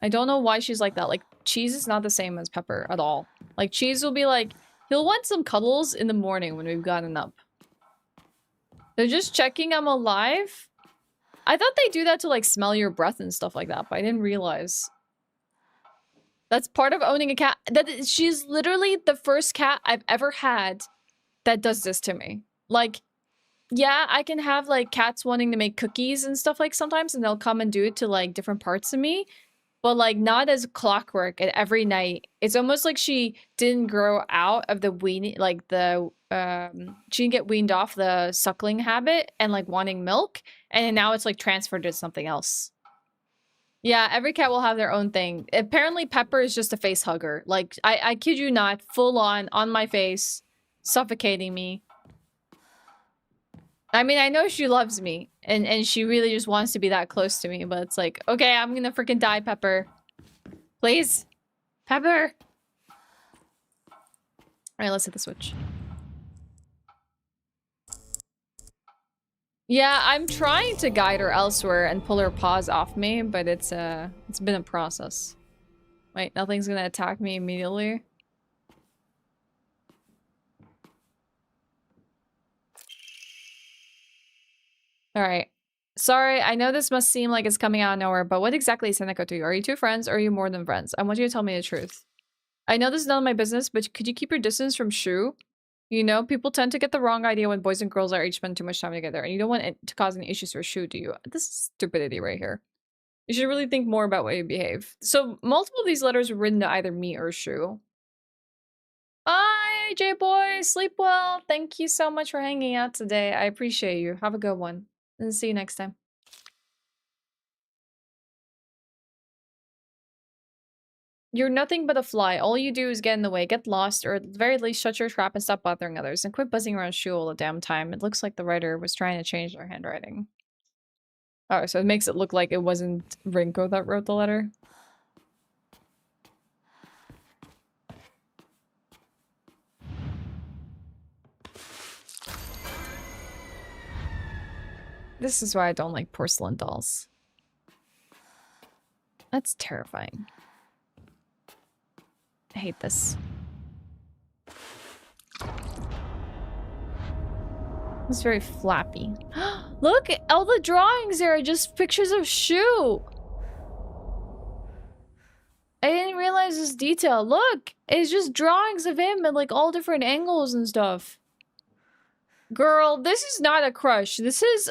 I don't know why she's like that. Like Cheese is not the same as Pepper at all. Like Cheese will be like, he'll want some cuddles in the morning when we've gotten up. They're just checking I'm alive. I thought they do that to like smell your breath and stuff like that, but I didn't realize. That's part of owning a cat. She's literally the first cat I've ever had that does this to me. Like, yeah, I can have like cats wanting to make cookies and stuff like sometimes, and they'll come and do it to like different parts of me, but like not as clockwork and every night. It's almost like she didn't grow out of the weaning, like the she didn't get weaned off the suckling habit and like wanting milk, and now it's like transferred to something else. Yeah, every cat will have their own thing. Apparently Pepper is just a face hugger. Like, I kid you not, full on my face, suffocating me. I mean, I know she loves me, and she really just wants to be that close to me, but it's like, okay, I'm gonna freaking die, Pepper. Please? Pepper! Alright, let's hit the switch. Yeah, I'm trying to guide her elsewhere and pull her paws off me, but it's been a process. Wait, nothing's gonna attack me immediately? Alright. Sorry, I know this must seem like it's coming out of nowhere, but what exactly is Sakoko to you? Are you two friends or are you more than friends? I want you to tell me the truth. I know this is none of my business, but could you keep your distance from Shu? You know, people tend to get the wrong idea when boys and girls are each spend too much time together, and you don't want it to cause any issues for Shu, do you? This is stupidity right here. You should really think more about way you behave. So, multiple of these letters were written to either me or Shu. Bye, J-Boy! Sleep well! Thank you so much for hanging out today. I appreciate you. Have a good one. And see you next time. You're nothing but a fly. All you do is get in the way, get lost, or at the very least shut your trap and stop bothering others. And quit buzzing around Shu all the damn time. It looks like the writer was trying to change their handwriting. Oh, so it makes it look like it wasn't Rinko that wrote the letter. This is why I don't like porcelain dolls. That's terrifying. I hate this. It's very flappy. Look, all the drawings there are just pictures of Shu. I didn't realize this detail. Look, it's just drawings of him at like all different angles and stuff. Girl, this is not a crush. This is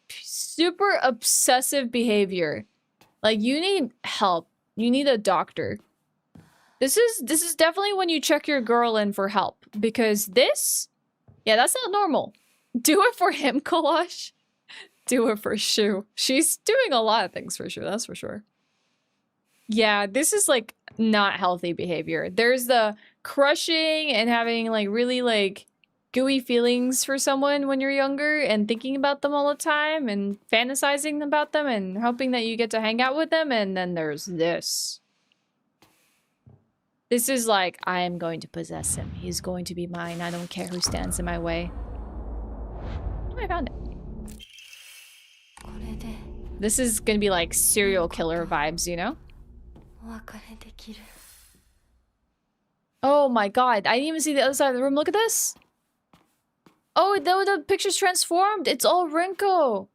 super obsessive behavior. Like, you need help. You need a doctor. This is definitely when you check your girl in for help, because this, yeah, that's not normal. Do it for him, Kalash. Do it for Shu. She's doing a lot of things for Shu, that's for sure. Yeah, this is like not healthy behavior. There's the crushing and having like really like gooey feelings for someone when you're younger and thinking about them all the time and fantasizing about them and hoping that you get to hang out with them, and then there's this. This is like, I am going to possess him. He's going to be mine. I don't care who stands in my way. Oh, I found it. This is gonna be like serial killer vibes, you know? Oh my god, I didn't even see the other side of the room. Look at this. Oh, the picture's transformed. It's all Rinko.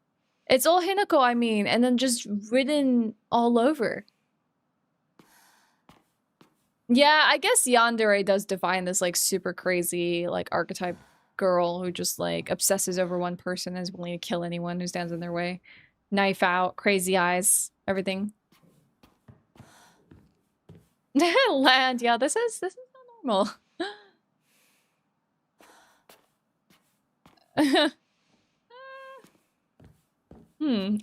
It's all Hinako, I mean, and then just written all over. Yeah, I guess yandere does define this like super crazy like archetype girl who just like obsesses over one person and is willing to kill anyone who stands in their way. Knife out, crazy eyes, everything. Land, yeah, this is not normal.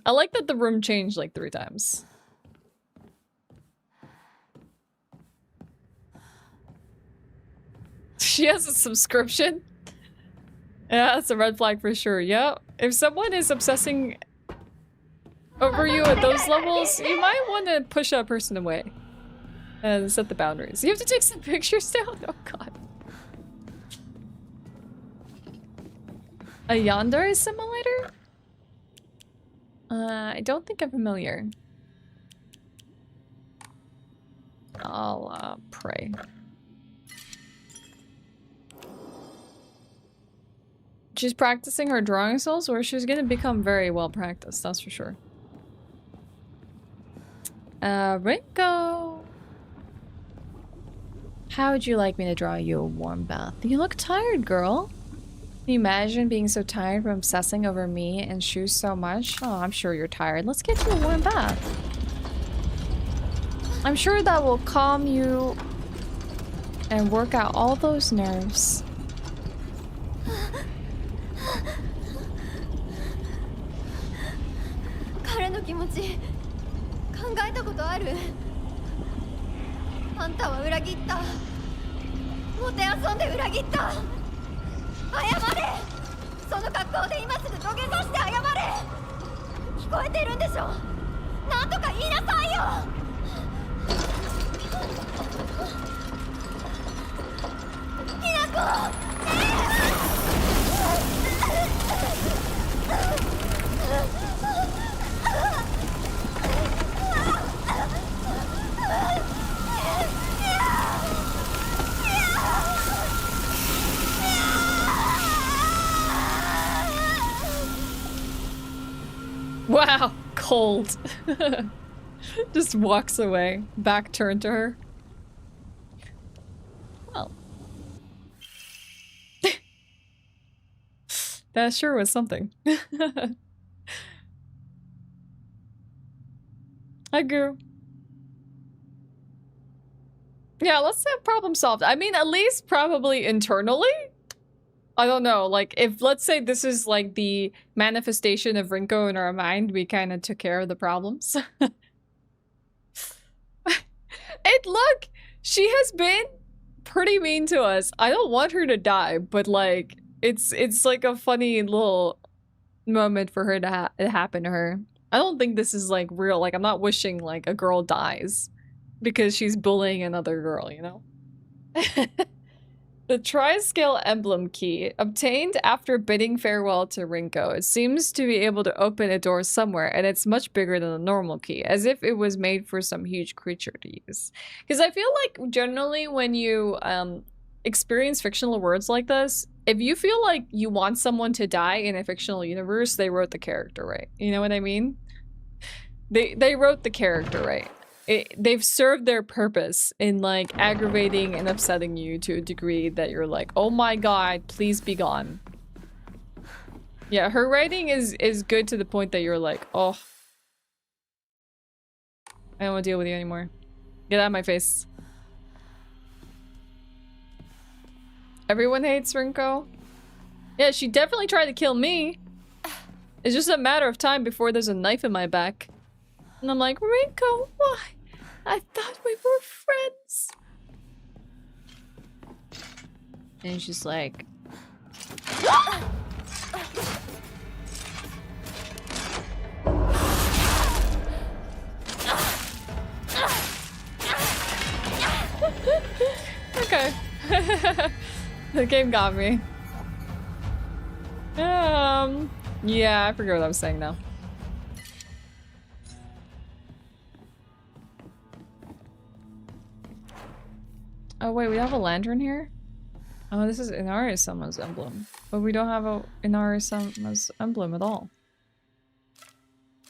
I like that the room changed like 3 times. She has a subscription? Yeah, that's a red flag for sure. Yeah, if someone is obsessing over you at those levels, you might want to push that person away and set the boundaries. You have to take some pictures down? Oh god. A yandere simulator? I don't think I'm familiar. I'll pray. She's practicing her drawing skills, or she's gonna become very well practiced, that's for sure. Rinko! How would you like me to draw you a warm bath? You look tired, girl. Can you imagine being so tired from obsessing over me and shoes so much? Oh, I'm sure you're tired. Let's get you a warm bath. I'm sure that will calm you and work out all those nerves. Wow, cold. Just walks away. Back turned to her. Well. That sure was something. I grew. Yeah, let's say problem solved. I mean, at least probably internally. I don't know, like, if, let's say this is, like, the manifestation of Rinko in our mind, we kind of took care of the problems. Look! She has been pretty mean to us. I don't want her to die, but, like, it's like a funny little moment for her to happen to her. I don't think this is, like, real. Like, I'm not wishing, like, a girl dies because she's bullying another girl, you know? The Tri-Scale Emblem Key, obtained after bidding farewell to Rinko. It seems to be able to open a door somewhere, and it's much bigger than a normal key, as if it was made for some huge creature to use. Because I feel like generally when you experience fictional words like this, if you feel like you want someone to die in a fictional universe, they wrote the character right. You know what I mean? They wrote the character right. They've served their purpose in, like, aggravating and upsetting you to a degree that you're like, oh my god, please be gone. Yeah, her writing is good to the point that you're like, oh, I don't want to deal with you anymore. Get out of my face. Everyone hates Rinko. Yeah, she definitely tried to kill me. It's just a matter of time before there's a knife in my back. And I'm like, Rinko, why? I thought we were friends. And she's like... Okay. The game got me. Yeah, I forget what I was saying now. Oh wait, we have a lantern here? Oh, this is Inari-sama's emblem. But we don't have a Inari-sama's emblem at all.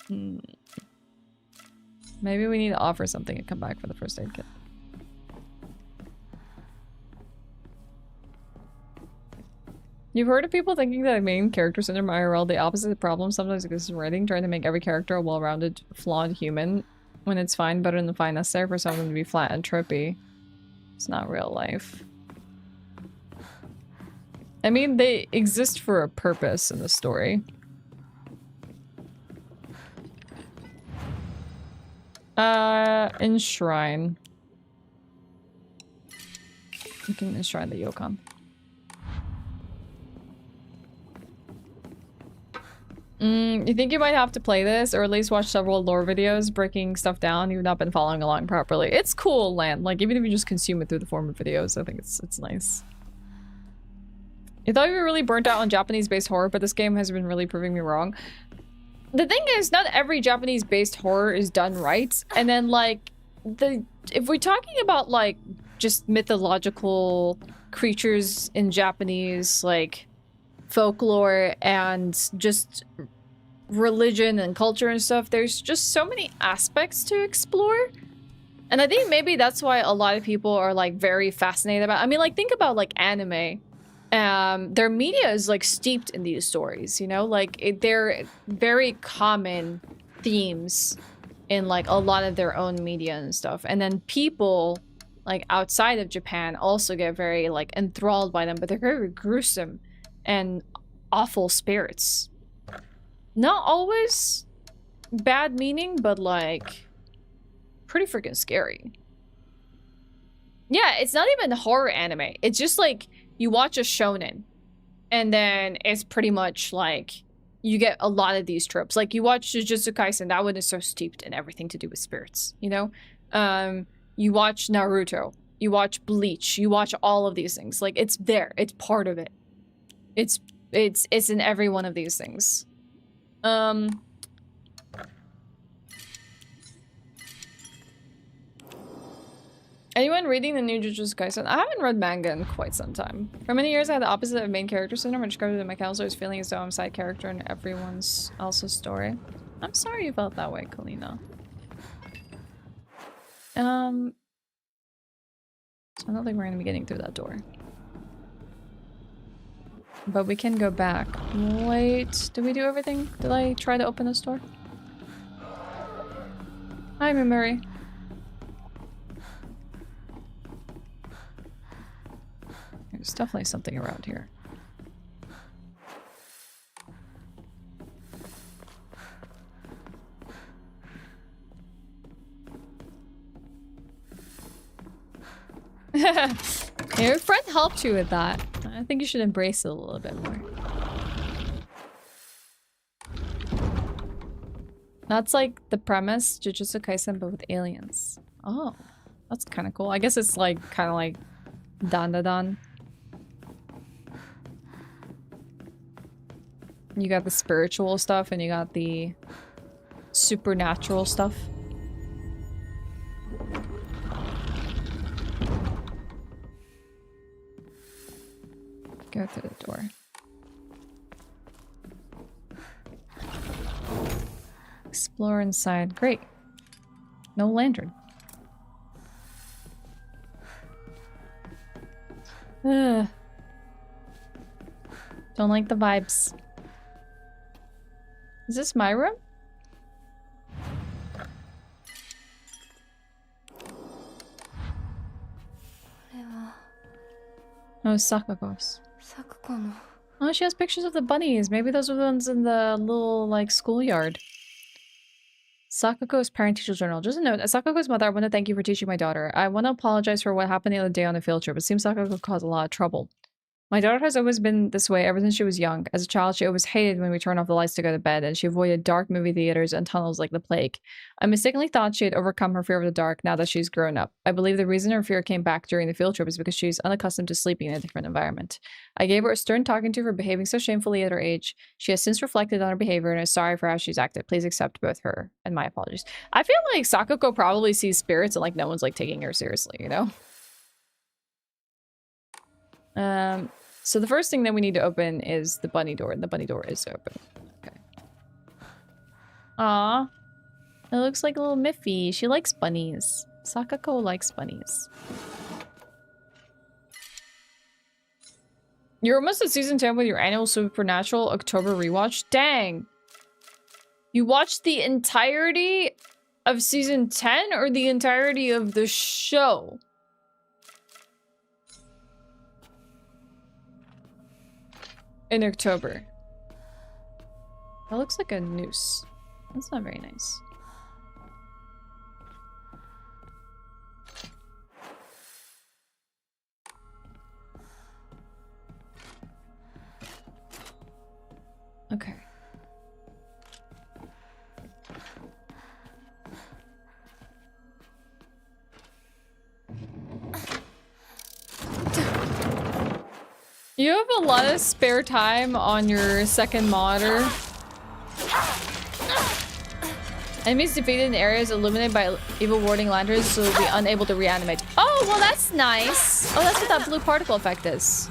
Maybe we need to offer something and come back for the first aid kit. You've heard of people thinking that main character syndrome IRL, the opposite problem sometimes exists in writing, trying to make every character a well-rounded, flawed human, when it's fine, better than fine necessary for someone to be flat and trippy. It's not real life. I mean, they exist for a purpose in the story. Enshrine. You can enshrine the Yokon. You think you might have to play this, or at least watch several lore videos breaking stuff down? You've not been following along properly. It's cool, Land. Like, even if you just consume it through the form of videos, I think it's nice. You thought you were really burnt out on Japanese-based horror, but this game has been really proving me wrong. The thing is, not every Japanese-based horror is done right. And then, like, if we're talking about, like, just mythological creatures in Japanese, like, folklore and just religion and culture and stuff, there's just so many aspects to explore. And I think maybe that's why a lot of people are, like, very fascinated about, I mean, like, think about, like, anime. Their media is, like, steeped in these stories, you know? Like, they're very common themes in, like, a lot of their own media and stuff. And then people, like, outside of Japan also get very, like, enthralled by them, but they're very gruesome and awful spirits. Not always bad meaning, but, like, pretty freaking scary. Yeah, it's not even horror anime. It's just, like, you watch a shonen, and then it's pretty much, like, you get a lot of these tropes. Like, you watch Jujutsu Kaisen, that one is so steeped in everything to do with spirits, you know? You watch Naruto, you watch Bleach, you watch all of these things. Like, it's there. It's part of it. It's in every one of these things. Anyone reading the new Jujutsu Kaisen? I haven't read manga in quite some time. For many years, I had the opposite of main character syndrome. I described it in my counselor's feeling as though I'm a side character in everyone's else's story. I'm sorry you felt that way, Kalina. So I don't think we're gonna be getting through that door. But we can go back. Wait, did we do everything? Did I try to open this door? Hi, Mimuri. There's definitely something around here. Your friend helped you with that. I think you should embrace it a little bit more. That's like the premise, Jujutsu Kaisen, but with aliens. Oh, that's kind of cool. I guess it's like kind of like Dandadan. You got the spiritual stuff and you got the supernatural stuff. Go through the door. Explore inside. Great. No lantern. Ugh. Don't like the vibes. Is this my room? Oh, Sakoko's. Oh, she has pictures of the bunnies. Maybe those are the ones in the little, like, schoolyard. Sakoko's parent-teacher journal. Just a note. As Sakoko's mother, I want to thank you for teaching my daughter. I want to apologize for what happened the other day on the field trip. It seems Sakoko caused a lot of trouble. My daughter has always been this way ever since she was young. As a child, she always hated when we turned off the lights to go to bed, and she avoided dark movie theaters and tunnels like the plague. I mistakenly thought she had overcome her fear of the dark now that she's grown up. I believe the reason her fear came back during the field trip is because she's unaccustomed to sleeping in a different environment. I gave her a stern talking to for behaving so shamefully at her age. She has since reflected on her behavior and is sorry for how she's acted. Please accept both her and my apologies. I feel like Sakoko probably sees spirits and like no one's like taking her seriously, you know? So the first thing that we need to open is the bunny door, and the bunny door is open. Okay. Aw. It looks like a little Miffy. She likes bunnies. Sakako likes bunnies. You're almost at season 10 with your annual Supernatural October rewatch? Dang. You watched the entirety of season 10 or the entirety of the show? In October. That looks like a noose. That's not very nice. Okay. You have a lot of spare time on your second monitor. Enemies defeated in areas illuminated by evil warding lanterns, so they'll be unable to reanimate. Oh, well that's nice. Oh, that's what that blue particle effect is.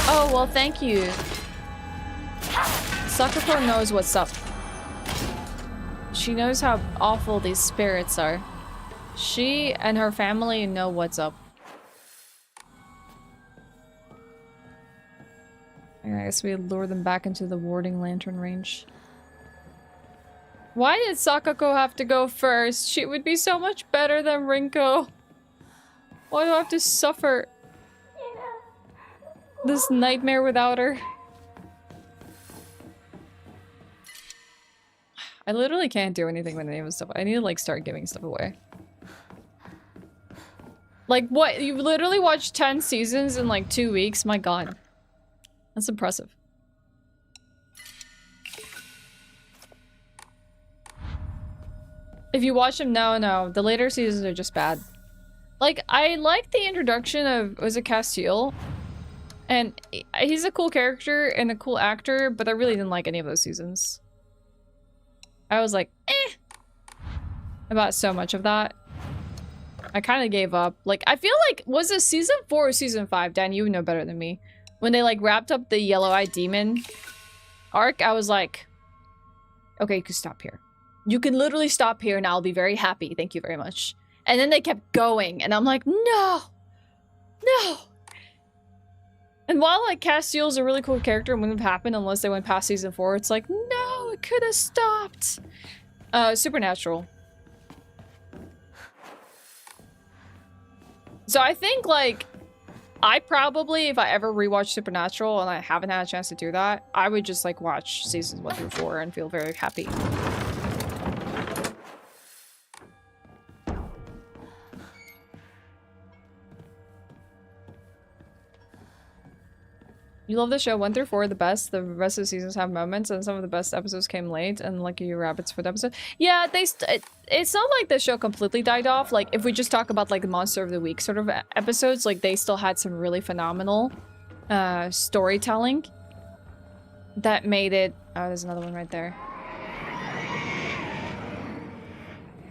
Oh, well thank you. Sakoko knows what's up. She knows how awful these spirits are. She and her family know what's up. I guess we lure them back into the warding lantern range. Why did Sakako have to go first? She would be so much better than Rinko. Why do I have to suffer this nightmare without her? I literally can't do anything with any of this stuff. I need to like start giving stuff away. Like what? You've literally watched 10 seasons in like 2 weeks? My god. That's impressive. If you watch them, no. The later seasons are just bad. Like, I like the introduction of, was it Castile? And he's a cool character and a cool actor, but I really didn't like any of those seasons. I was like, eh. About so much of that. I kind of gave up. Like, I feel like, was it season 4 or season 5? Dan, you would know better than me. When they like wrapped up the yellow-eyed demon arc, I was like, okay, you can stop here. You can literally stop here and I'll be very happy. Thank you very much. And then they kept going and I'm like, no, no. And while like Castiel's a really cool character and wouldn't have happened unless they went past season 4, it's like, no, it could have stopped. Supernatural. So I think like, I probably, if I ever rewatch Supernatural and I haven't had a chance to do that, I would just like watch seasons 1 through 4 and feel very happy. You love the show 1 through 4 the best. The rest of the seasons have moments, and some of the best episodes came late. And lucky you rabbits for the episode. Yeah, it's not like the show completely died off. Like if we just talk about like the Monster of the Week sort of episodes, like they still had some really phenomenal storytelling that made it. Oh, there's another one right there.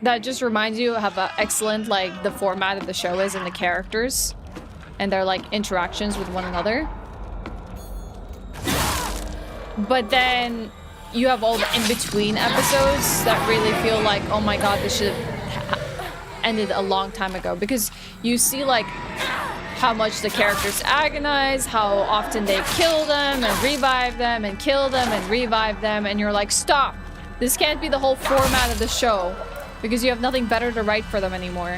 That just reminds you of how excellent like the format of the show is and the characters and their like interactions with one another. But then you have all the in-between episodes that really feel like, oh my god, this should have ended a long time ago. Because you see like how much the characters agonize, how often they kill them and revive them and kill them and revive them. And you're like, stop. This can't be the whole format of the show. Because you have nothing better to write for them anymore.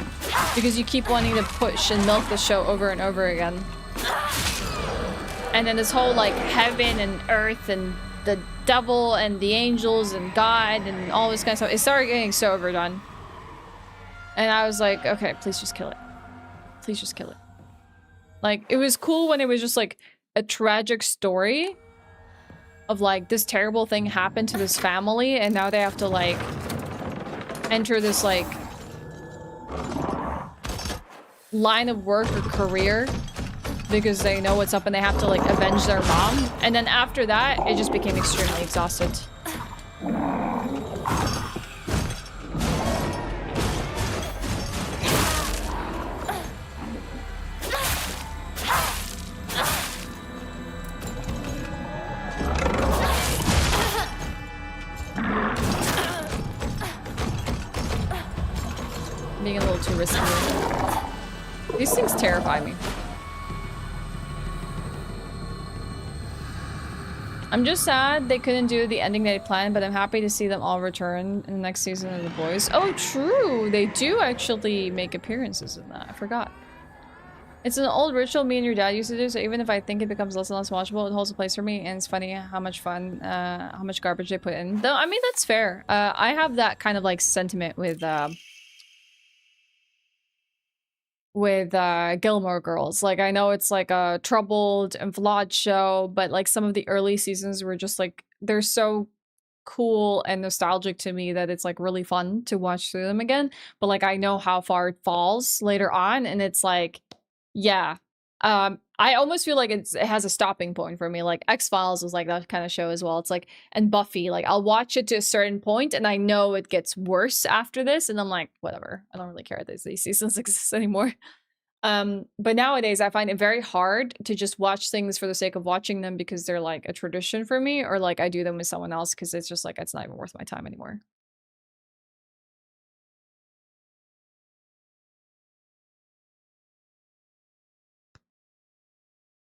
Because you keep wanting to push and milk the show over and over again. And then this whole like heaven and earth and the devil and the angels and God and all this kind of stuff, it started getting so overdone. And I was like, okay, please just kill it. Please just kill it. Like, it was cool when it was just like a tragic story of like this terrible thing happened to this family and now they have to like enter this like line of work or career because they know what's up and they have to like avenge their mom. And then after that, it just became extremely exhausted. Being a little too risky. These things terrify me. I'm just sad they couldn't do the ending they planned, but I'm happy to see them all return in the next season of The Boys. Oh, true! They do actually make appearances in that. I forgot. It's an old ritual me and your dad used to do, so even if I think it becomes less and less watchable, it holds a place for me, and it's funny how much fun, how much garbage they put in. Though, I mean, that's fair. I have that kind of, like, sentiment with Gilmore Girls. Like, I know it's like a troubled and flawed show, but like some of the early seasons were just like, they're so cool and nostalgic to me that it's like really fun to watch through them again. But like, I know how far it falls later on, and it's like, yeah. I almost feel like it has a stopping point for me. Like X-Files was like that kind of show as well. It's like, and Buffy, like I'll watch it to a certain point and I know it gets worse after this and I'm like, whatever, I don't really care that these seasons exist anymore. But nowadays I find it very hard to just watch things for the sake of watching them because they're like a tradition for me, or like I do them with someone else because it's just like, it's not even worth my time anymore.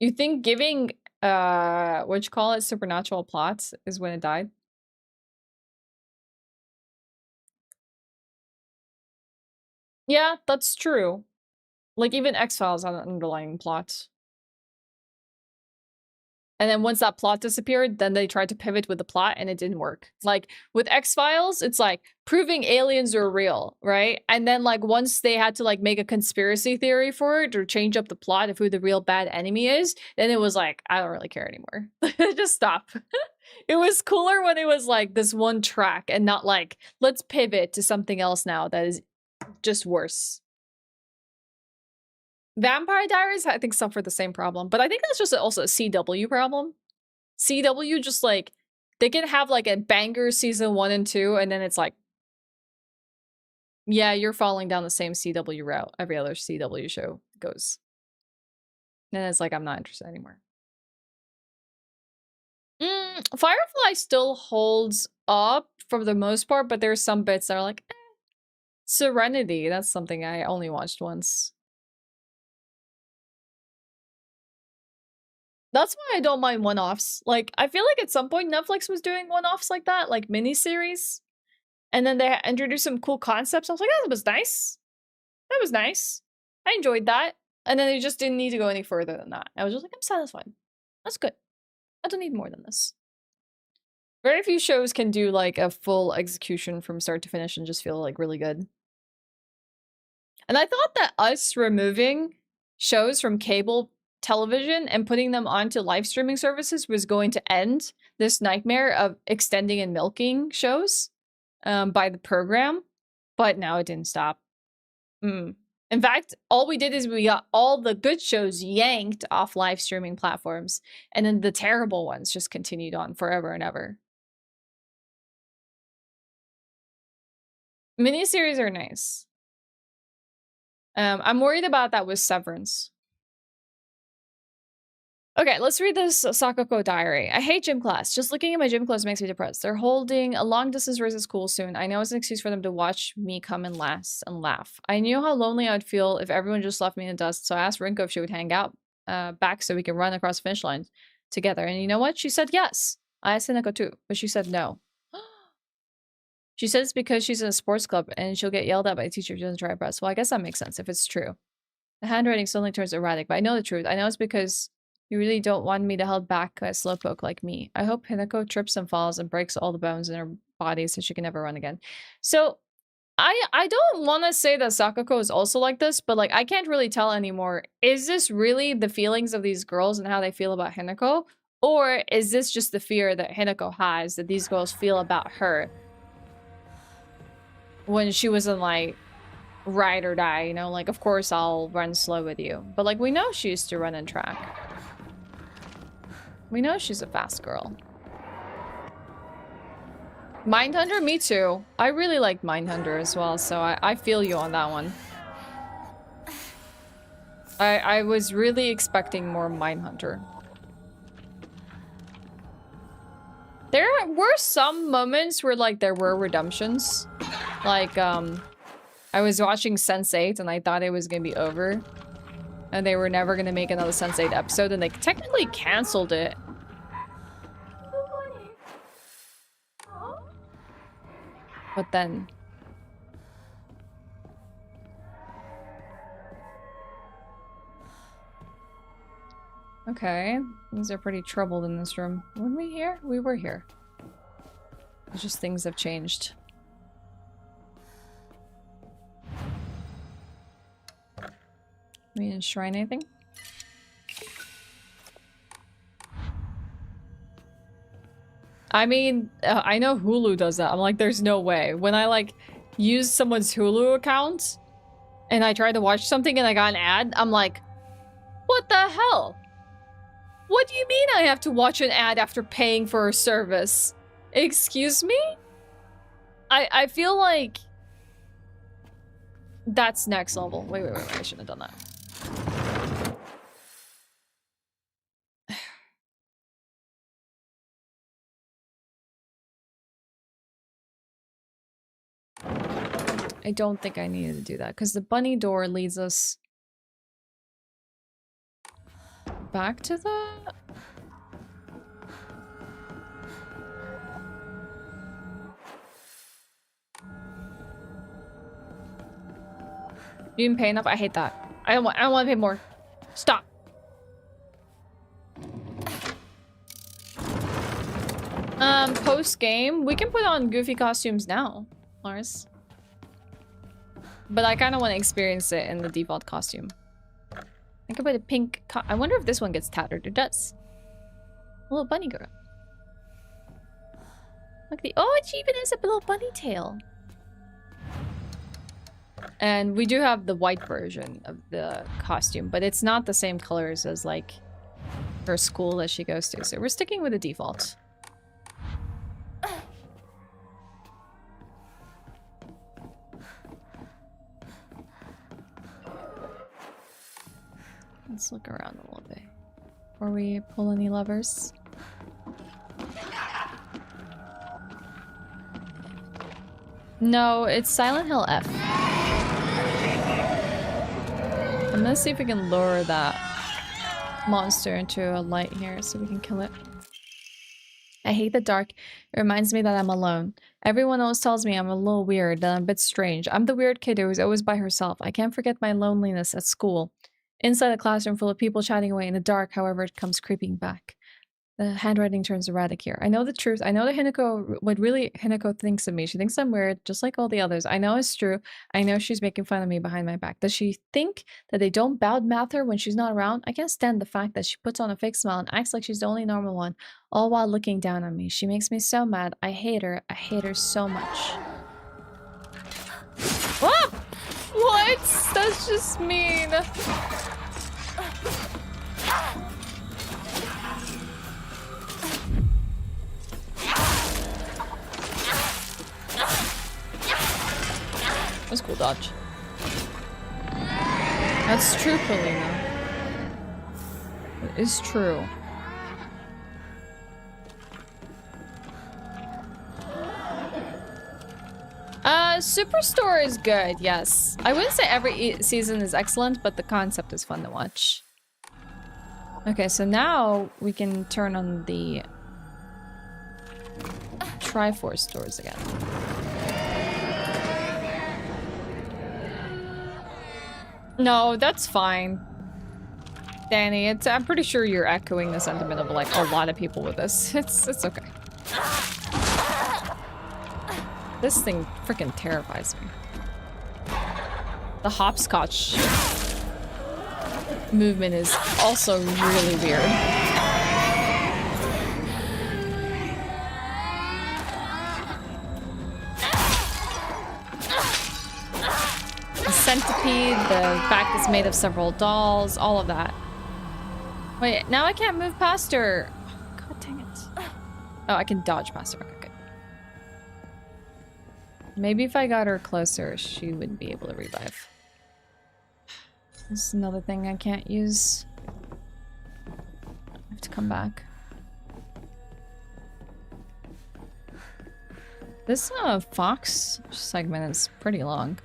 You think giving what you call it, supernatural plots is when it died? Yeah, that's true. Like even X-Files had an underlying plot. And then once that plot disappeared, then they tried to pivot with the plot and it didn't work. Like with X-Files, it's like proving aliens are real, right? And then like once they had to like make a conspiracy theory for it or change up the plot of who the real bad enemy is, then it was like, I don't really care anymore. Just stop. It was cooler when it was like this one track and not like, let's pivot to something else now that is just worse. Vampire Diaries, I think, suffered the same problem, but I think that's just also a CW problem. CW just like, they can have like a banger season 1 and 2, and then it's like, yeah, you're falling down the same CW route every other CW show goes. And it's like, I'm not interested anymore. Firefly still holds up for the most part, but there's some bits that are like, Serenity, that's something I only watched once. That's why I don't mind one-offs. Like, I feel like at some point Netflix was doing one-offs like that, like miniseries. And then they introduced some cool concepts. I was like, that was nice. That was nice. I enjoyed that. And then they just didn't need to go any further than that. I was just like, I'm satisfied. That's good. I don't need more than this. Very few shows can do like a full execution from start to finish and just feel like really good. And I thought that us removing shows from cable television and putting them onto live streaming services was going to end this nightmare of extending and milking shows by the program. But now it didn't stop. In fact, all we did is we got all the good shows yanked off live streaming platforms, and then the terrible ones just continued on forever and ever. Miniseries are nice. I'm worried about that with Severance. Okay, let's read this Sakoko diary. I hate gym class. Just looking at my gym clothes makes me depressed. They're holding a long distance race at school soon. I know it's an excuse for them to watch me come in last and laugh. I knew how lonely I'd feel if everyone just left me in the dust, so I asked Rinko if she would hang out back so we could run across the finish line together. And you know what? She said yes. I asked Hinako too, but she said no. She said it's because she's in a sports club and she'll get yelled at by a teacher if she doesn't try her best. Well, I guess that makes sense if it's true. The handwriting suddenly turns erratic, but I know the truth. I know it's because you really don't want me to hold back a slowpoke like me. I hope Hinako trips and falls and breaks all the bones in her body so she can never run again. So, I don't want to say that Sakoko is also like this, but like I can't really tell anymore. Is this really the feelings of these girls and how they feel about Hinako? Or is this just the fear that Hinako has that these girls feel about her? When she was in like ride or die, you know, like of course I'll run slow with you. But like we know she used to run in track. We know she's a fast girl. Mindhunter? Me too. I really liked Mindhunter as well, so I feel you on that one. I was really expecting more Mindhunter. There were some moments where like there were redemptions. Like, I was watching Sense8 and I thought it was gonna be over. And they were never gonna make another Sense8 episode and they technically canceled it. But then... Okay, things are pretty troubled in this room. Weren't we here? We were here. It's just things have changed. We didn't shrine anything? I mean, I know Hulu does that. I'm like, there's no way. When I like use someone's Hulu account and I try to watch something and I got an ad, I'm like, what the hell? What do you mean I have to watch an ad after paying for a service? Excuse me? I feel like that's next level. Wait, I shouldn't have done that. I don't think I needed to do that because the bunny door leads us back to the... You didn't pay enough? I hate that. I don't want to pay more. Stop. Post game, we can put on goofy costumes now, Lars. But I kind of want to experience it in the default costume. I could put a pink I wonder if this one gets tattered. It does. A little bunny girl. Look the oh, it even has a little bunny tail. And we do have the white version of the costume, but it's not the same colors as like her school that she goes to. So we're sticking with the default. Let's look around a little bit before we pull any levers. No, it's Silent Hill F. I'm gonna see if we can lower that monster into a light here so we can kill it. I hate the dark. It reminds me that I'm alone. Everyone else tells me I'm a little weird, that I'm a bit strange. I'm the weird kid who's always by herself. I can't forget my loneliness at school. Inside a classroom full of people chatting away in the dark, however, it comes creeping back. The handwriting turns erratic here. I know the truth. I know that what really Hinako thinks of me. She thinks I'm weird, just like all the others. I know it's true. I know she's making fun of me behind my back. Does she think that they don't badmouth her when she's not around? I can't stand the fact that she puts on a fake smile and acts like she's the only normal one, all while looking down on me. She makes me so mad. I hate her. I hate her so much. Ah! What? That's just mean. That's cool dodge. That's true, Polina. It is true. Superstore is good, yes. I wouldn't say every season is excellent, but the concept is fun to watch. Okay, so now we can turn on the Triforce stores again. No, that's fine. Danny, I'm pretty sure you're echoing the sentiment of like a lot of people with this. It's okay. This thing freaking terrifies me. The hopscotch movement is also really weird. The centipede, the fact it's made of several dolls, all of that. Wait, now I can't move past her. God dang it. Oh, I can dodge past her. Okay, good. Maybe if I got her closer, she would be able to revive. This is another thing I can't use. I have to come back. This fox segment is pretty long.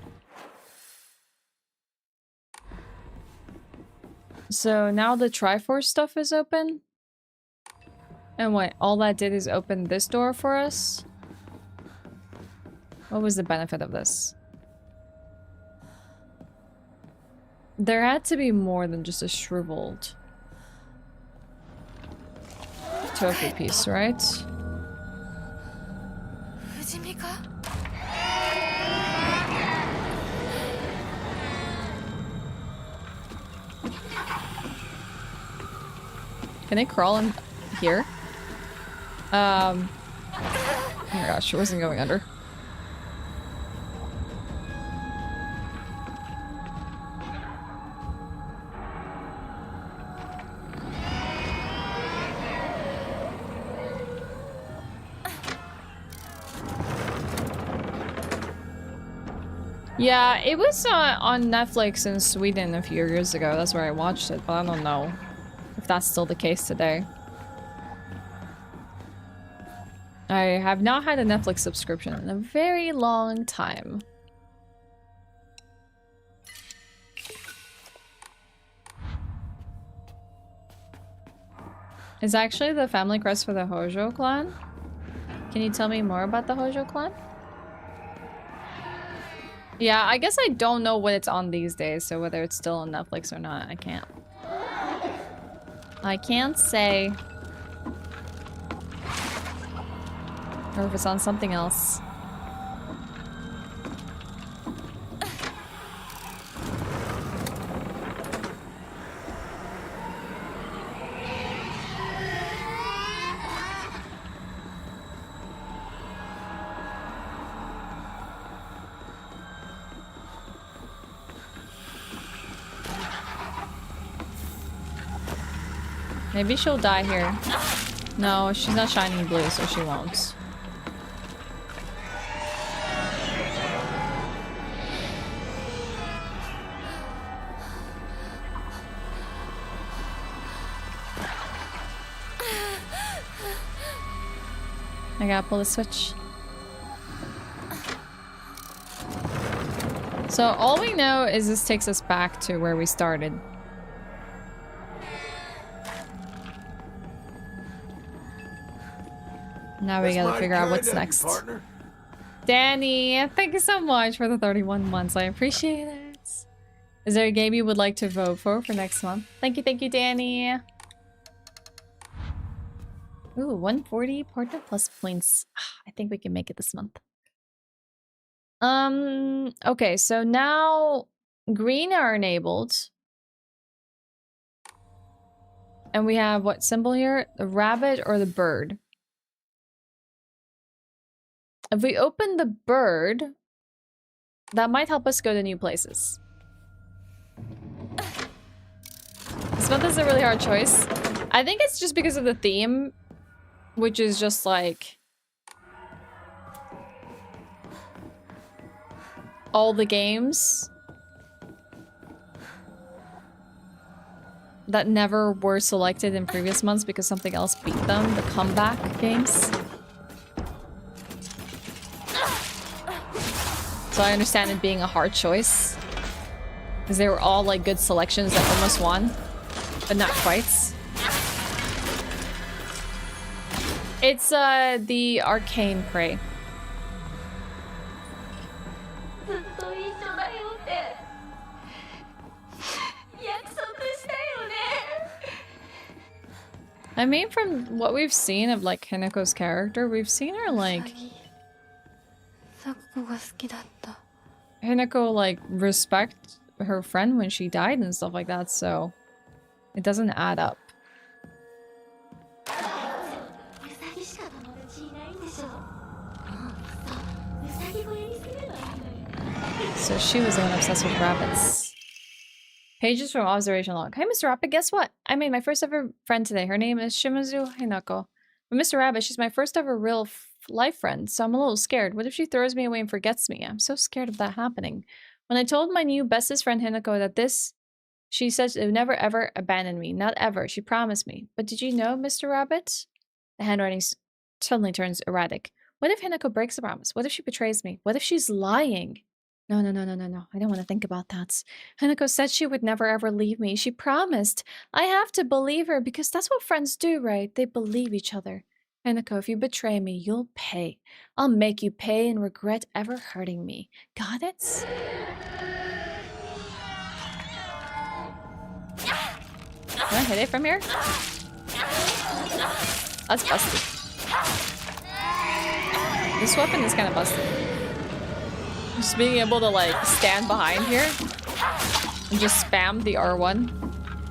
So now the Triforce stuff is open? And what, all that did is open this door for us? What was the benefit of this? There had to be more than just a shriveled tofu piece, right? Can they crawl in here? Oh my gosh, it wasn't going under. Yeah, it was on Netflix in Sweden a few years ago. That's where I watched it, but I don't know if that's still the case today. I have not had a Netflix subscription in a very long time. Is actually the family crest for the Hojo clan? Can you tell me more about the Hojo clan? Yeah, I guess I don't know what it's on these days, so whether it's still on Netflix or not, I can't. I can't say. Or if it's on something else. Maybe she'll die here. No, she's not shining blue, so she won't. I gotta pull the switch. So all we know is this takes us back to where we started. Now we That's gotta mighty figure out kind what's of you, next. partner. Danny, thank you so much for the 31 months. I appreciate it. Is there a game you would like to vote for next month? Thank you, Danny. Ooh, 140 partner plus points. I think we can make it this month. Okay, so now green are enabled. And we have what symbol here? The rabbit or the bird? If we open the bird, that might help us go to new places. This month is a really hard choice. I think it's just because of the theme, which is just like all the games that never were selected in previous months because something else beat them, the comeback games. So I understand it being a hard choice. Because they were all like good selections that almost won, but not quite. It's the arcane prey. I mean, from what we've seen of like Hineko's character, we've seen her like Hineko like respect her friend when she died and stuff like that, so it doesn't add up. So she was the one obsessed with rabbits. Pages from observation log. Hey, Mr. Rabbit, guess what? I made my first ever friend today. Her name is Shimazu Hinako. But Mr. Rabbit, she's my first ever real life friend, so I'm a little scared. What if she throws me away and forgets me? I'm so scared of that happening. When I told my new bestest friend Hinako that she said she would never ever abandon me. Not ever. She promised me. But did you know, Mr. Rabbit? The handwriting suddenly turns erratic. What if Hinako breaks the promise? What if she betrays me? What if she's lying? No. I don't want to think about that. Hinako said she would never ever leave me. She promised. I have to believe her because that's what friends do, right? They believe each other. Hinako, if you betray me, you'll pay. I'll make you pay and regret ever hurting me. Got it? Can I hit it from here? That's busted. This weapon is kind of busted. Just being able to like stand behind here and just spam the R1.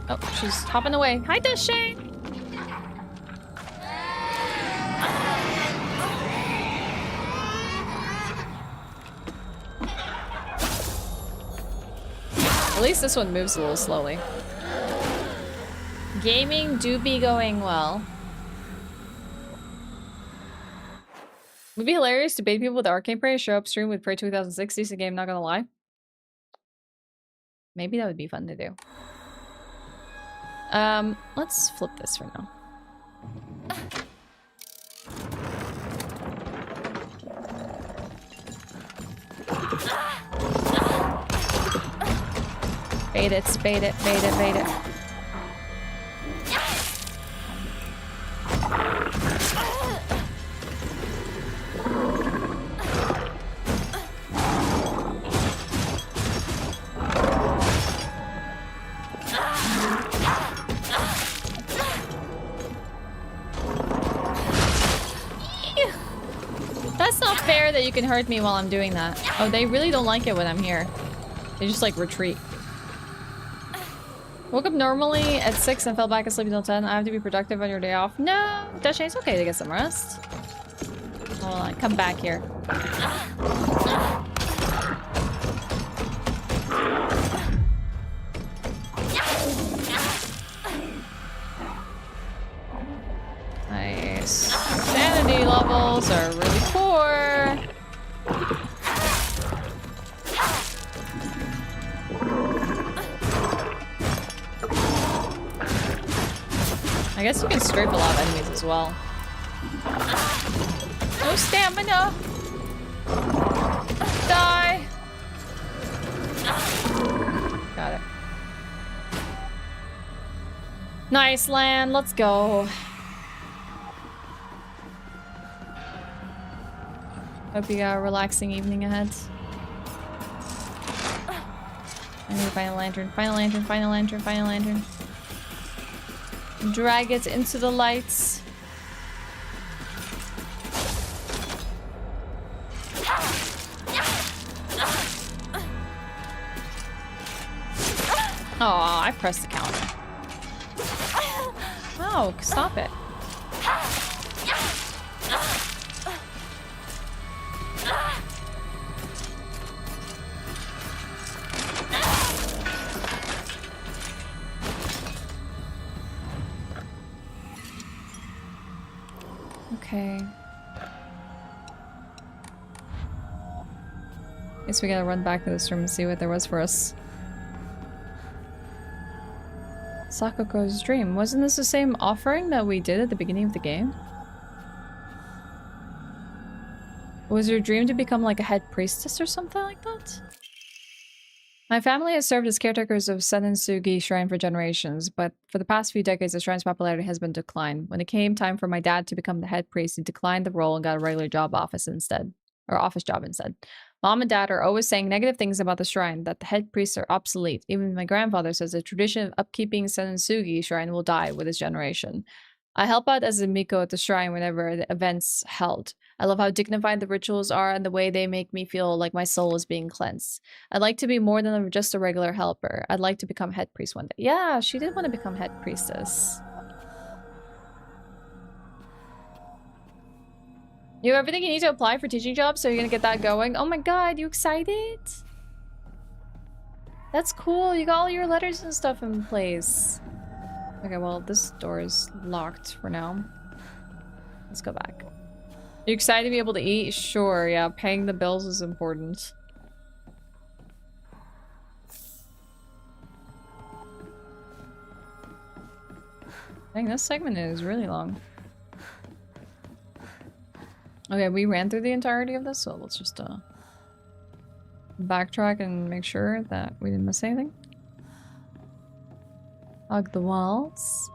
Oh, she's hopping away. Hi, Ashe! At least this one moves a little slowly. Gaming do be going well. Would be hilarious to bait people with Arcane Prey, show up stream with Prey 2006, decent game, not gonna lie. Maybe that would be fun to do. Let's flip this for now. Bait it, bait it, bait it, bait it. That's not fair that you can hurt me while I'm doing that. Oh, they really don't like it when I'm here. They just like retreat. Woke up normally at 6 and fell back asleep until 10. I have to be productive on your day off. No! Dashe, it's okay to get some rest. Hold on, come back here. Nice. Sanity levels are really poor. I guess you can scrape a lot of enemies as well. No stamina! Die! Got it. Nice land. Let's go. Hope you got a relaxing evening ahead. I need to find a lantern. Find a lantern. Find a lantern. Find a lantern. Drag it into the lights. Oh, I pressed the counter. Oh, stop it. Okay. Guess we gotta run back to this room and see what there was for us. Sakoko's dream. Wasn't this the same offering that we did at the beginning of the game? Was your dream to become like a head priestess or something like that? My family has served as caretakers of Senensugi Shrine for generations, but for the past few decades the shrine's popularity has been declined. When it came time for my dad to become the head priest, he declined the role and got a regular office job instead. Mom and Dad are always saying negative things about the shrine, that the head priests are obsolete. Even my grandfather says the tradition of upkeeping Senensugi Shrine will die with his generation. I help out as a miko at the shrine whenever the event's held. I love how dignified the rituals are and the way they make me feel like my soul is being cleansed. I'd like to be more than just a regular helper. I'd like to become head priest one day. Yeah, she did want to become head priestess. You have everything you need to apply for teaching jobs, so you're gonna get that going. Oh my god, you excited? That's cool. You got all your letters and stuff in place. Okay, well, this door is locked for now. Let's go back. You excited to be able to eat? Sure, yeah. Paying the bills is important. Dang, this segment is really long. Okay, we ran through the entirety of this, so let's just backtrack and make sure that we didn't miss anything. Hug the walls.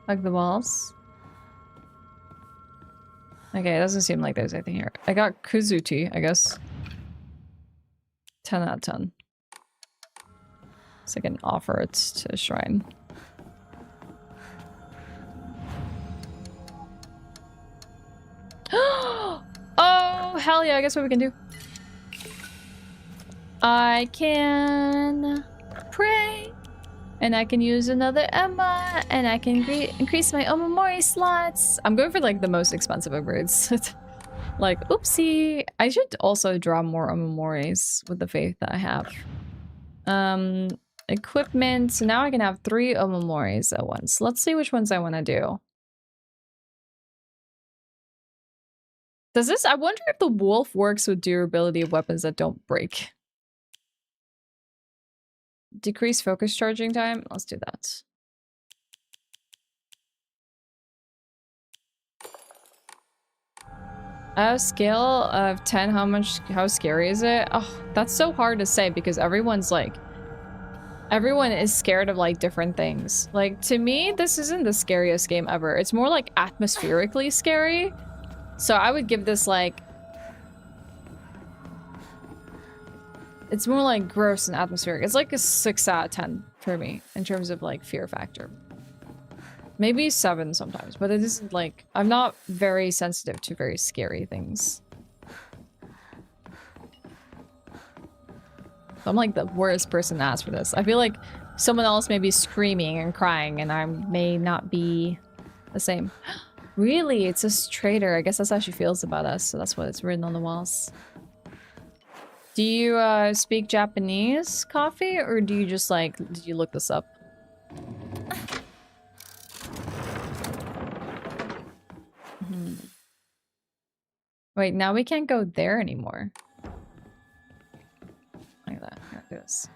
Hug the walls. Okay, it doesn't seem like there's anything here. I got Kuzuti, I guess. 10 out of 10. So I can offer it to the shrine. Oh, hell yeah, I guess what we can do. I can pray. And I can use another Emma. And I can increase my Omamori slots. I'm going for like the most expensive upgrades. Like, oopsie. I should also draw more Omamoris with the faith that I have. Equipment. So now I can have 3 Omamoris at once. Let's see which ones I want to do. Does this? I wonder if the wolf works with durability of weapons that don't break. Decrease focus charging time. Let's do that. A scale of 10, how scary is it? Oh, that's so hard to say because everyone is scared of like different things. Like to me, this isn't the scariest game ever. It's more like atmospherically scary. So I would give this like... It's more like gross and atmospheric. It's like a 6 out of 10 for me in terms of like fear factor. Maybe 7 sometimes, but it isn't like... I'm not very sensitive to very scary things. I'm like the worst person to ask for this. I feel like someone else may be screaming and crying and I may not be the same. Really? It's a traitor. I guess that's how she feels about us, so that's what it's written on the walls. Do you speak Japanese, Coffee? Or do you just like... Did you look this up? Wait, now we can't go there anymore. Like that. Here, do this.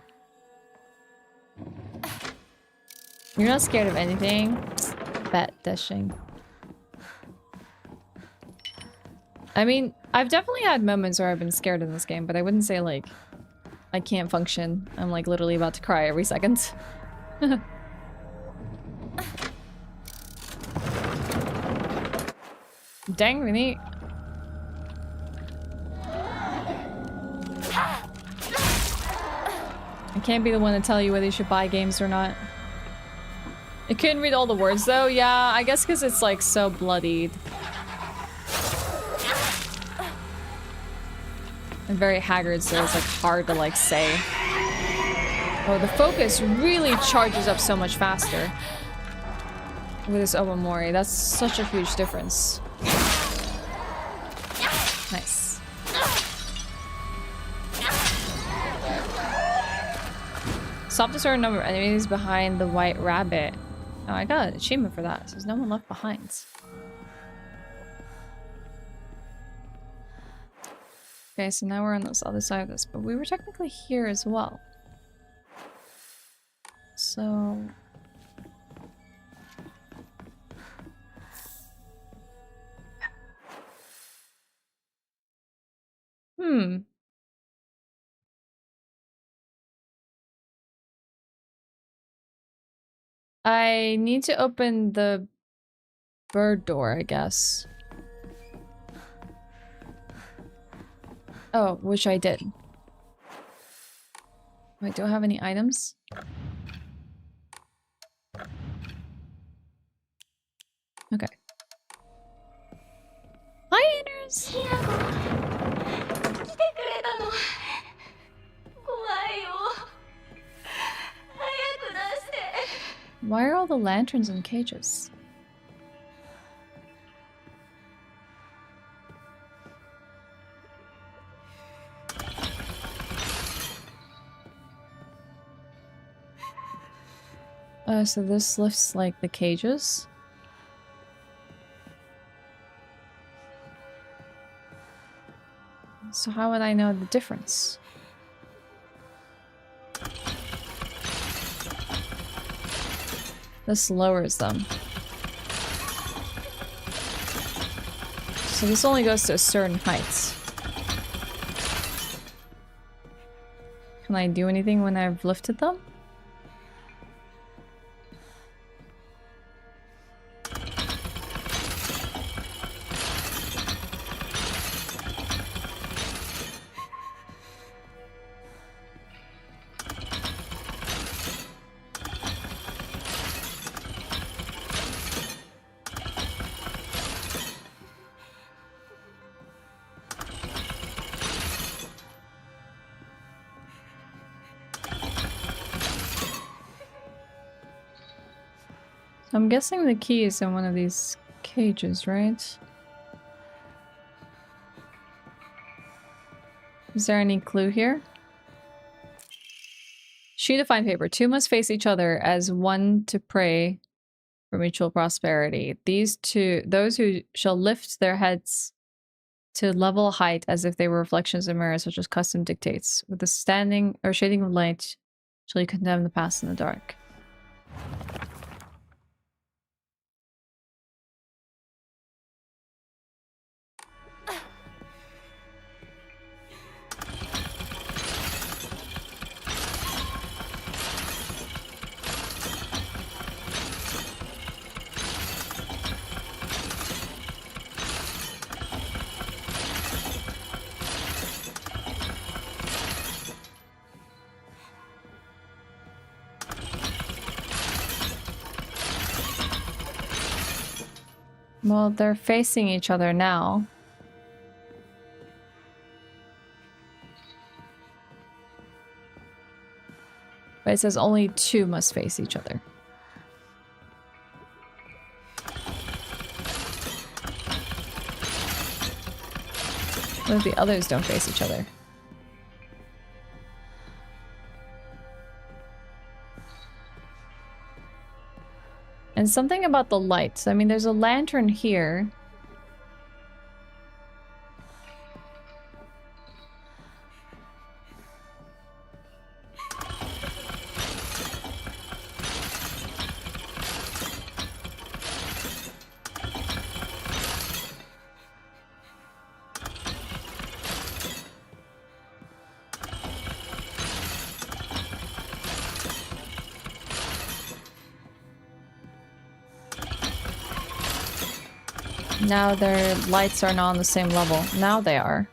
You're not scared of anything? Bet dashing. I mean, I've definitely had moments where I've been scared in this game, but I wouldn't say like I can't function. I'm like literally about to cry every second. Dang, really? I can't be the one to tell you whether you should buy games or not. I couldn't read all the words though. Yeah, I guess because it's like so bloodied. I'm very haggard, so it's like hard to like say. Oh, the focus really charges up so much faster with this Omamori. That's such a huge difference. Nice. Stop the certain number of enemies behind the white rabbit. Oh, I got an achievement for that. So there's no one left behind. Okay, so now we're on this other side of this, but we were technically here as well. So... I need to open the bird door, I guess. Oh, which I did. Wait, do I have any items? Okay. Hi, Inners! Why are all the lanterns in cages? So this lifts like the cages. So how would I know the difference? This lowers them. So this only goes to a certain height. Can I do anything when I've lifted them? I'm guessing the key is in one of these cages, right? Is there any clue here? Sheet of fine paper. Two must face each other as one to pray for mutual prosperity. Those who shall lift their heads to level height as if they were reflections of mirrors, such as custom dictates. With the standing or shading of light, shall you condemn the past in the dark. Well, they're facing each other now. But it says only two must face each other. What if the others don't face each other? And something about the lights. I mean, there's a lantern here. Now their lights are not on the same level. Now they are.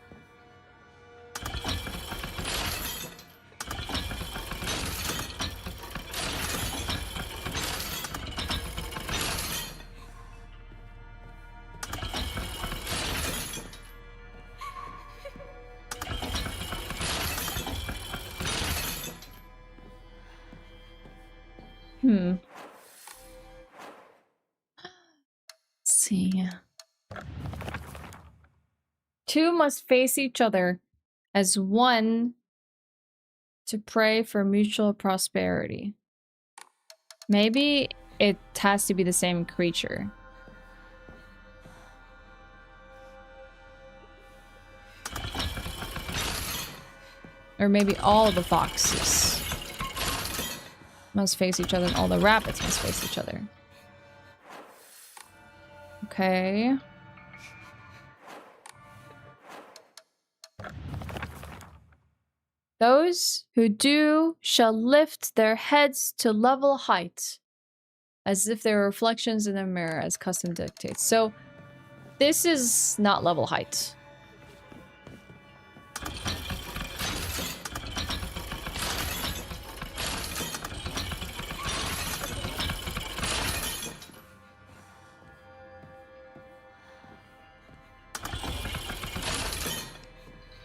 Let's see. Two must face each other as one to pray for mutual prosperity. Maybe it has to be the same creature. Or maybe all the foxes must face each other and all the rabbits must face each other. Okay. Those who do shall lift their heads to level height, as if they were reflections in a mirror, as custom dictates. So, this is not level height.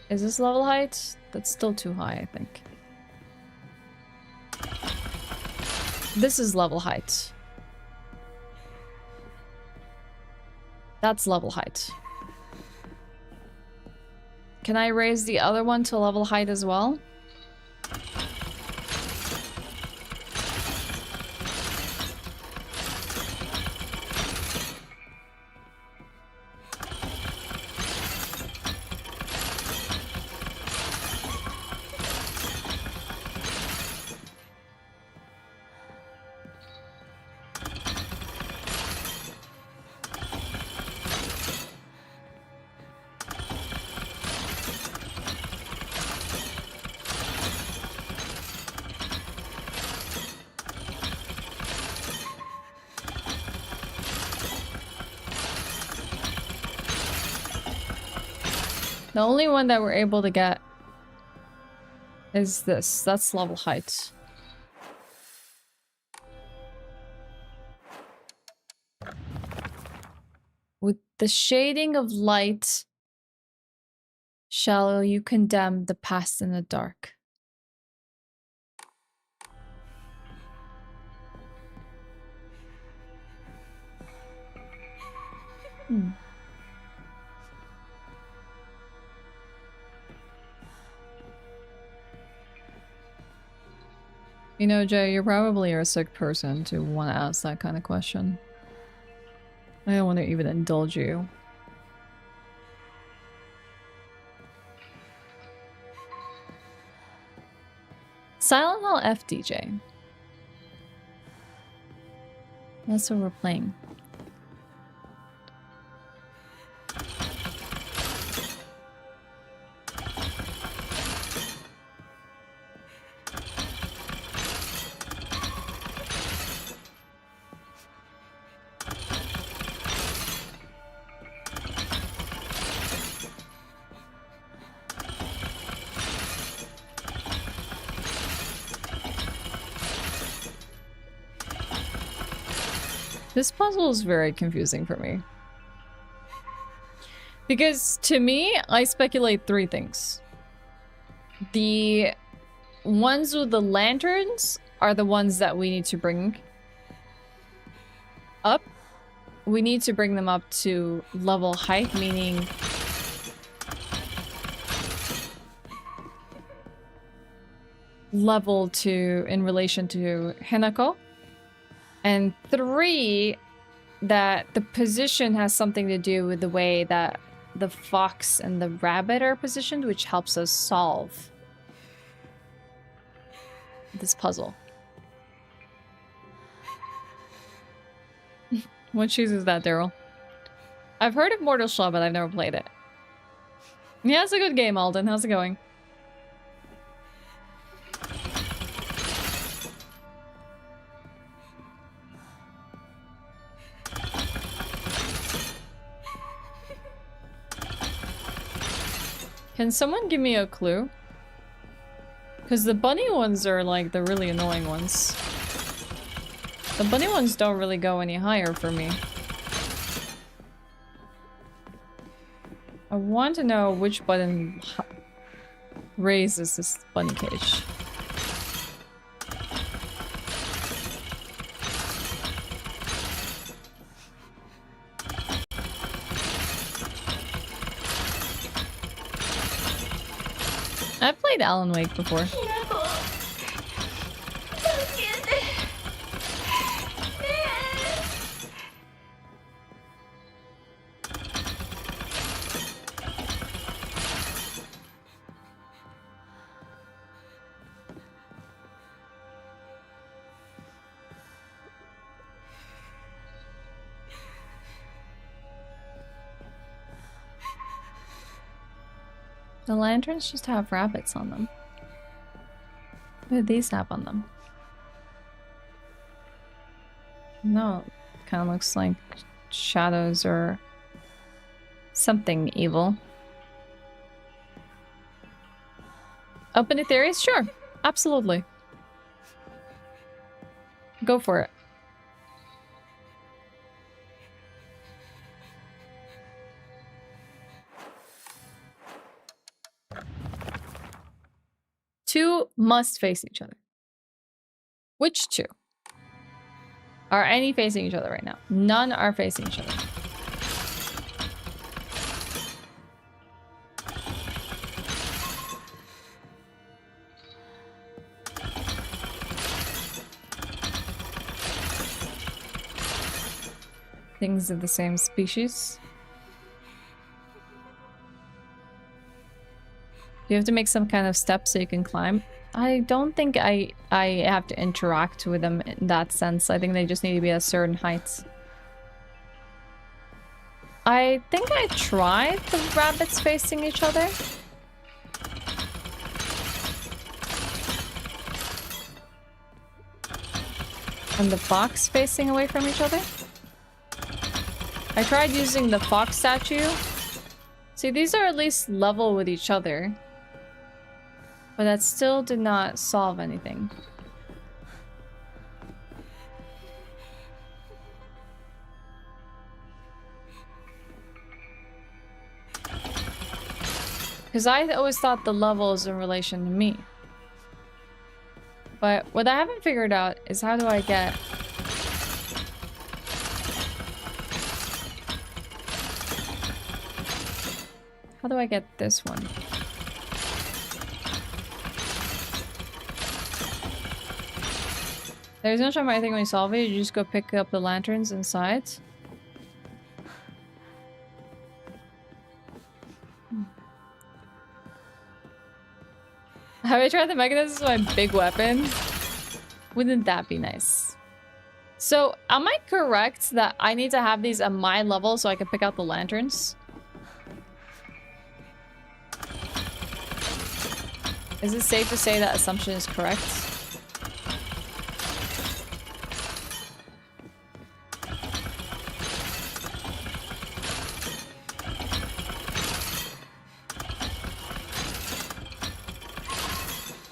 Is this level height? That's still too high, I think. This is level height. That's level height. Can I raise the other one to level height as well? The only one that we're able to get is this. That's level height. With the shading of light, shall you condemn the past in the dark? You know, Jay, you're probably a sick person to want to ask that kind of question. I don't want to even indulge you. Silent Hill FDJ. That's what we're playing. This puzzle is very confusing for me. Because to me, I speculate three things. The ones with the lanterns are the ones that we need to bring up. We need to bring them up to level height, meaning level to in relation to Hinako. And three, that the position has something to do with the way that the fox and the rabbit are positioned, which helps us solve this puzzle. What cheese is that, Daryl? I've heard of Mortal Shell, but I've never played it. Yeah, it's a good game, Alden. How's it going? Can someone give me a clue? Because the bunny ones are like the really annoying ones. The bunny ones don't really go any higher for me. I want to know which button raises this bunny cage. I've played Alan Wake before. The lanterns just have rabbits on them. What do these have on them? No, kind of looks like shadows or something evil. Open to theories? Sure. Absolutely. Go for it. Two must face each other. Which two? Are any facing each other right now? None are facing each other. Things of the same species. Do you have to make some kind of step so you can climb? I don't think I have to interact with them in that sense. I think they just need to be at a certain height. I think I tried the rabbits facing each other. And the fox facing away from each other. I tried using the fox statue. See, these are at least level with each other. But that still did not solve anything. Because I always thought the level is in relation to me. But what I haven't figured out is how do I get... How do I get this one? There's no time I think when you solve it, you just go pick up the lanterns inside. Have I tried the mechanism with my big weapon? Wouldn't that be nice? So, am I correct that I need to have these at my level so I can pick out the lanterns? Is it safe to say that assumption is correct?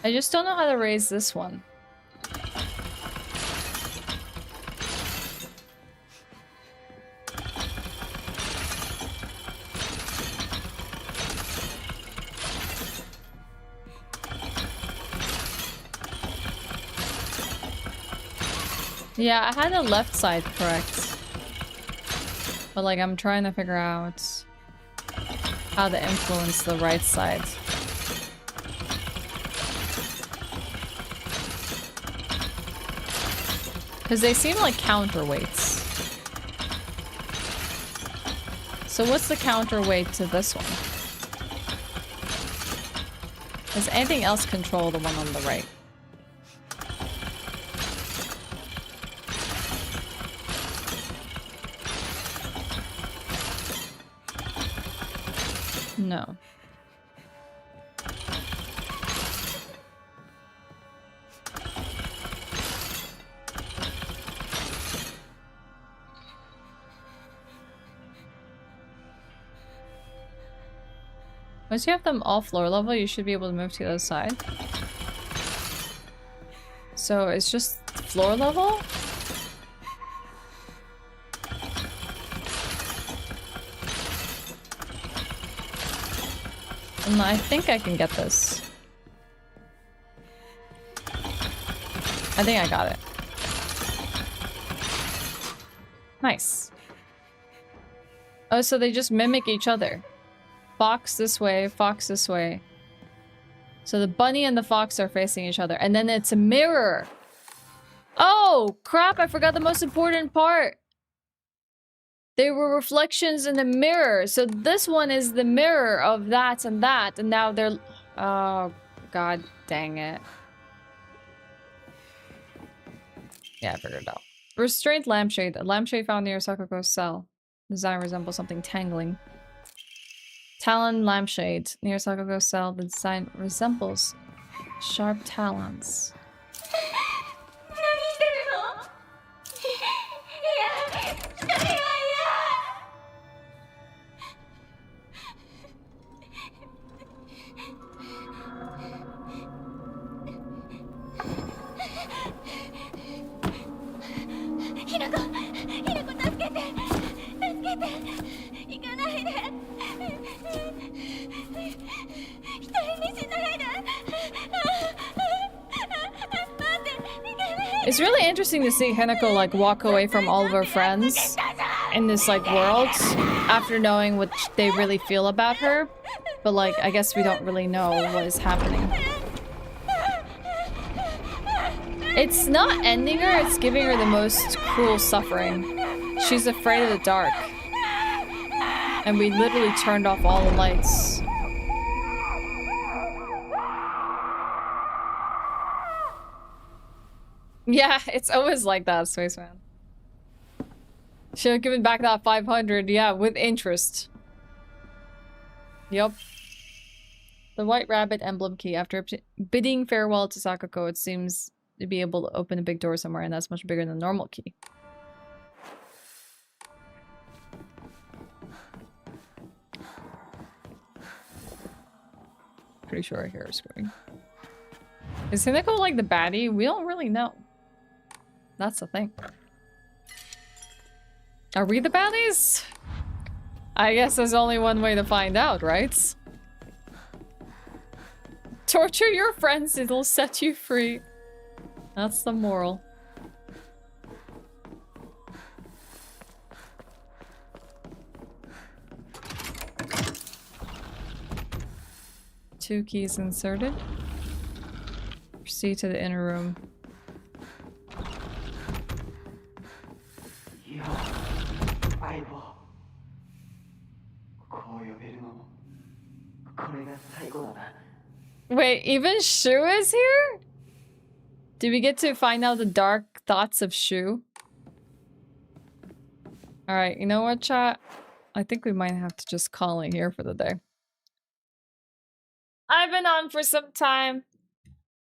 I just don't know how to raise this one. Yeah, I had the left side correct. But like I'm trying to figure out how to influence the right side. Because they seem like counterweights. So what's the counterweight to this one? Does anything else control the one on the right? No. Once you have them all floor level, you should be able to move to the other side. So it's just floor level? And I think I can get this. I think I got it. Nice. Oh, so they just mimic each other. Fox this way, fox this way. So the bunny and the fox are facing each other. And then it's a mirror. Oh, crap. I forgot the most important part. They were reflections in the mirror. So this one is the mirror of that and that. And now they're... Oh, god dang it. Yeah, I figured it out. Restrained lampshade. A lampshade found near Sakoko's cell. Design resembles something tangling. Talon lampshade. Near Sakoko's cell, the design resembles sharp talons. It's really interesting to see Hinako like walk away from all of her friends in this like world after knowing what they really feel about her. But like, I guess we don't really know what is happening. It's not ending her, it's giving her the most cruel suffering. She's afraid of the dark. And we literally turned off all the lights. Yeah, it's always like that, Spaceman. Should have given back that 500, yeah, with interest. Yup. The White Rabbit emblem key. After bidding farewell to Sakoko, it seems to be able to open a big door somewhere, and that's much bigger than the normal key. Pretty sure I hear her screaming. Is Hinako like the baddie? We don't really know. That's the thing. Are we the baddies? I guess there's only one way to find out, right? Torture your friends, it'll set you free. That's the moral. Two keys inserted. Proceed to the inner room. Wait, even Shu is here? Did we get to find out the dark thoughts of Shu? Alright, you know what, chat? I think we might have to just call it here for the day. I've been on for some time,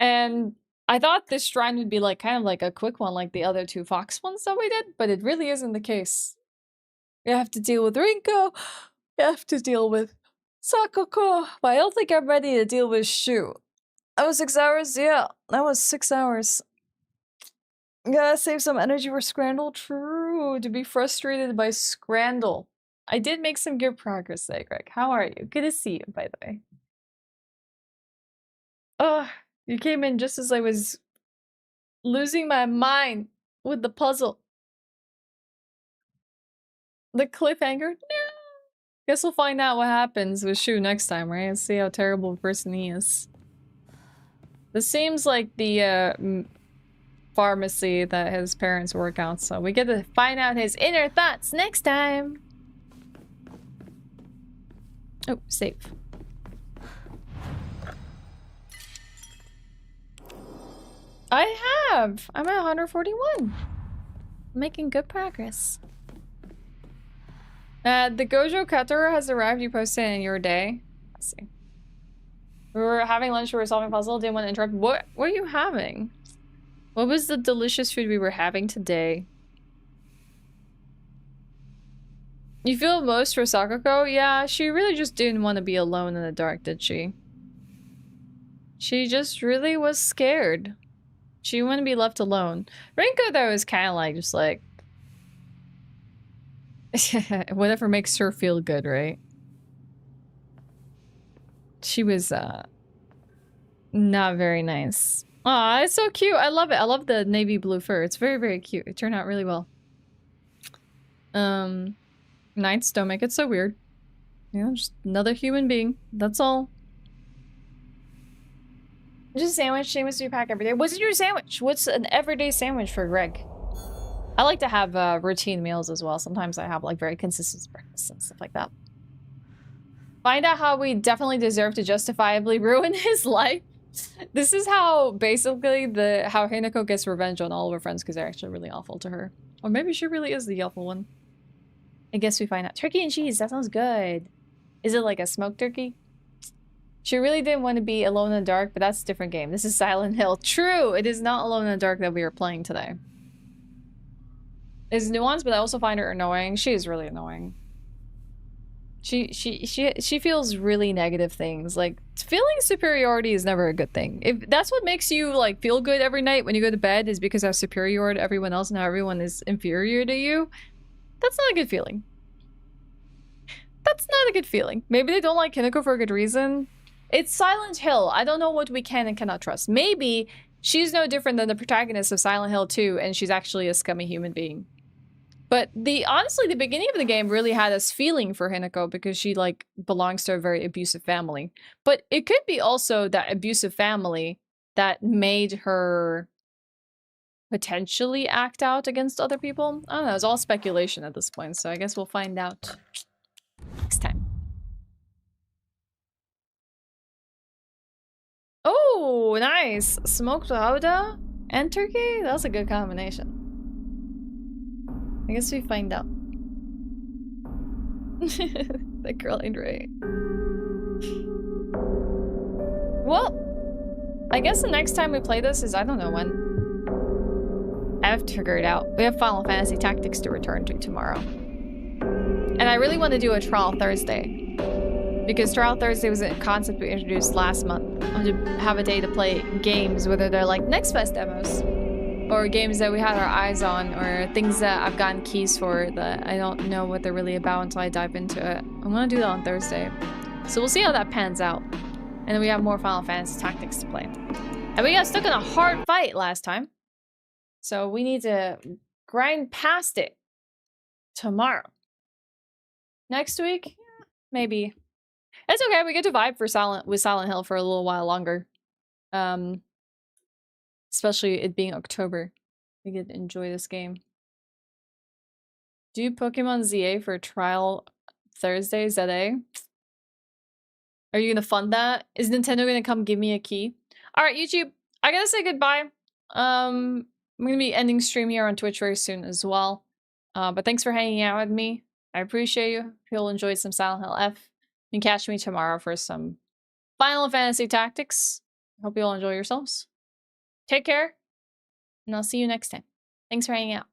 and I thought this shrine would be like kind of like a quick one like the other two Fox ones that we did, but it really isn't the case. We have to deal with Rinko, we have to deal with Sakoko, but I don't think I'm ready to deal with Shu. That was 6 hours? Yeah, that was 6 hours. Gotta save some energy for Scrandle? True, to be frustrated by Scrandle. I did make some good progress there, Greg. How are you? Good to see you, by the way. Ugh, you came in just as I was losing my mind with the puzzle. The cliffhanger? No. Guess we'll find out what happens with Shu next time, right? And see how terrible a person he is. This seems like the pharmacy that his parents work out, so we get to find out his inner thoughts next time. Oh, save. I have! I'm at 141. Making good progress. The Gojo Katora has arrived. You posted in your day. Let's see. We were having lunch, we were solving a puzzle, didn't want to interrupt. What were you having? What was the delicious food we were having today? You feel most for Sakoko? Yeah, she really just didn't want to be alone in the dark, did she? She just really was scared. She wouldn't be left alone. Rinko, though, is kind of like, just like... whatever makes her feel good, right? She was, not very nice. Aw, it's so cute. I love it. I love the navy blue fur. It's very, very cute. It turned out really well. Knights don't make it so weird. You know, just another human being. That's all. Just a sandwich. Sandwich we pack every day. What's your sandwich? What's an everyday sandwich for Greg? I like to have routine meals as well. Sometimes I have like very consistent breakfasts and stuff like that. Find out how we definitely deserve to justifiably ruin his life. This is how basically how Hinako gets revenge on all of her friends because they're actually really awful to her. Or maybe she really is the awful one. I guess we find out. Turkey and cheese, that sounds good. Is it like a smoked turkey? She really didn't want to be alone in the dark, but that's a different game. This is Silent Hill. True, it is not Alone in the Dark that we are playing today. It's nuanced, but I also find her annoying. She is really annoying. She feels really negative things. Like, feeling superiority is never a good thing. If that's what makes you like feel good every night when you go to bed is because I'm superior to everyone else and how everyone is inferior to you, that's not a good feeling. That's not a good feeling. Maybe they don't like Hinako for a good reason. It's Silent Hill. I don't know what we can and cannot trust. Maybe she's no different than the protagonist of Silent Hill 2 and she's actually a scummy human being. But honestly, the beginning of the game really had us feeling for Hinako because she like belongs to a very abusive family. But it could be also that abusive family that made her potentially act out against other people. I don't know, it's all speculation at this point, so I guess we'll find out next time. Oh, nice! Smoked Gouda and turkey? That's a good combination. I guess we find out. That girl ain't right. Well, I guess the next time we play this is I don't know when. I have to figure it out. We have Final Fantasy Tactics to return to tomorrow. And I really want to do a Trial Thursday. Because Trial Thursday was a concept we introduced last month. I want to have a day to play games, whether they're like Next Fest demos. Or games that we had our eyes on, or things that I've gotten keys for that I don't know what they're really about until I dive into it. I'm gonna do that on Thursday. So we'll see how that pans out. And then we have more Final Fantasy Tactics to play. And we got stuck in a hard fight last time. So we need to grind past it tomorrow. Next week? Maybe. It's okay, we get to vibe with Silent Hill for a little while longer. Especially it being October. We get to enjoy this game. Do Pokemon ZA for Trial Thursday, ZA? Are you gonna fund that? Is Nintendo gonna come give me a key? Alright, YouTube, I gotta say goodbye. I'm gonna be ending stream here on Twitch very soon as well. But thanks for hanging out with me. I appreciate you. If you'll enjoy some Silent Hill F, you can catch me tomorrow for some Final Fantasy Tactics. Hope you all enjoy yourselves. Take care, and I'll see you next time. Thanks for hanging out.